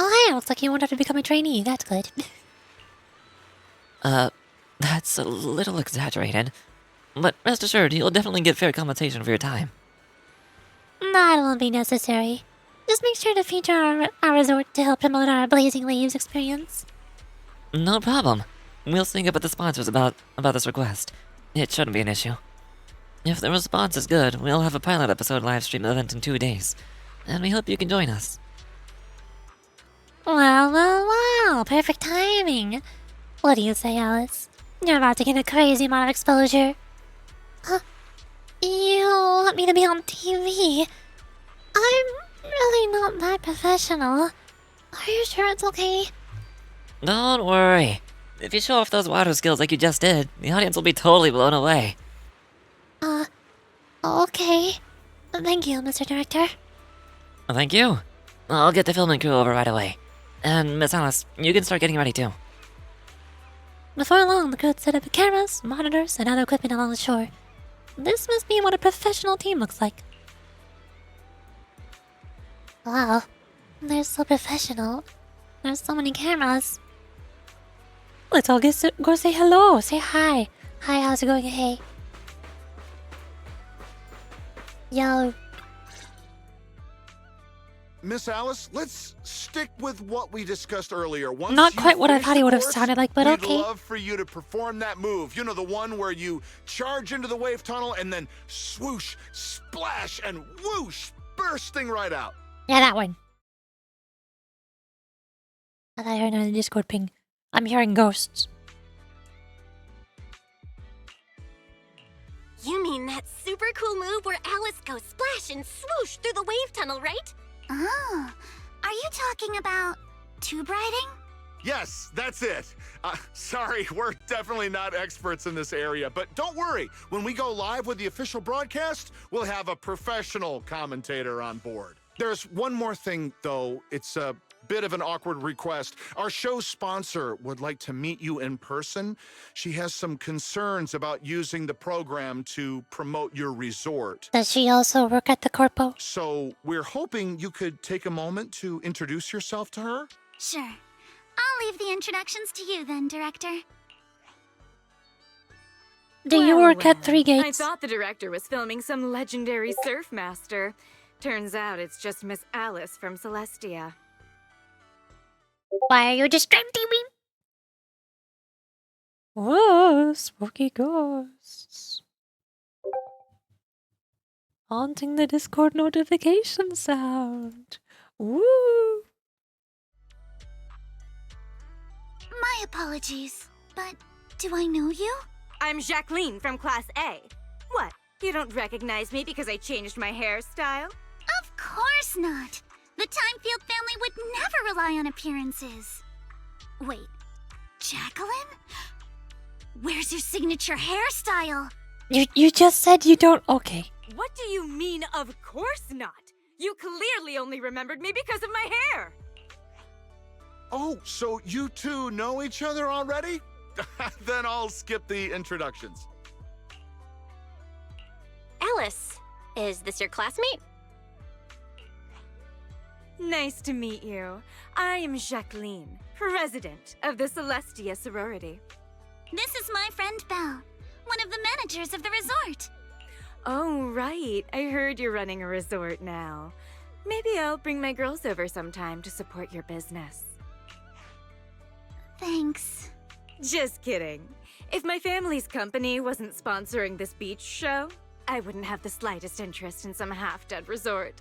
Oh, hey, looks like you wanted to become a trainee. That's good. That's a little exaggerated. But rest assured, you'll definitely get fair compensation for your time. That won't be necessary. Just make sure to feature our resort to help promote our Blazing Leaves experience. No problem. We'll sync up with the sponsors about this request. It shouldn't be an issue. If the response is good, we'll have a pilot episode live stream event in 2 days. And we hope you can join us. Well, perfect timing. What do you say, Alice? You're about to get a crazy amount of exposure. Huh? You want me to be on TV? I'm really not that professional. Are you sure it's okay? Don't worry. If you show off those water skills like you just did, the audience will be totally blown away. Okay. Thank you, Mr. Director. Thank you. I'll get the filming crew over right away. And Miss Alice, you can start getting ready too. Before long, the crew had set up cameras, monitors, and other equipment along the shore. This must be what a professional team looks like. Wow, they're so professional. There's so many cameras. Let's all go say hello. Say hi. Hi, how's it going? Hey. Yo. Miss Alice, let's stick with what we discussed earlier. Once Not you quite what I finish thought the he would have course, sounded like, but okay. We'd love for you to perform that move. You know, the one where you charge into the wave tunnel and then swoosh, splash, and whoosh, bursting right out. Yeah, that one. I thought I heard another Discord ping. I'm hearing ghosts. You mean that super cool move where Alice goes splash and swoosh through the wave tunnel, right? Oh, are you talking about tube riding? Yes, that's it. Sorry, we're definitely not experts in this area, but don't worry. When we go live with the official broadcast, we'll have a professional commentator on board. There's one more thing, though. It's a bit of an awkward request. Our show's sponsor would like to meet you in person. She has some concerns about using the program to promote your resort. Does she also work at the Corpo? So we're hoping you could take a moment to introduce yourself to her. Sure. I'll leave the introductions to you then, Director. Do you work at Three Gates? I thought the director was filming some legendary surf master. Turns out it's just Miss Alice from Celestia. Why are you distracting me? Whoa, spooky ghosts. Haunting the Discord notification sound. Woo! My apologies, but do I know you? I'm Jacqueline from Class A. What? You don't recognize me because I changed my hairstyle? Of course not. The Timefield family would never rely on appearances. Wait, Jacqueline? Where's your signature hairstyle? You just said you don't. Okay. What do you mean, of course not? You clearly only remembered me because of my hair. Oh, so you two know each other already? Then I'll skip the introductions. Alice, is this your classmate? Nice to meet you. I am Jacqueline, president of the Celestia sorority. This is my friend Belle, one of the managers of the resort. Oh, right. I heard you're running a resort now. Maybe I'll bring my girls over sometime to support your business. Thanks. Just kidding. If my family's company wasn't sponsoring this beach show, I wouldn't have the slightest interest in some half-dead resort.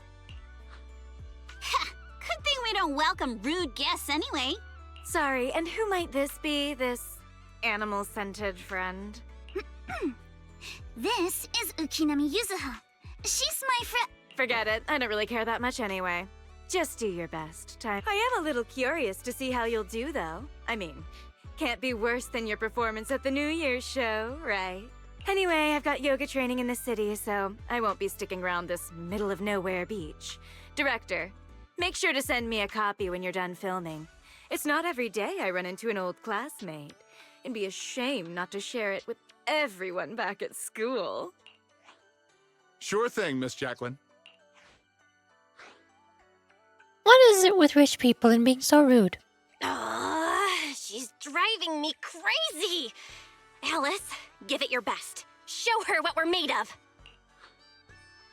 Good thing we don't welcome rude guests anyway. Sorry, and who might this be, this animal-scented friend? This is Ukinami Yuzuha. She's my friend. Forget it. I don't really care that much anyway. Just do your best, Time. I am a little curious to see how you'll do, though. I mean, can't be worse than your performance at the New Year's show, right? Anyway, I've got yoga training in the city, so I won't be sticking around this middle-of-nowhere beach. Director, make sure to send me a copy when you're done filming. It's not every day I run into an old classmate. It'd be a shame not to share it with everyone back at school. Sure thing, Miss Jacqueline. What is it with rich people and being so rude? She's driving me crazy. Alice, give it your best. Show her what we're made of.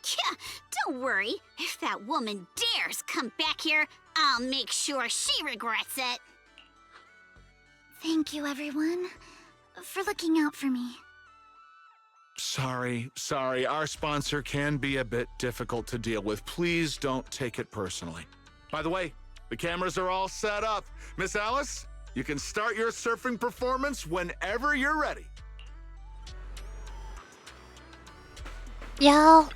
Yeah, don't worry. If that woman dares come back here, I'll make sure she regrets it. Thank you, everyone, for looking out for me. Sorry. Our sponsor can be a bit difficult to deal with. Please don't take it personally. By the way, the cameras are all set up. Miss Alice, you can start your surfing performance whenever you're ready. Y'all.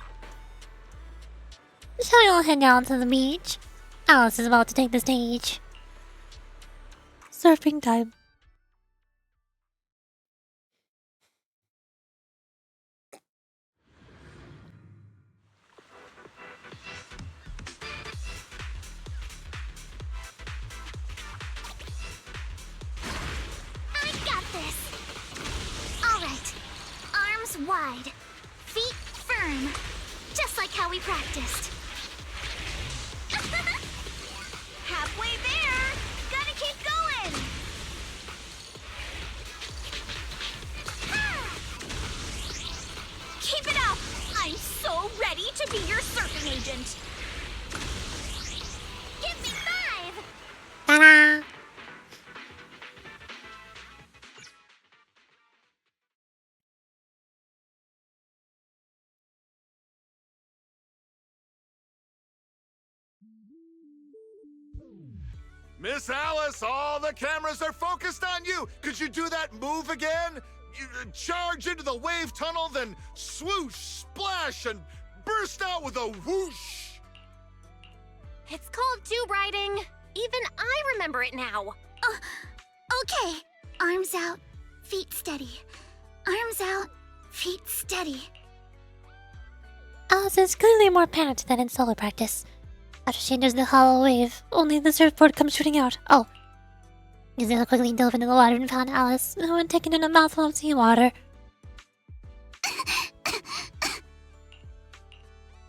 Shall we all head down to the beach? Alice is about to take the stage. Surfing time. I got this. All right. Arms wide. Feet firm. Just like how we practiced. Halfway there. Gotta keep going. Keep it up. I'm so ready to be your surfing agent. Give me 5. Ta-da! Miss Alice, all the cameras are focused on you. Could you do that move again? You charge into the wave tunnel, then swoosh, splash, and burst out with a whoosh. It's called tube riding. Even I remember it now. Okay. Arms out, feet steady. Arms out, feet steady. Alice is clearly more panicked than in solo practice. After she enters the hollow wave, only the surfboard comes shooting out. Oh. Gazelle quickly dove into the water and found Alice, who had taken in a mouthful of seawater.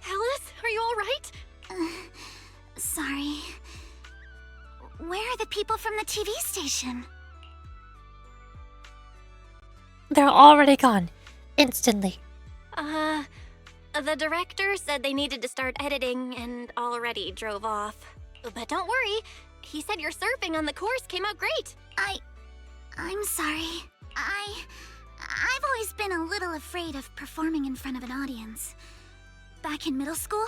Alice, are you all right? Sorry. Where are the people from the TV station? They're already gone. Instantly. The director said they needed to start editing and already drove off. But don't worry, he said your surfing on the course came out great. I'm sorry. I've always been a little afraid of performing in front of an audience. Back in middle school,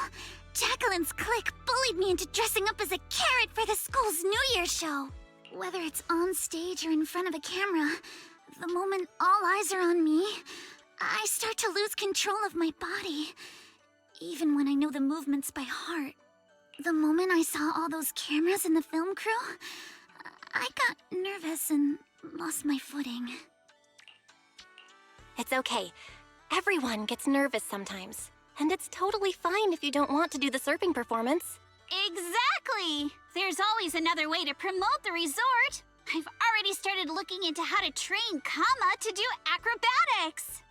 Jacqueline's clique bullied me into dressing up as a carrot for the school's New Year's show. Whether it's on stage or in front of a camera, the moment all eyes are on me, I start to lose control of my body, even when I know the movements by heart. The moment I saw all those cameras in the film crew, I got nervous and lost my footing. It's okay. Everyone gets nervous sometimes. And it's totally fine if you don't want to do the surfing performance. Exactly! There's always another way to promote the resort. I've already started looking into how to train Kama to do acrobatics.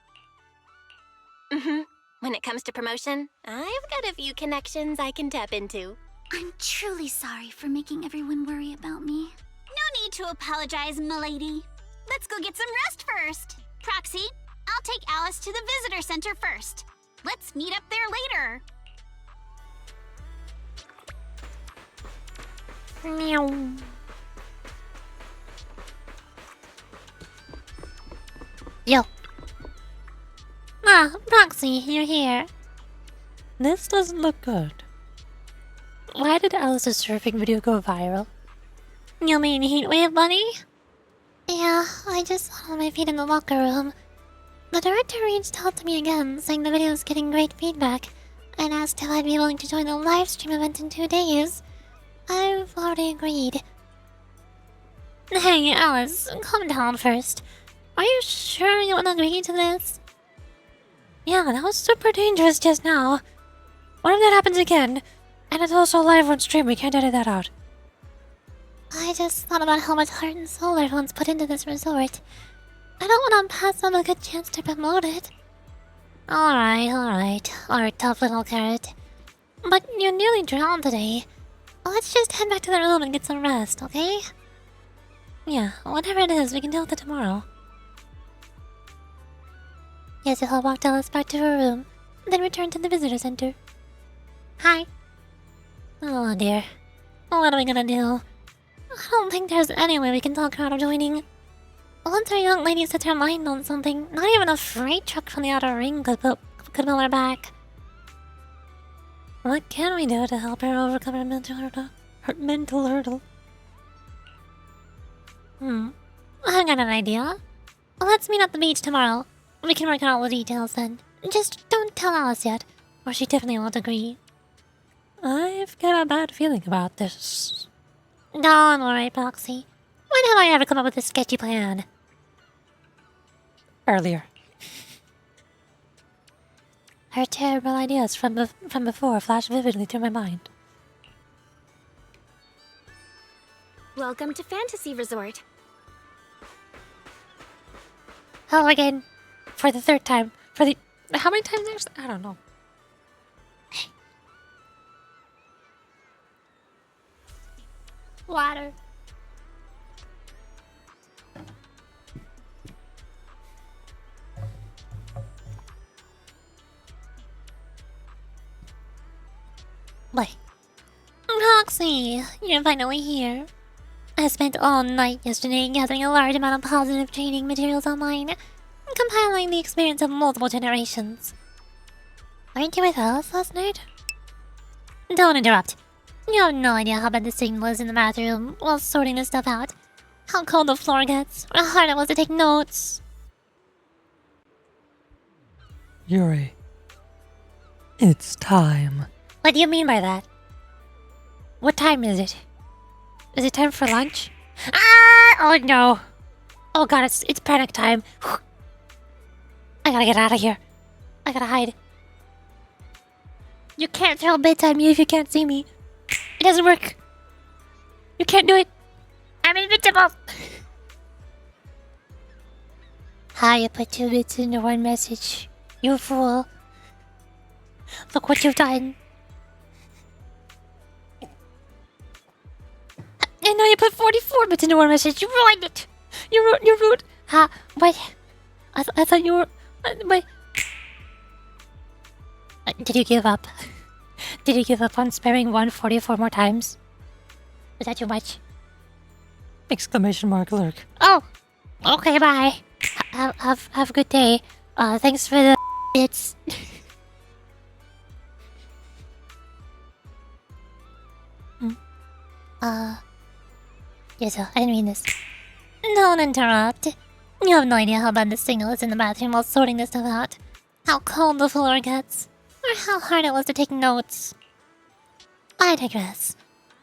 When it comes to promotion, I've got a few connections I can tap into. I'm truly sorry for making everyone worry about me. No need to apologize, milady. Let's go get some rest first. Proxy, I'll take Alice to the visitor center first. Let's meet up there later. Meow. Yo. Ah, Proxy, you're here. This doesn't look good. Why did Alice's surfing video go viral? You mean Heatwave Bunny? Yeah, I just saw my feet in the locker room. The director reached out to me again, saying the video is getting great feedback, and asked if I'd be willing to join the live stream event in 2 days. I've already agreed. Hey, Alice, calm down first. Are you sure you want to agree to this? Yeah, that was super dangerous just now. What if that happens again? And it's also live on stream, we can't edit that out. I just thought about how much heart and soul everyone's put into this resort. I don't want to pass up a good chance to promote it. Alright, our tough little carrot. But you nearly drowned today. Let's just head back to the room and get some rest, okay? Yeah, whatever it is, we can deal with it tomorrow. Yes, I'll walk Alice back to her room, then return to the visitor center. Hi. Oh dear. What are we gonna do? I don't think there's any way we can talk her out of joining. Once our young lady sets her mind on something, not even a freight truck from the outer ring could pull her back. What can we do to help her overcome her mental hurdle? I got an idea. Let's meet at the beach tomorrow. We can work out all the details then. Just don't tell Alice yet, or she definitely won't agree. I've got a bad feeling about this. Don't worry, Proxy. When have I ever come up with a sketchy plan? Earlier. Her terrible ideas from before flash vividly through my mind. Welcome to Fantasy Resort. Hello again. For the third time. For the... How many times there's... I don't know. Water. Wait. Roxy, you're finally here. I spent all night yesterday gathering a large amount of positive training materials online, compiling the experience of multiple generations. Weren't you with us last night? Don't interrupt. You have no idea how bad the signal is in the bathroom while sorting this stuff out. How cold the floor gets, or how hard it was to take notes. Yuri. It's time. What do you mean by that? What time is it? Is it time for lunch? Ah! Oh no! Oh god, it's panic time. I gotta get out of here. I gotta hide. You can't tell bedtime me if you can't see me. It doesn't work. You can't do it. I'm invincible! How you put 2 bits into 1 message? You fool. Look what you've done. And now you put 44 bits into 1 message. You ruined it. You're rude. What? I thought you were... wait. Did you give up? Did you give up on sparing 144 more times? Was that too much? Exclamation mark lurk. Oh! Okay, bye. Have a good day. Thanks for the bits. Yes, I didn't mean this. Don't interrupt. You have no idea how bad the signal is in the bathroom while sorting this stuff out. How cold the floor gets. Or how hard it was to take notes. I digress.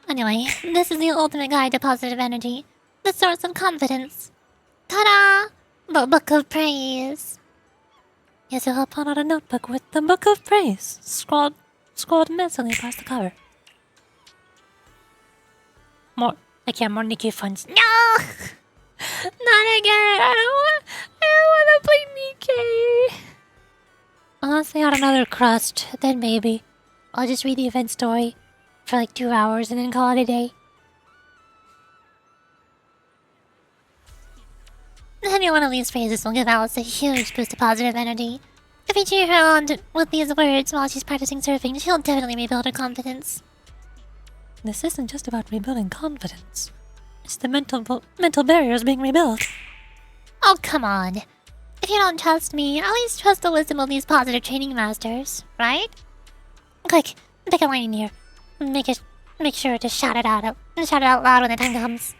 Anyway, this is the ultimate guide to positive energy. The source of confidence. Ta-da! The Book of Praise. Yes, you'll pull out a notebook with the Book of Praise scrawled messily across the cover. More Nikki funds. No! Not again! I don't want to play Nikkei. Unless they got another crust, then maybe. I'll just read the event story for like 2 hours and then call it a day. Any one of these phrases will give Alice a huge boost of positive energy. If you cheer her on with these words while she's practicing surfing, she'll definitely rebuild her confidence. This isn't just about rebuilding confidence. It's the mental barriers being rebuilt. Oh, come on. If you don't trust me, at least trust the wisdom of these positive training masters, right? Quick, pick a line in here. Make sure to shout it out loud when the time comes.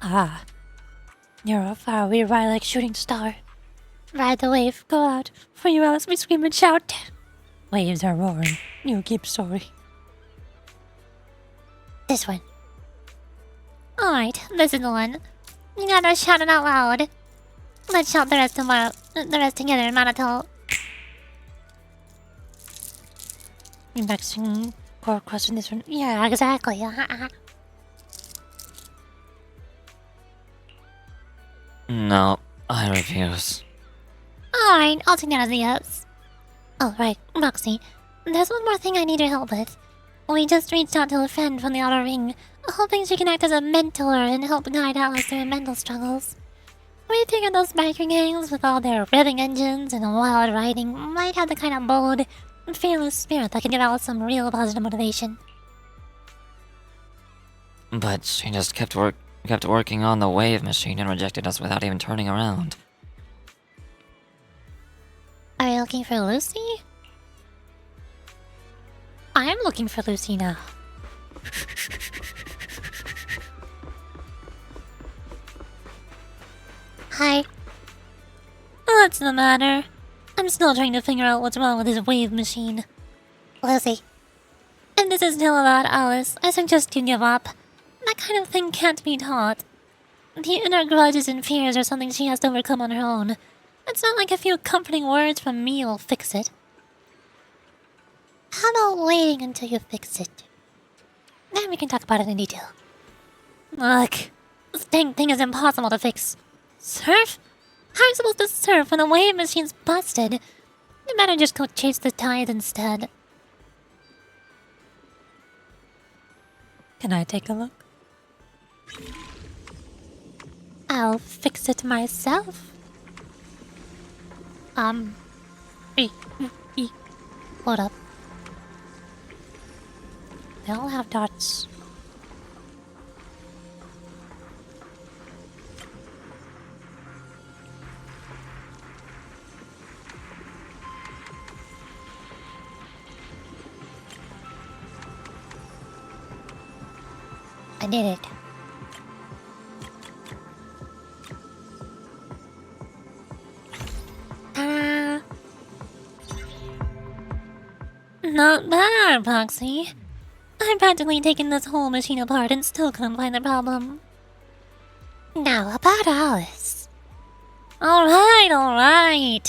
Ah. You're a faraway ride like shooting star. Ride the wave, go out. For you, Alice, we scream and shout. Waves are roaring. You keep soaring. This one. Alright, this is the one. You gotta shout it out loud. Let's shout the rest together in monotone. Vexing core question this one. Yeah, exactly. No, I refuse. Alright, I'll take that as a yes. Oh, right, Roxy. There's one more thing I need your help with. We just reached out to a friend from the Outer Ring, hoping she can act as a mentor and help guide Alice through mental struggles. We figured those biker gangs with all their revving engines and wild riding might have the kind of bold, fearless spirit that can give Alice some real positive motivation. But she just kept working on the wave machine and rejected us without even turning around. Are you looking for Lucy? I'm looking for Lucy now. Hi. What's the matter? I'm still trying to figure out what's wrong with this wave machine. Lucy. If this is still about Alice, I suggest you give up. That kind of thing can't be taught. The inner grudges and fears are something she has to overcome on her own. It's not like a few comforting words from me will fix it. How about waiting until you fix it? Then we can talk about it in detail. Look, this dang thing is impossible to fix. Surf? How are you supposed to surf when the wave machine's busted? You better just go chase the tide instead. Can I take a look? I'll fix it myself. Hold up. They all have dots. I did it. Not bad, Proxy. I've practically taken this whole machine apart and still couldn't find the problem. Now about Alice. Alright. I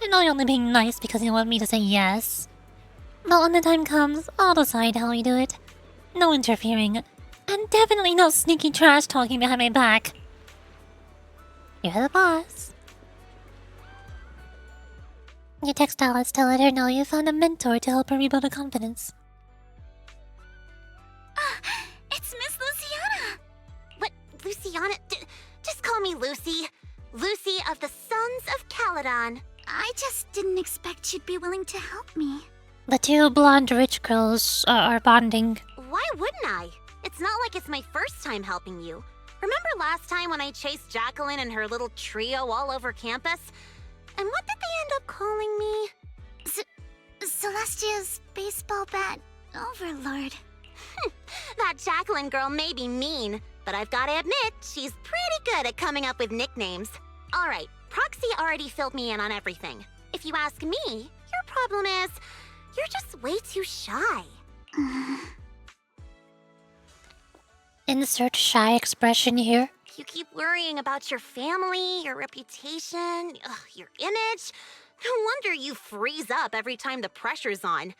know you're only being nice because you want me to say yes. But when the time comes, I'll decide how we do it. No interfering. And definitely no sneaky trash talking behind my back. You're the boss. You text Alice to let her know you found a mentor to help her rebuild her confidence. It's Miss Luciana! What, Luciana? Just call me Lucy. Lucy of the Sons of Caledon. I just didn't expect she'd be willing to help me. The two blonde rich girls are bonding. Why wouldn't I? It's not like it's my first time helping you. Remember last time when I chased Jacqueline and her little trio all over campus? And what did they end up calling me? Celestia's baseball bat overlord. That Jacqueline girl may be mean, but I've got to admit, she's pretty good at coming up with nicknames. Alright, Proxy already filled me in on everything. If you ask me, your problem is, You're just way too shy. Insert shy expression here. You keep worrying about your family, your reputation, your image. No wonder you freeze up every time the pressure's on.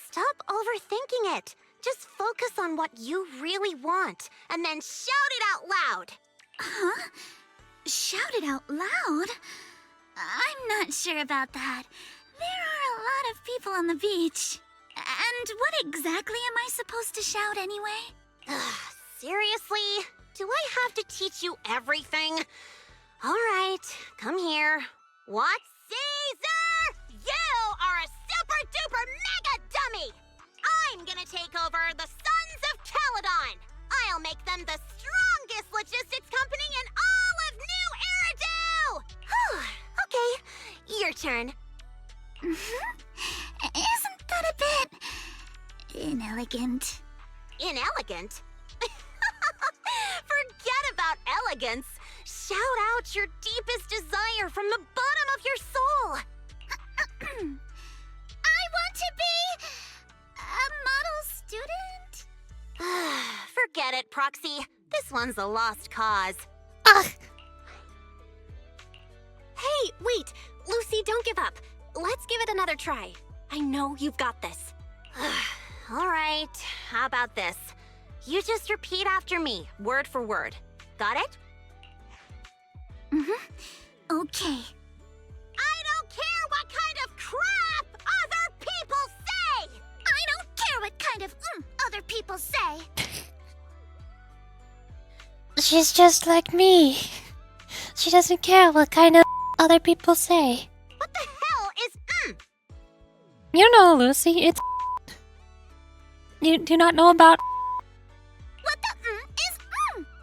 Stop overthinking it. Just focus on what you really want, and then shout it out loud. Huh? Shout it out loud? I'm not sure about that. There are a lot of people on the beach. And what exactly am I supposed to shout anyway? Seriously? Do I have to teach you everything? All right, come here. What? Caesar! You are a super duper mega dummy! I'm gonna take over the Sons of Caledon! I'll make them the strongest logistics company in all of New Eridu! Okay, your turn. Isn't that a bit inelegant? Inelegant? Forget about elegance. Shout out your deepest desire from the bottom of your soul. I want to be a model student. Forget it, Proxy. This one's a lost cause. Ugh. Hey, wait. Lucy, don't give up. Let's give it another try. I know you've got this. All right, how about this? You just repeat after me, word for word. Got it? Okay. I don't care what kind of crap other people say! I don't care what kind of other people say. She's just like me. She doesn't care what kind of other people say. What the hell is You know, Lucy, it's... You do not know about... What the is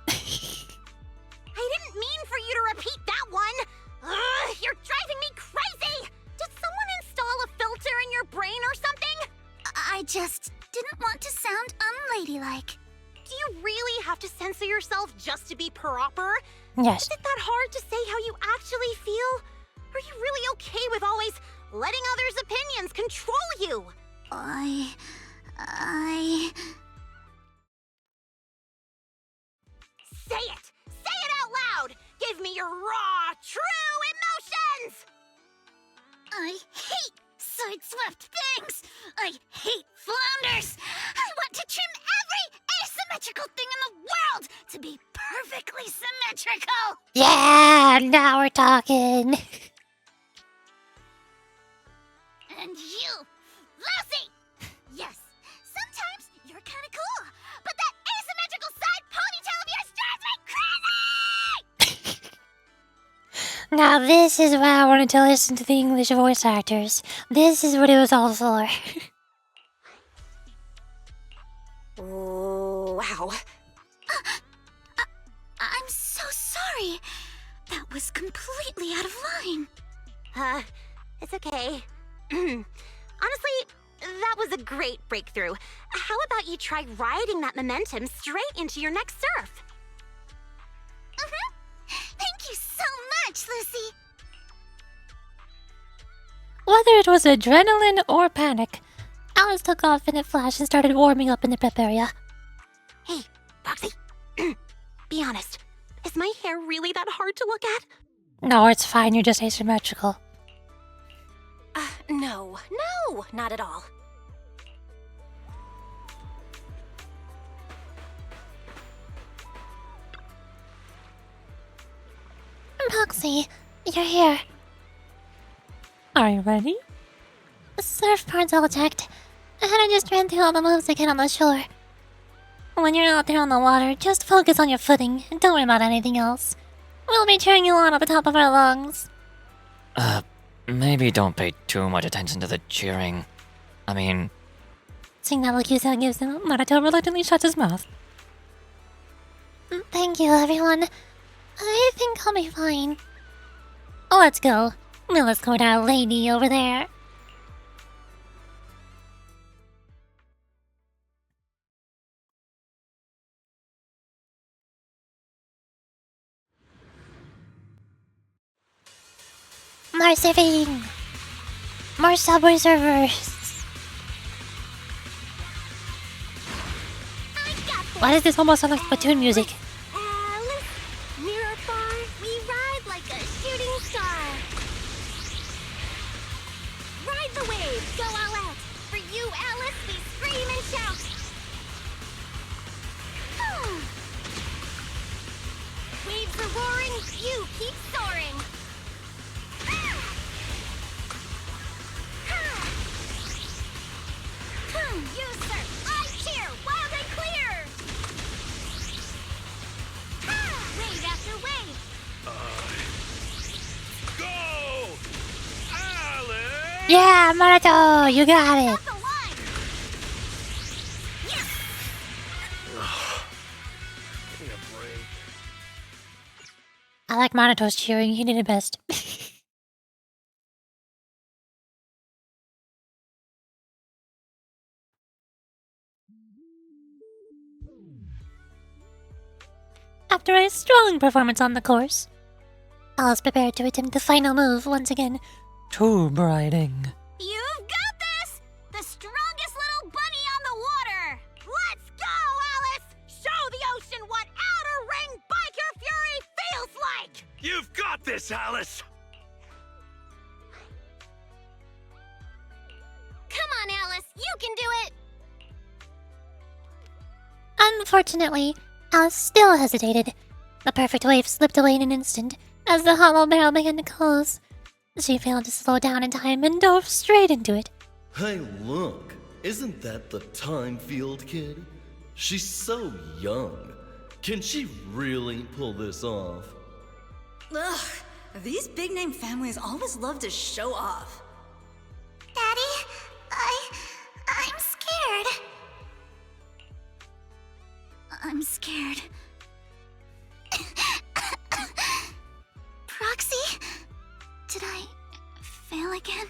I didn't mean for you to repeat that one! Ugh, you're driving me crazy! Did someone install a filter in your brain or something? I just didn't want to sound unladylike. Do you really have to censor yourself just to be proper? Yes. Is it that hard to say how you actually feel? Are you really okay with always letting others' opinions control you? I... Say it! Say it out loud! Give me your raw, true emotions! I hate side-swept things! I hate flounders! I want to trim every asymmetrical thing in the world to be perfectly symmetrical! Yeah, now we're talking. And you, Lucy! Yes, sometimes you're kinda cool, but that asymmetrical side ponytail of yours drives me crazy! Now this is why I wanted to listen to the English voice actors. This is what it was all for. Wow. I'm so sorry. That was completely out of line. It's okay. Honestly, that was a great breakthrough. How about you try riding that momentum straight into your next surf? Thank you so much, Lucy. Whether it was adrenaline or panic, Alice took off in a flash and started warming up in the prep area. Hey, Roxy. Be honest. Is my hair really that hard to look at? No, it's fine, you're just asymmetrical. No, not at all. Moxie, you're here. Are you ready? The surfboard's all decked, and I just ran through all the moves I can on the shore. When you're out there on the water, just focus on your footing and don't worry about anything else. We'll be cheering you on at the top of our lungs. Maybe don't pay too much attention to the cheering. I mean... Seeing that look Yusa gives him. Naruto reluctantly shuts his mouth. Thank you, everyone. I think I'll be fine. Let's go. We'll escort our lady over there. More surfing! More subway servers! Why does this almost sound like Splatoon music? Alice, mirror bar, we ride like a shooting star. Ride the wave, go all out. For you, Alice, we scream and shout. Waves are roaring, you keep soaring. You surf, I cheer, wild and clear. Wave after wave. Go! Alice! Yeah, Maruto, you got it. Give me a break. I like Maruto's cheering. He did it best. After a strong performance on the course, Alice prepared to attempt the final move once again. Tube riding. You've got this! The strongest little bunny on the water! Let's go, Alice! Show the ocean what outer ring biker fury feels like! You've got this, Alice! Come on, Alice, you can do it! Unfortunately, Alice still hesitated. The perfect wave slipped away in an instant as the hollow barrel began to close. She failed to slow down in time and dove straight into it. Hey, look. Isn't that the Time Field kid? She's so young. Can she really pull this off? Ugh, these big-name families always love to show off. Daddy, I'm scared. I'm scared. Proxy? Did I fail again?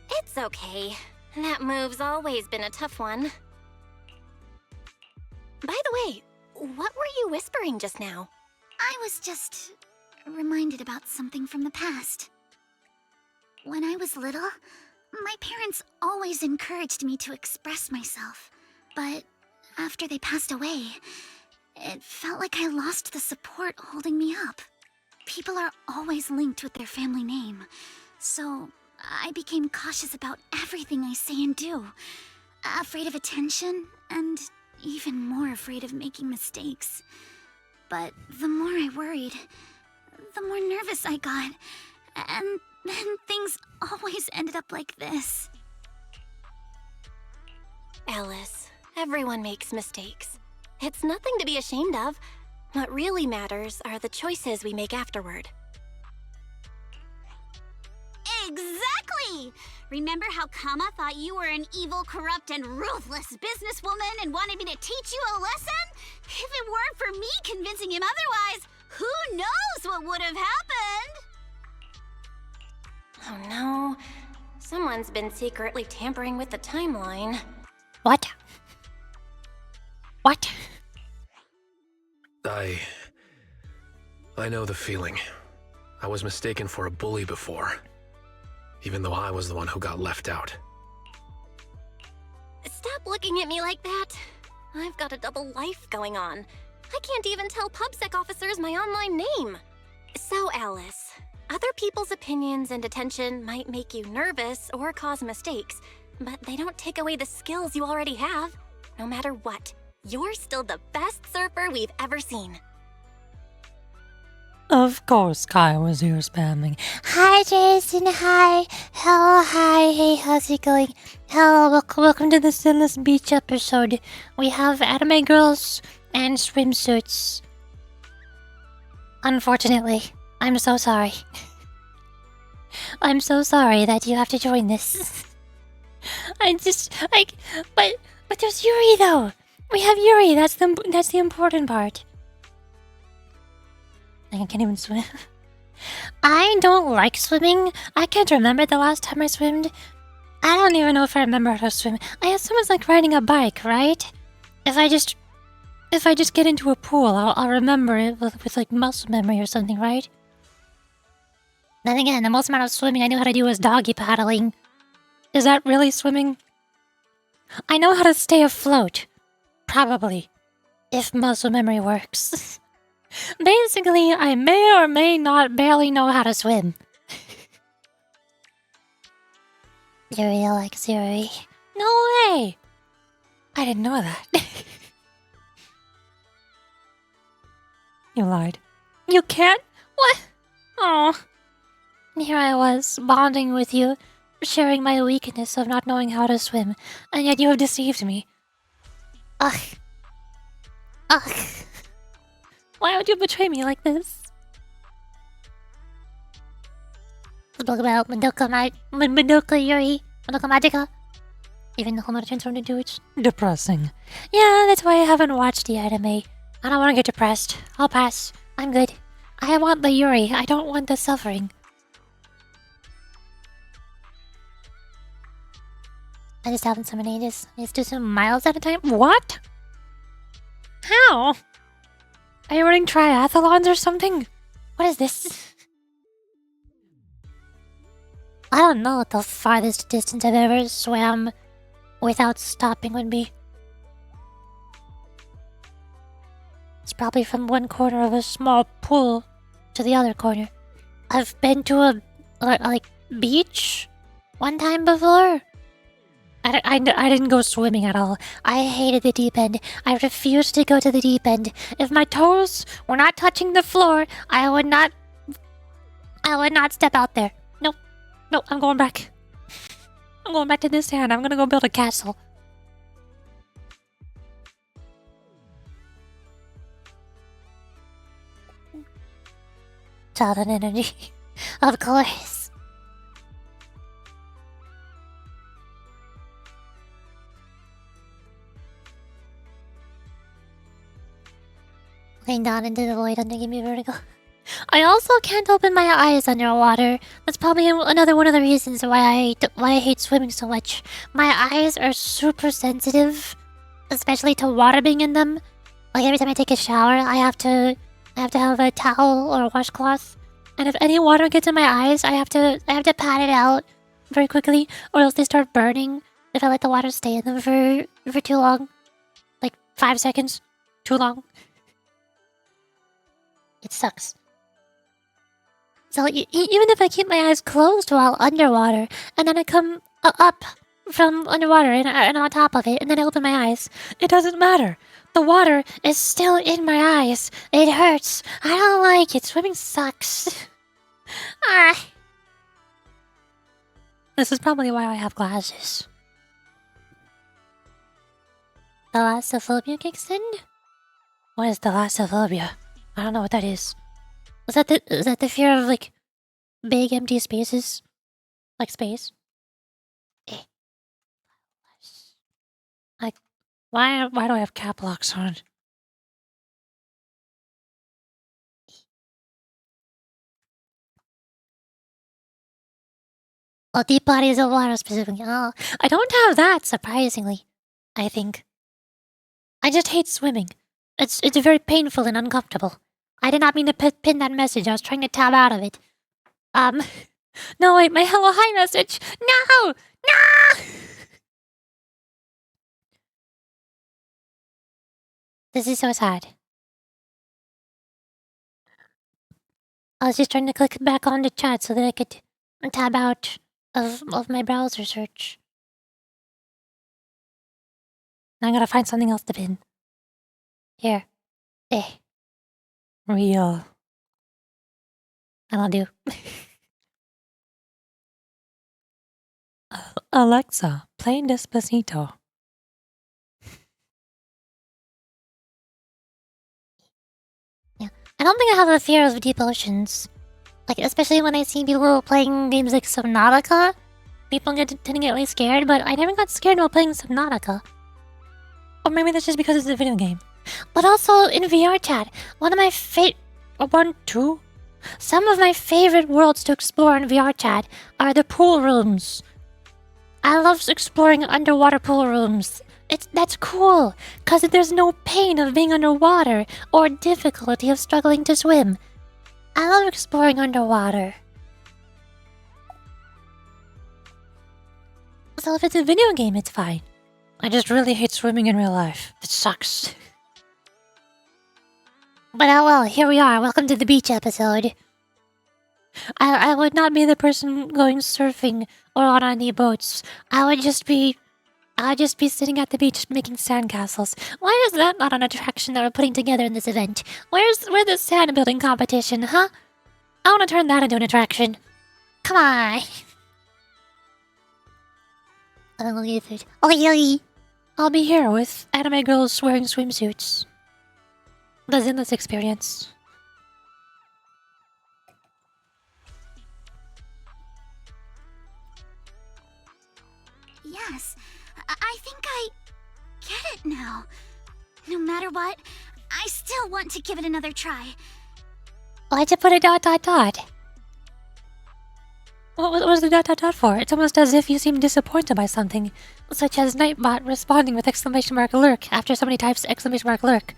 It's okay. That move's always been a tough one. By the way, what were you whispering just now? I was just reminded about something from the past. When I was little, my parents always encouraged me to express myself. But after they passed away, it felt like I lost the support holding me up. People are always linked with their family name, so I became cautious about everything I say and do. Afraid of attention, and even more afraid of making mistakes. But the more I worried, the more nervous I got. And then things always ended up like this. Alice, everyone makes mistakes. It's nothing to be ashamed of. What really matters are the choices we make afterward. Exactly! Remember how Kama thought you were an evil, corrupt, and ruthless businesswoman and wanted me to teach you a lesson? If it weren't for me convincing him otherwise, who knows what would have happened? Oh no. Someone's been secretly tampering with the timeline. What? What? I know the feeling. I was mistaken for a bully before, even though I was the one who got left out. Stop looking at me like that. I've got a double life going on. I can't even tell PubSec officers my online name. So, Alice, other people's opinions and attention might make you nervous or cause mistakes, but they don't take away the skills you already have. No matter what, you're still the best surfer we've ever seen. Of course, Kai was here spamming. Hi, Jason. Hi. Hello. Hi. Hey, how's it going? Hello. Welcome to the Zenless Beach episode. We have anime girls and swimsuits. Unfortunately, I'm so sorry. I'm so sorry that you have to join this. But there's Yuri though. We have Yuri. That's the important part. I can't even swim. I don't like swimming. I can't remember the last time I swimmed. I don't even know if I remember how to swim. I assume it's like riding a bike, right? If I just get into a pool, I'll remember it with like muscle memory or something, right? Then again, the most amount of swimming I knew how to do was doggy paddling. Is that really swimming? I know how to stay afloat. Probably. If muscle memory works. Basically, I may or may not barely know how to swim. Yuri likes Yuri. No way! I didn't know that. You lied. You can't? What? Oh. Here I was, bonding with you, sharing my weakness of not knowing how to swim, and yet you have deceived me. Ugh. Ugh. Why would you betray me like this? Talk about Madoka Yuri. Madoka Magica. Even the Homer transformed into it. Depressing. Yeah, that's why I haven't watched the anime. I don't want to get depressed. I'll pass. I'm good. I want the Yuri. I don't want the suffering. I just haven't summoned ages. I just do some miles at a time. What? How? Are you running triathlons or something? What is this? I don't know what the farthest distance I've ever swam without stopping would be. It's probably from one corner of a small pool to the other corner. I've been to a beach one time before. I didn't go swimming at all. I hated the deep end. I refused to go to the deep end. If my toes were not touching the floor, I would not step out there. Nope. Nope, I'm going back. I'm going back to this sand. I'm gonna go build a castle. Childhood energy. Of course. Looking down into the void under give me vertigo. I also can't open my eyes underwater. That's probably another one of the reasons why I hate swimming so much. My eyes are super sensitive, especially to water being in them. Like every time I take a shower, I have to have a towel or a washcloth, and if any water gets in my eyes, I have to pat it out very quickly, or else they start burning if I let the water stay in them for too long, like 5 seconds, too long. It sucks. So even if I keep my eyes closed while underwater, and then I come up from underwater and on top of it, and then I open my eyes, it doesn't matter. The water is still in my eyes. It hurts. I don't like it. Swimming sucks. Ah. This is probably why I have glasses. Thalassophobia kicks in? What is thalassophobia? I don't know what that is. Is that the fear of, like, big empty spaces? Like space? Like, why do I have cap locks on? Well, deep bodies of water specifically. Oh, I don't have that, surprisingly. I think. I just hate swimming. It's very painful and uncomfortable. I did not mean to pin that message. I was trying to tab out of it. No, wait, my hello hi message. No! No! This is so sad. I was just trying to click back on the chat so that I could tab out of my browser search. Now I gotta find something else to pin. Here. Real. I'll do. Alexa, play Despacito. Yeah. I don't think I have a fear of deep oceans. Like, especially when I see people playing games like Subnautica. People tend to get really scared, but I never got scared while playing Subnautica. Or maybe that's just because it's a video game. But also in VR chat, some of my favorite worlds to explore in VR chat are the pool rooms. I love exploring underwater pool rooms. That's cool, cause there's no pain of being underwater or difficulty of struggling to swim. I love exploring underwater. So if it's a video game, it's fine. I just really hate swimming in real life. It sucks. But oh well, here we are. Welcome to the beach episode. I would not be the person going surfing or on any boats. I would just be sitting at the beach making sandcastles. Why is that not an attraction that we're putting together in this event? Where's the sand building competition, huh? I want to turn that into an attraction. Come on. I'll be here with anime girls wearing swimsuits. The Zenless experience. Yes, I think I get it now. No matter what, I still want to give it another try. Why'd you put a ... What was the ... for? It's almost as if you seem disappointed by something, such as Nightbot responding with !lurk after somebody types !lurk.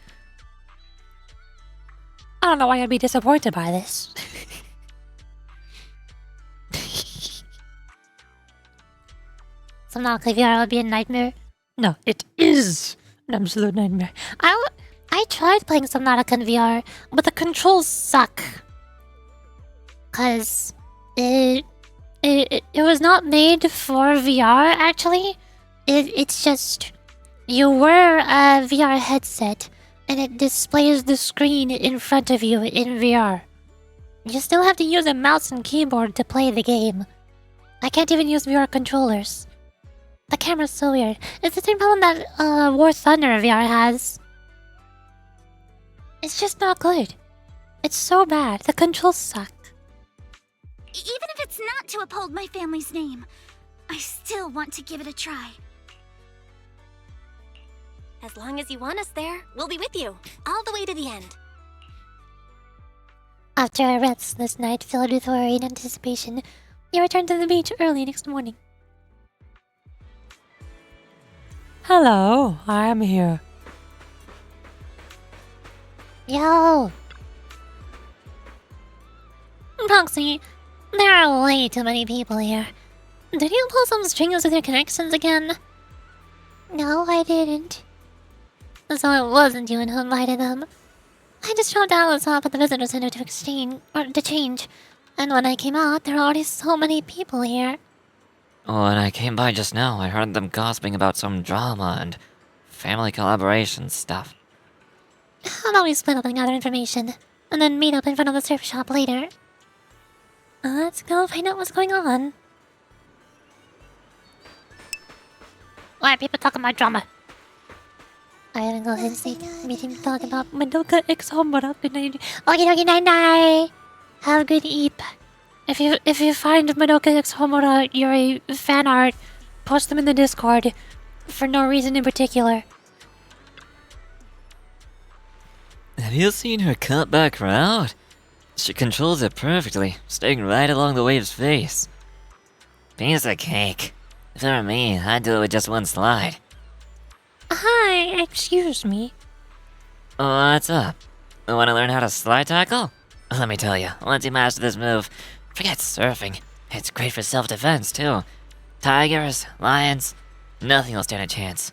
I don't know why I'd be disappointed by this. Subnautica VR would be a nightmare. No, it is an absolute nightmare. I tried playing Subnautica in VR, but the controls suck. Cause it was not made for VR actually. It's just you wear a VR headset and it displays the screen in front of you in VR. You still have to use a mouse and keyboard to play the game. I can't even use VR controllers. The camera's so weird. It's the same problem that War Thunder VR has. It's just not good. It's so bad. The controls suck. Even if it's not to uphold my family's name, I still want to give it a try. As long as you want us there, we'll be with you, all the way to the end. After a restless night filled with worry and anticipation, you return to the beach early next morning. Hello, I am here. Yo! Proxy, there are way too many people here. Did you pull some strings with your connections again? No, I didn't. So it wasn't you who invited them. I just dropped Alice off at the visitor center to change, and when I came out, there were already so many people here. When I came by just now, I heard them gossiping about some drama and family collaboration stuff. How about we split up and gather information, and then meet up in front of the surf shop later? Let's go find out what's going on. Why are people talking about drama? I'm gonna go ahead and say meeting talk about Madoka X Homura. Good night. Okay, night. Have a good eep. If you find Madoka X Homura Yuri fan art, post them in the Discord for no reason in particular. Have you seen her cut back route? She controls it perfectly, staying right along the wave's face. Piece of cake. If it were me, I'd do it with just one slide. Hi, excuse me. What's up? Wanna learn how to slide tackle? Let me tell you, once you master this move, forget surfing. It's great for self-defense, too. Tigers, lions, nothing will stand a chance.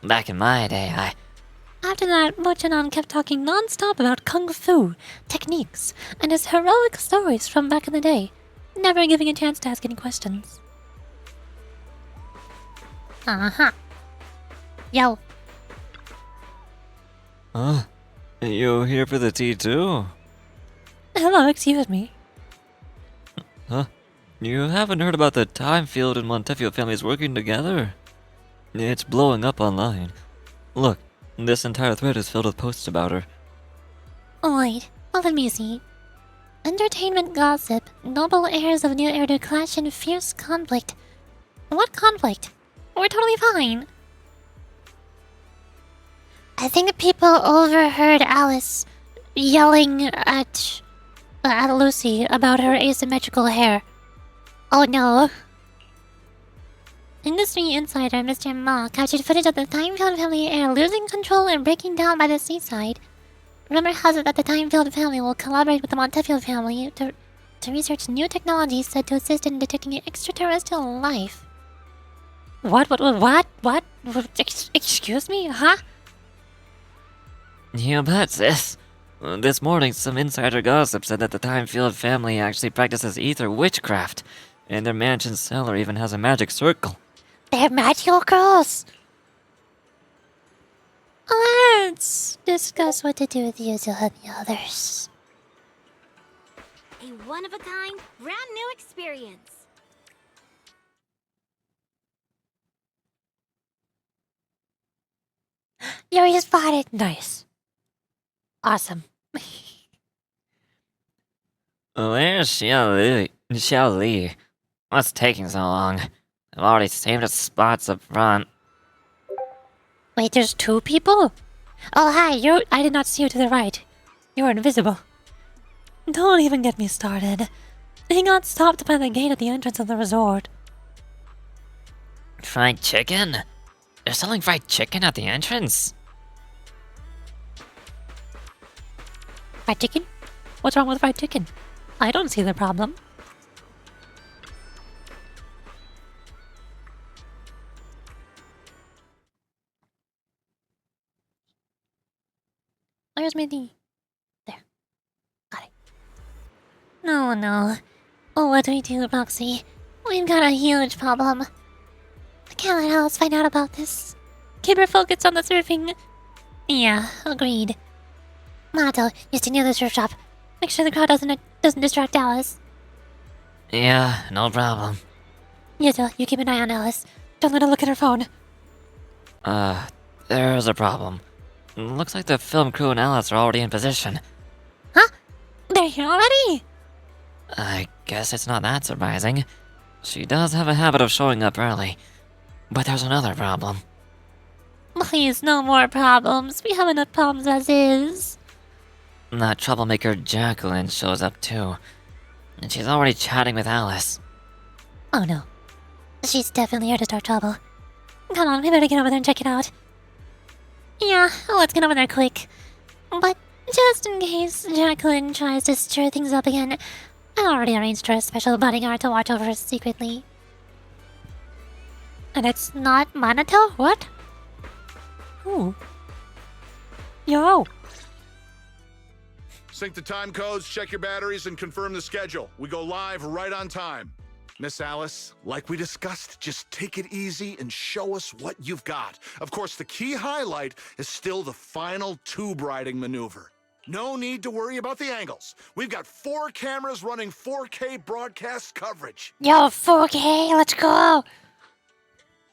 Back in my day, After that, Mochanon kept talking non-stop about kung fu, techniques, and his heroic stories from back in the day, never giving a chance to ask any questions. Uh-huh. Yo. Huh? You here for the tea, too? Hello, excuse me. Huh? You haven't heard about the time field and Montefiore families working together? It's blowing up online. Look, this entire thread is filled with posts about her. Wait, let me see. Entertainment gossip. Noble heirs of New Era clash in fierce conflict. What conflict? We're totally fine. I think people overheard Alice yelling at Lucy about her asymmetrical hair. Oh no. Industry insider Mr. Ma captured footage of the Timefield family heir losing control and breaking down by the seaside. Rumor has it that the Timefield family will collaborate with the Montefiore family to research new technologies said to assist in detecting extraterrestrial life. What? Excuse me? Huh? You bet, sis. This morning, some insider gossip said that the Timefield family actually practices ether witchcraft, and their mansion's cellar even has a magic circle. They're magical girls. Let's discuss what to do with you to help the others. A one-of-a-kind, brand-new experience. You're spotted. Nice. Awesome. Where's Xiao Li? What's taking so long? I've already saved us spots up front. Wait, there's two people? Oh, hi, I did not see you to the right. You're invisible. Don't even get me started. He got stopped by the gate at the entrance of the resort. Fried chicken? They're selling fried chicken at the entrance? Fried chicken? What's wrong with fried chicken? I don't see the problem. Where's my D? There. Got it. No. Oh, what do we do, Roxy? We've got a huge problem. I can't let Alice find out about this. Keep her focused on the surfing. Yeah, agreed. Mato, you stay near the surf shop. Make sure the crowd doesn't distract Alice. Yeah, no problem. Yuto, you keep an eye on Alice. Don't let her look at her phone. There's a problem. Looks like the film crew and Alice are already in position. Huh? They're here already? I guess it's not that surprising. She does have a habit of showing up early. But there's another problem. Please, no more problems. We have enough problems as is. That troublemaker Jacqueline shows up too. And she's already chatting with Alice. Oh no. She's definitely here to start trouble. Come on, we better get over there and check it out. Yeah, let's get over there quick. But just in case Jacqueline tries to stir things up again, I already arranged for a special bodyguard to watch over us secretly. And it's not Minato? What? Who? Yo! Sync the time codes, check your batteries, and confirm the schedule. We go live right on time. Miss Alice, like we discussed, just take it easy and show us what you've got. Of course, the key highlight is still the final tube riding maneuver. No need to worry about the angles. We've got 4 cameras running 4K broadcast coverage. Yo, 4K, let's go!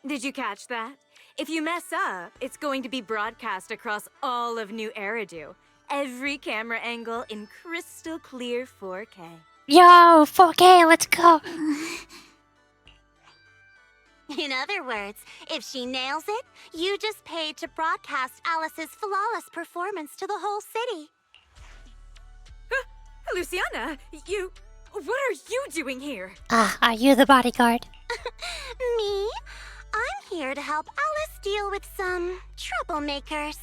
Did you catch that? If you mess up, it's going to be broadcast across all of New Eridu. Every camera angle in crystal clear 4K. Yo, 4K, let's go! In other words, if she nails it, you just paid to broadcast Alice's flawless performance to the whole city. Luciana, what are you doing here? Are you the bodyguard? Me? I'm here to help Alice deal with some troublemakers.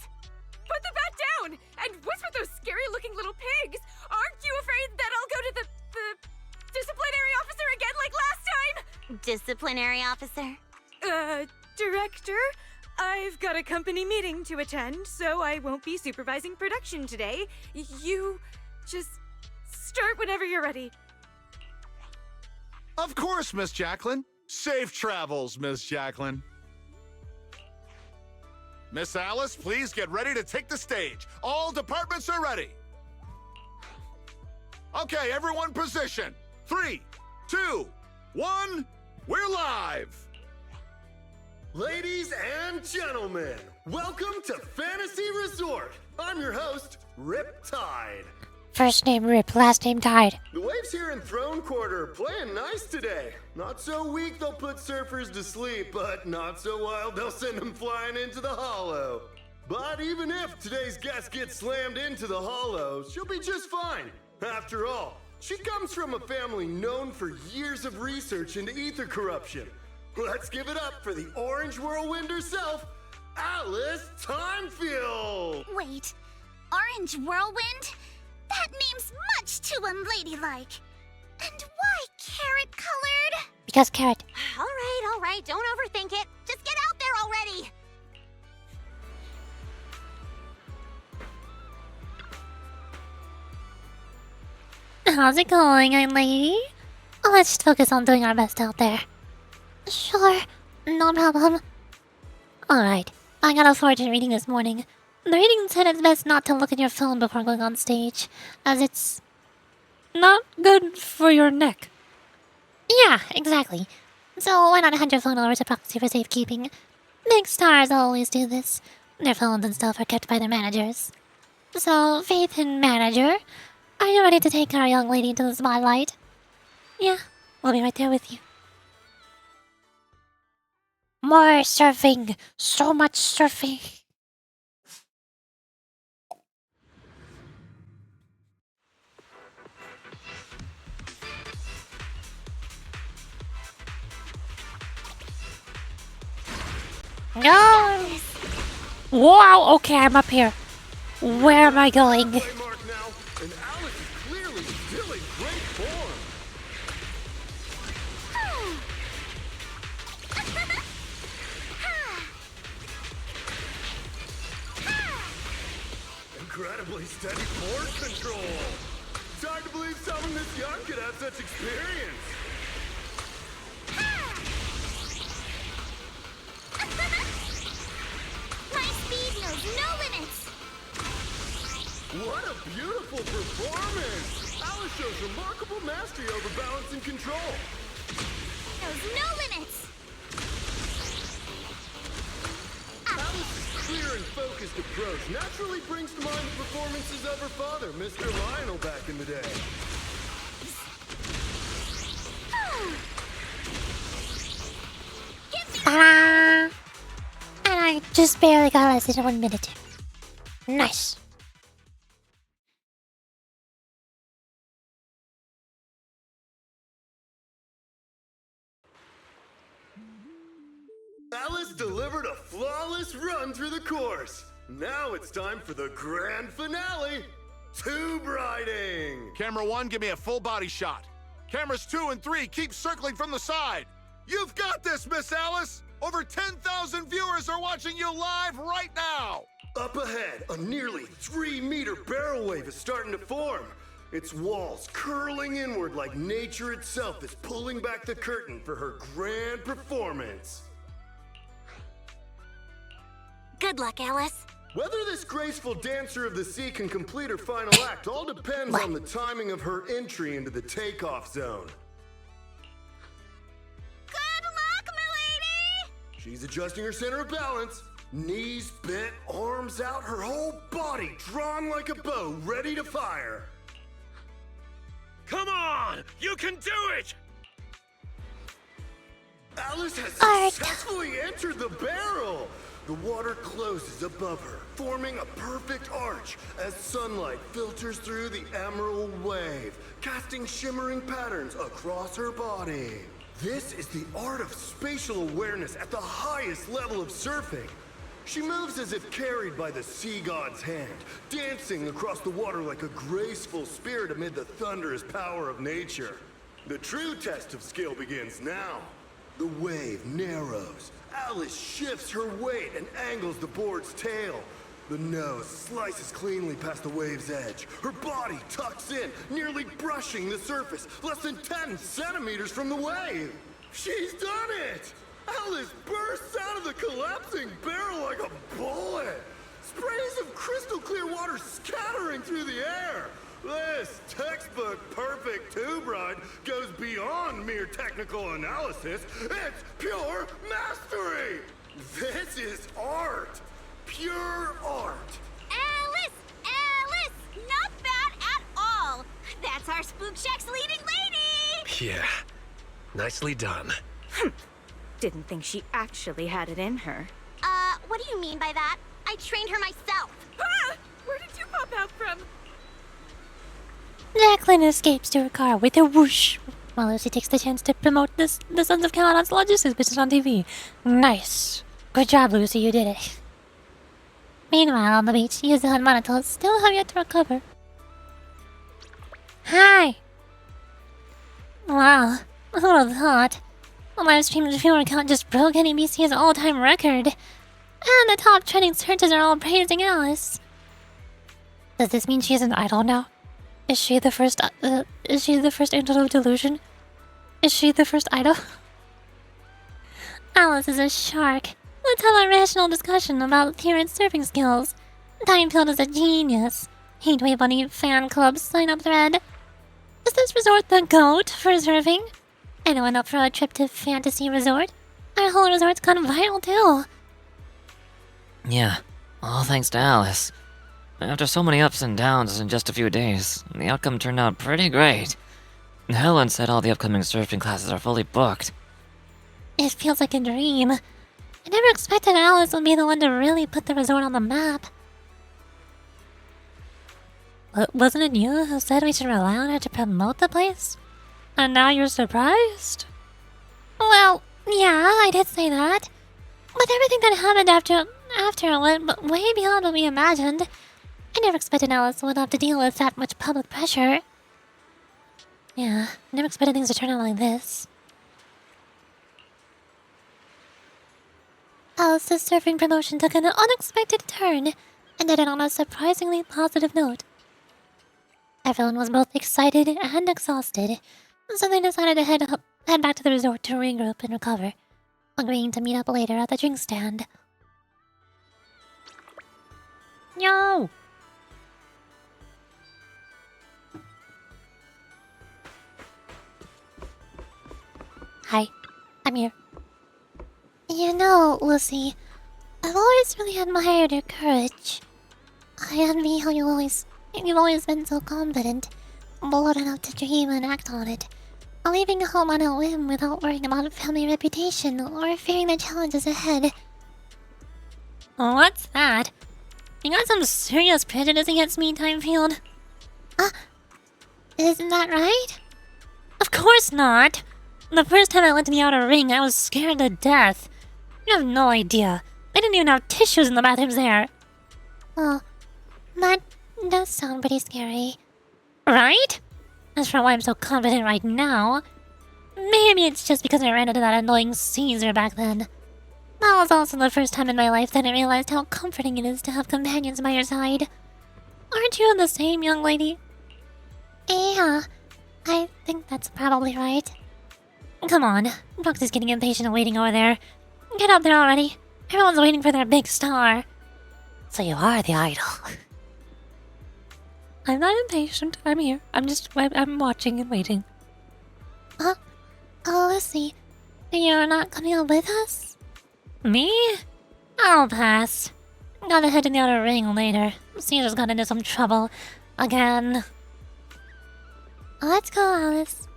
Put the bat down! And what's with those scary-looking little pigs? Aren't you afraid that I'll go to the disciplinary officer again like last time? Disciplinary officer? Director? I've got a company meeting to attend, so I won't be supervising production today. You just start whenever you're ready. Of course, Miss Jacqueline. Safe travels, Miss Jacqueline. Miss Alice, please get ready to take the stage. All departments are ready. Okay, everyone position. 3, 2, 1, we're live! Ladies and gentlemen, welcome to Fantasy Resort. I'm your host, Riptide. First name Rip, last name Tide. The waves here in Throne Quarter are playing nice today. Not so weak they'll put surfers to sleep, but not so wild they'll send them flying into the hollow. But even if today's guest gets slammed into the hollow, she'll be just fine. After all, she comes from a family known for years of research into ether corruption. Let's give it up for the Orange Whirlwind herself, Alice Timefield! Wait, Orange Whirlwind? That name's much too unladylike. And why carrot-colored? Because Carrot. All right, don't overthink it. Just get out there already! How's it going, young lady? Let's just focus on doing our best out there. Sure, no problem. Alright, I got a fortune reading this morning. The reading said it's best not to look at your phone before going on stage, as it's not good for your neck. Yeah, exactly. So why not hand your phone over to Proxy for safekeeping? Big stars always do this. Their phones and stuff are kept by their managers. So, Faith and Manager, are you ready to take our young lady into the spotlight? Yeah, we'll be right there with you. More surfing. So much surfing. No! Wow, okay, I'm up here. Where am I going? Incredibly steady force control. It's hard to believe someone this young could have such experience. My speed knows no limits! What a beautiful performance! Alice shows remarkable mastery over balance and control. Knows no limits! Alice's clear and focused approach naturally brings to mind the performances of her father, Mr. Lionel, back in the day. Ta-da! And I just barely got less than 1 minute. Nice. Alice delivered a flawless run through the course. Now it's time for the grand finale, tube riding. Camera 1, give me a full body shot. Cameras 2 and 3, keep circling from the side. You've got this, Miss Alice. Over 10,000 viewers are watching you live right now. Up ahead, a nearly 3-meter barrel wave is starting to form. Its walls curling inward like nature itself is pulling back the curtain for her grand performance. Good luck, Alice. Whether this graceful dancer of the sea can complete her final act all depends on the timing of her entry into the takeoff zone. Good luck, milady! She's adjusting her center of balance. Knees bent, arms out, her whole body drawn like a bow, ready to fire. Come on! You can do it! Alice has successfully entered the barrel! The water closes above her, forming a perfect arch as sunlight filters through the emerald wave, casting shimmering patterns across her body. This is the art of spatial awareness at the highest level of surfing. She moves as if carried by the sea god's hand, dancing across the water like a graceful spirit amid the thunderous power of nature. The true test of skill begins now. The wave narrows. Alice shifts her weight and angles the board's tail. The nose slices cleanly past the wave's edge. Her body tucks in, nearly brushing the surface, less than 10 centimeters from the wave. She's done it! Alice bursts out of the collapsing barrel like a bullet. Sprays of crystal clear water scattering through the air. This textbook perfect tube ride goes beyond mere technical analysis. It's pure mastery. This is art. Pure art. Alice! Alice! Not bad at all! That's our Spook Shack's leading lady! Yeah, nicely done. Didn't think she actually had it in her. What do you mean by that? I trained her myself. Ah! Where did you pop out from? Jacqueline escapes to her car with a whoosh, while Lucy takes the chance to promote the Sons of Caledon's logistics business on TV. Nice. Good job, Lucy, you did it. Meanwhile, on the beach, Yuzu and Monoto still have yet to recover. Hi! Wow, who would have thought? The live stream's viewer count just broke NBC's all-time record. And the top trending searches are all praising Alice. Does this mean she's an idol now? Is she the first angel of delusion? Is she the first idol? Alice is a shark. Let's have a rational discussion about Theron's surfing skills. Timefield is a genius. Heatwave Bunny fan club sign-up thread. Is this resort the GOAT for surfing? Anyone up for a trip to Fantasy Resort? Our whole resort's gone viral too. Yeah, all thanks to Alice. After so many ups and downs in just a few days, the outcome turned out pretty great. Helen said all the upcoming surfing classes are fully booked. It feels like a dream. I never expected Alice would be the one to really put the resort on the map. Wasn't it you who said we should rely on her to promote the place? And now you're surprised? Well, yeah, I did say that. But everything that happened after went way beyond what we imagined. I never expected Alice would have to deal with that much public pressure. Yeah, I never expected things to turn out like this. Alice's surfing promotion took an unexpected turn, and ended on a surprisingly positive note. Everyone was both excited and exhausted, so they decided to head back to the resort to regroup and recover, agreeing to meet up later at the drink stand. Yo! Hi, I'm here. You know, Lucy, I've always really admired your courage. I envy how you've always been so confident, bold enough to dream and act on it, leaving home on a whim without worrying about family reputation or fearing the challenges ahead. What's that? You got some serious prejudice against me, Timefield? Isn't that right? Of course not! The first time I went to the outer ring, I was scared to death. You have no idea. They didn't even have tissues in the bathrooms there. Oh, that does sound pretty scary. Right? As for why I'm so confident right now, maybe it's just because I ran into that annoying Caesar back then. That was also the first time in my life that I realized how comforting it is to have companions by your side. Aren't you the same, young lady? Yeah, I think that's probably right. Come on, Roxy's getting impatient and waiting over there. Get up there already. Everyone's waiting for their big star. So you are the idol. I'm not impatient. I'm here. I'm watching and waiting. Oh, Lucy, you're not coming up with us? Me? I'll pass. Gotta head to the outer ring later. Caesar's got into some trouble. Again. Let's go, Alice.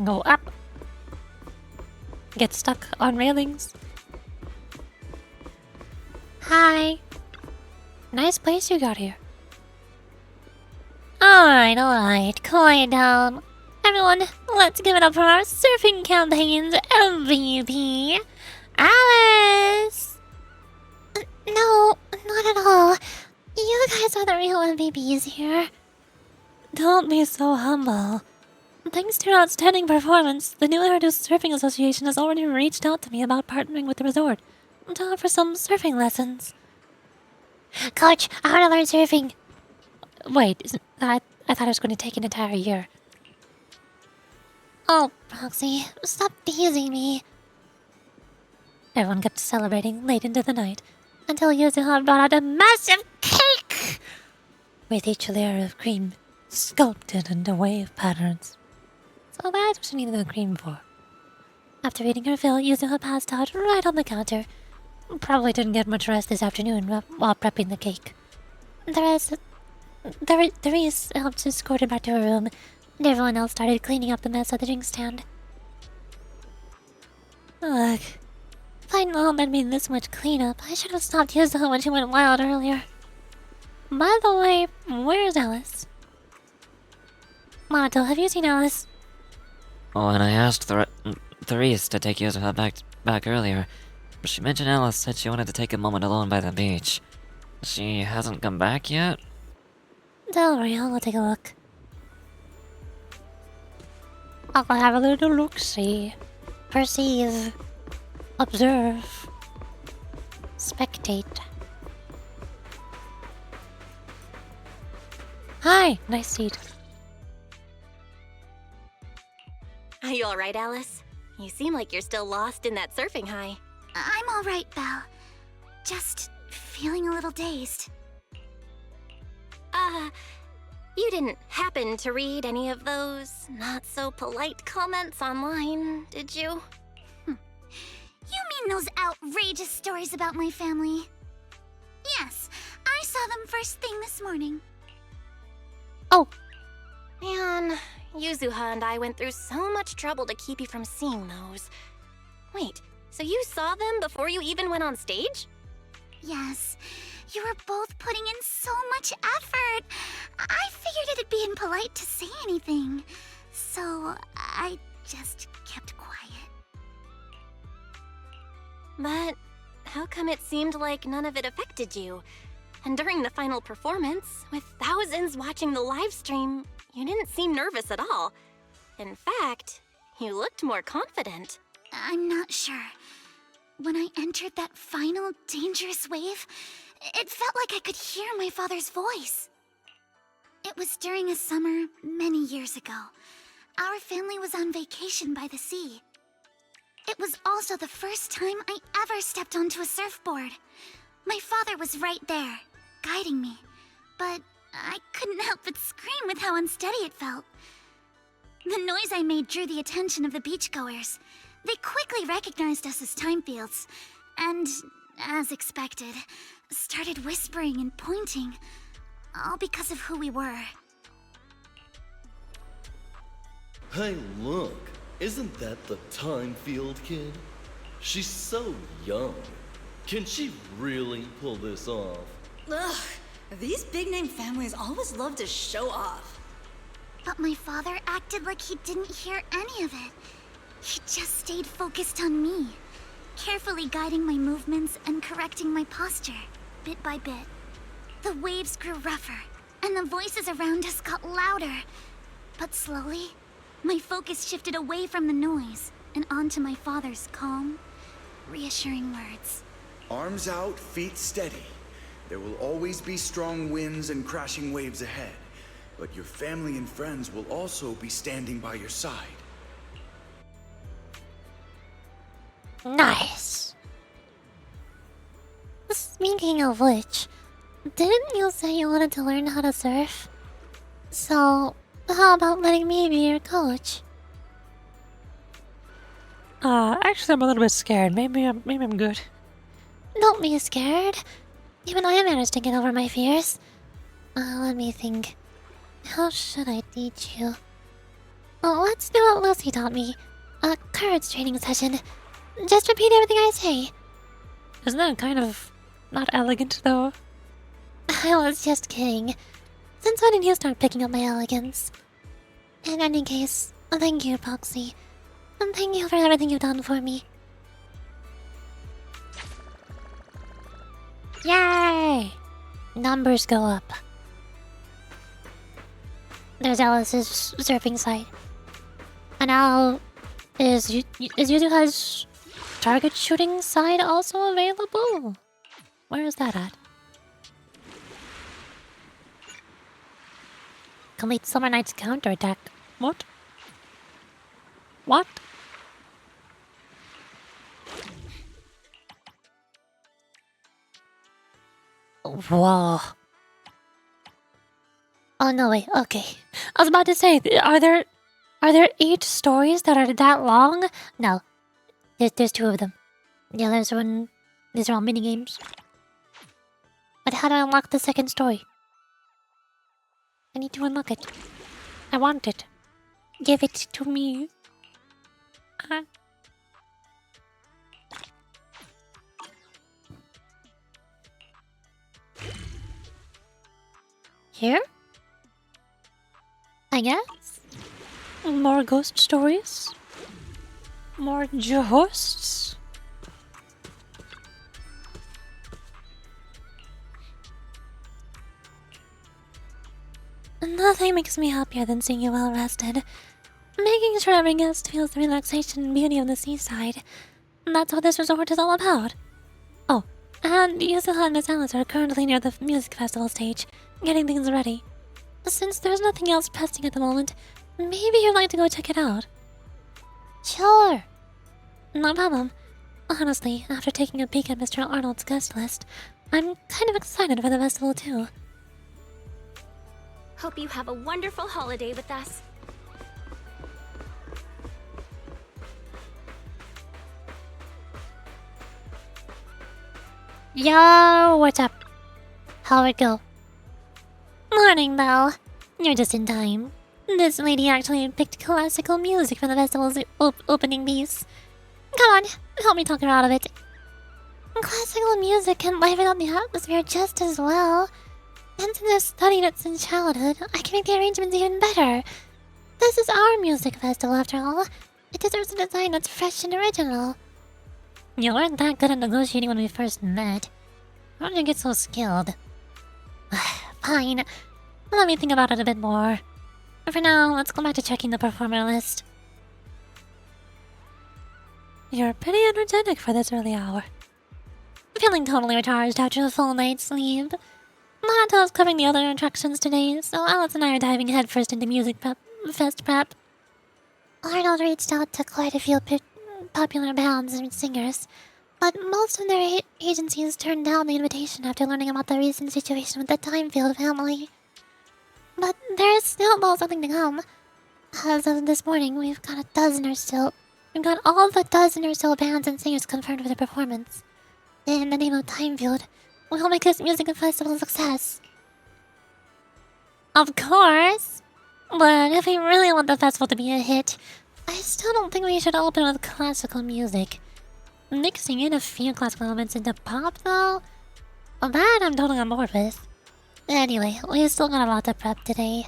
Go up. Get stuck on railings. Hi. Nice place you got here. Alright, quiet down. Everyone, let's give it up for our surfing campaign's MVP, Alice! No, not at all. You guys are the real MVPs here. Don't be so humble. Thanks to your outstanding performance, the New Introduced Surfing Association has already reached out to me about partnering with the resort to offer some surfing lessons. Coach, I want to learn surfing. Wait, I thought it was going to take an entire year. Oh, Roxy, stop teasing me. Everyone kept celebrating late into the night until Yuzuha brought out a massive cake with each layer of cream sculpted into wave patterns. So that's what she needed the cream for. After eating her fill, Yuzuha passed out right on the counter. Probably didn't get much rest this afternoon while prepping the cake. Therese helped escort her back to her room, and everyone else started cleaning up the mess at the drink stand. Look, if I'd known there'd be this much cleanup, I should have stopped Yuzuha when she went wild earlier. By the way, where's Alice? Monato, have you seen Alice? Oh, and I asked Therese to take Yuzuha back earlier. She mentioned Alice said she wanted to take a moment alone by the beach. She hasn't come back yet? Don't worry, I'll go take a look. I'll have a little look-see. Perceive. Observe. Spectate. Hi, nice seat. Are you alright, Alice? You seem like you're still lost in that surfing high. I'm alright, Belle. Just feeling a little dazed. You didn't happen to read any of those not-so-polite comments online, did you? You mean those outrageous stories about my family? Yes, I saw them first thing this morning. Oh. Man, Yuzuha and I went through so much trouble to keep you from seeing those. Wait, so you saw them before you even went on stage? Yes, you were both putting in so much effort. I figured it'd be impolite to say anything, so I just kept quiet. But how come it seemed like none of it affected you? And during the final performance, with thousands watching the live stream, you didn't seem nervous at all. In fact, you looked more confident. I'm not sure. When I entered that final dangerous wave, it felt like I could hear my father's voice. It was during a summer many years ago. Our family was on vacation by the sea. It was also the first time I ever stepped onto a surfboard. My father was right there, guiding me, but I couldn't help but scream with how unsteady it felt. The noise I made drew the attention of the beachgoers. They quickly recognized us as Timefields, and, as expected, started whispering and pointing, all because of who we were. Hey, look. Isn't that the Timefield kid? She's so young. Can she really pull this off? Ugh, these big-name families always love to show off. But my father acted like he didn't hear any of it. He just stayed focused on me, carefully guiding my movements and correcting my posture, bit by bit. The waves grew rougher, and the voices around us got louder. But slowly, my focus shifted away from the noise and onto my father's calm, reassuring words. Arms out, feet steady. There will always be strong winds and crashing waves ahead, but your family and friends will also be standing by your side. Nice. Speaking of which, didn't you say you wanted to learn how to surf? So, how about letting me be your coach? Actually, I'm a little bit scared. Maybe I'm good. Don't be scared. Even I managed to get over my fears. Let me think. How should I teach you? Well, let's do what Lucy taught me. A cards training session. Just repeat everything I say. Isn't that kind of not elegant, though? I was just kidding. Since when did you start picking up my elegance? In any case, thank you, Proxy. And thank you for everything you've done for me. Yay! Numbers go up. There's Alice's surfing site. And now, is Yuzuha's target shooting side also available? Where is that at? Complete Summer Night's counterattack. What? What? Whoa. Oh no, wait, okay. I was about to say, are there 8 stories that are that long? No. There's 2 of them. The others are these are all minigames. But how do I unlock the second story? I need to unlock it. I want it. Give it to me. Here? I guess? More ghost stories? More ghosts? Nothing makes me happier than seeing you well rested. Making sure every guest feels the relaxation and beauty of the seaside. That's what this resort is all about. Oh, and Yusuha and Miss Alice are currently near the music festival stage, getting things ready. Since there's nothing else pressing at the moment, maybe you'd like to go check it out. Sure. No problem. Honestly, after taking a peek at Mr. Arnold's guest list, I'm kind of excited for the festival too. Hope you have a wonderful holiday with us. Yo, what's up? How'd it go? Morning, Belle. You're just in time. This lady actually picked classical music for the festival's opening piece. Come on, help me talk her out of it. Classical music can liven up the atmosphere just as well. And since I've studied it since childhood, I can make the arrangements even better. This is our music festival, after all. It deserves a design that's fresh and original. You weren't that good at negotiating when we first met. How did you get so skilled? Fine. Let me think about it a bit more. For now, let's go back to checking the performer list. You're pretty energetic for this early hour. Feeling totally recharged after a full night's sleep. Monato's covering the other attractions today, so Alice and I are diving headfirst into music fest prep. Arnold reached out to quite a few popular bands and singers, but most of their agencies turned down the invitation after learning about the recent situation with the Timefield family. But there is still something to come. As of this morning, we've got all the dozen or so bands and singers confirmed for the performance. In the name of Timefield, we'll make this music festival a success. Of course! But if we really want the festival to be a hit, I still don't think we should open with classical music. Mixing in a few classical elements into pop, though? That I'm totally on board with. Anyway, we still got a lot to prep today.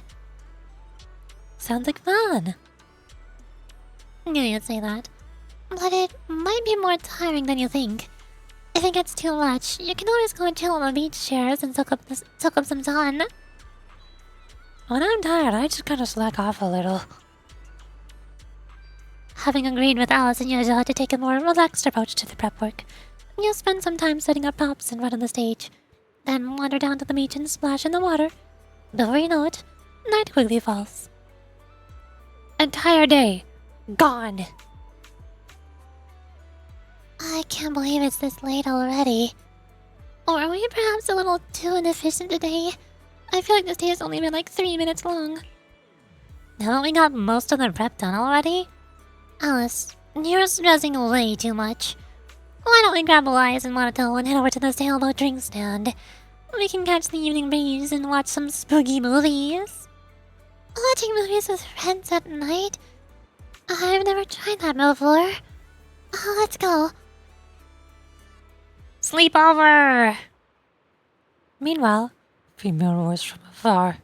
Sounds like fun. Yeah, you'd say that. But it might be more tiring than you think. If it gets too much, you can always go and chill on the beach chairs and soak up some sun. When I'm tired, I just kind of slack off a little. Having agreed with Alice and Yusuha to take a more relaxed approach to the prep work, you'll spend some time setting up props in front of the stage, then wander down to the beach and splash in the water. Before you know it, night quickly falls. Entire day gone. I can't believe it's this late already. Or are we perhaps a little too inefficient today? I feel like this day has only been like 3 minutes long. Haven't we got most of the prep done already? Alice, you're stressing way too much. Why don't we grab Elias and Monato and head over to the sailboat drink stand? We can catch the evening breeze and watch some spooky movies. Watching movies with friends at night? I've never tried that before. Let's go. Sleepover! Meanwhile, female voice from afar.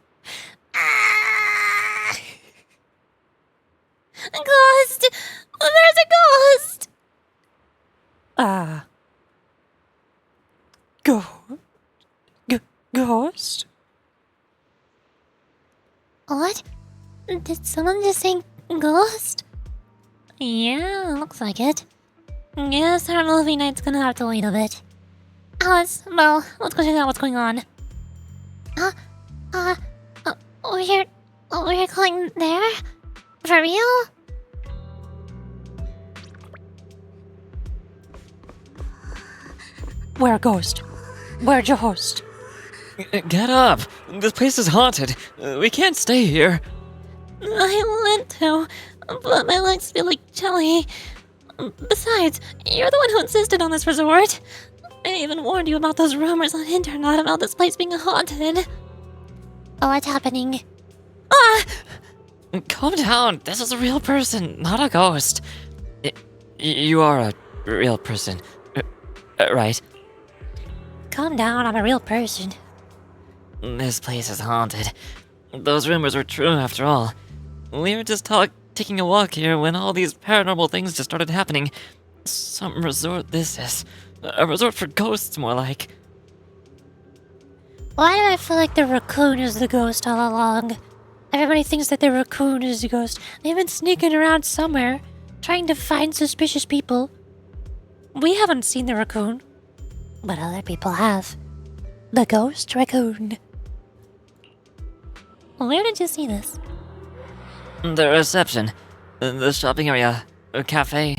A ghost! There's a ghost! Ghost? What? Did someone just say ghost? Yeah, looks like it. Guess our movie night's gonna have to wait a bit. Alice, Belle, let's go check out what's going on. We're going there? For real? We're a ghost. Where's your host? Get up! This place is haunted. We can't stay here. I went to, but my legs feel like jelly. Besides, you're the one who insisted on this resort. I even warned you about those rumors on the internet about this place being haunted. What's happening? Calm down. This is a real person, not a ghost. You are a real person, right? Calm down, I'm a real person. This place is haunted. Those rumors were true after all. We were just taking a walk here when all these paranormal things just started happening. Some resort this is. A resort for ghosts, more like. Why do I feel like the raccoon is the ghost all along? Everybody thinks that the raccoon is a ghost. They've been sneaking around somewhere, trying to find suspicious people. We haven't seen the raccoon, but other people have. The ghost raccoon. Where did you see this? The reception, the shopping area, a cafe.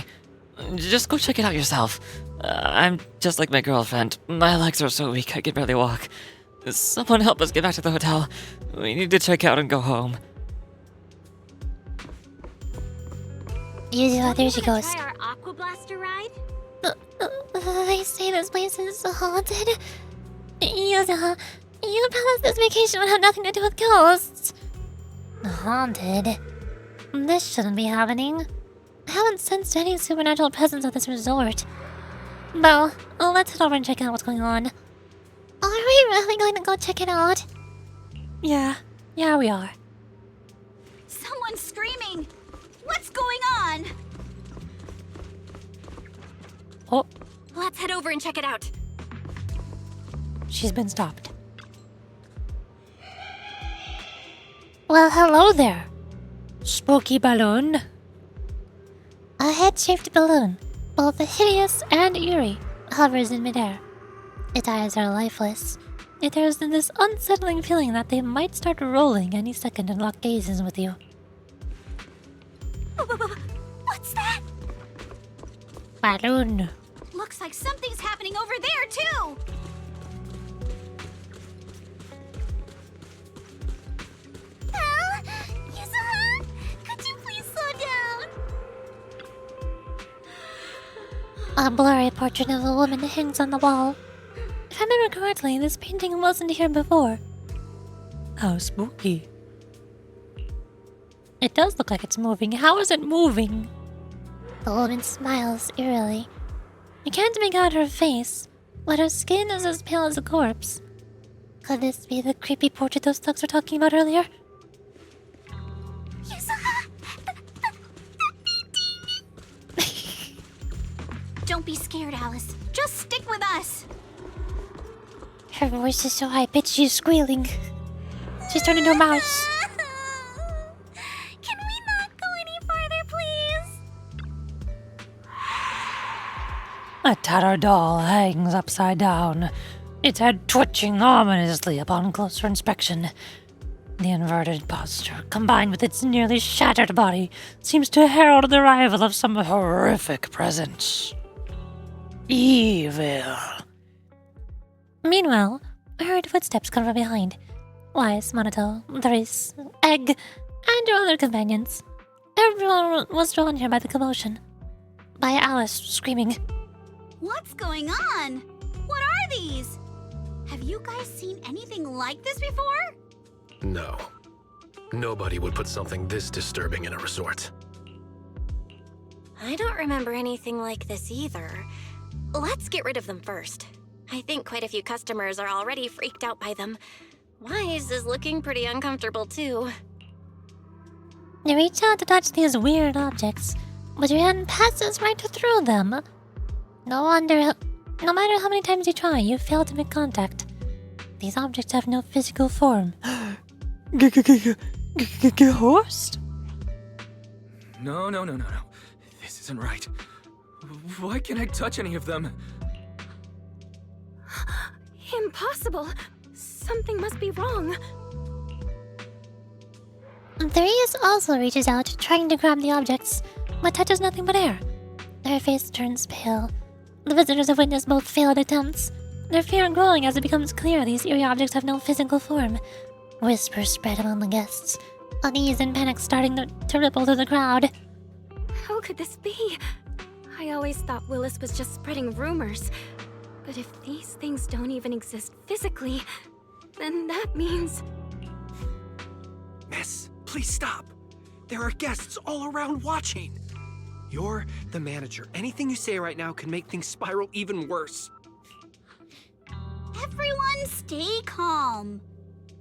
Just go check it out yourself. I'm just like my girlfriend. My legs are so weak I can barely walk. Someone help us get back to the hotel. We need to check out and go home. You do, there she goes. Try our Aqua Blaster ride? They say this place is haunted. Yuza, you promised this vacation would have nothing to do with ghosts. Haunted? This shouldn't be happening. I haven't sensed any supernatural presence at this resort. Well, let's head over and check out what's going on. Are we really going to go check it out? Yeah, we are. Someone's screaming! What's going on? Oh, Let's head over and check it out. she's been stopped. Well, hello there. Spooky balloon. A head-shaped balloon, both hideous and eerie, hovers in midair. Its eyes are lifeless, yet there is this unsettling feeling that they might start rolling any second and lock gazes with you. What's that? Balloon. Looks like something's happening over there, too! Yuzuha, could you please slow down? A blurry portrait of a woman hangs on the wall. If I remember correctly, this painting wasn't here before. How spooky. It does look like it's moving. How is it moving? The woman smiles eerily. You can't make out her face, but her skin is as pale as a corpse. Could this be the creepy portrait those thugs were talking about earlier? Yuzuha! Don't be scared, Alice. Just stick with us. Her voice is so high-pitched she's squealing. She's turned into a mouse. Can we not go any farther, please? A tattered doll hangs upside down, its head twitching ominously upon closer inspection. The inverted posture, combined with its nearly shattered body, seems to herald the arrival of some horrific presence. Evil. Meanwhile, I heard footsteps come from behind. Wise, Monato, Doris, Egg, and your other companions. Everyone was drawn here by the commotion. By Alice screaming. What's going on? What are these? Have you guys seen anything like this before? No. Nobody would put something this disturbing in a resort. I don't remember anything like this either. Let's get rid of them first. I think quite a few customers are already freaked out by them. Wise is looking pretty uncomfortable too. You reach out to touch these weird objects, but your hand passes right through them. No matter how many times you try, you fail to make contact. These objects have no physical form. Ghost? No. This isn't right. Why can't I touch any of them? Impossible! Something must be wrong. Therese also reaches out, trying to grab the objects, but touches nothing but air. Her face turns pale. The visitors have witnessed both failed attempts, their fear growing as it becomes clear these eerie objects have no physical form. Whispers spread among the guests, unease and panic starting to ripple through the crowd. How could this be? I always thought Willis was just spreading rumors. But if these things don't even exist physically, then that means... Miss, please stop. There are guests all around watching. You're the manager. Anything you say right now can make things spiral even worse. Everyone stay calm.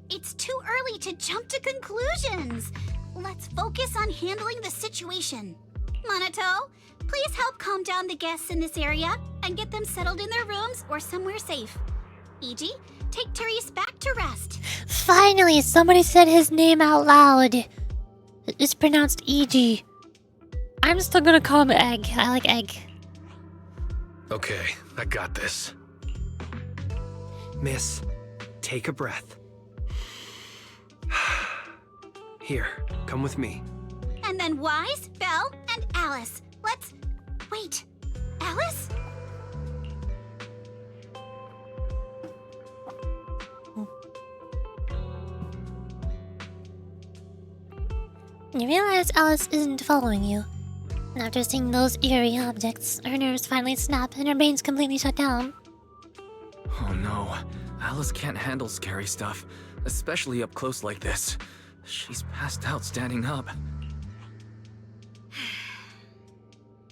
It's too early to jump to conclusions. Let's focus on handling the situation. Monato, please help calm down the guests in this area and get them settled in their rooms or somewhere safe. E.G., take Therese back to rest. Finally, somebody said his name out loud. It's pronounced E.G. I'm still gonna call him Egg. I like Egg. Okay, I got this. Miss, take a breath. Here, come with me. And then Wise, Belle, and Alice. Let's... Wait. Alice? You realize Alice isn't following you. After seeing those eerie objects, her nerves finally snap and her brain's completely shut down. Oh no, Alice can't handle scary stuff, especially up close like this. She's passed out standing up.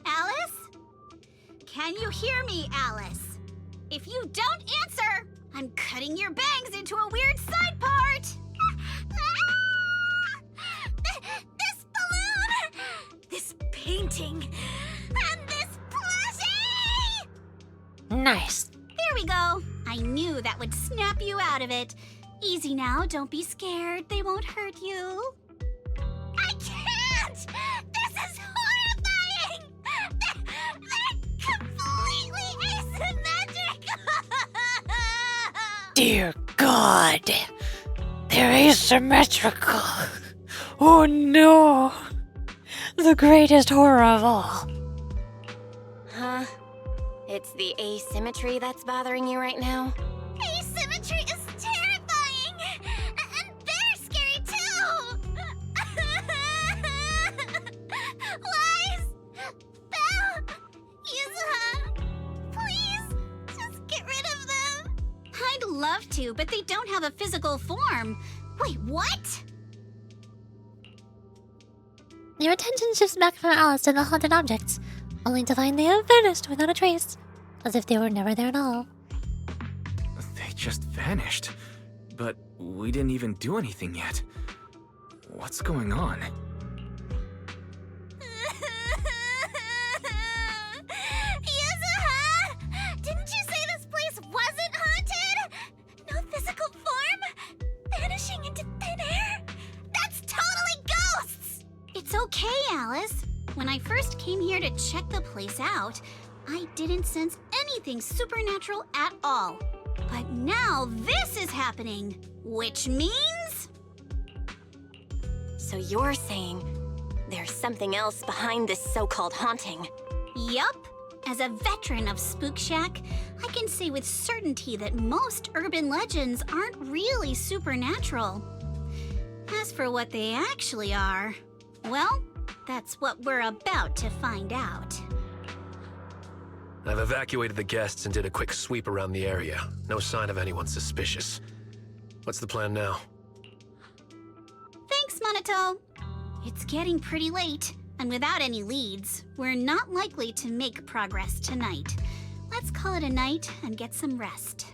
Alice? Can you hear me, Alice? If you don't answer, I'm cutting your bangs into a weird side part! This balloon! This painting! And this plushie! Nice. There we go. I knew that would snap you out of it. Easy now, don't be scared. They won't hurt you. I can't! This is horrifying! They're completely asymmetric! Dear God. They're asymmetrical. Oh no. The greatest horror of all. Huh? It's the asymmetry that's bothering you right now? Asymmetry is terrifying! And they're scary too! Wise! Belle! Yuzuha! Please, just get rid of them! I'd love to, but they don't have a physical form. Wait, what? Your attention shifts back from Alice to the haunted objects, only to find they have vanished without a trace, as if they were never there at all. They just vanished. But we didn't even do anything yet. What's going on? Yuzuha! Didn't you say this place wasn't haunted? No physical form? Vanishing into thin air? That's totally ghosts! It's okay, Alice. When I first came here to check the place out, I didn't sense anything supernatural at all. But now this is happening, which means... So you're saying there's something else behind this so-called haunting? Yup. As a veteran of Spook Shack, I can say with certainty that most urban legends aren't really supernatural. As for what they actually are, well, that's what we're about to find out. I've evacuated the guests and did a quick sweep around the area. No sign of anyone suspicious. What's the plan now? Thanks, Monato. It's getting pretty late, and without any leads, we're not likely to make progress tonight. Let's call it a night and get some rest.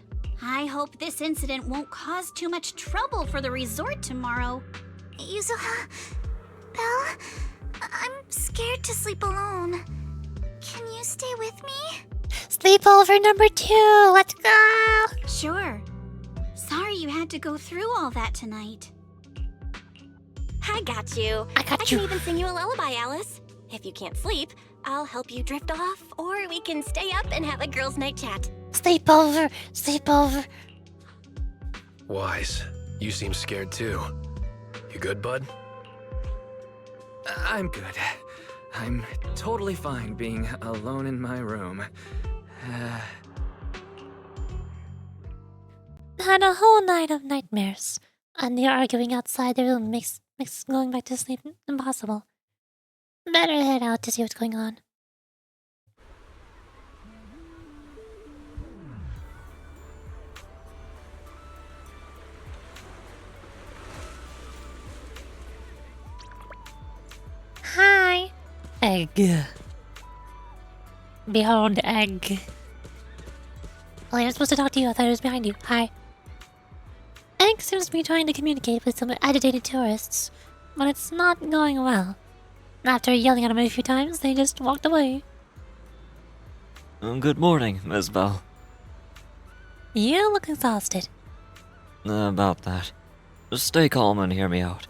I hope this incident won't cause too much trouble for the resort tomorrow. Yuzuha, Belle, I'm scared to sleep alone. Can you stay with me? Sleepover number 2, let's go! Sure. Sorry you had to go through all that tonight. I got you. I can even sing you a lullaby, Alice. If you can't sleep, I'll help you drift off, or we can stay up and have a girls' night chat. Sleepover, sleepover. Wise, you seem scared too. You good, bud? I'm good. I'm totally fine being alone in my room. Had a whole night of nightmares, and the arguing outside the room makes going back to sleep impossible. Better head out to see what's going on. Hi! Egg. Behold, egg. Oh, I'm supposed to talk to you. I thought it was behind you. Hi. Egg seems to be trying to communicate with some agitated tourists, but it's not going well. After yelling at him a few times, they just walked away. Good morning, Miss Belle. You look exhausted. About that. Stay calm and hear me out.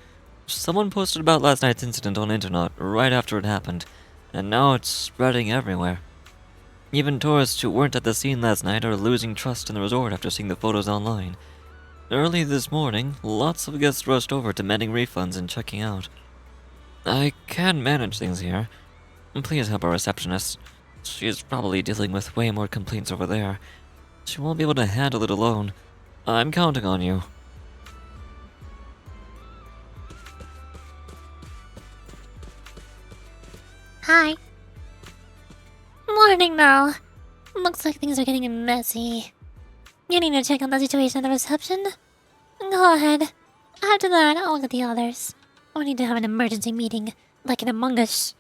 Someone posted about last night's incident on internet right after it happened, and now it's spreading everywhere. Even tourists who weren't at the scene last night are losing trust in the resort after seeing the photos online. Early this morning, lots of guests rushed over demanding refunds and checking out. I can manage things here. Please help our receptionist. She's probably dealing with way more complaints over there. She won't be able to handle it alone. I'm counting on you. Hi. Morning, Mel. Looks like things are getting messy. You need to check on the situation at the reception? Go ahead. After that, I'll get the others. We need to have an emergency meeting, like in Among Us.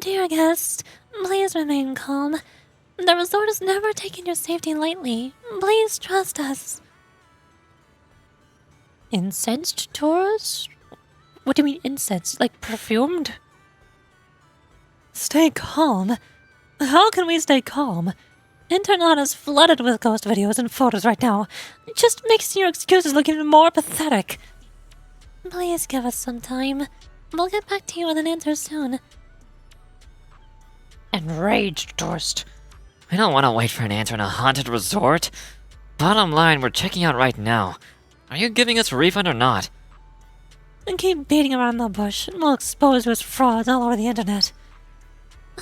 Dear guest, please remain calm. The resort has never taken your safety lightly. Please trust us. Incensed tourists? What do you mean incensed? Like perfumed? Stay calm? How can we stay calm? Internet is flooded with ghost videos and photos right now. It just makes your excuses look even more pathetic. Please give us some time. We'll get back to you with an answer soon. Enraged tourist. We don't want to wait for an answer in a haunted resort. Bottom line, we're checking out right now. Are you giving us a refund or not? And keep beating around the bush, and we'll expose you as frauds all over the internet.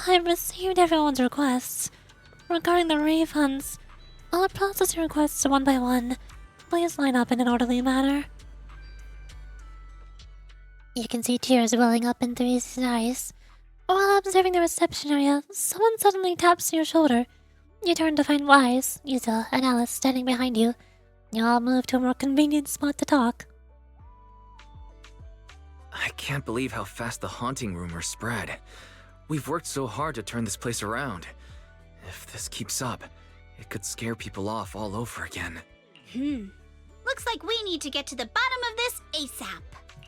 I've received everyone's requests. Regarding the refunds, I'll process your requests one by one. Please line up in an orderly manner. You can see tears welling up in Therese's eyes. While observing the reception area, someone suddenly taps your shoulder. You turn to find Wise, Yuza, and Alice standing behind you. You all move to a more convenient spot to talk. I can't believe how fast the haunting rumors spread. We've worked so hard to turn this place around. If this keeps up, it could scare people off all over again. Looks like we need to get to the bottom of this ASAP.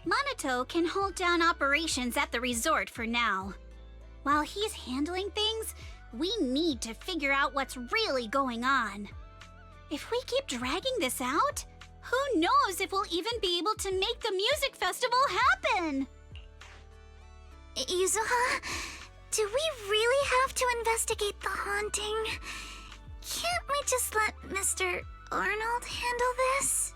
Monato can hold down operations at the resort for now. While he's handling things, we need to figure out what's really going on. If we keep dragging this out, who knows if we'll even be able to make the music festival happen? Yuzuha, do we really have to investigate the haunting? Can't we just let Mr. Arnold handle this?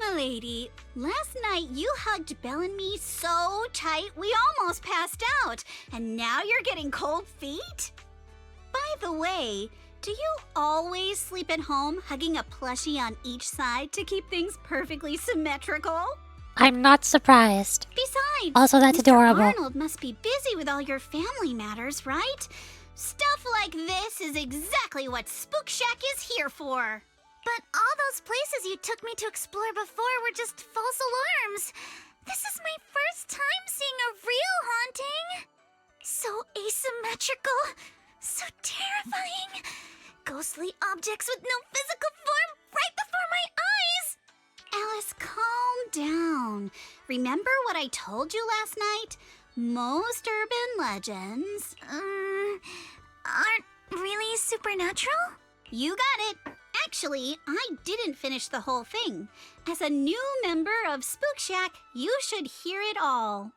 Milady, last night you hugged Belle and me so tight we almost passed out, and now you're getting cold feet? By the way, do you always sleep at home hugging a plushie on each side to keep things perfectly symmetrical? I'm not surprised. Besides, Also, that's Mr. adorable. Arnold must be busy with all your family matters, right? Stuff like this is exactly what Spook Shack is here for. But all those places you took me to explore before were just false alarms. This is my first time seeing a real haunting. So asymmetrical, so terrifying. Ghostly objects with no physical form right before my eyes. Alice, calm down. Remember what I told you last night? Most urban legends... aren't really supernatural? You got it. Actually, I didn't finish the whole thing. As a new member of Spook Shack, you should hear it all.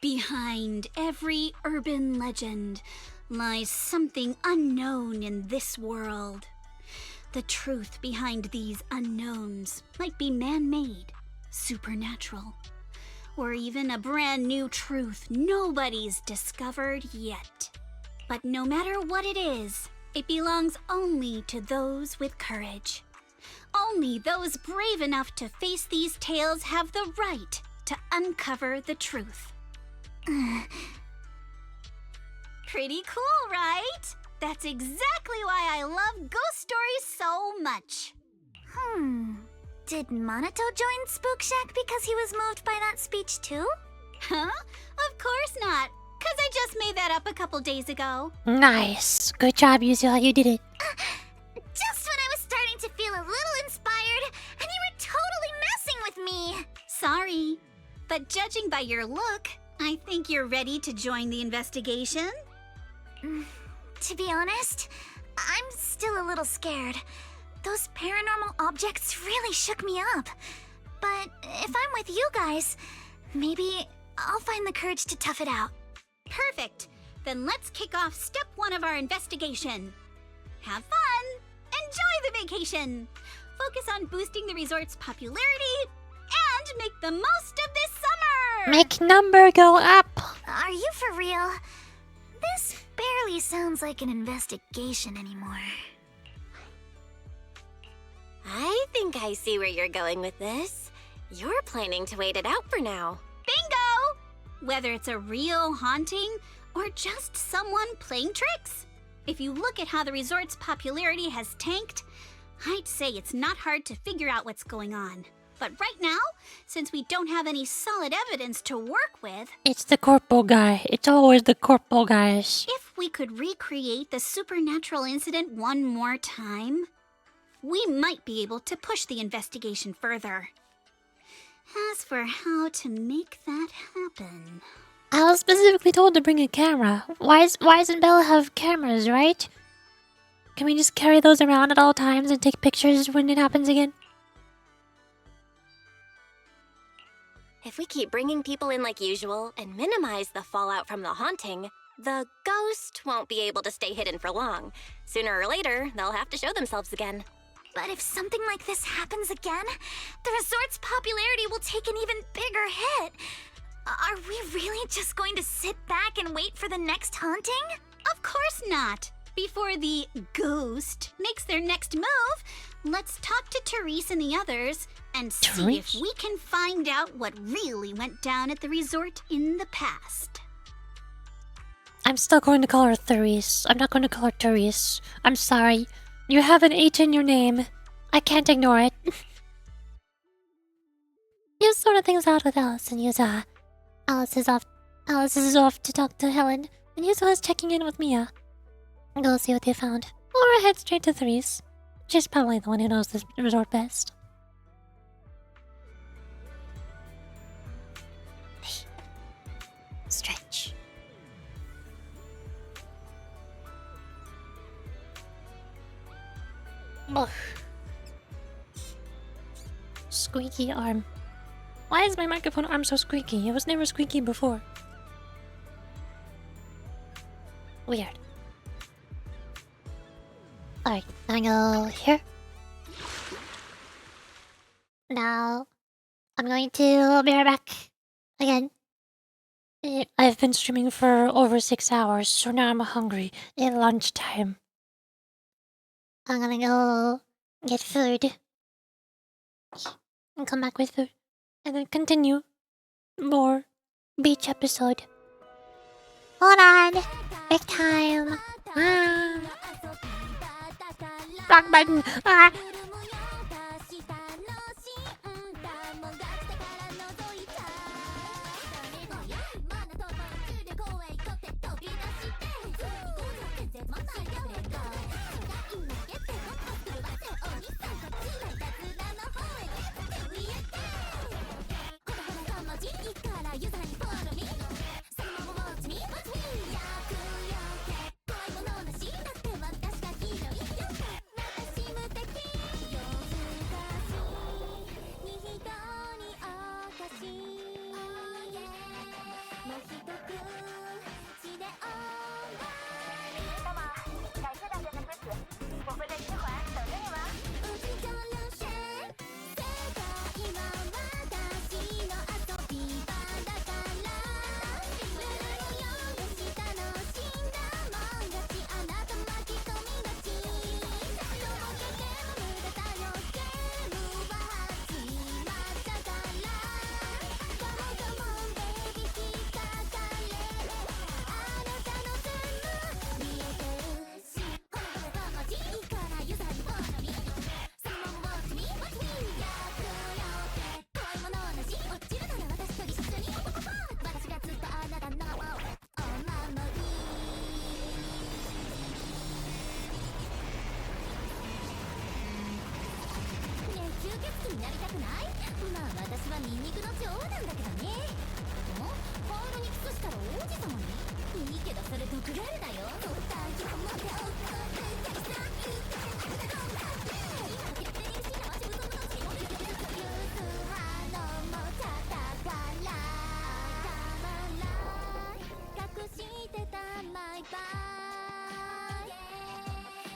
Behind every urban legend lies something unknown in this world. The truth behind these unknowns might be man-made, supernatural, or even a brand new truth nobody's discovered yet. But no matter what it is, it belongs only to those with courage. Only those brave enough to face these tales have the right to uncover the truth. Pretty cool, right? That's exactly why I love ghost stories so much. Did Monato join Spook Shack because he was moved by that speech too? Huh? Of course not. 'Cause I just made that up a couple days ago. Nice. Good job, Yuzu. You did it. Just when I was starting to feel a little inspired, and you were totally messing with me. Sorry. But judging by your look, I think you're ready to join the investigation. To be honest, I'm still a little scared. Those paranormal objects really shook me up. But if I'm with you guys, maybe I'll find the courage to tough it out. Perfect. Then let's kick off step 1 of our investigation. Have fun! Enjoy the vacation! Focus on boosting the resort's popularity and make the most of this summer! Make number go up! Are you for real? This barely sounds like an investigation anymore. I think I see where you're going with this. You're planning to wait it out for now. Bingo! Whether it's a real haunting or just someone playing tricks. If you look at how the resort's popularity has tanked, I'd say it's not hard to figure out what's going on. But right now, since we don't have any solid evidence to work with... It's the corporal guy. It's always the corporal guys. If we could recreate the supernatural incident one more time, we might be able to push the investigation further. As for how to make that happen... I was specifically told to bring a camera. Why doesn't Bella have cameras, right? Can we just carry those around at all times and take pictures when it happens again? If we keep bringing people in like usual and minimize the fallout from the haunting, the ghost won't be able to stay hidden for long. Sooner or later, they'll have to show themselves again. But if something like this happens again, the resort's popularity will take an even bigger hit. Are we really just going to sit back and wait for the next haunting? Of course not. Before the ghost makes their next move, let's talk to Therese and the others and see if we can find out what really went down at the resort in the past. I'm still going to call her Therese. I'm not going to call her Therese. I'm sorry. You have an H in your name. I can't ignore it. You sort of things out with Alice and Yuza. Alice is off to talk to Helen, and Yuza is checking in with Mia. Go see what they found. Or head straight to Therese. She's probably the one who knows this resort best. Hey. Stretch. Ugh. Squeaky arm. Why is my microphone arm so squeaky? It was never squeaky before. Weird. Alright, I go here. Now, I'm going to be right back. Again. I've been streaming for over 6 hours, so now I'm hungry. At lunchtime. I'm gonna go get food. And come back with food. And then continue. More beach episode. Hold on. Big time. Wrong button. Ah. ールにキスしたら王子様にいいけどそれ毒ガールだよ太陽も手をたくさん言ってあなたが勝って今決定にしなわしぶとむのしも出てくるユースハのもたたからたまら隠してたマイバー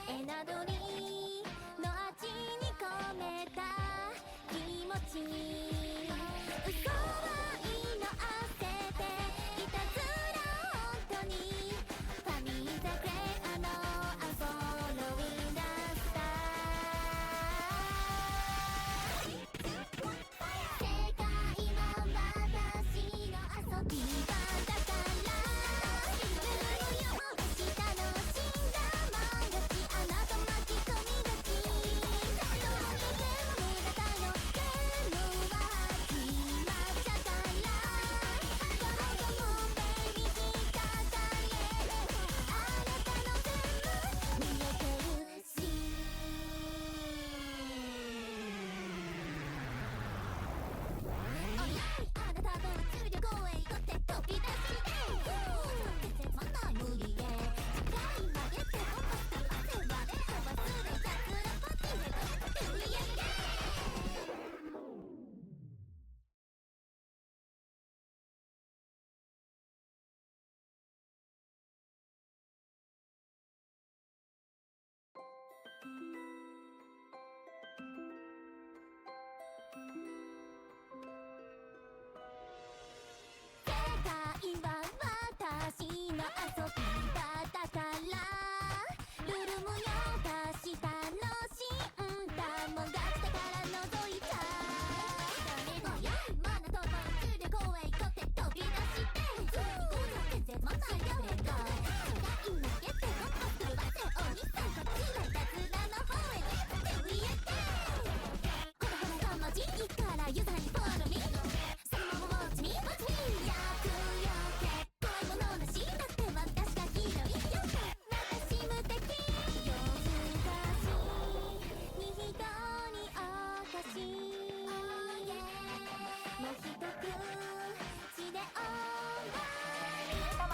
エナドリの味に込めた気持ち嘘は言いのあせていたずら本当にファミザグレアのアフォロウィンダースター世界は私の遊び場だからルールよ私楽しんだもん勝ちあなた巻き込みがちどう見ても無駄だよゲームは始まったからどうもベイビー引っかかれあなたの全部見えてるしおやいあなたと宇宙旅行へ行こうって飛び出して全然まない無理で世界曲げて飛ばす汗まで飛ばすで雑なパティでトゥイエイ世界は私の遊び場だからルール無用だし楽しんだもん勝手から覗いちゃおやいマナと宇宙旅行へ行こうって飛び出して全然まないよ世界負けて突破するわせお兄さんこっちはいたずらの方へ手を入れてほらほらかまじいからユザにフォローミーそのままウォッチミーウォッチミー厄除け怖いものなしだって私がヒーローいいよ私無敵夜更かしに人におかしもう一口で終わり那么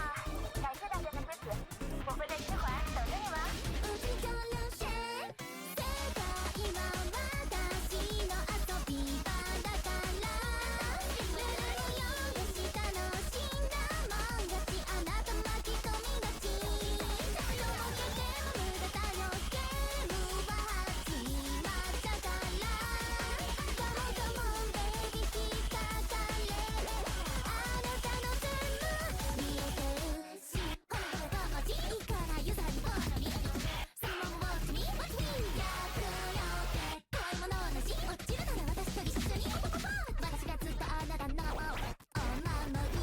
感谢大家的支持我会在之环等着你们宇宙流星世界は私の遊び場だからルール無用だし楽しんだもん勝ちあなた巻き込みがちどうけても無駄だよゲームは始まったからCome on baby 引っかかれあなたの全部見えてるしほらほらかまじいからユザにフォローミーそのままウォッチミーウォッチミー厄除け怖いものなし落ちるなら私と一緒に私がずっとあなたのお守り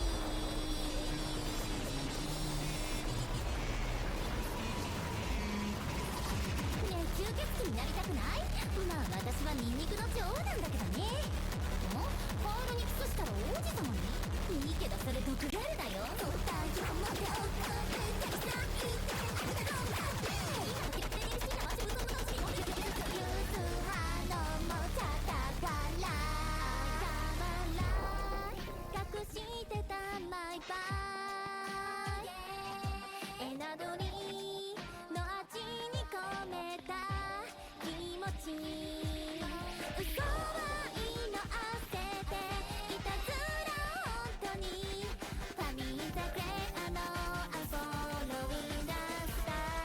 ねえ吸血鬼になりたくないまあ私はニンニクの女王なんだけどねカールにキスしたら王子様にいいけどそれ毒ガールだよ太陽も手をたくさん言ってあなたが勝って今決定にしなわしぶとむのしも出てくるユースハのもたたからたまら隠してたマイバーエナドリの味に込めた気持ち嘘は言いのあせていたずら本当にファミザグレアのアフォロウィンダースター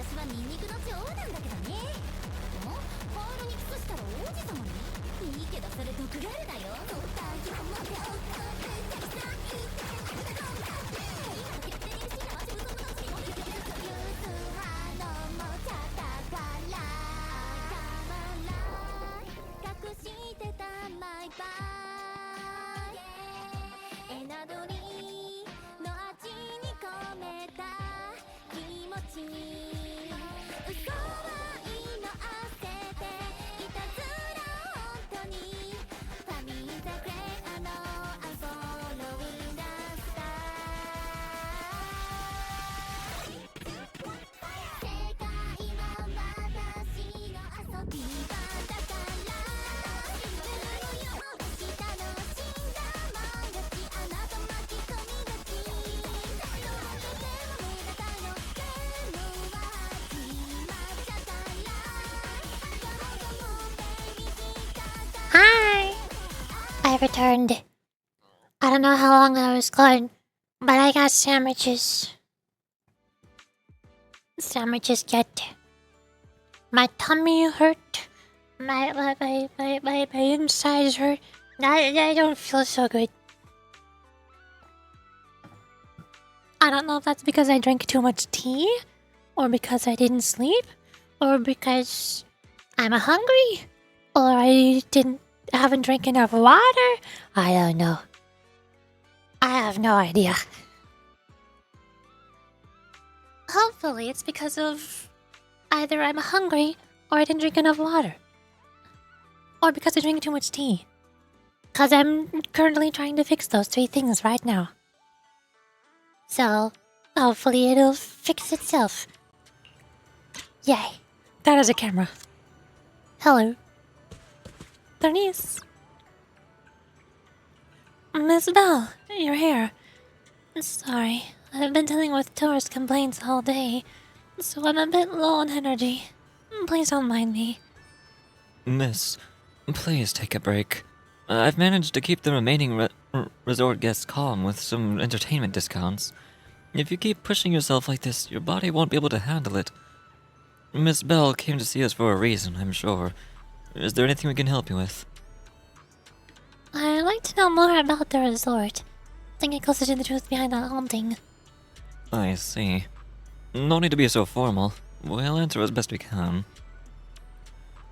私はニンニクの女王なんだけどね。お、ホールにキスしたら王子様に？いいけどそれ毒ガールだよ。隠してたマイバイエナドリの味に込めた気持ちに嘘はいのあせていたずら本当にファミーザグレーのアンフォローインダスター世界は私の遊び場だからHi! I returned. I don't know how long I was gone, but I got sandwiches. Sandwiches get my tummy hurt. My insides hurt. I don't feel so good. I don't know if that's because I drank too much tea, or because I didn't sleep, or because I'm hungry, or I haven't drank enough water. I don't know. I have no idea. Hopefully it's because of either I'm hungry or I didn't drink enough water. Or because I drank too much tea. Because I'm currently trying to fix those 3 things right now. So, hopefully it'll fix itself. Yay. That is a camera. Hello. Bernice. Miss Bell, you're here. Sorry, I've been dealing with tourist complaints all day, so I'm a bit low on energy. Please don't mind me. Miss, please take a break. I've managed to keep the remaining resort guests calm with some entertainment discounts. If you keep pushing yourself like this, your body won't be able to handle it. Miss Bell came to see us for a reason, I'm sure. Is there anything we can help you with? I'd like to know more about the resort. To get closer to the truth behind that haunting. I see. No need to be so formal. We'll answer as best we can.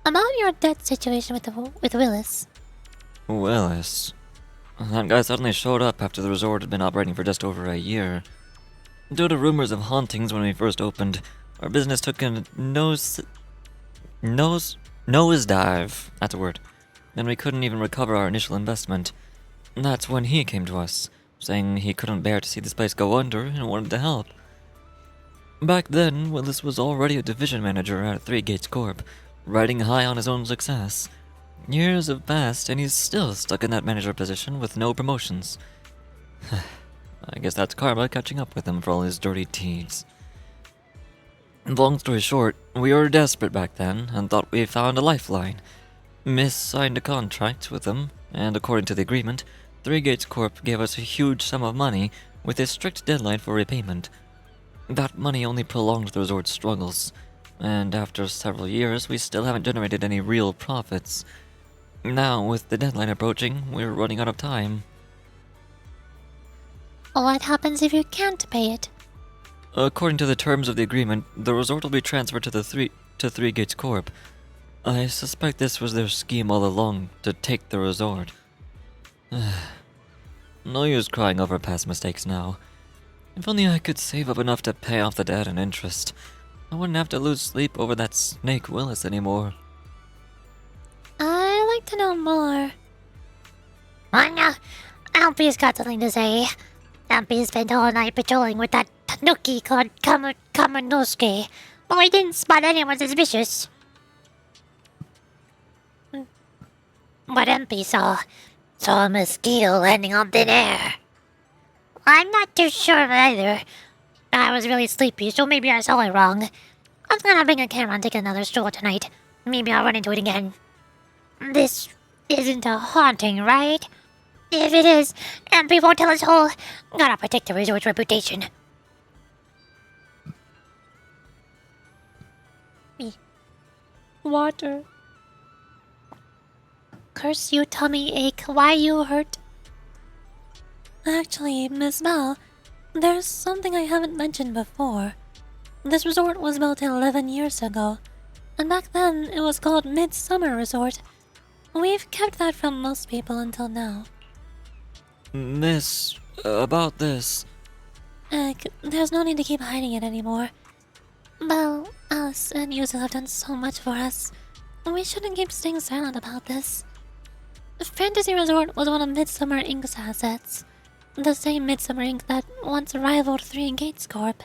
About your debt situation with Willis. Willis. That guy suddenly showed up after the resort had been operating for just over a year. Due to rumors of hauntings when we first opened, our business took a nosedive. That's a word. And we couldn't even recover our initial investment. That's when he came to us, saying he couldn't bear to see this place go under and wanted to help. Back then, Willis was already a division manager at Three Gates Corp, riding high on his own success. Years have passed, and he's still stuck in that manager position with no promotions. I guess that's karma catching up with him for all his dirty deeds. Long story short, we were desperate back then and thought we found a lifeline. Miss signed a contract with them, and according to the agreement, Three Gates Corp gave us a huge sum of money with a strict deadline for repayment. That money only prolonged the resort's struggles, and after several years, we still haven't generated any real profits. Now, with the deadline approaching, we're running out of time. What happens if you can't pay it? According to the terms of the agreement, the resort will be transferred to Three Gates Corp. I suspect this was their scheme all along, to take the resort. No use crying over past mistakes now. If only I could save up enough to pay off the debt and interest. I wouldn't have to lose sleep over that snake Willis anymore. I'd like to know more. Alpy's got something to say. Alpy spent all night patrolling with that tanuki called Kamanosuke, but we didn't spot anyone suspicious. What MP saw a mosquito landing on thin air. I'm not too sure either. I was really sleepy, so maybe I saw it wrong. I'm gonna bring a camera and take another stroll tonight. Maybe I'll run into it again. This isn't a haunting, right? If it is, MP won't tell us whole. Gotta protect the resort's reputation. Me. Water. Curse you, tummy ache. Why you hurt? Actually, Miss Bell, there's something I haven't mentioned before. This resort was built 11 years ago, and back then it was called Midsummer Resort. We've kept that from most people until now. Miss, about this. Egg, there's no need to keep hiding it anymore. Belle, Alice, and Yuzu have done so much for us. We shouldn't keep staying silent about this. Fantasy Resort was one of Midsummer Inc.'s assets. The same Midsummer Inc. that once rivaled Three Gates Corp.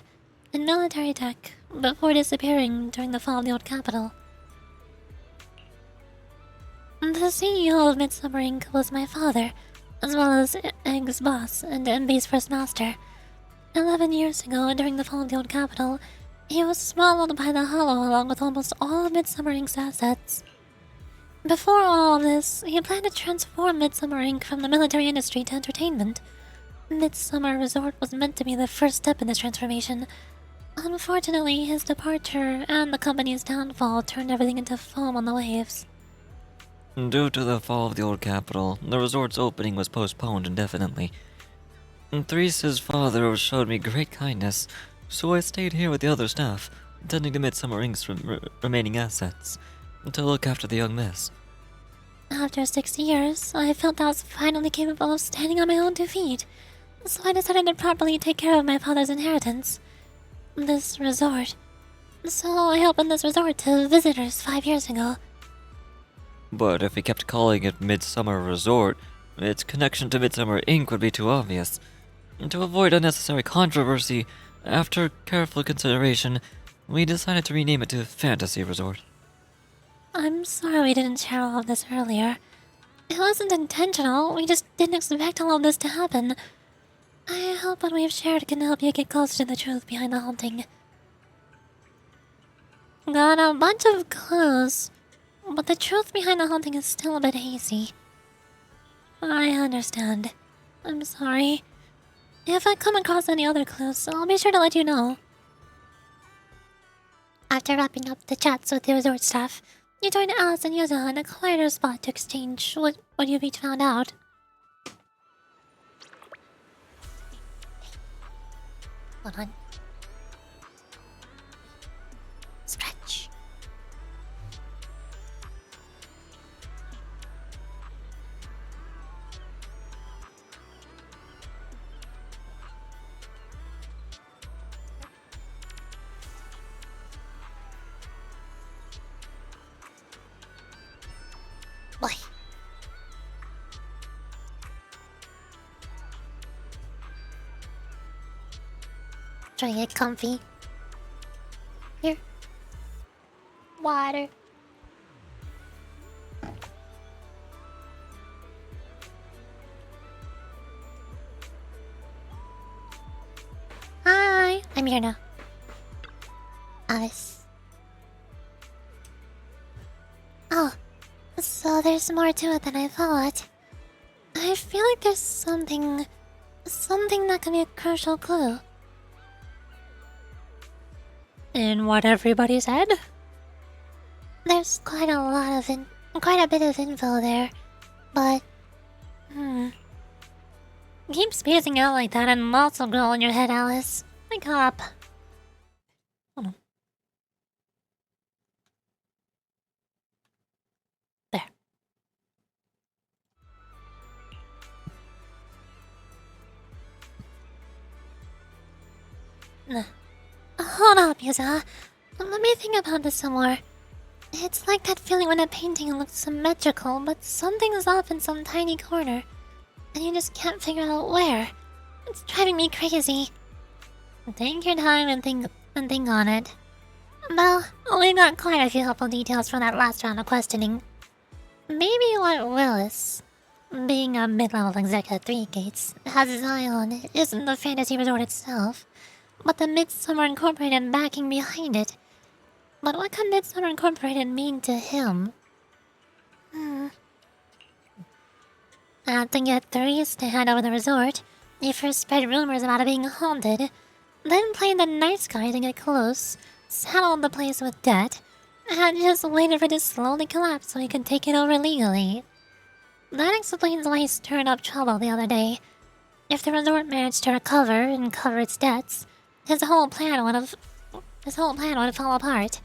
in military tech before disappearing during the fall of the old capital. The CEO of Midsummer Inc. was my father, as well as Egg's boss and MB's first master. 11 years ago, during the fall of the old capital, he was swallowed by the Hollow along with almost all of Midsummer Inc.'s assets. Before all of this, he planned to transform Midsummer Inc. from the military industry to entertainment. Midsummer Resort was meant to be the first step in this transformation. Unfortunately, his departure and the company's downfall turned everything into foam on the waves. Due to the fall of the old capital, the resort's opening was postponed indefinitely. Therese's father showed me great kindness, so I stayed here with the other staff, tending to Midsummer Inc.'s remaining assets, to look after the young miss. After 6 years, I felt I was finally capable of standing on my own 2 feet, so I decided to properly take care of my father's inheritance. This resort. So I opened this resort to visitors 5 years ago. But if we kept calling it Midsummer Resort, its connection to Midsummer Inc. would be too obvious. To avoid unnecessary controversy, after careful consideration, we decided to rename it to Fantasy Resort. I'm sorry we didn't share all of this earlier. It wasn't intentional, we just didn't expect all of this to happen. I hope what we've shared can help you get closer to the truth behind the haunting. Got a bunch of clues, but the truth behind the haunting is still a bit hazy. I understand. I'm sorry. If I come across any other clues, I'll be sure to let you know. After wrapping up the chats with the resort staff, you joined Alice and Yuzu in a quieter spot to exchange what you've each found out. Hold on. Stretch. Boy. Trying to get comfy. Here. Water. Hi, I'm here now. Alice. Oh, so there's more to it than I thought. I feel like there's something that could be a crucial clue. In what everybody said? There's quite a bit of info there, but Keep spacing out like that and lots will grow in your head, Alice. Wake up. Hold on. There. hold up, Yuza. Let me think about this some more. It's like that feeling when a painting looks symmetrical, but something's off in some tiny corner, and you just can't figure out where. It's driving me crazy. Take your time and think on it. Well, we got quite a few helpful details from that last round of questioning. Maybe what Willis, being a mid-level exec at Three Gates, has his eye on isn't the fantasy resort itself, but the Midsummer Incorporated backing behind it. But what could Midsummer Incorporated mean to him? After get Therese to hand over the resort, he first spread rumors about it being haunted, then played the nice guy to get close, saddled the place with debt, had just waited for it to slowly collapse so he could take it over legally. That explains why he stirred up trouble the other day. If the resort managed to recover and cover its debts, his whole plan would fall apart.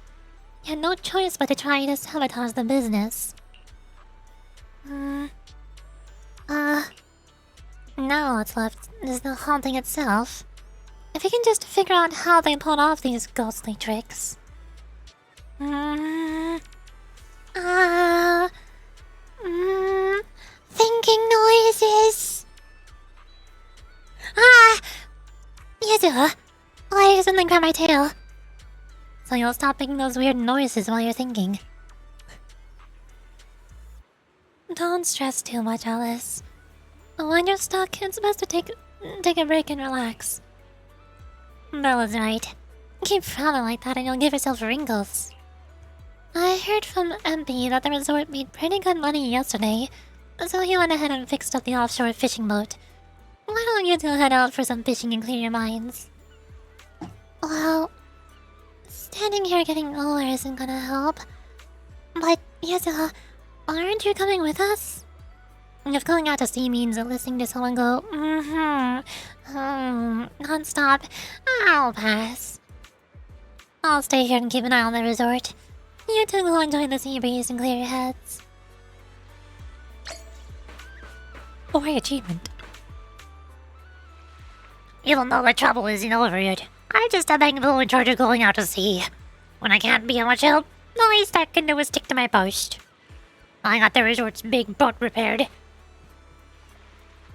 He had no choice but to try to sabotage the business. Now what's left is the haunting itself. If he can just figure out how they pulled off these ghostly tricks. Thinking noises. Yasuha, why did something grab my tail? So you'll stop making those weird noises while you're thinking. Don't stress too much, Alice. When you're stuck, it's best to take a break and relax. Bella's right. Keep frowning like that and you'll give yourself wrinkles. I heard from MP that the resort made pretty good money yesterday, so he went ahead and fixed up the offshore fishing boat. Why don't you two head out for some fishing and clear your minds? Well, standing here getting older isn't gonna help. But, Yasuha, aren't you coming with us? If going out to sea means listening to someone go, non-stop, I'll pass. I'll stay here and keep an eye on the resort. You two go enjoy the sea breeze and clear your heads. Oh, hey, achievement. Even though the trouble isn't over yet, I'm just a bangable in charge of going out to sea. When I can't be of much help, the least I can do is stick to my post. I got the resort's big boat repaired.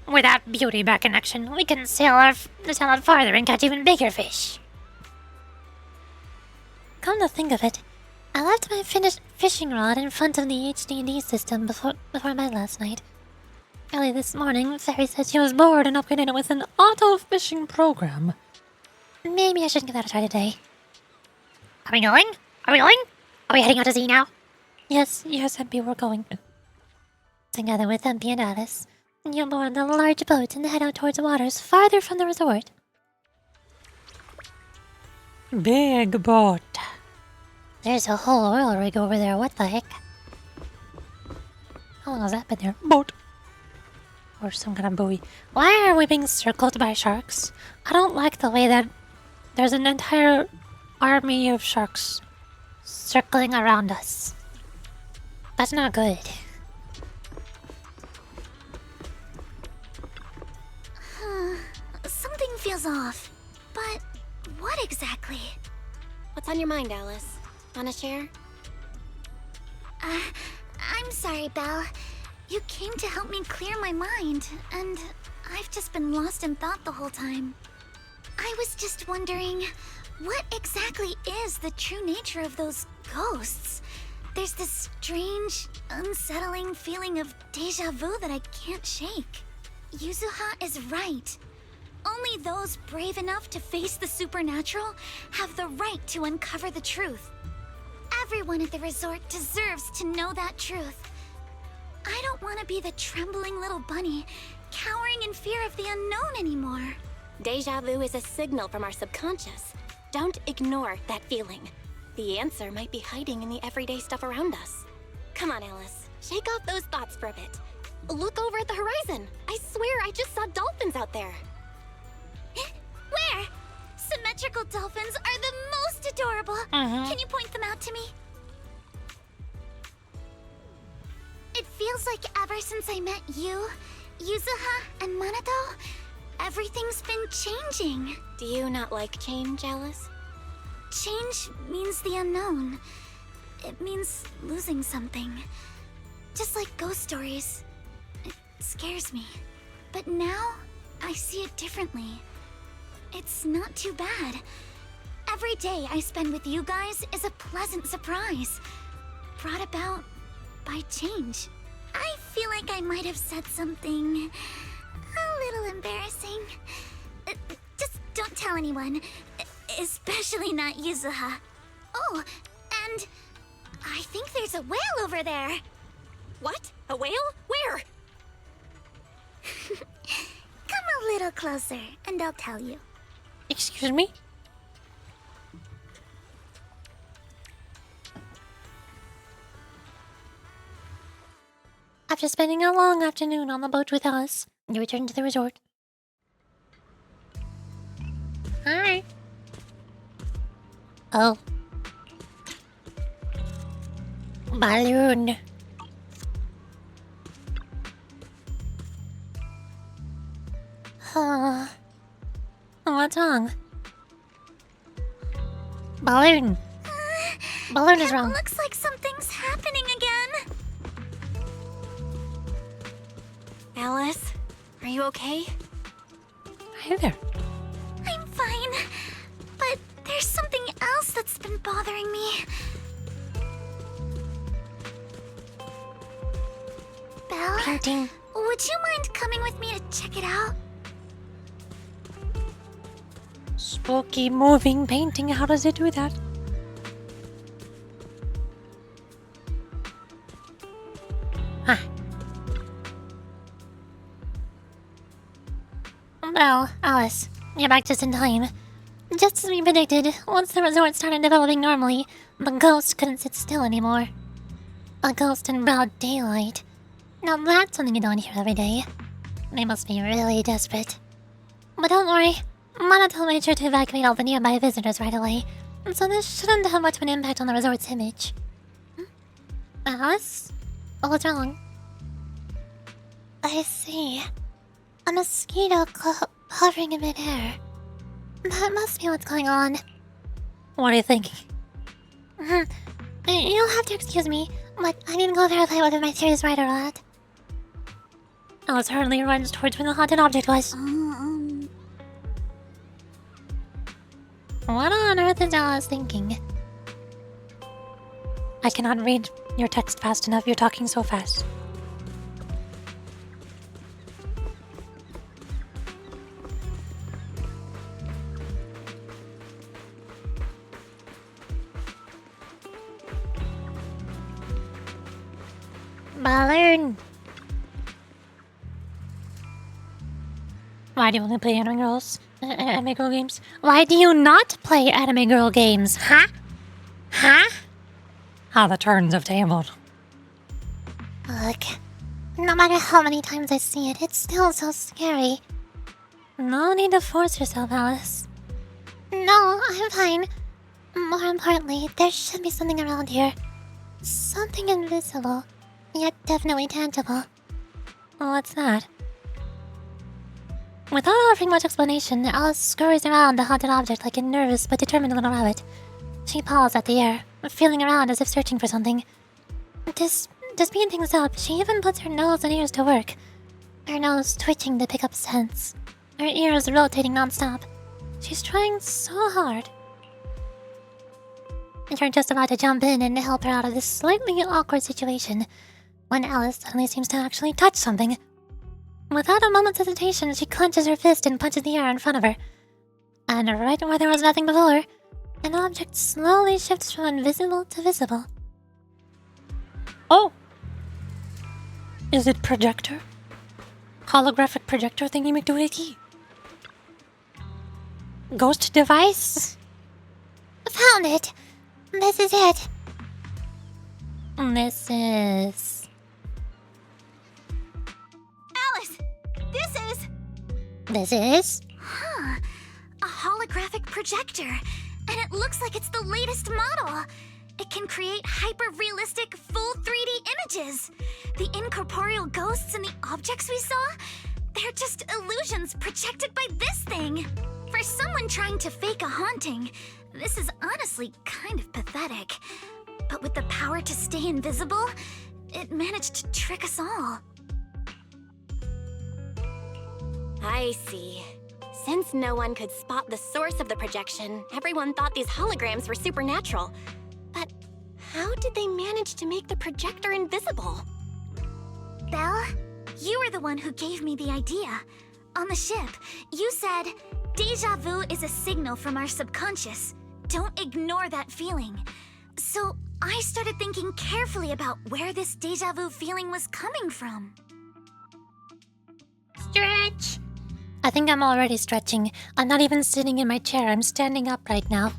With that beauty back in action, we can sail out farther and catch even bigger fish. Come to think of it, I left my finished fishing rod in front of the HDD system before bed last night. Early this morning, Fairy said she was bored and upgraded it with an auto-fishing program. Maybe I should give that a try today. Are we going? Are we heading out to sea now? Yes, MP, we're going. Together with MP and Alice, you board the large boat and head out towards waters farther from the resort. Big boat. There's a whole oil rig over there, what the heck? How long has that been there? Boat. Or some kind of buoy. Why are we being circled by sharks? I don't like the way that there's an entire army of sharks circling around us. That's not good. Something feels off. But what exactly? What's on your mind, Alice? Wanna share? I'm sorry, Belle. You came to help me clear my mind, and I've just been lost in thought the whole time. I was just wondering, what exactly is the true nature of those ghosts? There's this strange, unsettling feeling of deja vu that I can't shake. Yuzuha is right. Only those brave enough to face the supernatural have the right to uncover the truth. Everyone at the resort deserves to know that truth. I don't want to be the trembling little bunny, cowering in fear of the unknown anymore. Deja vu is a signal from our subconscious. Don't ignore that feeling. The answer might be hiding in the everyday stuff around us. Come on, Alice. Shake off those thoughts for a bit. Look over at the horizon. I swear I just saw dolphins out there. Where? Symmetrical dolphins are the most adorable. Can you point them out to me? It feels like ever since I met you, Yuzuha, and Manato, everything's been changing. Do you not like change, Alice? Change means the unknown. It means losing something. Just like ghost stories. It scares me. But now, I see it differently. It's not too bad. Every day I spend with you guys is a pleasant surprise, brought about by change. I feel like I might have said something a little embarrassing. Just don't tell anyone, especially not Yuzuha. Oh, and I think there's a whale over there. What? A whale? Where? Come a little closer, and I'll tell you. Excuse me? After spending a long afternoon on the boat with us, you return to the resort. Hi. Oh. Balloon. What's wrong? Balloon. Balloon is wrong. Looks like something's happening again. Alice, are you okay? Hi there. I'm fine. But there's something else that's been bothering me. Belle? Painting. Would you mind coming with me to check it out? Spooky moving painting. How does it do that? Huh. Well, Alice, you're back just in time. Just as we predicted, once the resort started developing normally, the ghost couldn't sit still anymore. A ghost in broad daylight. Now that's something you don't hear every day. They must be really desperate. But don't worry, Monotel made sure to evacuate all the nearby visitors right away, so this shouldn't have much of an impact on the resort's image. Alice? What's wrong? I see. A mosquito hovering in midair. That must be what's going on. What are you thinking? You'll have to excuse me, but I need to go verify whether my theory is right or not. Alice hurriedly runs towards where the haunted object was. What on earth is Alice thinking? I cannot read your text fast enough. You're talking so fast. Balloon. Why do you only play anime girls? Anime girl games? Why do you not play anime girl games? Huh? Huh? How the turns have tabled. Look, no matter how many times I see it, it's still so scary. No need to force yourself, Alice. No, I'm fine. More importantly, there should be something around here. Something invisible, yet definitely tangible. What's that? Without offering much explanation, Alice scurries around the haunted object like a nervous but determined little rabbit. She paws at the air, feeling around as if searching for something. To speed things up, she even puts her nose and ears to work. Her nose twitching to pick up scents. Her ears rotating non-stop. She's trying so hard. You're just about to jump in and help her out of this slightly awkward situation, when Alice suddenly seems to actually touch something. Without a moment's hesitation, she clenches her fist and punches the air in front of her. And right where there was nothing before, an object slowly shifts from invisible to visible. Oh! Is it projector? Holographic projector thingy McDoohickey? Ghost device? Found it! This is it! This is... Alice! This is? Huh. A holographic projector. And it looks like it's the latest model. It can create hyper-realistic, full 3D images. The incorporeal ghosts and the objects we saw, they're just illusions projected by this thing. For someone trying to fake a haunting, this is honestly kind of pathetic. But with the power to stay invisible, it managed to trick us all. I see. Since no one could spot the source of the projection, everyone thought these holograms were supernatural. But how did they manage to make the projector invisible? Belle, you were the one who gave me the idea. On the ship, you said, "Deja vu is a signal from our subconscious. Don't ignore that feeling." So I started thinking carefully about where this deja vu feeling was coming from. Stretch! I think I'm already stretching. I'm not even sitting in my chair. I'm standing up right now.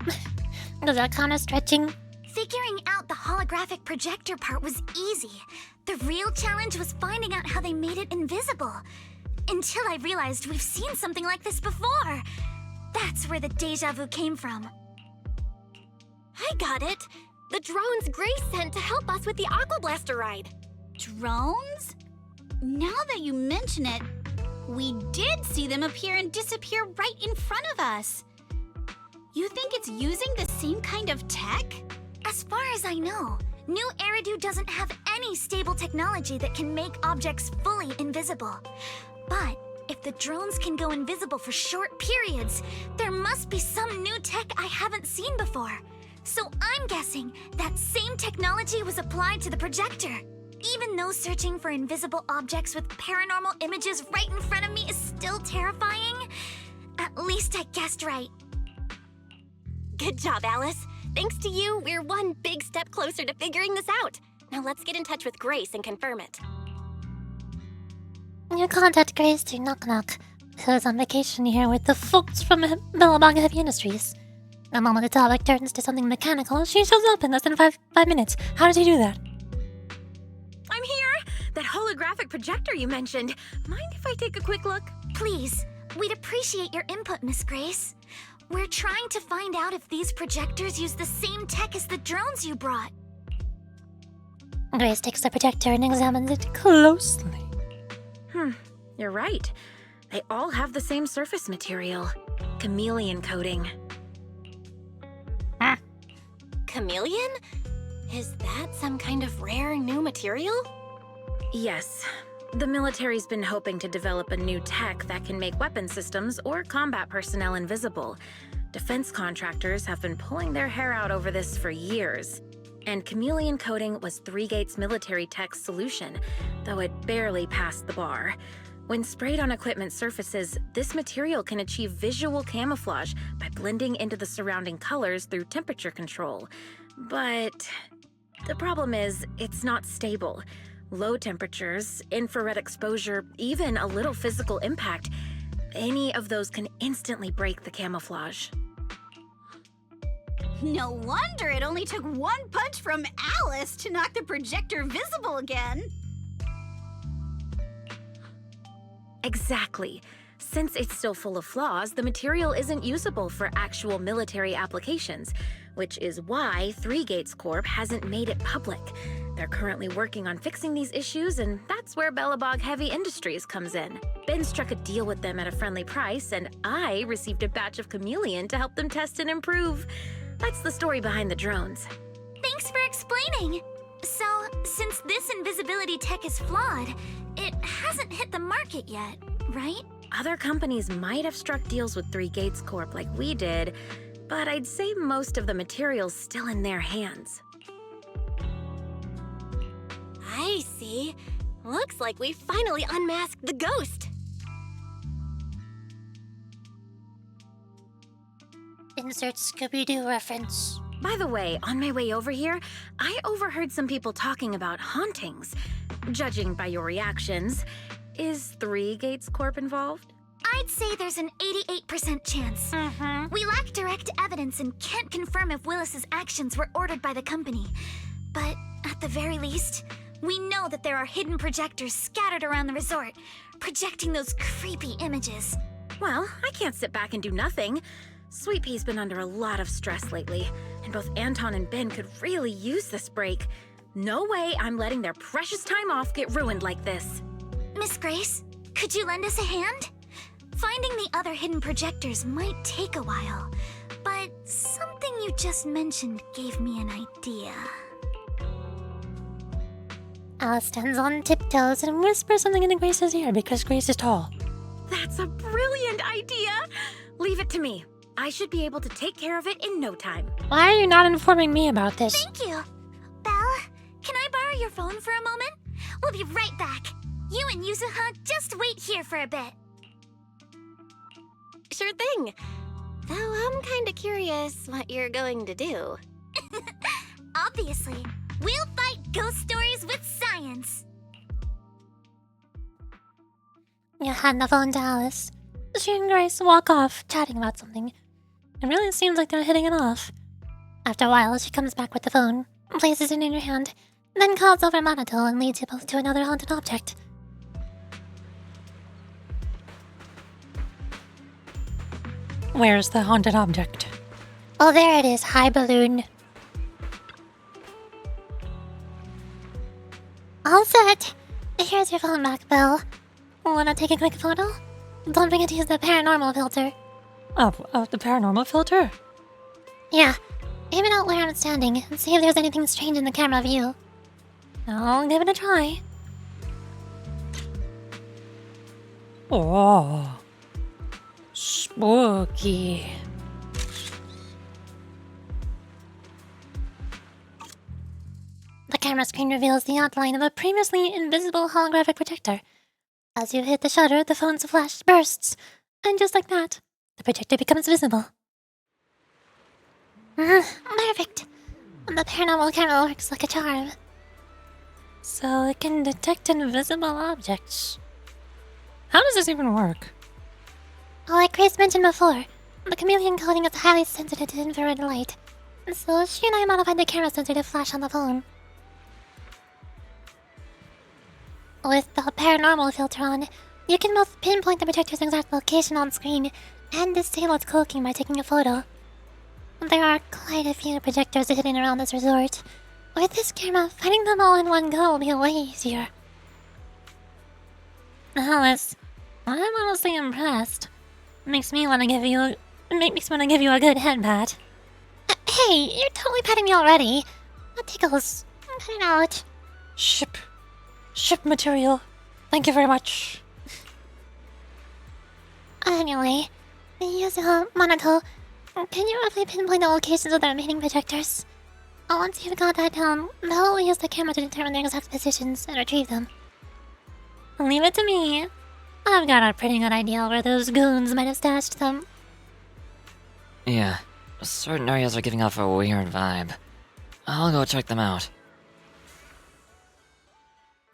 Does that count as stretching? Figuring out the holographic projector part was easy. The real challenge was finding out how they made it invisible. Until I realized we've seen something like this before. That's where the deja vu came from. I got it. The drones Grace sent to help us with the Aqua Blaster ride. Drones? Now that you mention it, we did see them appear and disappear right in front of us. You think it's using the same kind of tech? As far as I know, New Eridu doesn't have any stable technology that can make objects fully invisible. But if the drones can go invisible for short periods, there must be some new tech I haven't seen before. So I'm guessing that same technology was applied to the projector. Even though searching for invisible objects with paranormal images right in front of me is still terrifying, at least I guessed right. Good job, Alice. Thanks to you, we're one big step closer to figuring this out. Now let's get in touch with Grace and confirm it. You contact Grace to knock knock, who's on vacation here with the folks from Billabong Heavy Industries. The moment the topic turns to something mechanical, she shows up in less than five minutes. How does she do that? I'm here! That holographic projector you mentioned. Mind if I take a quick look? Please, we'd appreciate your input, Miss Grace. We're trying to find out if these projectors use the same tech as the drones you brought. Grace takes the projector and examines it closely. You're right. They all have the same surface material. Chameleon coating. Chameleon? Is that some kind of rare new material? Yes. The military's been hoping to develop a new tech that can make weapon systems or combat personnel invisible. Defense contractors have been pulling their hair out over this for years. And chameleon coating was Three Gates military tech's solution, though it barely passed the bar. When sprayed on equipment surfaces, this material can achieve visual camouflage by blending into the surrounding colors through temperature control. But the problem is, it's not stable. Low temperatures, infrared exposure, even a little physical impact, any of those can instantly break the camouflage. No wonder it only took one punch from Alice to knock the projector visible again. Exactly. Since it's still full of flaws, the material isn't usable for actual military applications, which is why Three Gates Corp hasn't made it public. They're currently working on fixing these issues, and that's where Bellabog Heavy Industries comes in. Ben struck a deal with them at a friendly price, and I received a batch of chameleon to help them test and improve. That's the story behind the drones. Thanks for explaining. So, since this invisibility tech is flawed, it hasn't hit the market yet, right? Other companies might have struck deals with Three Gates Corp like we did, but I'd say most of the material's still in their hands. I see. Looks like we finally unmasked the ghost. Insert Scooby-Doo reference. By the way, on my way over here, I overheard some people talking about hauntings. Judging by your reactions, is Three Gates Corp involved? I'd say there's an 88% chance. We lack direct evidence and can't confirm if Willis's actions were ordered by the company. But at the very least, we know that there are hidden projectors scattered around the resort, projecting those creepy images. Well, I can't sit back and do nothing. Sweet Pea's been under a lot of stress lately, and both Anton and Ben could really use this break. No way I'm letting their precious time off get ruined like this. Miss Grace, could you lend us a hand? Finding the other hidden projectors might take a while, but something you just mentioned gave me an idea. Alice stands on tiptoes and whispers something into Grace's ear because Grace is tall. That's a brilliant idea! Leave it to me. I should be able to take care of it in no time. Why are you not informing me about this? Thank you. Belle, can I borrow your phone for a moment? We'll be right back. You and Yuzuha just wait here for a bit. Sure thing. Though I'm kinda curious what you're going to do. Obviously, we'll fight ghost stories with science. You hand the phone to Alice. She and Grace walk off, chatting about something. It really seems like they're hitting it off. After a while, she comes back with the phone. places it in your hand, then calls over Monato and leads you both to another haunted object. Where's the haunted object? Oh, there it is, high balloon. All set. Here's your phone back, Belle. Wanna take a quick photo? Don't forget to use the paranormal filter. Oh, the paranormal filter? Yeah, aim it out where I'm standing and see if there's anything strange in the camera view. I'll give it a try. Oh, spooky. The camera screen reveals the outline of a previously invisible holographic projector. As you hit the shutter, the phone's flash bursts, and just like that, the projector becomes visible. Perfect. The paranormal camera works like a charm. So it can detect invisible objects. How does this even work? Like Grace mentioned before, the chameleon coating is highly sensitive to infrared light, so she and I modified the camera sensor to flash on the phone. With the paranormal filter on, you can both pinpoint the projector's exact location on screen and disable its cloaking by taking a photo. There are quite a few projectors hidden around this resort. With this camera, finding them all in one go will be way easier. Alice, I'm honestly impressed. Makes me want to give you a good head pat. Hey, you're totally patting me already. That tickles. Pat it out. Ship material. Thank you very much. Anyway, Yuzo, Monato, can you roughly pinpoint the locations of the remaining projectors? Once you've got that down, Belle will use the camera to determine their exact positions and retrieve them. Leave it to me. I've got a pretty good idea where those goons might have stashed them. Yeah, certain areas are giving off a weird vibe. I'll go check them out.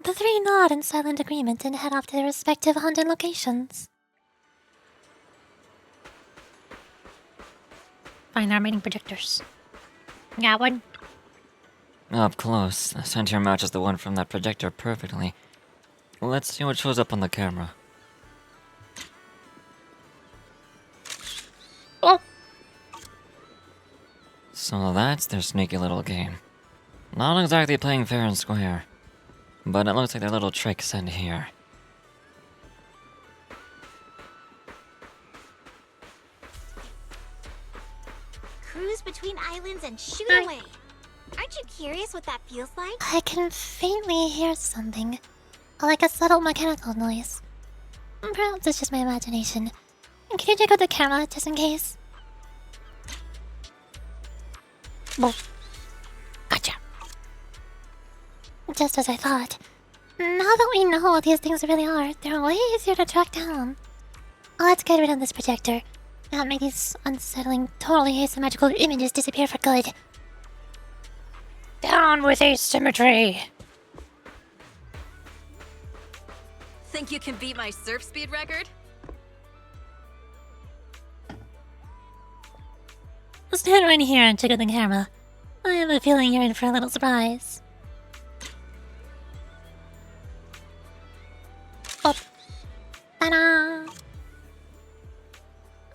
The three nod in silent agreement and head off to their respective haunted locations. Find the remaining projectors. Got one? Up close, the center matches the one from that projector perfectly. Let's see what shows up on the camera. Oh! So that's their sneaky little game. Not exactly playing fair and square, but it looks like their little tricks end here. Cruise between islands and shoot away. Aren't you curious what that feels like? I can faintly hear something, like a subtle mechanical noise. Perhaps it's just my imagination. Can you check out the camera, just in case? Gotcha. Just as I thought. Now that we know what these things really are, they're way easier to track down. Let's get rid of this projector. Not make these unsettling, totally asymmetrical images disappear for good. Down with asymmetry! Think you can beat my surf speed record? Stand right here and check out the camera. I have a feeling you're in for a little surprise. Oh. Ta-da!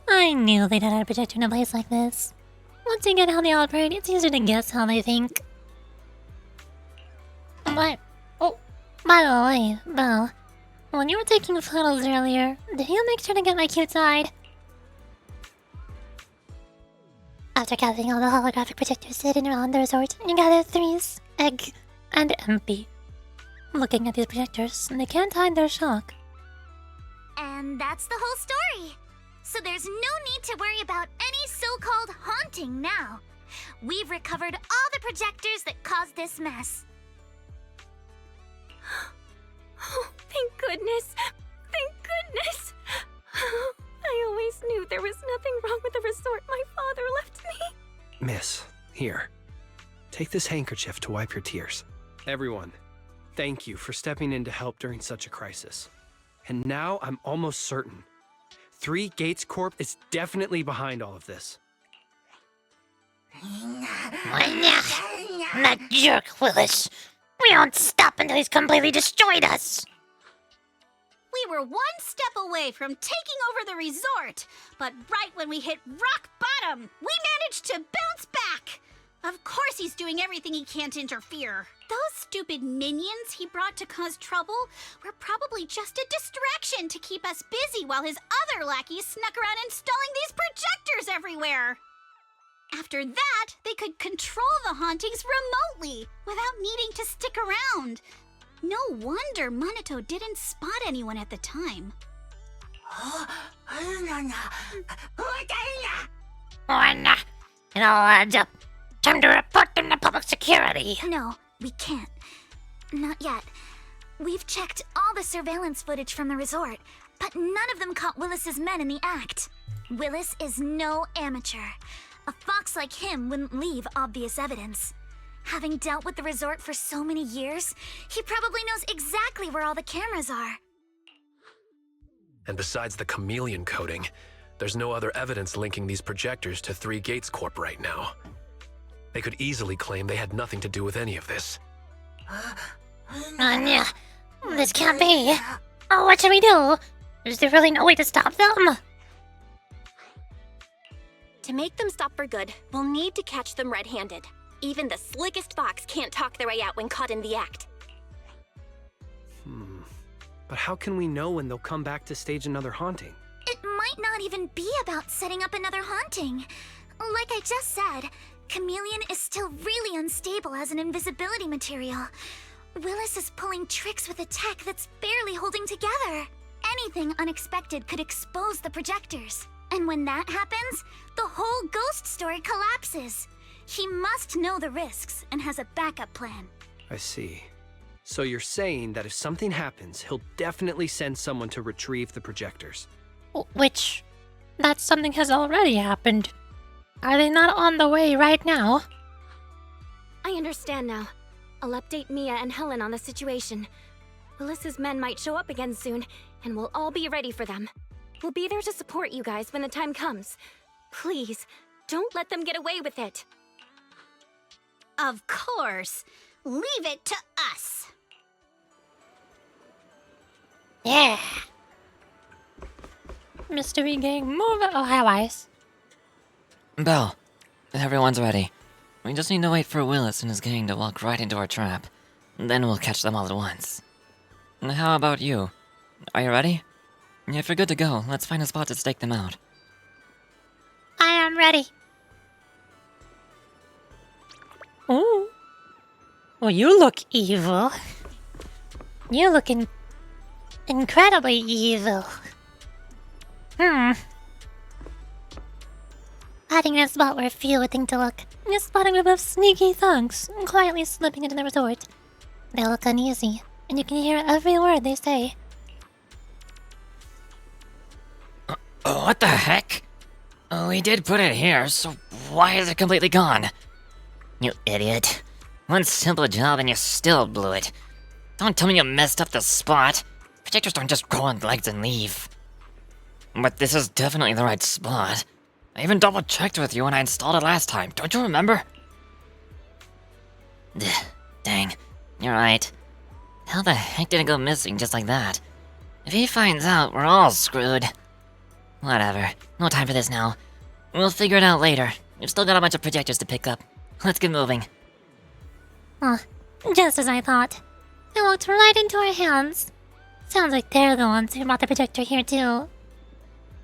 I knew they'd had a projector in a place like this. Once you get how they operate, it's easier to guess how they think. But, oh, by the way, Belle, when you were taking photos earlier, did you make sure to get my cute side? After gathering all the holographic projectors sitting around the resort, you gathered Threes, Egg, and MP. Looking at these projectors, they can't hide their shock. And that's the whole story. So there's no need to worry about any so-called haunting now. We've recovered all the projectors that caused this mess. Oh, thank goodness. Thank goodness. I always knew there was nothing wrong with the resort my father left me. Miss, here. Take this handkerchief to wipe your tears. Everyone, thank you for stepping in to help during such a crisis. And now I'm almost certain. 3 Gates Corp is definitely behind all of this. That jerk, Willis. We won't stop until he's completely destroyed us. We were one step away from taking over the resort, but right when we hit rock bottom, we managed to bounce back. Of course he's doing everything he can to interfere. Those stupid minions he brought to cause trouble were probably just a distraction to keep us busy while his other lackeys snuck around installing these projectors everywhere. After that, they could control the hauntings remotely without needing to stick around. No wonder Monato didn't spot anyone at the time. It all adds up. Time to report them to public security. No, we can't. Not yet. We've checked all the surveillance footage from the resort, but none of them caught Willis's men in the act. Willis is no amateur. A fox like him wouldn't leave obvious evidence. Having dealt with the resort for so many years, he probably knows exactly where all the cameras are. And besides the chameleon coating, there's no other evidence linking these projectors to Three Gates Corp right now. They could easily claim they had nothing to do with any of this. Anya, this can't be. Oh, what should we do? Is there really no way to stop them? To make them stop for good, we'll need to catch them red-handed. Even the slickest fox can't talk their way out when caught in the act. But how can we know when they'll come back to stage another haunting? It might not even be about setting up another haunting. Like I just said, Chameleon is still really unstable as an invisibility material. Willis is pulling tricks with a tech that's barely holding together. Anything unexpected could expose the projectors. And when that happens, the whole ghost story collapses. He must know the risks and has a backup plan. I see. So you're saying that if something happens, he'll definitely send someone to retrieve the projectors. Which, that something has already happened. Are they not on the way right now? I understand now. I'll update Mia and Helen on the situation. Willis's men might show up again soon, and we'll all be ready for them. We'll be there to support you guys when the time comes. Please, don't let them get away with it. Of course. Leave it to us. Yeah. Mystery gang, move it. Oh, hi, Wise. Belle, everyone's ready. We just need to wait for Willis and his gang to walk right into our trap. Then we'll catch them all at once. How about you? Are you ready? If you're good to go, let's find a spot to stake them out. I am ready. Ooh. Well, you look evil. You look incredibly evil. Hiding in a spot where few would think to look. Just spotting a group of sneaky thugs quietly slipping into the resort. They look uneasy, and you can hear every word they say. What the heck? We did put it here, so why is it completely gone? You idiot. One simple job and you still blew it. Don't tell me you messed up the spot. Projectors don't just grow on legs and leave. But this is definitely the right spot. I even double-checked with you when I installed it last time. Don't you remember? Dang, you're right. How the heck did it go missing just like that? If he finds out, we're all screwed. Whatever. No time for this now. We'll figure it out later. We've still got a bunch of projectors to pick up. Let's get moving. Just as I thought. They walked right into our hands. Sounds like they're the ones who brought the projector here too.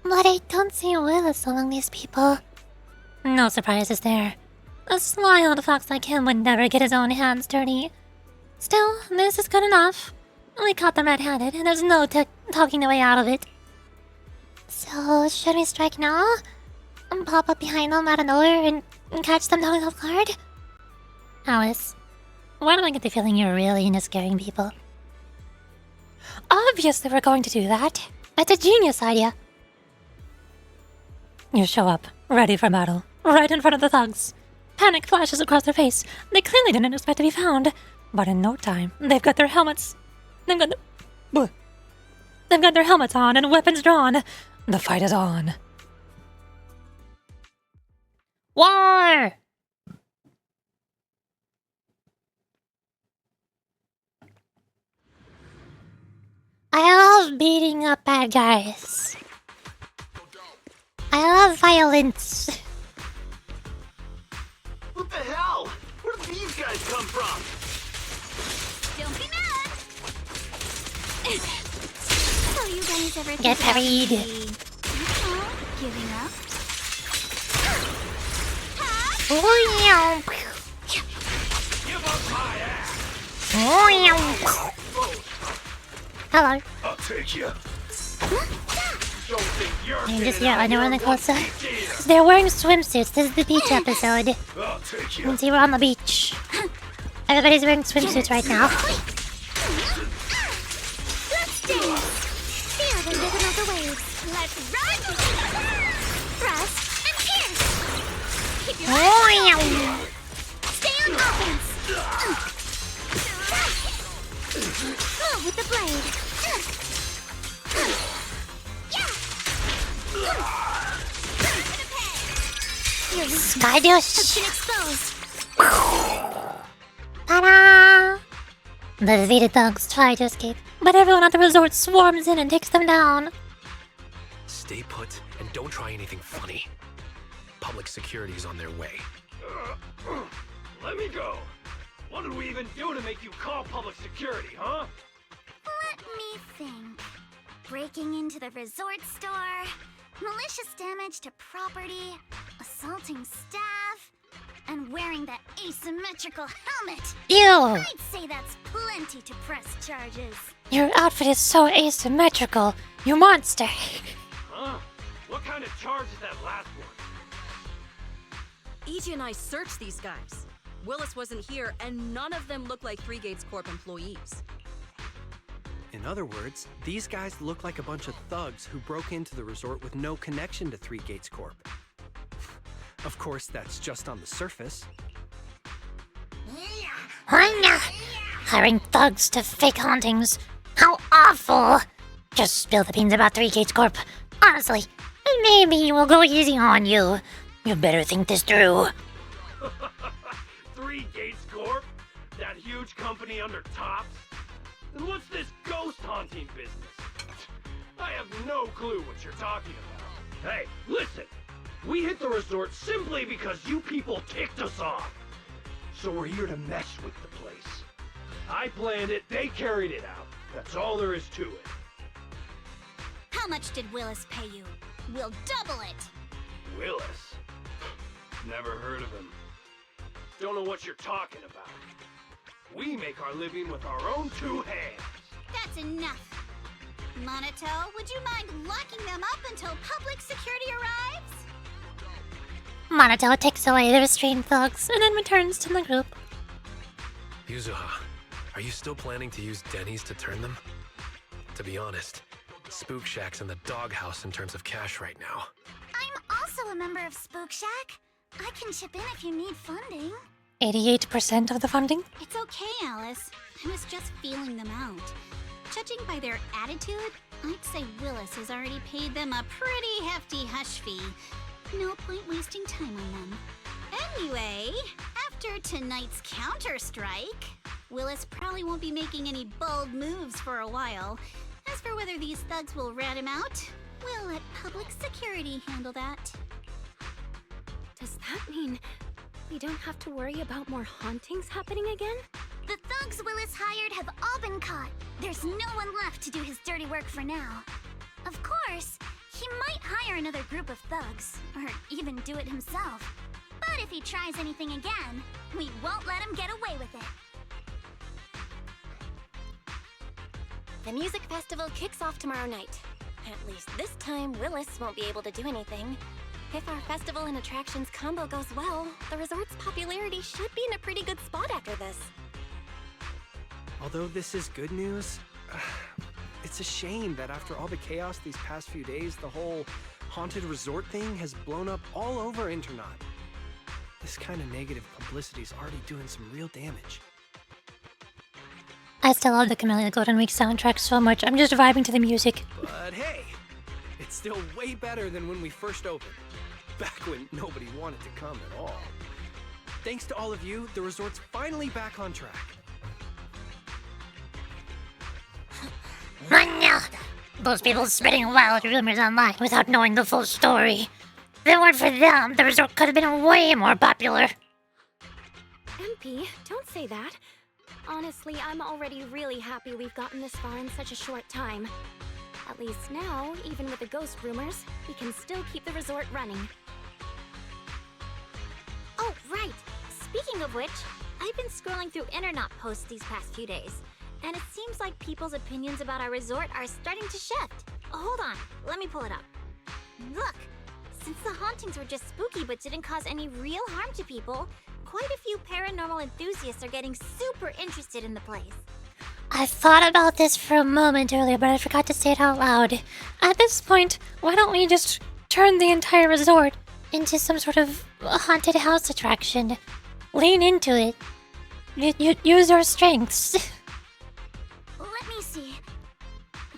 But I don't see Willis among these people. No surprises there. A sly old fox like him would never get his own hands dirty. Still, this is good enough. We caught them red-handed, and there's no talking the way out of it. So, should we strike now? And pop up behind them out of nowhere and catch them totally off guard? Alice, why do I get the feeling you're really into scaring people? Obviously we're going to do that. It's a genius idea. You show up, ready for battle, right in front of the thugs. Panic flashes across their face. They clearly didn't expect to be found. But in no time, they've got their helmets. They've got their helmets on and weapons drawn. The fight is on. War! I love beating up bad guys. I love violence. What the hell? Where did these guys come from? Don't be mad. So you guys ever Get think about parried. maybe, giving up? Give up my ass. Hello. I'll take you. Don't think you're You just getting hear out anyone here closer. one-piece They're wearing swimsuits. This is the beach episode. I'll take You you. can see we're on the beach. Everybody's wearing swimsuits right now. Let's dance. Feel the rhythm of the waves. Let's run. Thrust and pierce. Keep your eyes open. Stay on offense. Move with the blade. Sky Dish. Has been exposed. Ta-da! The defeated thugs try to escape, but everyone at the resort swarms in and takes them down. Stay put and don't try anything funny. Public security is on their way. Let me go. What did we even do to make you call public security, huh? Let me think. Breaking into the resort store, malicious damage to property, assaulting staff, and wearing that asymmetrical helmet. Ew! I'd say that's plenty to press charges. Your outfit is so asymmetrical, you monster. Huh? What kind of charge is that last one? EG and I searched these guys. Willis wasn't here, and none of them look like Three Gates Corp employees. In other words, these guys look like a bunch of thugs who broke into the resort with no connection to Three Gates Corp. Of course, that's just on the surface. Hiring thugs to fake hauntings. How awful! Just spill the beans about Three Gates Corp. Honestly, maybe we'll go easy on you. You better think this through. Three Gates Corp? That huge company under Tops? And what's this ghost haunting business? I have no clue what you're talking about. Hey, listen! We hit the resort simply because you people ticked us off. So we're here to mess with the place. I planned it, they carried it out. That's all there is to it. How much did Willis pay you? We'll double it. Willis? Never heard of him. Don't know what you're talking about. We make our living with our own two hands. That's enough. Monato, would you mind locking them up until public security arrives? Monato takes away the restrained thugs and then returns to the group. Yuzuha, are you still planning to use Denny's to turn them? To be honest, Spook Shack's in the doghouse in terms of cash right now. I'm also a member of Spook Shack. I can chip in if you need funding. 88% of the funding? It's okay, Alice. I was just feeling them out. Judging by their attitude, I'd say Willis has already paid them a pretty hefty hush fee. No point wasting time on them. Anyway, after tonight's counter-strike, Willis probably won't be making any bold moves for a while. As for whether these thugs will rat him out, we'll let public security handle that. Does that mean we don't have to worry about more hauntings happening again? The thugs Willis hired have all been caught. There's no one left to do his dirty work for now. Of course, he might hire another group of thugs, or even do it himself. But if he tries anything again, we won't let him get away with it. The music festival kicks off tomorrow night. At least this time, Willis won't be able to do anything. If our festival and attractions combo goes well, the resort's popularity should be in a pretty good spot after this. Although this is good news, it's a shame that after all the chaos these past few days, the whole haunted resort thing has blown up all over Internaut. This kind of negative publicity is already doing some real damage. I still love the Camellia Golden Week soundtrack so much. I'm just vibing to the music. But hey, it's still way better than when we first opened. Back when nobody wanted to come at all. Thanks to all of you, the resort's finally back on track. No! Those people spreading wild rumors online without knowing the full story. If it weren't for them, the resort could have been way more popular. MP, don't say that. Honestly, I'm already really happy we've gotten this far in such a short time. At least now, even with the ghost rumors, we can still keep the resort running. Oh, right. Speaking of which, I've been scrolling through internet posts these past few days, and it seems like people's opinions about our resort are starting to shift. Hold on, let me pull it up. Look, since the hauntings were just spooky but didn't cause any real harm to people, quite a few paranormal enthusiasts are getting super interested in the place. I thought about this for a moment earlier, but I forgot to say it out loud. At this point, why don't we just turn the entire resort into some sort of haunted house attraction? Lean into it. Use your strengths. Let me see.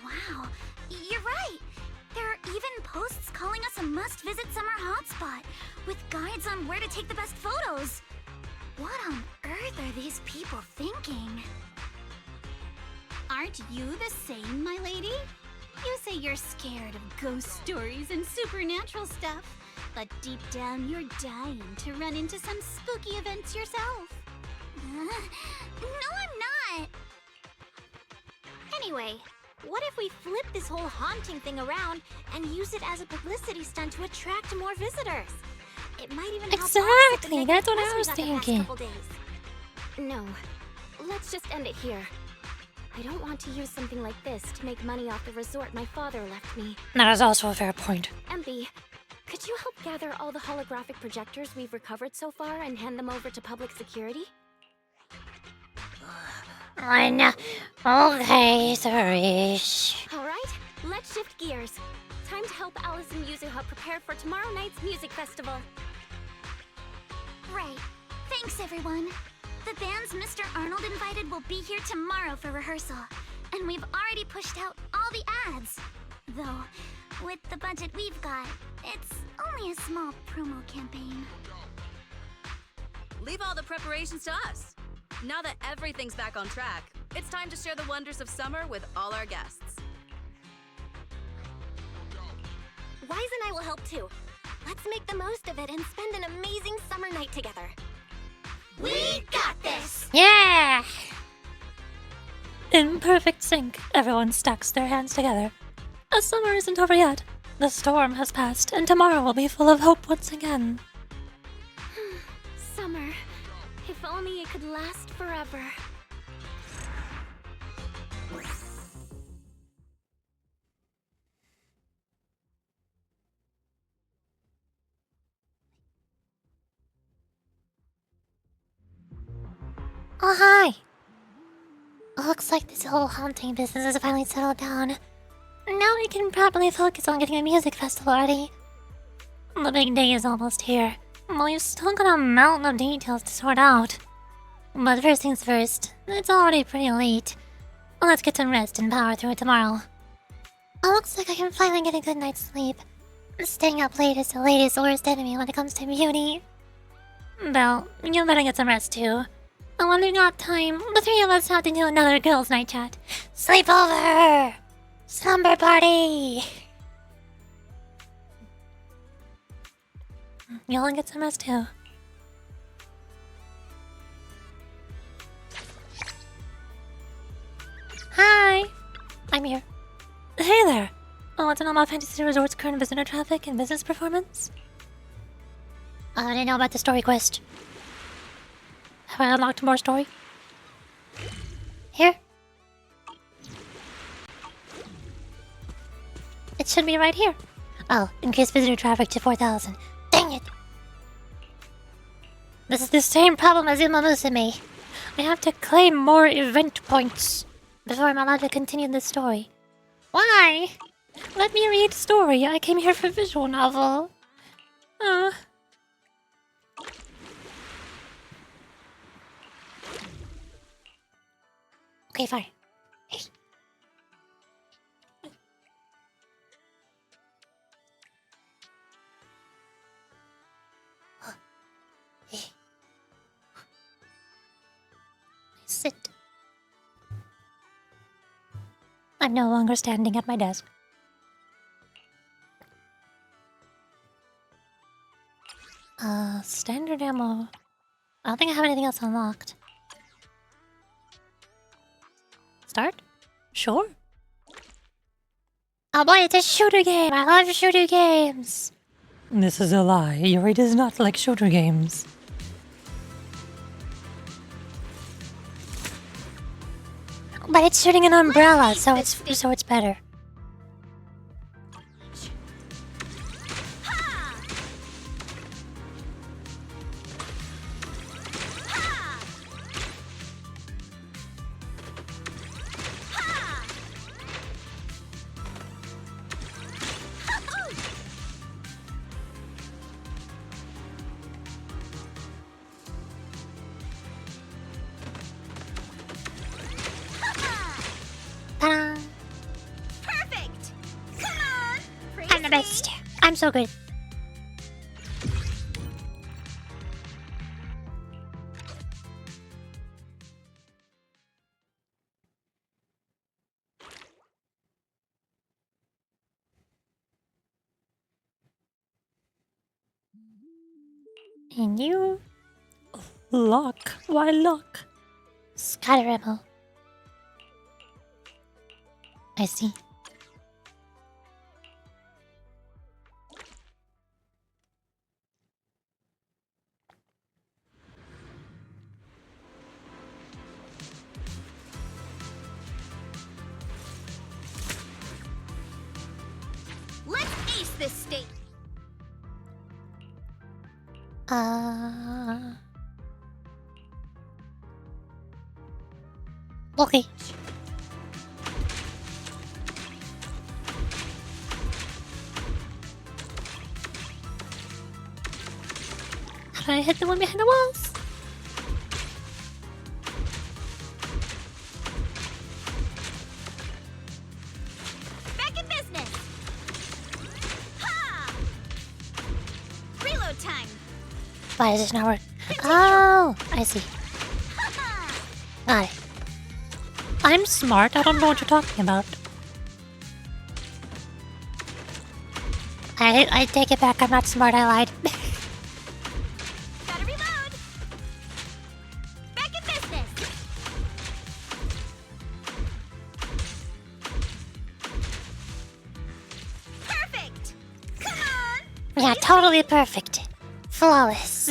Wow, you're right. There are even posts calling us a must-visit summer hotspot, with guides on where to take the best photos. What on earth are these people thinking? Aren't you the same, my lady? You say you're scared of ghost stories and supernatural stuff, but deep down you're dying to run into some spooky events yourself. No, I'm not. Anyway, what if we flip this whole haunting thing around and use it as a publicity stunt to attract more visitors? It might even help Exactly, that's what I was thinking. No, let's just end it here. I don't want to use something like this to make money off the resort my father left me. That is also a fair point. MB, could you help gather all the holographic projectors we've recovered so far and hand them over to public security? Okay, Surish. Alright, let's shift gears. Time to help Alice and Yuzuha prepare for tomorrow night's music festival. Right. Thanks, everyone. The bands Mr. Arnold invited will be here tomorrow for rehearsal, and we've already pushed out all the ads. Though, with the budget we've got, it's only a small promo campaign. Leave all the preparations to us. Now that everything's back on track, it's time to share the wonders of summer with all our guests. Wise and I will help too. Let's make the most of it and spend an amazing summer night together. We got this! Yeah! In perfect sync, everyone stacks their hands together. The summer isn't over yet. The storm has passed, and tomorrow will be full of hope once again. Summer. If only it could last forever. Oh, hi! Looks like this whole haunting business has finally settled down. Now we can properly focus on getting a music festival ready. The big day is almost here, but we've still got a mountain of details to sort out. But first things first, it's already pretty late. Let's get some rest and power through it tomorrow. It looks like I can finally get a good night's sleep. Staying up late is the latest worst enemy when it comes to beauty. Belle, you better get some rest too. And when we got time, the three of us have to do another girls' night chat. Sleepover! Slumber party! Y'all get some rest too. Hi! I'm here. Hey there! Want to know about Fantasy Resort's current visitor traffic and business performance? I didn't know about the story quest. Have I unlocked more story? Here? It should be right here. Oh, increase visitor traffic to 4,000. Dang it! This is the same problem as Uma Musume. I have to claim more event points before I'm allowed to continue the story. Why? Let me read story. I came here for visual novel. Okay, fine. Hey. Sit. I'm no longer standing at my desk. Standard ammo. I don't think I have anything else unlocked. Start? Sure. Oh boy, it's a shooter game! I love shooter games! This is a lie. Yuri does not like shooter games. But it's shooting an umbrella, so it's better. Ta-da! Perfect! Come on! I'm the best. I'm so good. And you... Lock. Why lock? Scatter ammo. I see. Let's ace this state. Okay. How do I hit the one behind the walls? Back in business. Ha! Reload time. Why does this not work? Oh, I see. Got it. I'm smart. I don't know what you're talking about. I take it back. I'm not smart. I lied. Gotta reload. Back in business. Perfect. Come on. Yeah, totally perfect. Flawless.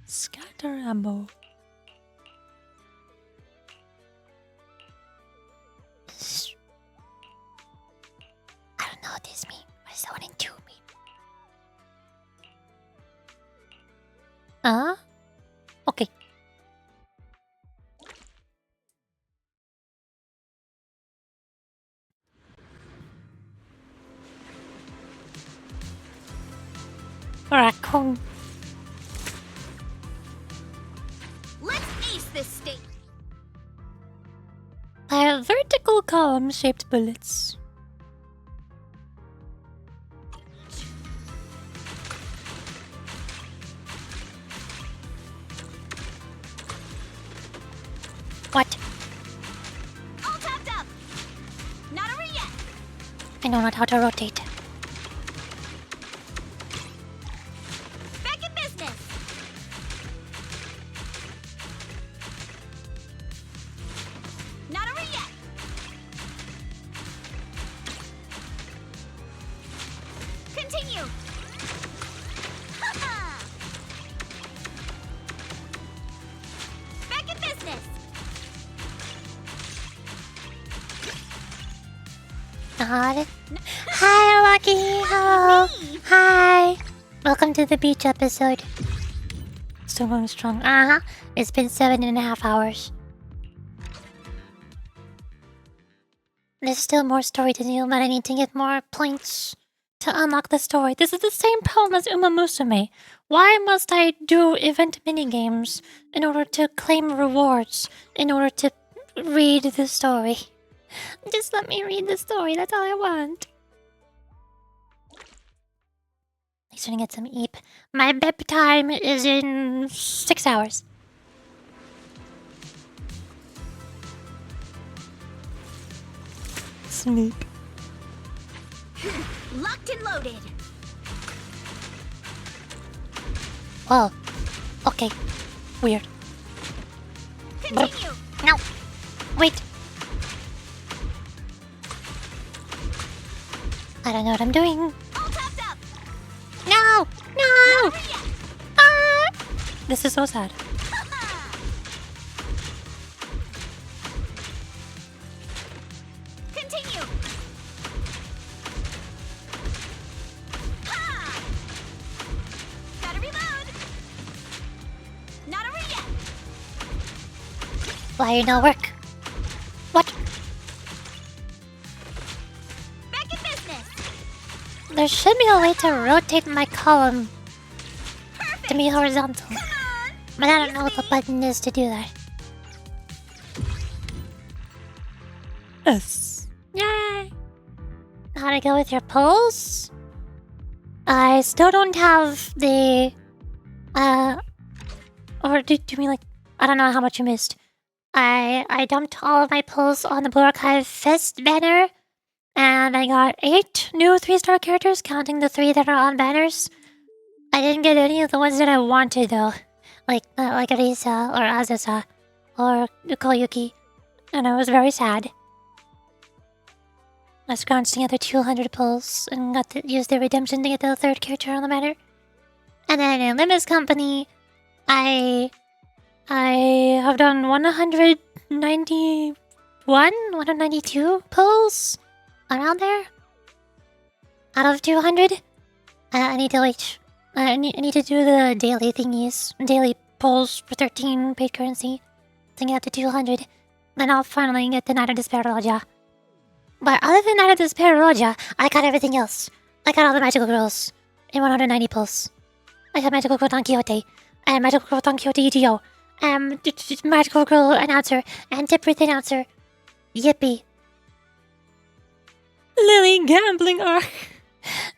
Scatter ammo. I don't know what this means. What does 1 and 2 mean? Okay. Raccoon. Let's ace this state. Vertical column-shaped bullets. What? All topped up. Not over yet. I know not how to rotate. Back in business. Not over yet. Continue. Ha-ha. Back in business. Got it. Hi, Lucky. Hello. Hi. Welcome to the beach episode. Still going strong. It's been 7.5 hours. There's still more story to do, but I need to get more points to unlock the story. This is the same problem as Uma Musume. Why must I do event minigames in order to claim rewards, in order to read the story. Just let me read the story, that's all I want. I'm trying to get some eep. My bedtime is in 6 hours. Sleep. Locked and loaded. Whoa. Okay. Weird. Continue. No. Wait. I don't know what I'm doing. All topped up. No! No! Ah! This is so sad. Continue. Gotta reload. Not over yet. Why you no work? What? Back in business. There should be a way to rotate my column to be horizontal. But I don't know what the button is to do that. Yes. Yay! How to go with your pulse? I still don't have the or do you mean like, I don't know how much you missed. I dumped all of my pulls on the Blue Archive Fest banner, and I got 8 new 3-star characters, counting the 3 that are on banners. I didn't get any of the ones that I wanted though, like Risa or Azusa or Koyuki, and I was very sad. I scrounged together 200 pulls and got to use the redemption to get the 3rd character on the banner. And then in Lima's company, I have done 191, 192 pulls around there out of 200. I need to wait. I need to do the daily thingies, daily pulls for 13 paid currency to get up to 200. Then I'll finally get the Night of Despair Roja. But other than Night of Despair Roja, I got everything else. I got all the magical girls in 190 pulls. I got Magical Girl Don Quixote, and Magical Girl Don Quixote ETO, Magical Girl Announcer, and Tipper the Announcer. Yippee. Lily gambling arc.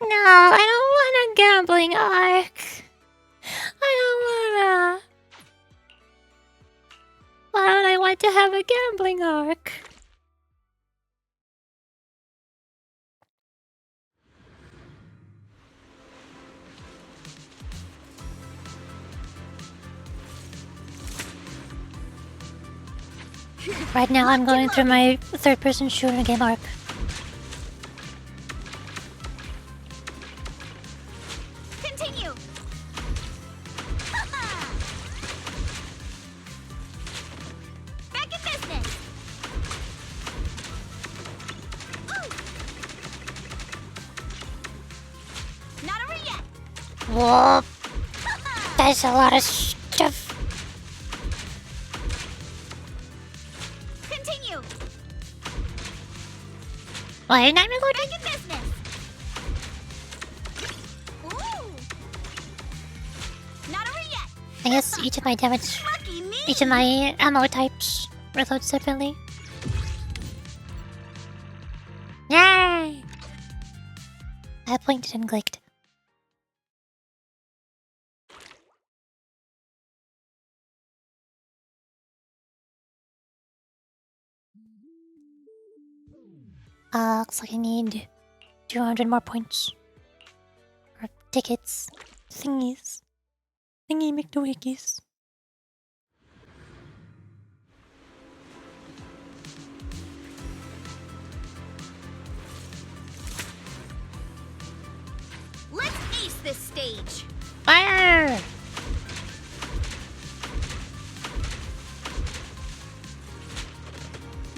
No, I don't want a gambling arc. I don't wanna. Why would I want to have a gambling arc? Right now I'm going through my 3rd-person shooter game arc. Continue. Back in business. Not over yet. Whoa. That's a lot of stuff. Continue. Why not reloading? Back in business. Ooh. Not over yet. I guess each of my damage, each of my ammo types reload separately. Yay! I blinked and clicked. Looks like I need 200 more points. Or tickets. Thingies. Thingy McDoohickeys. Let's ace this stage. Fire!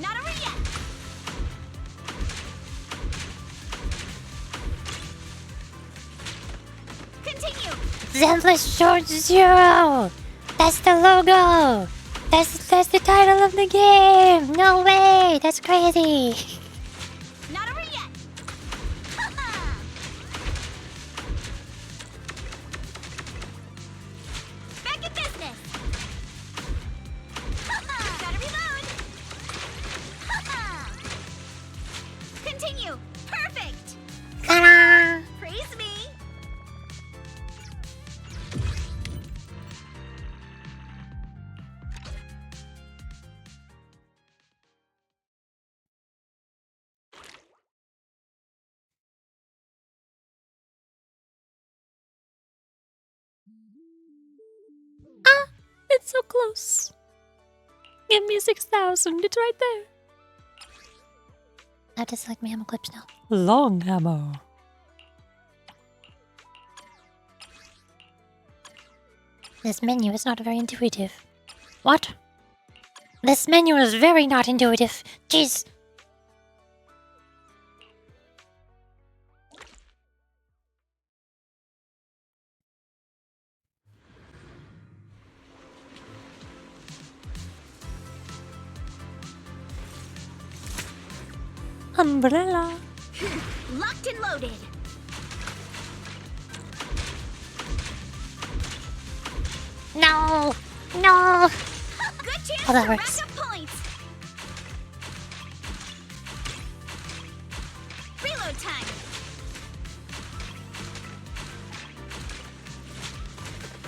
Not over yet. Continue. Zenless Short Zero! That's the logo! That's the title of the game! No way! That's crazy! Not over yet. Back in business. Gotta reload. It's so close. Give me 6,000. It's right there. I dislike my ammo clips now. Long ammo. This menu is not very intuitive. What? This menu is very not intuitive. Jeez. Umbrella. Locked and loaded. No! No! Good chance Oh, that to works. rack up points. Reload time.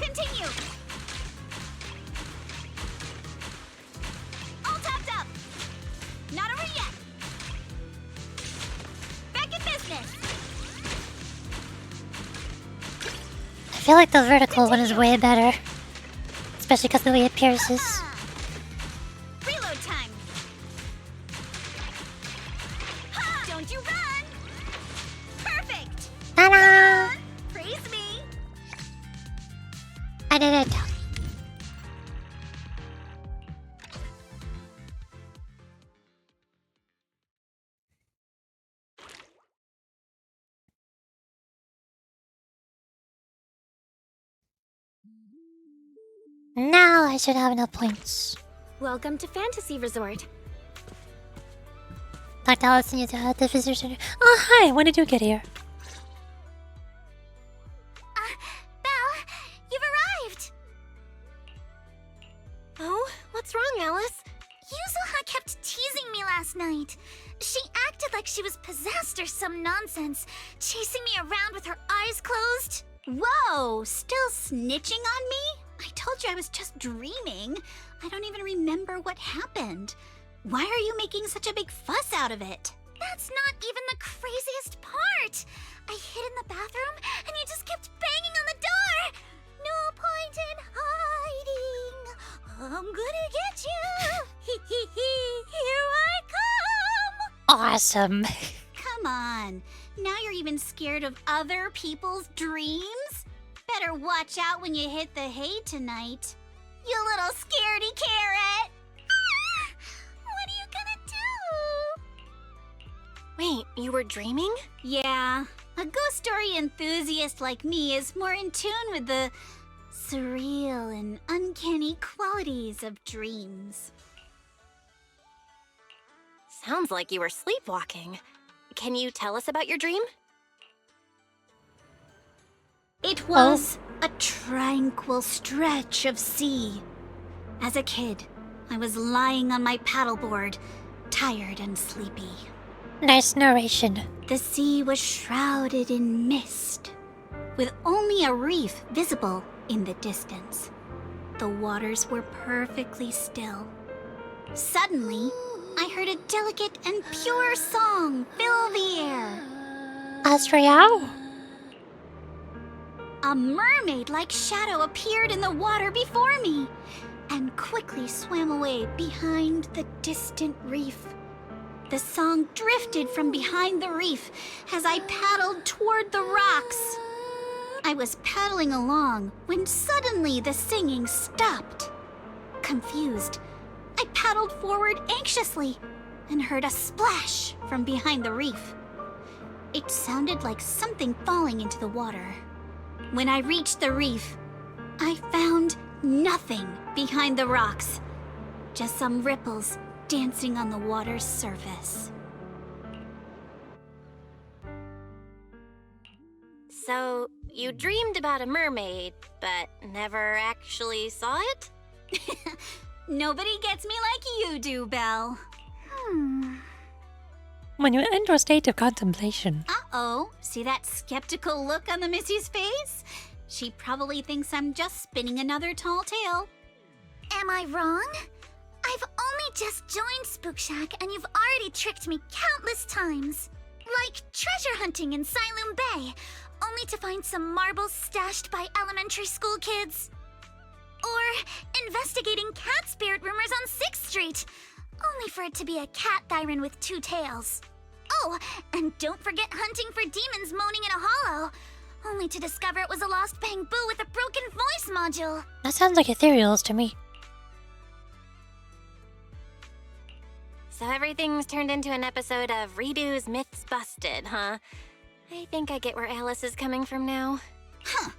Continue. All topped up. Not over yet. Back in business. I feel like the vertical one is way better. Especially because the way it pierces. Reload time. Ha! Don't you run. Perfect. Ta-da! Praise me. I did it. Now I should have enough points. Welcome to Fantasy Resort. Dr. Allison, you at the visitor center. Oh, hi. When did you get here? Belle, you've arrived! Oh, what's wrong, Alice? Yuzuha kept teasing me last night. She acted like she was possessed or some nonsense, chasing me around with her eyes closed. Whoa, still snitching on me? I told you I was just dreaming. I don't even remember what happened. Why are you making such a big fuss out of it? That's not even the craziest part. I hid in the bathroom and you just kept banging on the door. No point in hiding. I'm gonna get you. Here I come. Awesome. Come on. Now you're even scared of other people's dreams? Better watch out when you hit the hay tonight. You little scaredy carrot. What are you gonna do? Wait, you were dreaming? Yeah, a ghost story enthusiast like me is more in tune with the surreal and uncanny qualities of dreams. Sounds like you were sleepwalking. Can you tell us about your dream? It was a tranquil stretch of sea. As a kid, I was lying on my paddleboard, tired and sleepy. Nice narration. The sea was shrouded in mist, with only a reef visible in the distance. The waters were perfectly still. Suddenly, I heard a delicate and pure song fill the air. Asriel? A mermaid-like shadow appeared in the water before me and quickly swam away behind the distant reef. The song drifted from behind the reef as I paddled toward the rocks. I was paddling along when suddenly the singing stopped. Confused, I paddled forward anxiously and heard a splash from behind the reef. It sounded like something falling into the water. When I reached the reef, I found nothing behind the rocks, just some ripples dancing on the water's surface. So, you dreamed about a mermaid, but never actually saw it? Nobody gets me like you do, Belle. When you enter a state of contemplation. Uh-oh, see that skeptical look on the Missy's face? She probably thinks I'm just spinning another tall tale. Am I wrong? I've only just joined Spook Shack and you've already tricked me countless times. Like treasure hunting in Siloam Bay, only to find some marbles stashed by elementary school kids. Or investigating cat spirit rumors on 6th Street. Only for it to be a cat Thyron with 2 tails. Oh, and don't forget hunting for demons moaning in a hollow. Only to discover it was a lost bamboo with a broken voice module. That sounds like ethereals to me. So everything's turned into an episode of Redo's Myths Busted, huh? I think I get where Alice is coming from now. Huh.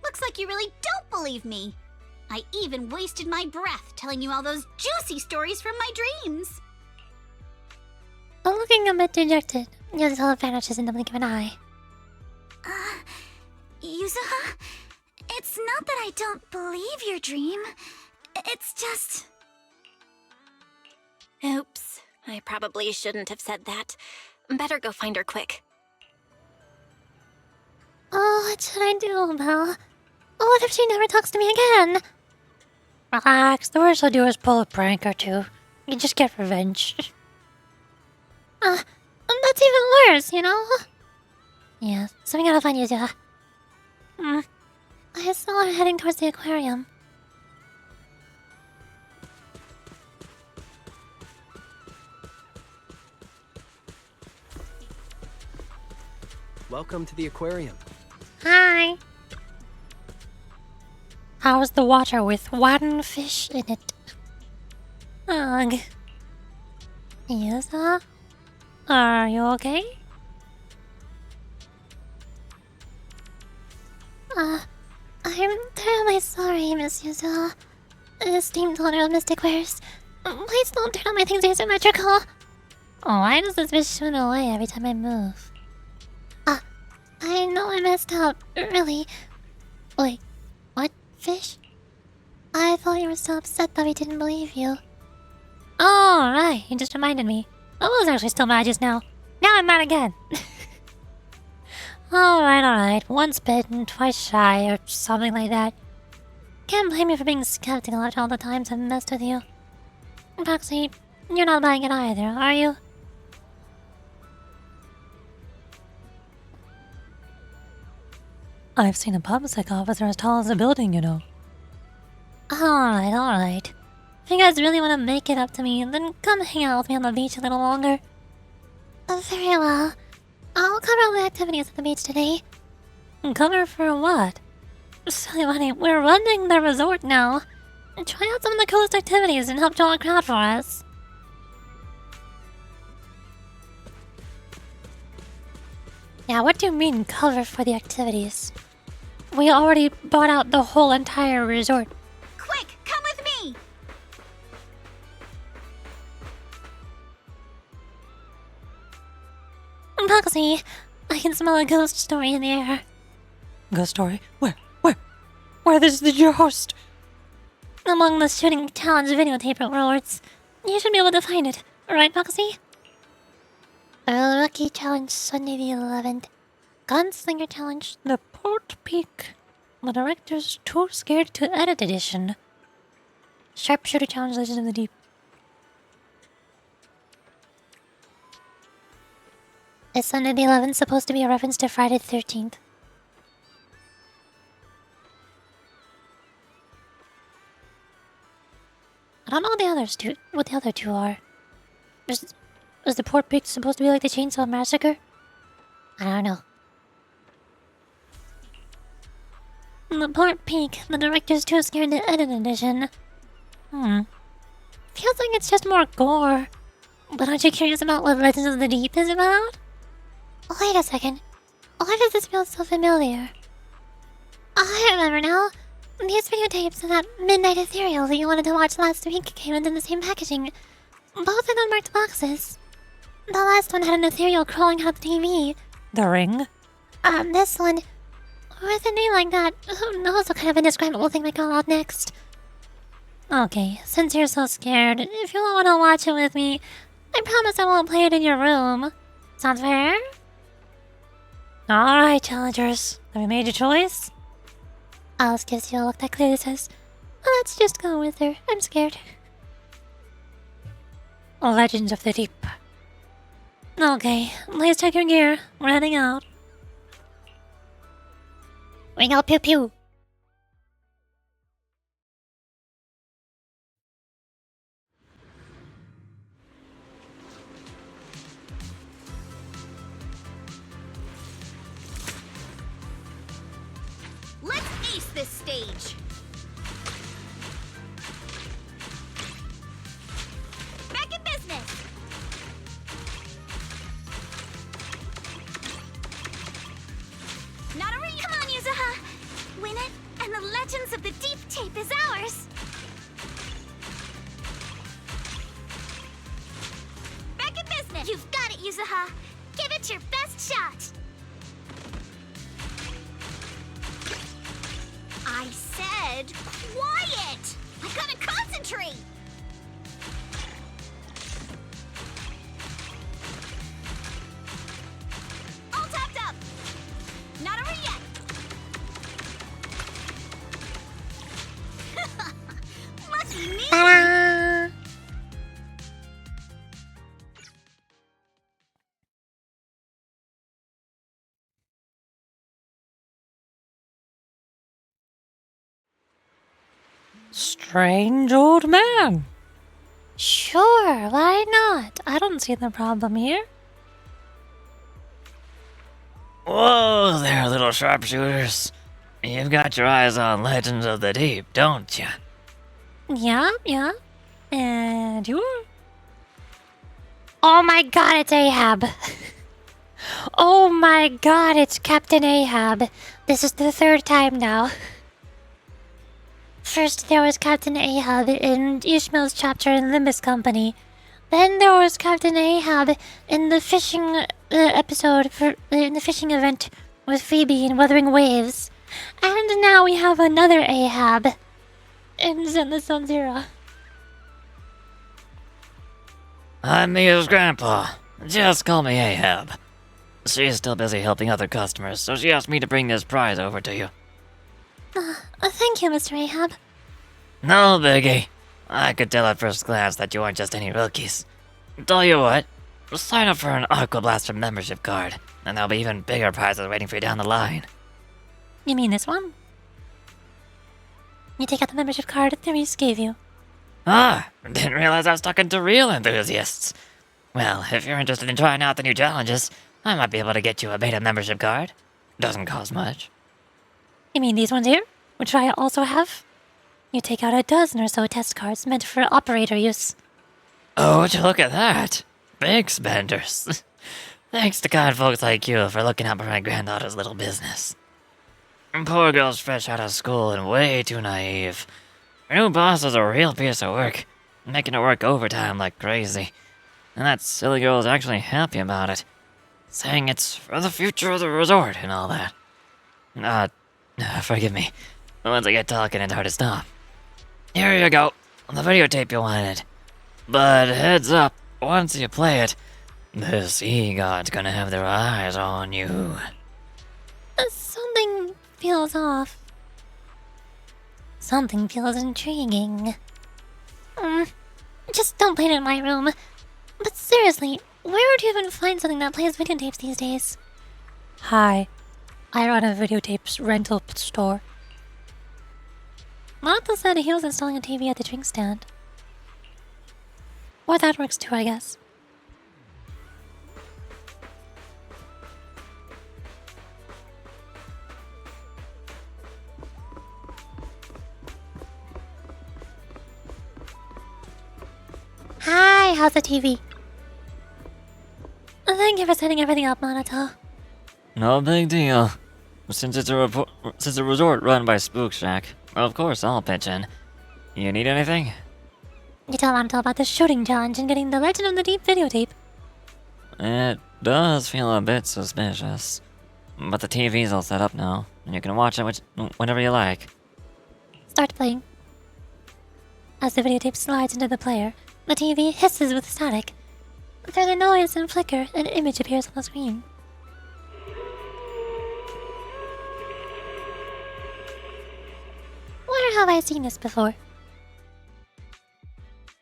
Looks like you really don't believe me. I even wasted my breath telling you all those juicy stories from my dreams. I'm looking a bit dejected. Yuzuha vanishes in the blink of an eye. Yuzuha? It's not that I don't believe your dream. It's just... Oops. I probably shouldn't have said that. Better go find her quick. Oh, what should I do, Belle? What if she never talks to me again? Relax, the worst I'll do is pull a prank or two. You just get revenge. That's even worse, you know? Yeah, so we gotta find Yuzuha. I saw her heading towards the aquarium. Welcome to the aquarium. Hi. How's the water with one fish in it? Ugh. Yuzuha? Are you okay? I'm terribly sorry, Miss Yuzuha. Esteemed owner of Mystic Wares. Please don't turn on my things asymmetrical. Why does this fish swim away every time I move? I know I messed up, really. Wait, what fish? I thought you were so upset that we didn't believe you. Oh, right, you just reminded me. I was actually still mad just now. Now I'm mad again. Alright. Once bitten, twice shy, or something like that. Can't blame you for being skeptical after all the times I've messed with you. Proxy, you're not buying it either, are you? I've seen a PubSec officer as tall as a building, you know. Alright. If you guys really want to make it up to me, then come hang out with me on the beach a little longer. Very well. I'll cover all the activities at the beach today. Cover for what? Silly bunny, we're running the resort now. Try out some of the coolest activities and help draw a crowd for us. Yeah, what do you mean cover for the activities? We already bought out the whole entire resort. Quick, come with me! Proxy, I can smell a ghost story in the air. Ghost story? Where? Where did you host? Among the shooting challenge videotape rewards. You should be able to find it, right, Proxy? Rookie challenge Sunday the 11th. Gunslinger challenge. The Port Peak. The director's too scared to edit edition. Sharpshooter challenge Legend of the Deep. Is Sunday the 11th supposed to be a reference to Friday the 13th? I don't know what the other two are. Was the Port Peak supposed to be like the Chainsaw Massacre? I don't know. The Port Peak, the director's too scared to edit edition. Feels like it's just more gore. But aren't you curious about what Legends of the Deep is about? Wait a second. Why does this feel so familiar? I remember now. These videotapes and that Midnight Ethereal that you wanted to watch last week came in the same packaging. Both in unmarked boxes. The last one had an ethereal crawling out the TV. The Ring? This one, with a name like that, who knows what kind of indescribable thing might go out next. Okay, since you're so scared, if you want to watch it with me, I promise I won't play it in your room. Sounds fair? Alright, challengers. Have you made your choice? Alice gives you a look that clearly says, let's just go with her. I'm scared. Legends of the Deep. Okay, please check your gear. We're heading out. Ring out pew pew. Yuzuha. Give it your best shot. I said quiet. I gotta concentrate. All tapped up. Not over yet. Lucky me. Ta-da! Strange old man. Sure, why not? I don't see the problem here. Whoa there, little sharpshooters. You've got your eyes on Legends of the Deep, don't you? Yeah. And you? Oh my god, it's Ahab. Oh my god, it's Captain Ahab. This is the third time now. First, there was Captain Ahab in Ishmael's chapter in Limbus Company. Then there was Captain Ahab in the fishing episode in the fishing event with Phoebe in Wuthering Waves. And now we have another Ahab in Zenless Zone Zero. I'm Mia's grandpa. Just call me Ahab. She's still busy helping other customers, so she asked me to bring this prize over to you. Thank you, Mr. Ahab. No biggie. I could tell at first glance that you aren't just any rookies. Tell you what, sign up for an Aqua Blaster membership card, and there'll be even bigger prizes waiting for you down the line. You mean this one? You take out the membership card Therese gave you. Ah, didn't realize I was talking to real enthusiasts. Well, if you're interested in trying out the new challenges, I might be able to get you a beta membership card. Doesn't cost much. You mean these ones here? Which I also have? You take out a dozen or so test cards meant for operator use. Oh, would you look at that? Big spenders. Thanks to kind folks like you for looking out for my granddaughter's little business. Poor girl's fresh out of school and way too naive. Her new boss is a real piece of work, making her work overtime like crazy. And that silly girl is actually happy about it, saying it's for the future of the resort and all that. Forgive me. Once I get talking, it's hard to stop. Here you go, the videotape you wanted. But heads up, once you play it, this E-God's gonna have their eyes on you. Something feels off. Something feels intriguing. Just don't play it in my room. But seriously, where would you even find something that plays videotapes these days? Hi. I run a videotapes rental store. Martha said he was installing a TV at the drink stand. Or that works too, I guess. Hi, how's the TV? Thank you for setting everything up, Monato. No big deal. Since it's a resort run by Spook Shack, of course I'll pitch in. You need anything? You tell Monato about the shooting challenge and getting the Legend of the Deep videotape. It does feel a bit suspicious. But the TV's all set up now, and you can watch it whenever you like. Start playing. As the videotape slides into the player, the TV hisses with static. There's a noise and flicker, and an image appears on the screen. Where have I seen this before?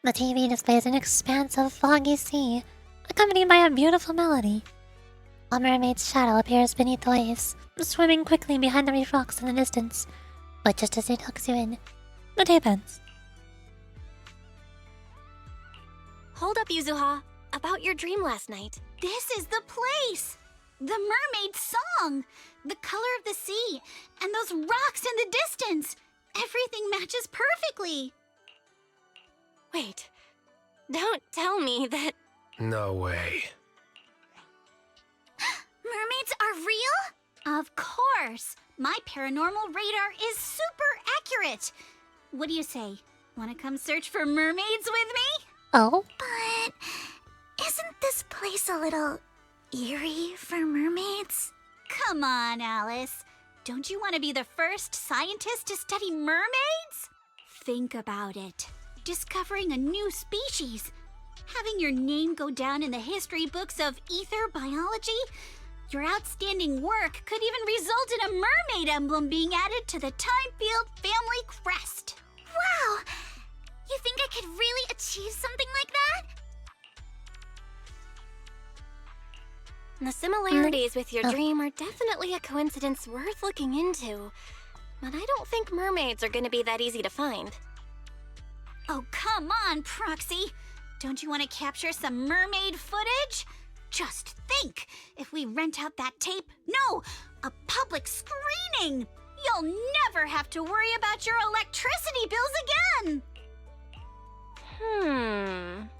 The TV displays an expanse of foggy sea, accompanied by a beautiful melody. A mermaid's shadow appears beneath the waves, swimming quickly behind the reef rocks in the distance. But just as it hooks you in, the tape ends. Hold up, Yuzuha. About your dream last night. This is the place! The mermaid song! The color of the sea! And those rocks in the distance! Everything matches perfectly! Wait. Don't tell me that... No way. Mermaids are real? Of course! My paranormal radar is super accurate! What do you say? Want to come search for mermaids with me? Oh? But... is Isn't this place a little eerie for mermaids? Come on, Alice. Don't you want to be the first scientist to study mermaids? Think about it. Discovering a new species. Having your name go down in the history books of ether biology. Your outstanding work could even result in a mermaid emblem being added to the Timefield family crest. Wow! You think I could really achieve something like that? The similarities with your dream are definitely a coincidence worth looking into. But I don't think mermaids are gonna be that easy to find. Oh, come on, Proxy. Don't you want to capture some mermaid footage? Just think, if we rent out that tape, no, a public screening, you'll never have to worry about your electricity bills again.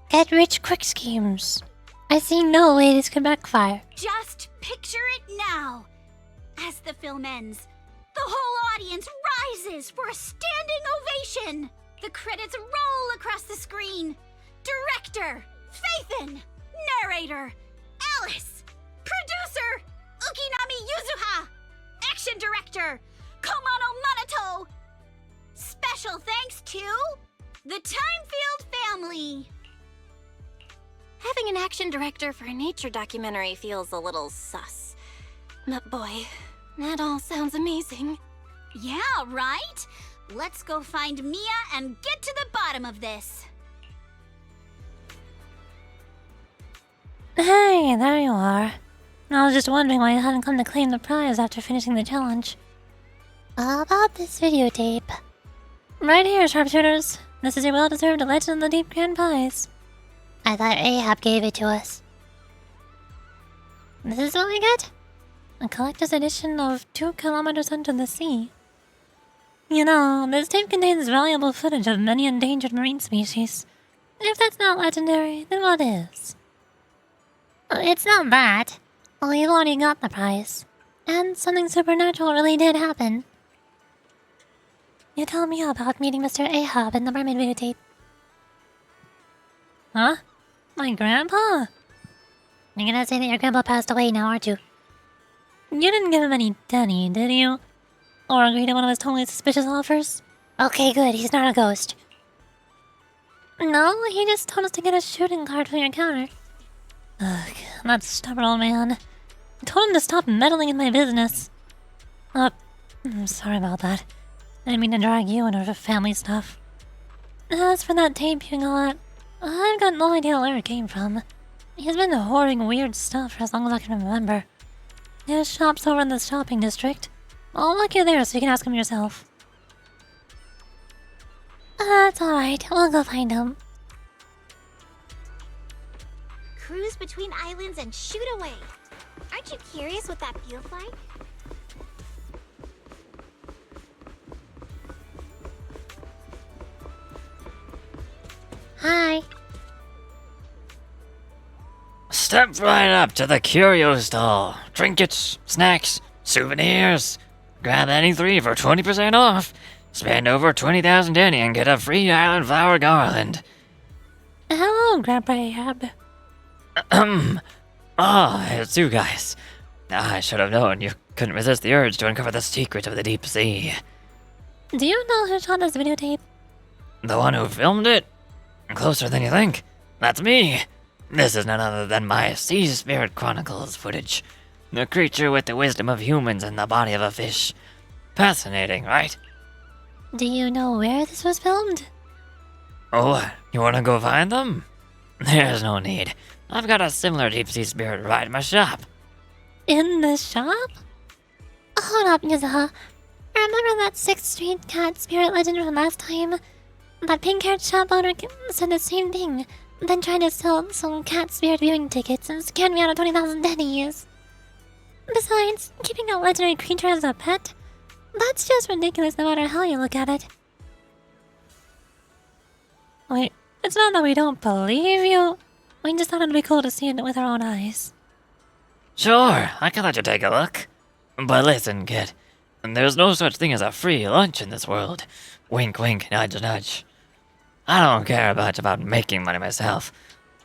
Get rich quick schemes. I see no way this could backfire. Just picture it now. As the film ends, the whole audience rises for a standing ovation. The credits roll across the screen. Director, Faithin, narrator, Alice, producer, Ukinami Yuzuha, action director, Komano Manato. Special thanks to the Timefield family. Having an action director for a nature documentary feels a little sus. But boy, that all sounds amazing. Yeah, right? Let's go find Mia and get to the bottom of this. Hey, there you are. I was just wondering why you hadn't come to claim the prize after finishing the challenge. About this videotape. Right here, sharpshooters. This is your well-deserved Legend of the Deep Grand Prize. I thought Ahab gave it to us. This is what we get? A collector's edition of 2 kilometers under the sea. You know, this tape contains valuable footage of many endangered marine species. If that's not legendary, then what is? It's not that. Well, you've already got the prize. And something supernatural really did happen. You tell me about meeting Mr. Ahab in the mermaid videotape. Huh? My grandpa? You're gonna say that your grandpa passed away now, aren't you? You didn't give him any Denny, did you? Or agree to one of his totally suspicious offers? Okay, good. He's not a ghost. No, he just told us to get a shooting card for your counter. Ugh, that stubborn old man. I told him to stop meddling in my business. I'm sorry about that. I didn't mean to drag you into family stuff. As for that tape you got, I've got no idea where it came from. He's been hoarding weird stuff for as long as I can remember. His shop's over in the shopping district. I'll look you there so you can ask him yourself. That's alright. We'll go find him. Cruise between islands and shoot away. Aren't you curious what that feels like? Hi. Step right up to the curio stall. Trinkets, snacks, souvenirs. Grab any 3 for 20% off. Spend over 20,000 Denny and get a free island flower garland. Hello, Grandpa Ahab. It's you guys. I should have known you couldn't resist the urge to uncover the secret of the deep sea. Do you know who shot this videotape? The one who filmed it? Closer than you think. That's me. This is none other than my Sea Spirit Chronicles footage. The creature with the wisdom of humans and the body of a fish. Fascinating, right? Do you know where this was filmed? Oh, what? You wanna go find them? There's no need. I've got a similar deep sea spirit right in my shop. In the shop? Hold up, Yuzuha. Remember that 6th Street cat spirit legend from last time? That pink-haired shop owner said the same thing, then tried to sell some cat spirit viewing tickets and scammed me out of 20,000 Dennies. Besides, keeping a legendary creature as a pet? That's just ridiculous no matter how you look at it. Wait, it's not that we don't believe you. We just thought it'd be cool to see it with our own eyes. Sure, I can let you take a look. But listen, kid. There's no such thing as a free lunch in this world. Wink, wink, nudge, nudge. I don't care much about making money myself.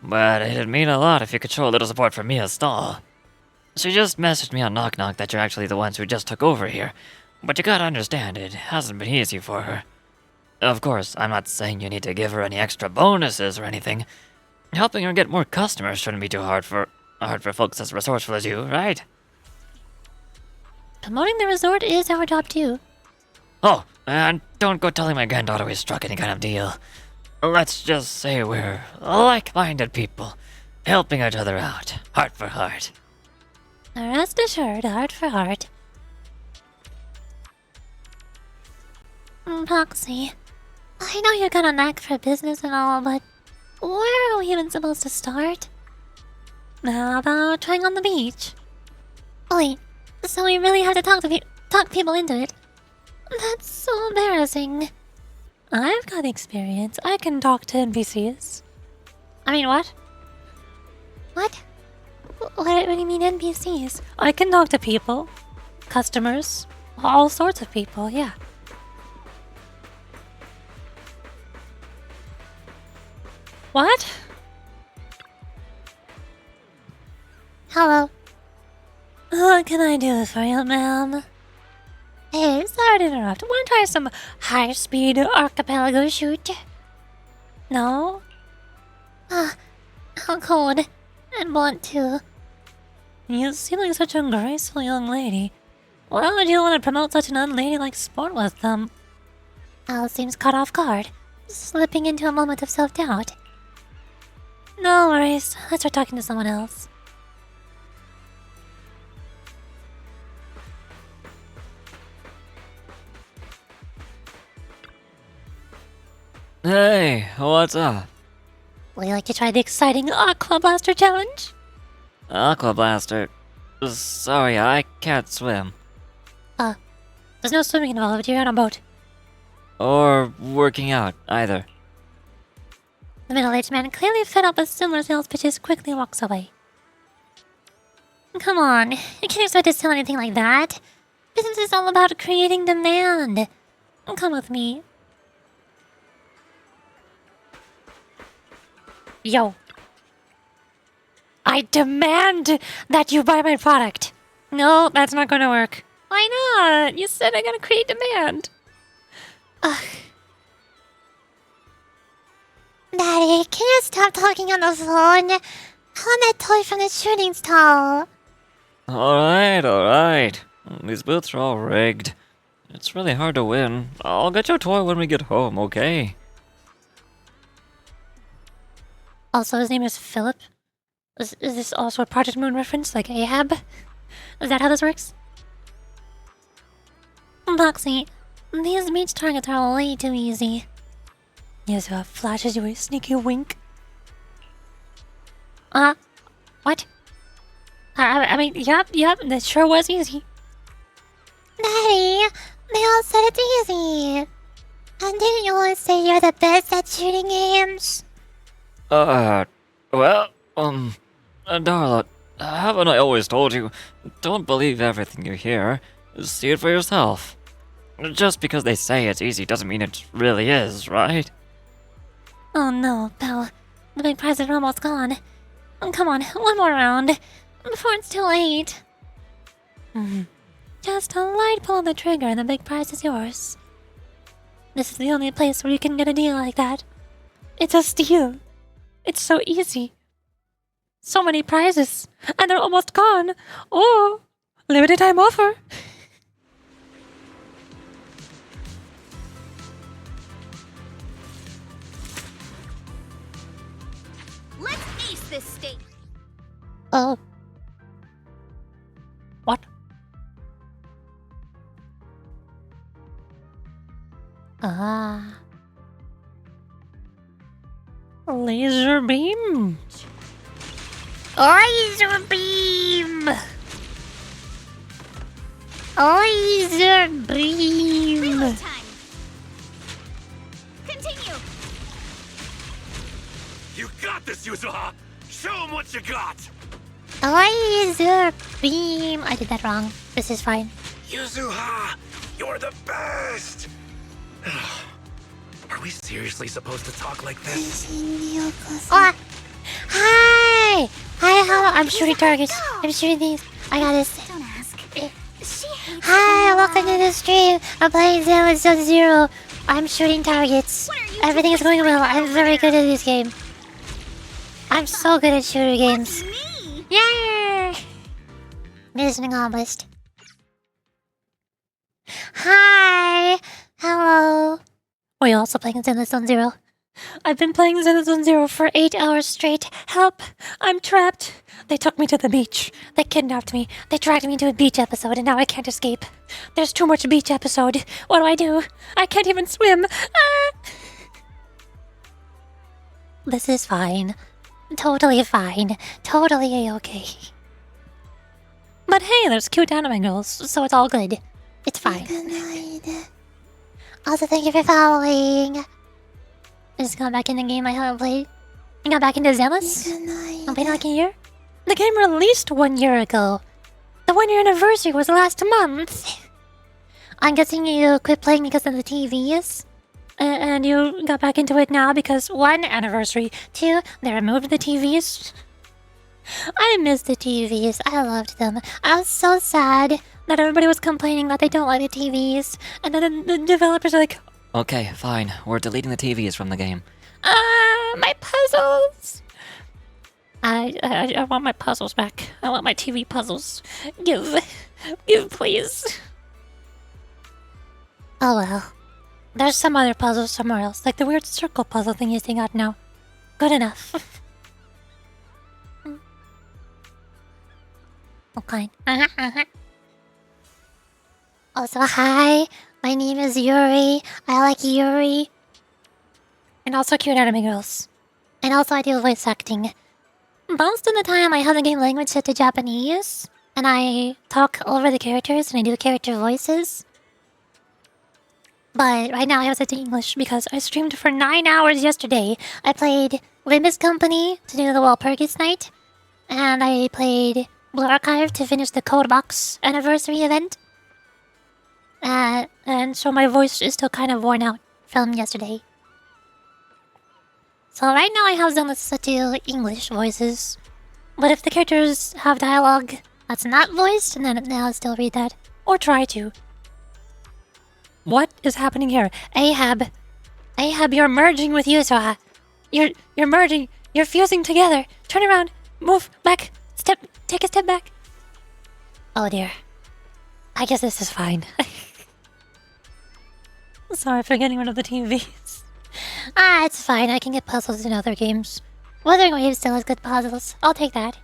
but it'd mean a lot if you could show a little support for Mia's stall. She just messaged me on Knock Knock that you're actually the ones who just took over here, but you gotta understand, it hasn't been easy for her. Of course, I'm not saying you need to give her any extra bonuses or anything. Helping her get more customers shouldn't be too hard for folks as resourceful as you, right? Promoting the resort is our job too. Oh, and don't go telling my granddaughter we struck any kind of deal. Let's just say we're like-minded people, helping each other out, heart for heart. Rest assured, heart for heart. Proxy, I know you're gonna knack for business and all, but where are we even supposed to start? How about trying on the beach? Wait, so we really have to talk people into it? That's so embarrassing. I've got experience. I can talk to NPCs. I mean, what? What? What do you mean NPCs? I can talk to people. Customers. All sorts of people, yeah. What? Hello. What can I do for you, ma'am? Hey, sorry to interrupt. Wanna try some high-speed archipelago shoot? No? How cold. And blunt, too. You seem like such a graceful young lady. Why would you want to promote such an unladylike sport with them? Al seems caught off guard, slipping into a moment of self-doubt. No worries, let's try talking to someone else. Hey, what's up? Would you like to try the exciting Aqua Blaster Challenge? Aqua Blaster? Sorry, I can't swim. There's no swimming involved, you're on a boat. Or working out, either. The middle-aged man, clearly fed up with similar sales pitches, quickly walks away. Come on, you can't expect to sell anything like that. Business is all about creating demand. Come with me. Yo. I demand that you buy my product. No, that's not gonna work. Why not? You said I gotta create demand. Ugh. Daddy, can you stop talking on the phone? I want that toy from the shooting stall. Alright. These booths are all rigged. It's really hard to win. I'll get your toy when we get home, okay? Also, his name is Philip. Is this also a Project Moon reference, like Ahab? Is that how this works? Boxy, these beach targets are way too easy. Yuzua flashes you a sneaky wink. What? I mean, yep, that sure was easy. Daddy, they all said it's easy. And didn't you always say you're the best at shooting games? Well, Darla, haven't I always told you, don't believe everything you hear. See it for yourself. Just because they say it's easy doesn't mean it really is, right? Oh no, Belle. The big prizes are almost gone. Come on, one more round. Before it's too late. Just a light pull of the trigger and the big prize is yours. This is the only place where you can get a deal like that. It's a steal. It's so easy. So many prizes, and they're almost gone. Oh, limited time offer. Let's ace this state. Oh. What? Laser beam. Laser beam. Laser beam. Reload time. Continue. You got this, Yuzuha! Show him what you got! Laser beam. I did that wrong. This is fine. Yuzuha! You're the best! Are we seriously supposed to talk like this? How I'm shooting targets. I'm shooting these. I got this. Don't ask. Hi, welcome to the stream. I'm playing Zenless on Zero. I'm shooting targets. Everything is going well. I'm very good at this game. I'm so good at shooter games. Yay! Mission accomplished. Hi! Hello. Are you also playing Zenless on Zero? I've been playing Zenless on Zero for 8 hours straight. Help! I'm trapped. They took me to the beach. They kidnapped me. They dragged me into a beach episode, and now I can't escape. There's too much beach episode. What do? I can't even swim. Ah! This is fine. Totally fine. Totally a-okay. But hey, there's cute anime girls, so it's all good. It's fine. Good night. Also, thank you for following. I just got back in the game I haven't played. I got back into Zenless. I've played like a year. The game released 1 year ago. The 1 year anniversary was last month. I'm guessing you quit playing because of the TVs. And you got back into it now because 1, anniversary. 2, they removed the TVs. I missed the TVs. I loved them. I was so sad that everybody was complaining that they don't like the TVs. And then the developers are like, Okay, fine. We're deleting the TVs from the game. My puzzles! I want my puzzles back. I want my TV puzzles. Give, please. Oh well. There's some other puzzles somewhere else, like the weird circle puzzle thing you think out now. Good enough. Okay. Also, hi. My name is Yuri. I like Yuri. And also cute anime girls. And also I do voice acting. Most of the time I have the game language set to Japanese. And I talk over the characters and I do character voices. But right now I have it set to English because I streamed for 9 hours yesterday. I played Limbus Company to do the Walpurgis night. And I played Blue Archive to finish the Codebox anniversary event. And so my voice is still kind of worn out from yesterday. So right now I have Zenless set to English voices. But if the characters have dialogue that's not voiced, then I'll still read that. Or try to. What is happening here? Ahab, you're merging with Yuzua. You're merging. You're fusing together. Turn around. Move back. Take a step back. Oh dear. I guess this is fine. Sorry for getting rid of the TVs. It's fine. I can get puzzles in other games. Wuthering Waves still has good puzzles. I'll take that.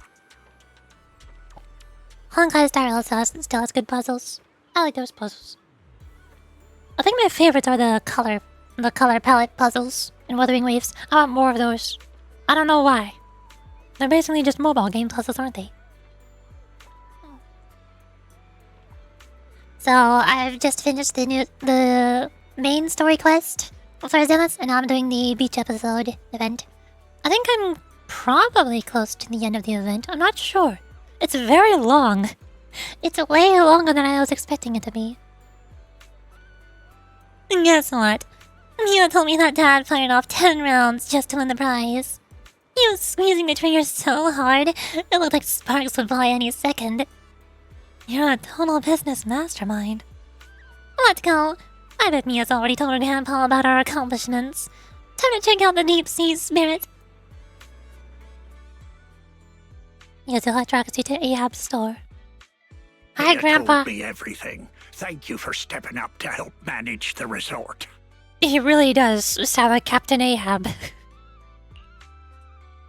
Honkai Star also still has good puzzles. I like those puzzles. I think my favorites are the color palette puzzles in Wuthering Waves. I want more of those. I don't know why. They're basically just mobile game puzzles, aren't they? So I've just finished the main story quest for Zenless, and now I'm doing the beach episode event. I think I'm probably close to the end of the event. I'm not sure. It's very long. It's way longer than I was expecting it to be. And guess what? Mia told me that Dad fired off 10 rounds just to win the prize. He was squeezing the trigger so hard, it looked like sparks would fly any second. You're a total business mastermind. Let's go. I bet Mia's already told her grandpa about our accomplishments. Time to check out the deep sea spirit. Yuzua tracks you to Ahab's store. Hi, Grandpa. Told me everything. Thank you for stepping up to help manage the resort. He really does sound like Captain Ahab.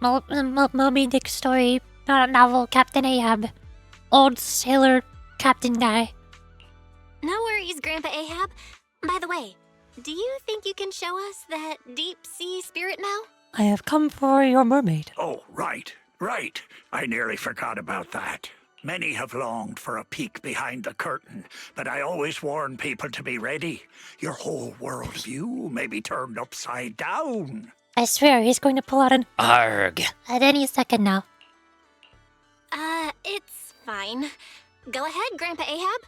Moby Dick story, novel, Captain Ahab. Old sailor captain guy. No worries, Grandpa Ahab. By the way, do you think you can show us that deep sea spirit now? I have come for your mermaid. Oh, right. I nearly forgot about that. Many have longed for a peek behind the curtain, but I always warn people to be ready. Your whole worldview may be turned upside down. I swear he's going to pull out an ARG at any second now. It's fine. Go ahead, Grandpa Ahab.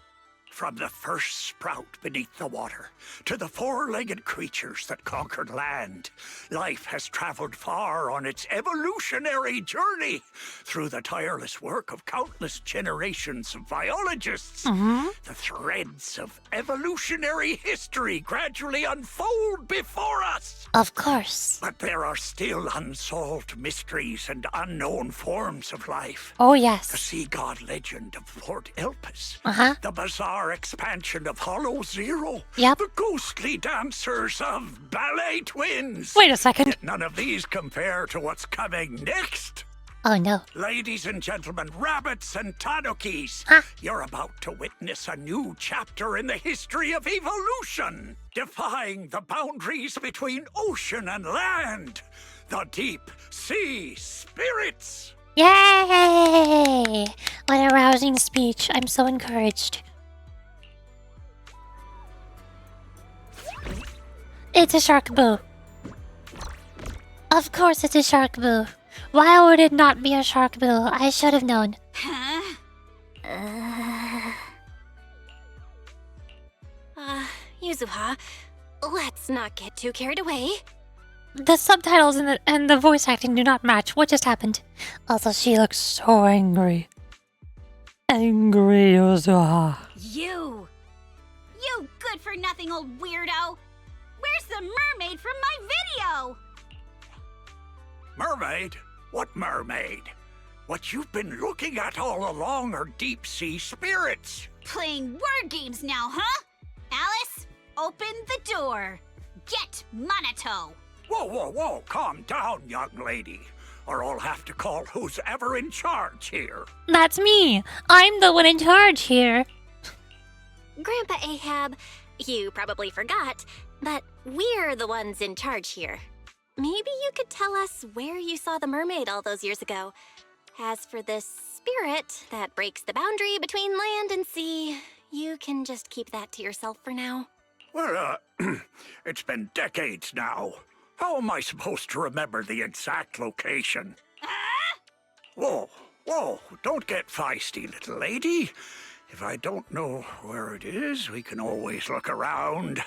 From the first sprout beneath the water to the four-legged creatures that conquered land, life has traveled far on its evolutionary journey through the tireless work of countless generations of biologists. The threads of evolutionary history gradually unfold before us. Of course. But there are still unsolved mysteries and unknown forms of life. Oh, yes. The sea god legend of Fort Elpis. Uh-huh. The bizarre expansion of Hollow Zero. Yep. The ghostly dancers of Ballet Twins. Wait a second. Yet none of these compare to what's coming next. Oh, no. Ladies and gentlemen, rabbits and tanukis, you're about to witness a new chapter in the history of evolution, defying the boundaries between ocean and land. The deep sea spirits. Yay! What a rousing speech. I'm so encouraged. It's a shark boo. Of course it's a shark boo. Why would it not be a shark boo? I should have known. Huh? Yuzuha, let's not get too carried away. The subtitles and the voice acting do not match. What just happened? Also, she looks so angry. Angry Yuzuha. You good-for-nothing old weirdo! Where's the mermaid from my video? Mermaid? What mermaid? What you've been looking at all along are deep sea spirits. Playing word games now, huh? Alice, open the door. Get Monato. Whoa, whoa, whoa, calm down, young lady, or I'll have to call who's ever in charge here. That's me. I'm the one in charge here. Grandpa Ahab, you probably forgot, but we're the ones in charge here. Maybe you could tell us where you saw the mermaid all those years ago. As for this spirit that breaks the boundary between land and sea, you can just keep that to yourself for now. Well, it's been decades now. How am I supposed to remember the exact location? Whoa, whoa, don't get feisty, little lady. If I don't know where it is, we can always look around.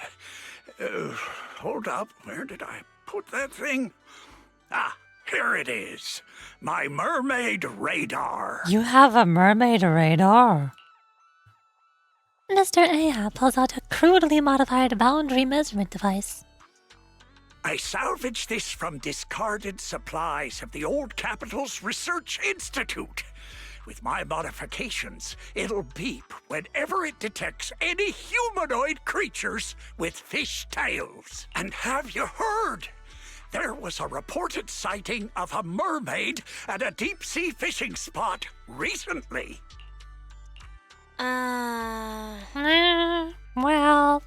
Hold up, where did I put that thing? Ah, here it is. My mermaid radar. You have a mermaid radar. Mr. Ahab pulls out a crudely modified boundary measurement device. I salvaged this from discarded supplies of the old Capital's Research Institute. With my modifications, it'll beep whenever it detects any humanoid creatures with fish tails. And have you heard? There was a reported sighting of a mermaid at a deep-sea fishing spot recently. Well...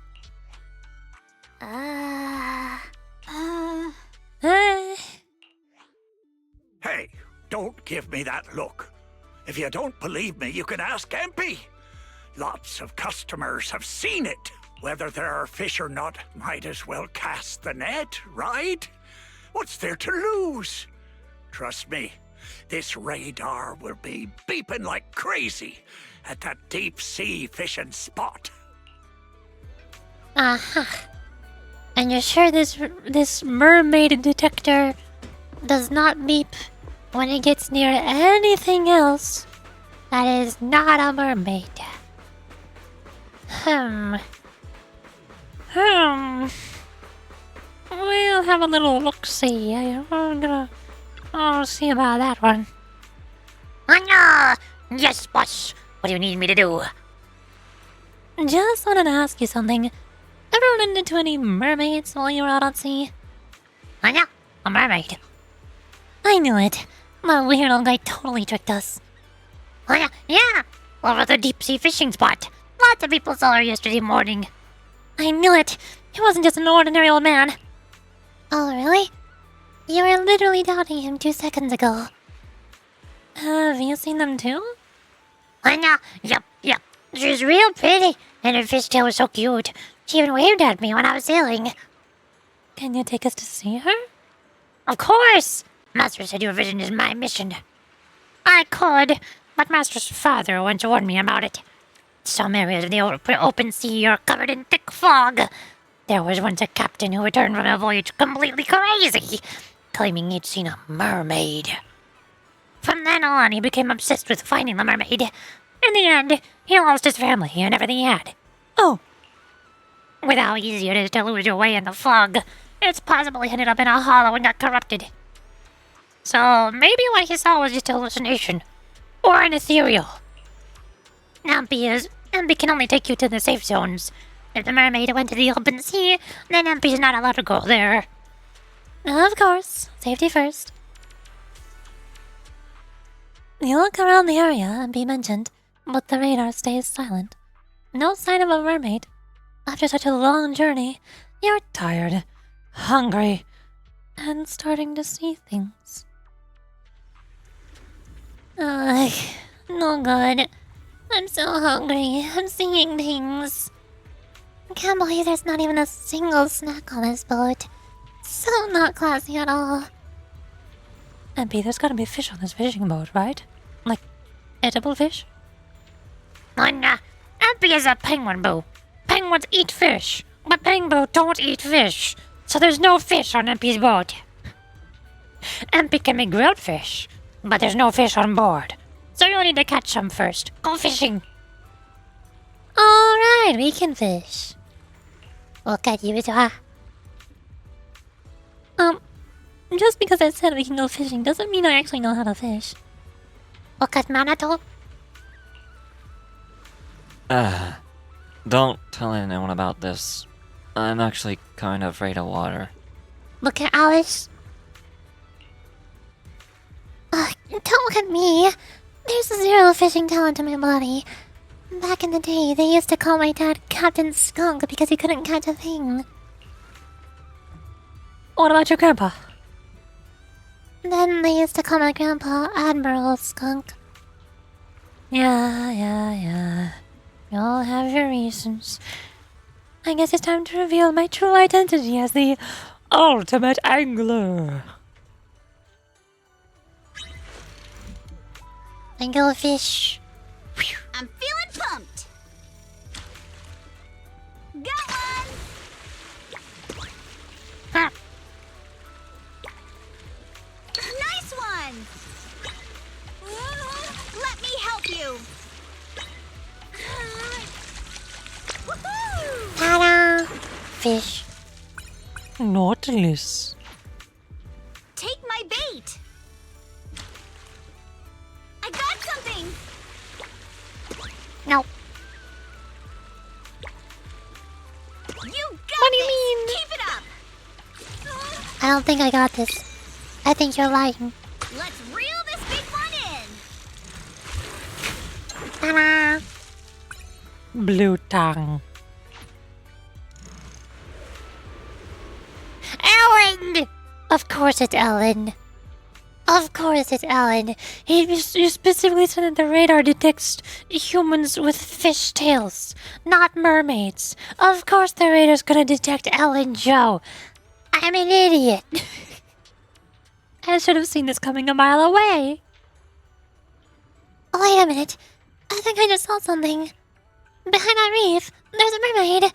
Hey, don't give me that look. If you don't believe me, you can ask Empy. Lots of customers have seen it. Whether there are fish or not, might as well cast the net, right? What's there to lose? Trust me, this radar will be beeping like crazy at that deep-sea fishing spot. Uh-huh. And you're sure this mermaid detector does not beep when it gets near anything else that is not a mermaid? We'll have a little look-see. I'm gonna... see about that one. Yes, boss. What do you need me to do? Just wanted to ask you something. Ever run into any mermaids while you were out at sea? Anya, a mermaid. I knew it. That weird old guy totally tricked us. Anya, yeah. Over the deep-sea fishing spot. Lots of people saw her yesterday morning. I knew it. He wasn't just an ordinary old man. Oh, really? You were literally doubting him 2 seconds ago. Have you seen them too? Anya, yep. She's real pretty, and her fishtail was so cute. She even waved at me when I was sailing. Can you take us to see her? Of course! Master said your vision is my mission. I could, but Master's father once warned me about it. Some areas of the open sea are covered in thick fog. There was once a captain who returned from a voyage completely crazy, claiming he'd seen a mermaid. From then on, he became obsessed with finding the mermaid. In the end, he lost his family and everything he had. Oh. With how easy it is to lose your way in the fog, it's possible he ended up in a hollow and got corrupted. So maybe what he saw was just a hallucination. Or an ethereal. Ampy can only take you to the safe zones. If the mermaid went to the open sea, then Ampy's not allowed to go there. Of course. Safety first. You look around the area and be mentioned, but the radar stays silent. No sign of a mermaid. After such a long journey, you're tired, hungry, and starting to see things. Ugh, no good. I'm so hungry. I'm seeing things. I can't believe there's not even a single snack on this boat. So not classy at all. MP, there's gotta be fish on this fishing boat, right? Like, edible fish? Ampy is a penguin boo. Penguins eat fish, but penguin don't eat fish. So there's no fish on Ampy's boat. Ampy can make grilled fish, but there's no fish on board. So you'll need to catch some first. Go fishing. Alright, we can fish. Look at you, Just because I said we can go fishing doesn't mean I actually know how to fish. Look at Manato. Don't tell anyone about this. I'm actually kind of afraid of water. Look at Alice. Don't look at me. There's zero fishing talent in my body. Back in the day, they used to call my dad Captain Skunk because he couldn't catch a thing. What about your grandpa? Then they used to call my grandpa Admiral Skunk. Yeah. You all have your reasons. I guess it's time to reveal my true identity as the ultimate angler. Anglefish. I'm feeling pumped. Got one. Nice one. Let me help you. Ta-da! Fish. Nautilus. Take my bait. I got something. No. You got What do you this. mean? Keep it up. I don't think I got this. I think you're lying. Let's reel this big one in. Ta-da! Blue tongue. Ellen! Of course it's Ellen. Of course it's Ellen. You specifically said that the radar detects humans with fish tails, not mermaids. Of course the radar's gonna detect Ellen Joe. I'm an idiot. I should have seen this coming a mile away. Oh, wait a minute. I think I just saw something. Behind that reef, there's a mermaid.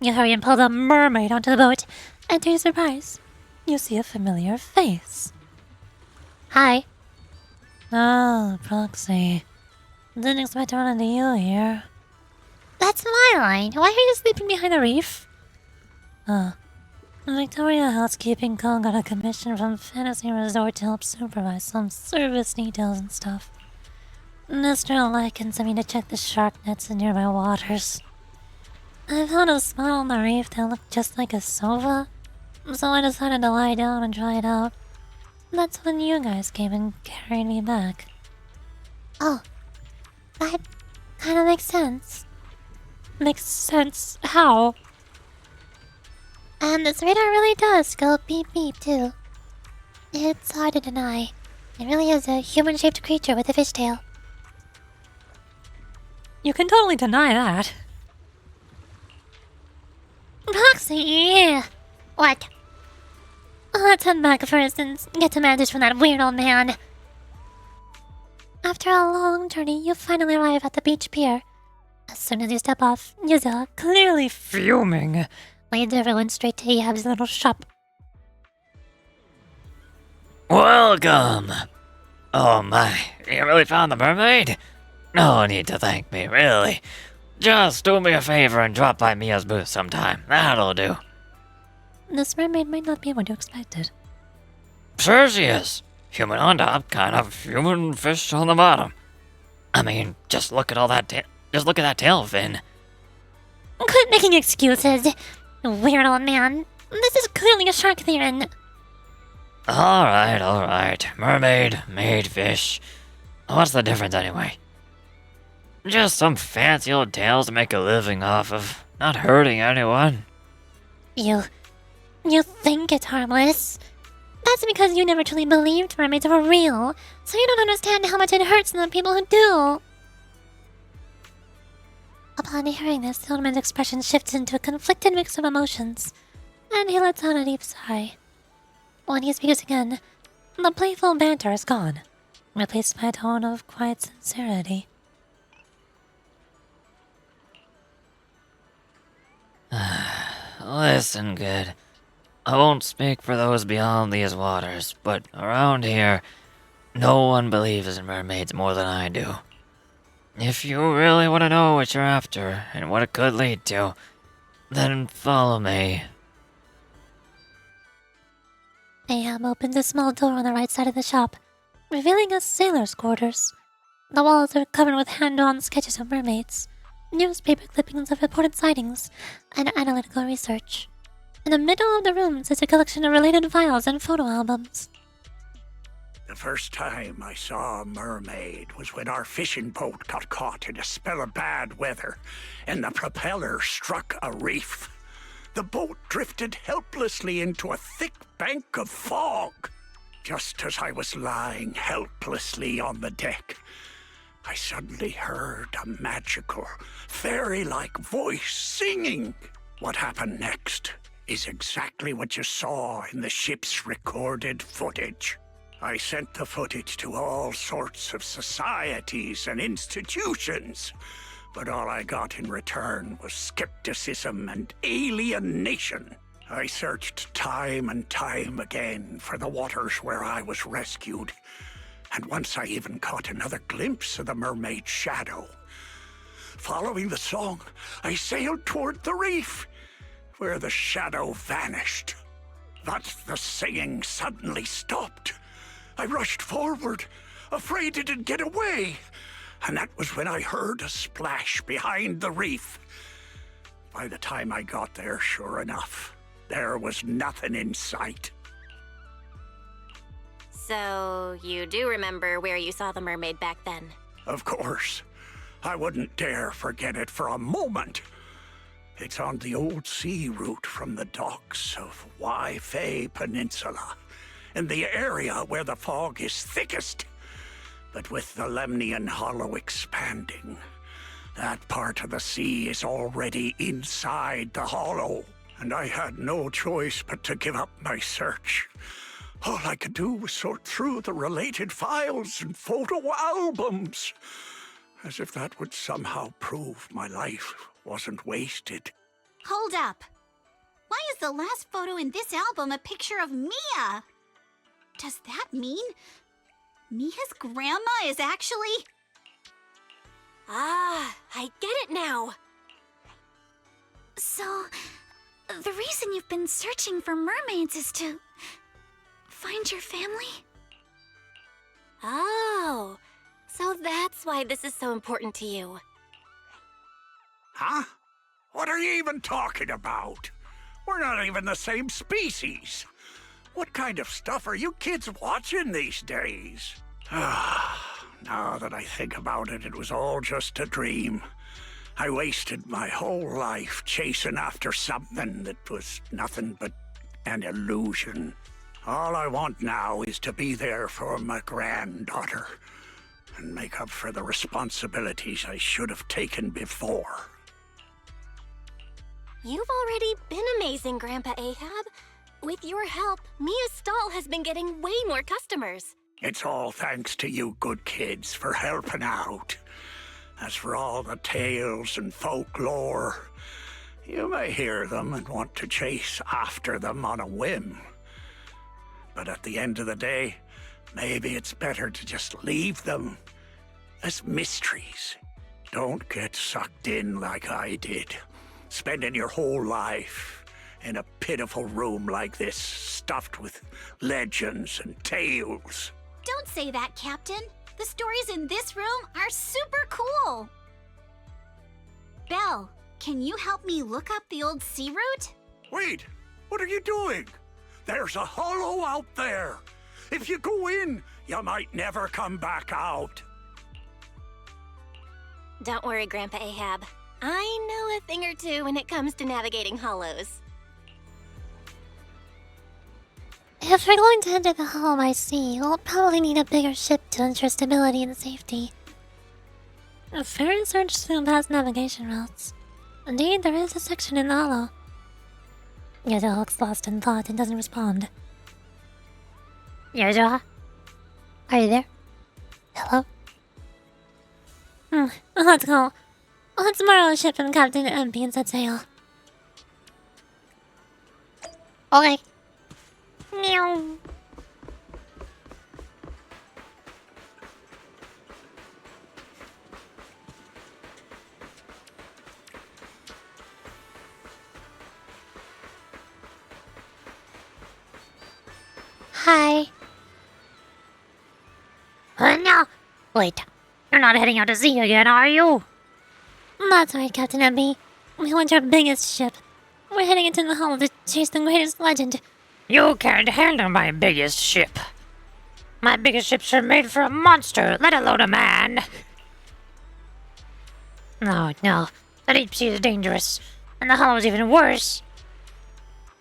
You hurry and pull the mermaid onto the boat, and to your surprise, you see a familiar face. Hi. Oh, Proxy. Didn't expect to run into you here. That's my line. Why are you sleeping behind the reef? Victoria Housekeeping Call got a commission from Fantasy Resort to help supervise some service details and stuff. Mr. Lycan sent me to check the shark nets in nearby waters. I found a spot on the reef that looked just like a sofa, so I decided to lie down and try it out. That's when you guys came and carried me back. Oh, that kind of makes sense. Makes sense? How? And this radar really does go beep beep too. It's hard to deny. It really is a human-shaped creature with a fishtail. You can totally deny that. Roxy, yeah. What? Let's head back first and get some answers from that weird old man. After a long journey, you finally arrive at the beach pier. As soon as you step off, Yuza, clearly fuming, leads everyone straight to Ahab's little shop. Welcome! Oh my, you really found the mermaid? No need to thank me, really. Just do me a favor and drop by Mia's booth sometime. That'll do. This mermaid might not be what you expected. Sure she is. Human on top, kind of human fish on the bottom. I mean, just look at all that just look at that tail fin. Quit making excuses, weird old man. This is clearly a shark they're in. Alright. Mermaid, made fish. What's the difference anyway? Just some fancy old tales to make a living off of, not hurting anyone. You think it's harmless? That's because you never truly believed mermaids were real, so you don't understand how much it hurts the people who do. Upon hearing this, the old man's expression shifts into a conflicted mix of emotions, and he lets out a deep sigh. When he speaks again, the playful banter is gone, replaced by a tone of quiet sincerity. Listen, kid. I won't speak for those beyond these waters, but around here, no one believes in mermaids more than I do. If you really want to know what you're after and what it could lead to, then follow me. Ahab opens a small door on the right side of the shop, revealing a sailor's quarters. The walls are covered with hand-drawn sketches of mermaids, newspaper clippings of reported sightings, and analytical research. In the middle of the room sits a collection of related files and photo albums. The first time I saw a mermaid was when our fishing boat got caught in a spell of bad weather, and the propeller struck a reef. The boat drifted helplessly into a thick bank of fog. Just as I was lying helplessly on the deck, I suddenly heard a magical, fairy-like voice singing. What happened next is exactly what you saw in the ship's recorded footage. I sent the footage to all sorts of societies and institutions, but all I got in return was skepticism and alienation. I searched time and time again for the waters where I was rescued, and once I even caught another glimpse of the mermaid's shadow. Following the song, I sailed toward the reef, where the shadow vanished. But the singing suddenly stopped. I rushed forward, afraid it'd get away, and that was when I heard a splash behind the reef. By the time I got there, sure enough, there was nothing in sight. So, you do remember where you saw the mermaid back then? Of course. I wouldn't dare forget it for a moment. It's on the old sea route from the docks of Waifei Peninsula, in the area where the fog is thickest. But with the Lemnian Hollow expanding, that part of the sea is already inside the hollow, and I had no choice but to give up my search. All I could do was sort through the related files and photo albums, as if that would somehow prove my life wasn't wasted. Hold up. Why is the last photo in this album a picture of Mia? Does that mean Mia's grandma is actually... Ah, I get it now. So, the reason you've been searching for mermaids is to find your family? Oh, so that's why this is so important to you. Huh? What are you even talking about? We're not even the same species. What kind of stuff are you kids watching these days? Now that I think about it, it was all just a dream. I wasted my whole life chasing after something that was nothing but an illusion. All I want now is to be there for my granddaughter and make up for the responsibilities I should have taken before. You've already been amazing, Grandpa Ahab. With your help, Mia's stall has been getting way more customers. It's all thanks to you good kids for helping out. As for all the tales and folklore, you may hear them and want to chase after them on a whim. But at the end of the day, maybe it's better to just leave them as mysteries. Don't get sucked in like I did, spending your whole life in a pitiful room like this, stuffed with legends and tales. Don't say that, Captain. The stories in this room are super cool. Belle, can you help me look up the old sea route? Wait, what are you doing? There's a hollow out there. If you go in, you might never come back out. Don't worry, Grandpa Ahab. I know a thing or two when it comes to navigating hollows. If we're going to enter the hull by sea, we'll probably need a bigger ship to ensure stability and safety. A fair search through past navigation routes. Indeed, there is a section in the hollow. Yoda looks lost in thought and doesn't respond. Yoda? Are you there? Hello? Let's go. Let's borrow a ship from Captain MP and set sail. Okay. Meow. Hi. No. Wait. You're not heading out to sea again, are you? That's right, Captain MP. We want our biggest ship. We're heading into the hull to chase the greatest legend. You can't handle my biggest ship. My biggest ships are made for a monster, let alone a man. No, the deep sea is dangerous, and the hollow is even worse.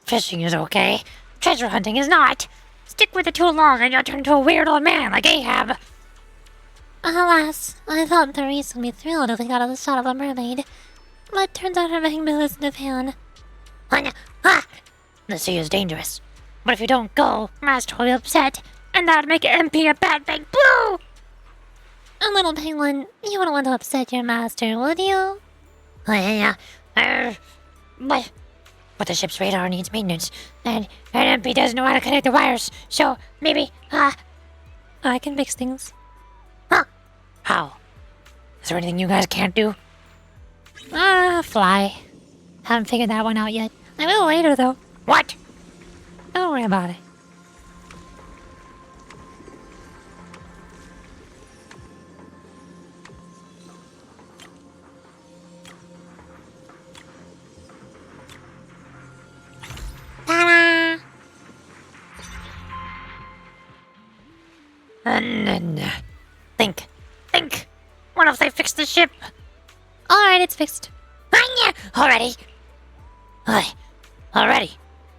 Fishing is okay, treasure hunting is not. Stick with it too long and you'll turn into a weird old man like Ahab. Alas, I thought Therese would be thrilled if we got a shot of a mermaid. But turns out her making bill is in Japan. The sea is dangerous, but if you don't go, Master will be upset, and that would make MP a bad big blue! A little penguin, you wouldn't want to upset your master, would you? But the ship's radar needs maintenance, and MP doesn't know how to connect the wires, so maybe, I can fix things. How? Is there anything you guys can't do? Fly. Haven't figured that one out yet. I will later, though. What? Don't worry about it. Ta-da! Think. What if they fix the ship? Alright, it's fixed. Already? Already?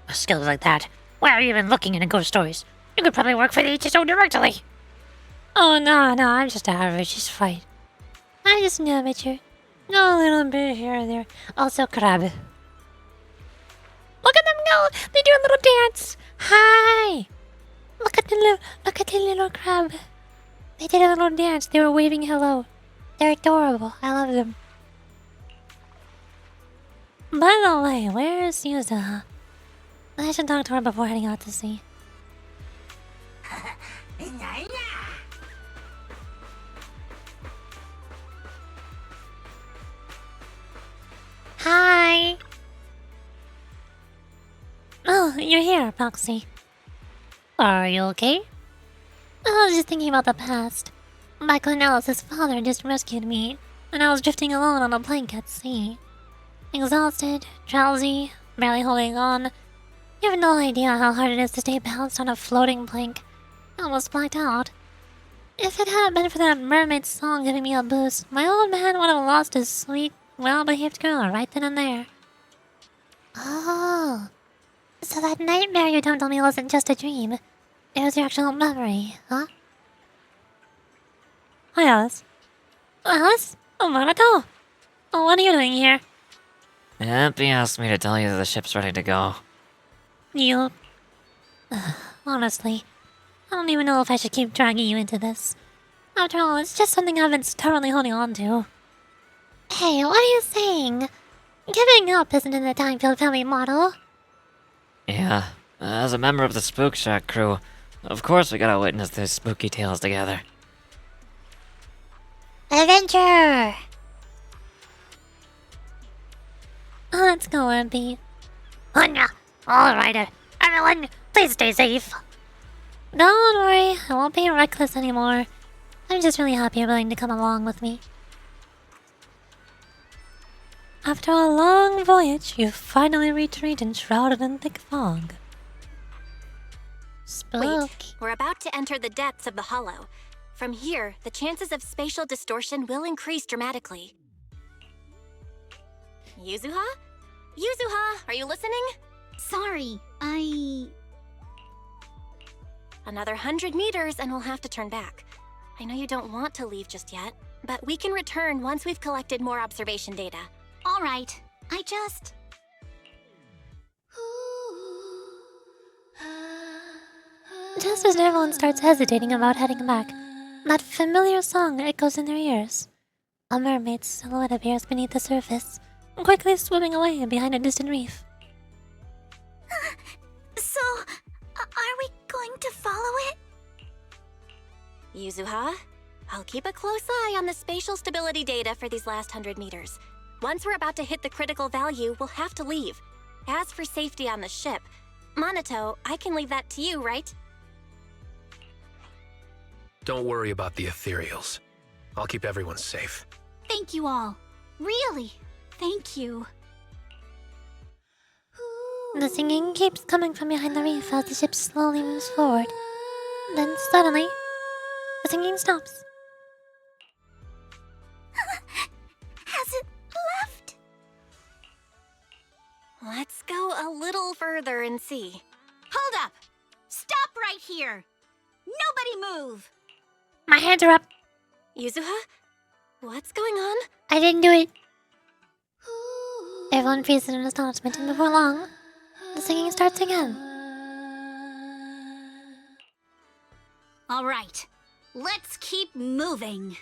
With skills like that, why are you even looking into ghost stories? You could probably work for the HSO directly. Oh, no, I'm just average. It's fine. I'm just an amateur. No, a little bit here and there. Also, crab. Look at them go! They do a little dance! Hi! Look at the little crab. They did a little dance. They were waving hello. They're adorable. I love them. By the way, where is Yuza? I should talk to her before heading out to sea. Hi! Oh, you're here, Poxy. Are you okay? I was just thinking about the past. Back when Alice's father just rescued me, and I was drifting alone on a plank at sea. Exhausted, drowsy, barely holding on. You have no idea how hard it is to stay balanced on a floating plank. I almost blacked out. If it hadn't been for that mermaid song giving me a boost, my old man would have lost his sweet, well-behaved girl right then and there. Oh, so that nightmare you don't tell me wasn't just a dream. It was your actual memory, huh? Hi, Alice. Alice? Marato! What are you doing here? MP asked me to tell you that the ship's ready to go. You... honestly, don't even know if I should keep dragging you into this. After all, it's just something I've been stubbornly holding on to. Hey, what are you saying? Giving up isn't in the Timefield family model. Yeah, as a member of the Spook Shack crew, of course we gotta witness these spooky tales together. Adventure! Let's go, Abby. Alright, everyone, please stay safe. Don't worry, I won't be reckless anymore. I'm just really happy you're willing to come along with me. After a long voyage, you finally reach a region shrouded in thick fog. Wait, we're about to enter the depths of the Hollow. From here, the chances of spatial distortion will increase dramatically. Yuzuha? Yuzuha, are you listening? Sorry, Another 100 meters and we'll have to turn back. I know you don't want to leave just yet, but we can return once we've collected more observation data. All right, Just as everyone starts hesitating about heading back, that familiar song echoes in their ears. A mermaid's silhouette appears beneath the surface, quickly swooping away behind a distant reef. So, are we going to follow it? Yuzuha, I'll keep a close eye on the spatial stability data for these last 100 meters. Once we're about to hit the critical value, we'll have to leave. As for safety on the ship, Monato, I can leave that to you, right? Don't worry about the ethereals. I'll keep everyone safe. thank you all. Really, thank you. The singing keeps coming from behind the reef as the ship slowly moves forward. Then suddenly, the singing stops. Has it left? Let's go a little further and see. Hold up! Stop right here! Nobody move! My hands are up. Yuzuha? What's going on? I didn't do it. Everyone freezes in astonishment, and before long, the singing starts again. All right, let's keep moving.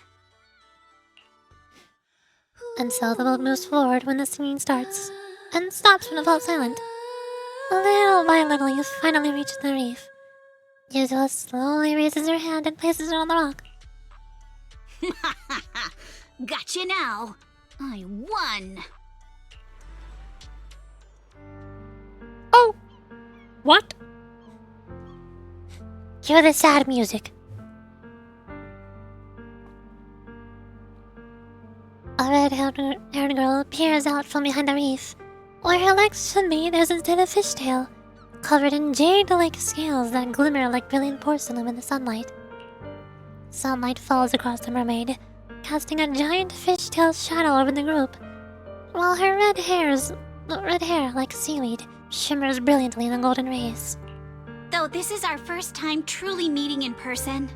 And so the boat moves forward when the singing starts, and stops when it falls silent. Little by little, you finally reach the reef. Yuzuha slowly raises her hand and places it on the rock. Gotcha now. I won. Oh! What? Cue the sad music. A red-haired girl peers out from behind the reef. Where her legs should be, there's instead a fishtail, covered in jade-like scales that glimmer like brilliant porcelain in the sunlight. Sunlight falls across the mermaid, casting a giant fishtail shadow over the group, while her red hair, like seaweed, shimmers brilliantly in the golden rays. Though this is our first time truly meeting in person,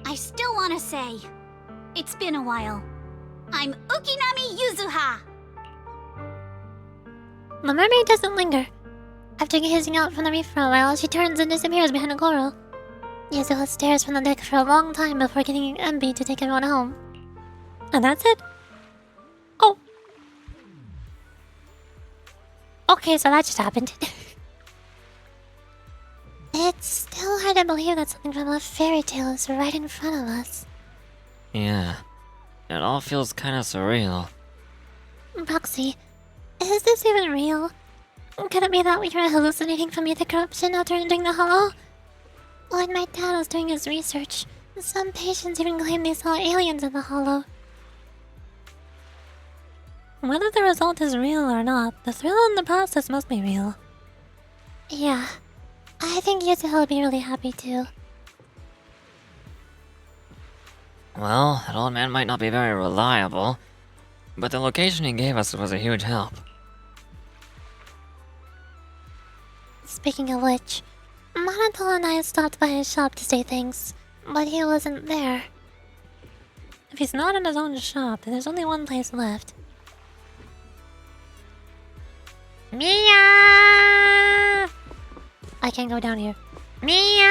I still want to say, it's been a while. I'm Ukinami Yuzuha! The mermaid doesn't linger. After gazing out from the reef for a while, she turns and disappears behind a coral. Yuzuha stares from the deck for a long time before getting Embi to take everyone home. And that's it. Oh. Okay, so that just happened. It's still hard to believe that something from a fairy tale is right in front of us. Yeah, it all feels kinda surreal. Proxy, is this even real? Could it be that we were hallucinating from ether corruption after entering the hollow? When my dad was doing his research, some patients even claimed they saw aliens in the hollow. Whether the result is real or not, the thrill in the process must be real. Yeah, I think Yuzuha would be really happy too. Well, that old man might not be very reliable, but the location he gave us was a huge help. Speaking of which, Monato and I stopped by his shop to say thanks, but he wasn't there. If he's not in his own shop, then there's only one place left. Mia! I can't go down here. Mia!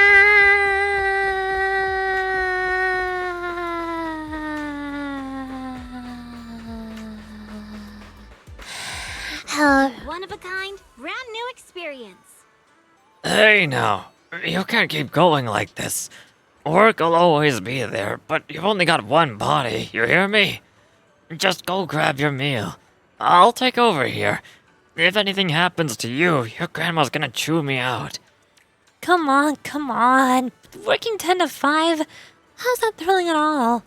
one of a kind, brand new experience. Hey now, you can't keep going like this. Work will always be there, but you've only got one body, you hear me? Just go grab your meal. I'll take over here. If anything happens to you, your grandma's gonna chew me out. Come on, come on. Working 10 to 5? How's that thrilling at all?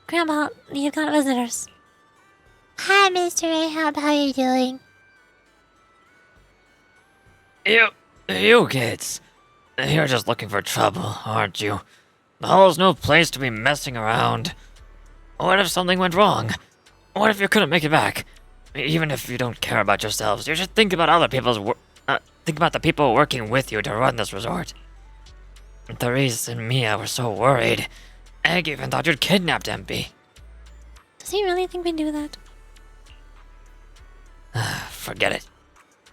Grandma, you've got visitors. Hi, Mr. Ahab. How you doing? You kids. You're just looking for trouble, aren't you? The hall's no place to be messing around. What if something went wrong? What if you couldn't make it back? Even if you don't care about yourselves, you should think about other people's think about the people working with you to run this resort. Therese and Mia were so worried. Egg even thought you'd kidnapped MP. Does he really think we do that? Forget it.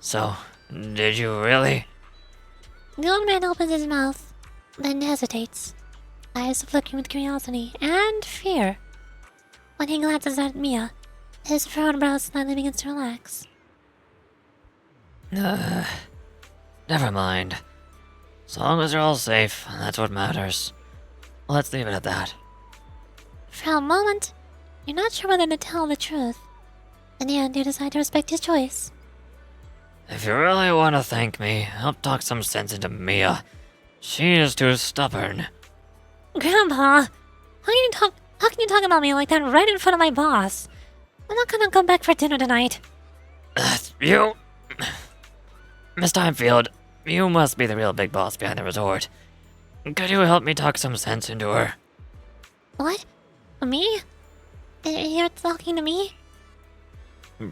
So, did you really? The old man opens his mouth, then hesitates, eyes flicking with curiosity and fear. When he glances at Mia, his frown brow slightly begins to relax. Never mind. As long as you're all safe, that's what matters. Let's leave it at that. For a moment, you're not sure whether to tell the truth. In the end, you decide to respect his choice. If you really want to thank me, help talk some sense into Mia. She is too stubborn. Grandpa, how can you talk about me like that right in front of my boss? I'm not gonna come back for dinner tonight. You... Miss Timefield, you must be the real big boss behind the resort. Could you help me talk some sense into her? What? Me? You're talking to me?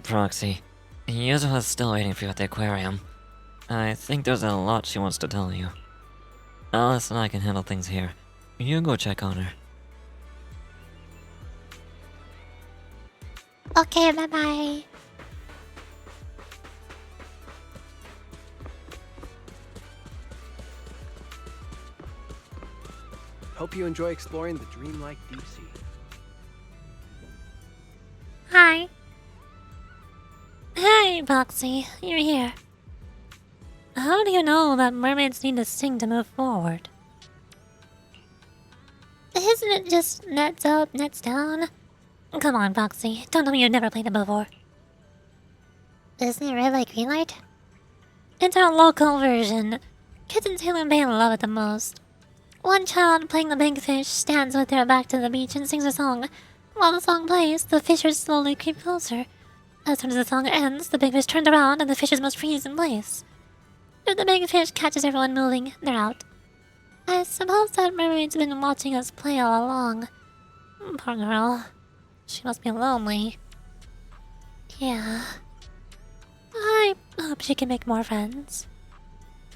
Proxy, Yuzo is still waiting for you at the aquarium. I think there's a lot she wants to tell you. Alice and I can handle things here. You go check on her. Okay, bye-bye. Hope you enjoy exploring the dreamlike deep sea. Hi. Hey, Boxy, you're here. How do you know that mermaids need to sing to move forward? Isn't it just nets up, nets down? Come on, Boxy, don't tell me you've never played it before. Isn't it red like green light? It's our local version. Kids in Taylor Bay love it the most. One child playing the big fish stands with their back to the beach and sings a song. While the song plays, the fishers slowly creep closer. As soon as the song ends, the big fish turns around and the fishes must freeze in place. If the big fish catches everyone moving, they're out. I suppose that mermaid's been watching us play all along. Poor girl. She must be lonely. Yeah. I hope she can make more friends.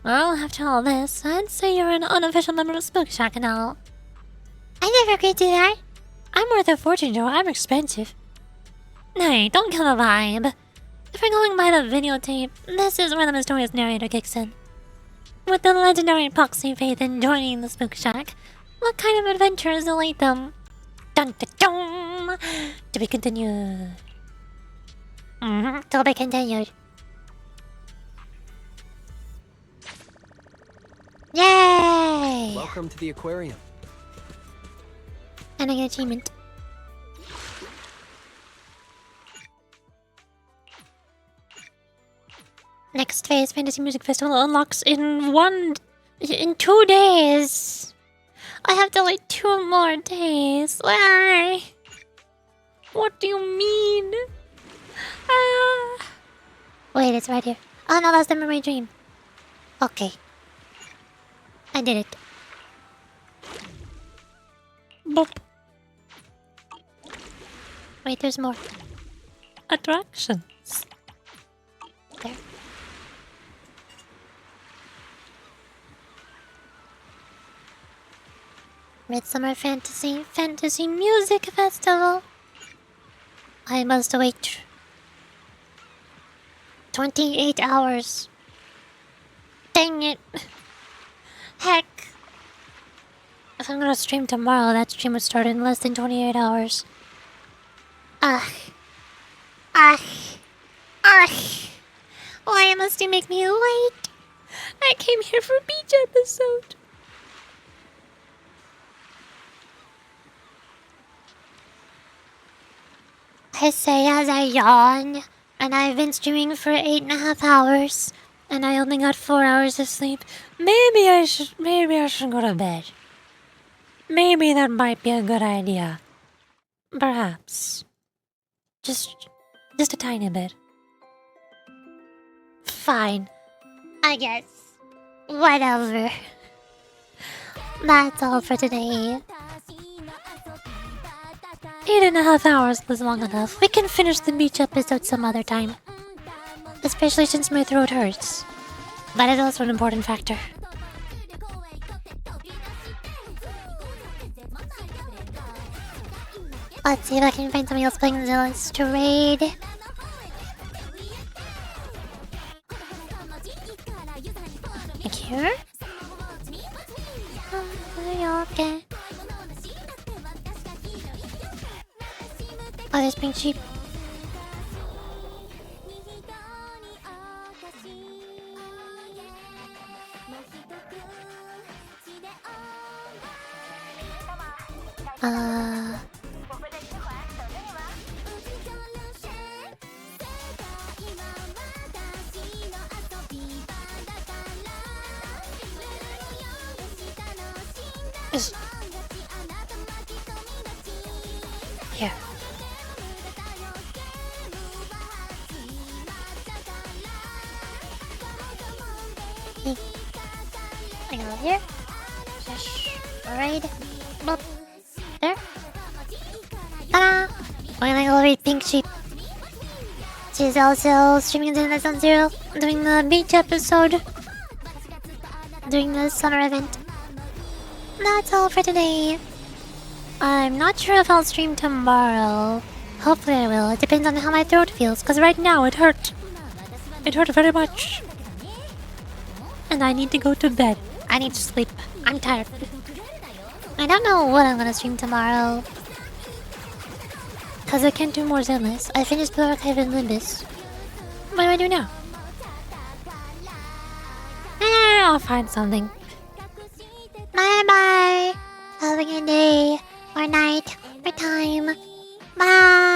Well, after all this, I'd say you're an unofficial member of Spook Shack now. I never agreed to that. I'm worth a fortune, Joe. I'm expensive. Hey, don't kill the vibe. If we're going by the videotape, this is where the mysterious narrator kicks in. With the legendary Proxy Faith in joining the Spook Shack, what kind of adventures await them? Dun dun dun! To be continued. To be continued. Yay! Welcome to the aquarium. And an achievement. Next phase Fantasy Music Festival unlocks in 2 days. I have to wait 2 more days. Why? What do you mean? Wait, it's right here. Oh no, that's the mermaid dream. Okay. I did it. Boop. Wait, there's more. Attractions. There. Midsummer Fantasy Music Festival. I must wait 28 hours. Dang it. Heck. If I'm gonna stream tomorrow, that stream would start in less than 28 hours. Ugh. wants to make me late. I came here for beach episode. I say as I yawn, and I've been streaming for 8.5 hours, and I only got 4 hours of sleep. Maybe I should go to bed. Maybe that might be a good idea. Perhaps. Just a tiny bit. Fine. I guess. Whatever. That's all for today. 8.5 hours was long enough. We can finish the beach episode some other time. Especially since my throat hurts. That is also an important factor. Let's see if I can find somebody else playing Zenless to raid. Thank you. Okay. Oh, there's Pink Sheep. Here. I go here. Shush. Alright. Boop. There. Ta-da! I'm gonna go read Pink Sheep. She's also streaming Zenless on Zero, doing the beach episode, doing the summer event. That's all for today. I'm not sure if I'll stream tomorrow. Hopefully I will. It depends on how my throat feels, because right now it hurt. It hurt very much. And I need to go to bed. I need to sleep. I'm tired. I don't know what I'm gonna stream tomorrow. Because I can't do more Zenless. I finished Blue Archive and Limbus. What do I do now? I'll find something. Bye bye. Have a good day, or night, or time. Bye.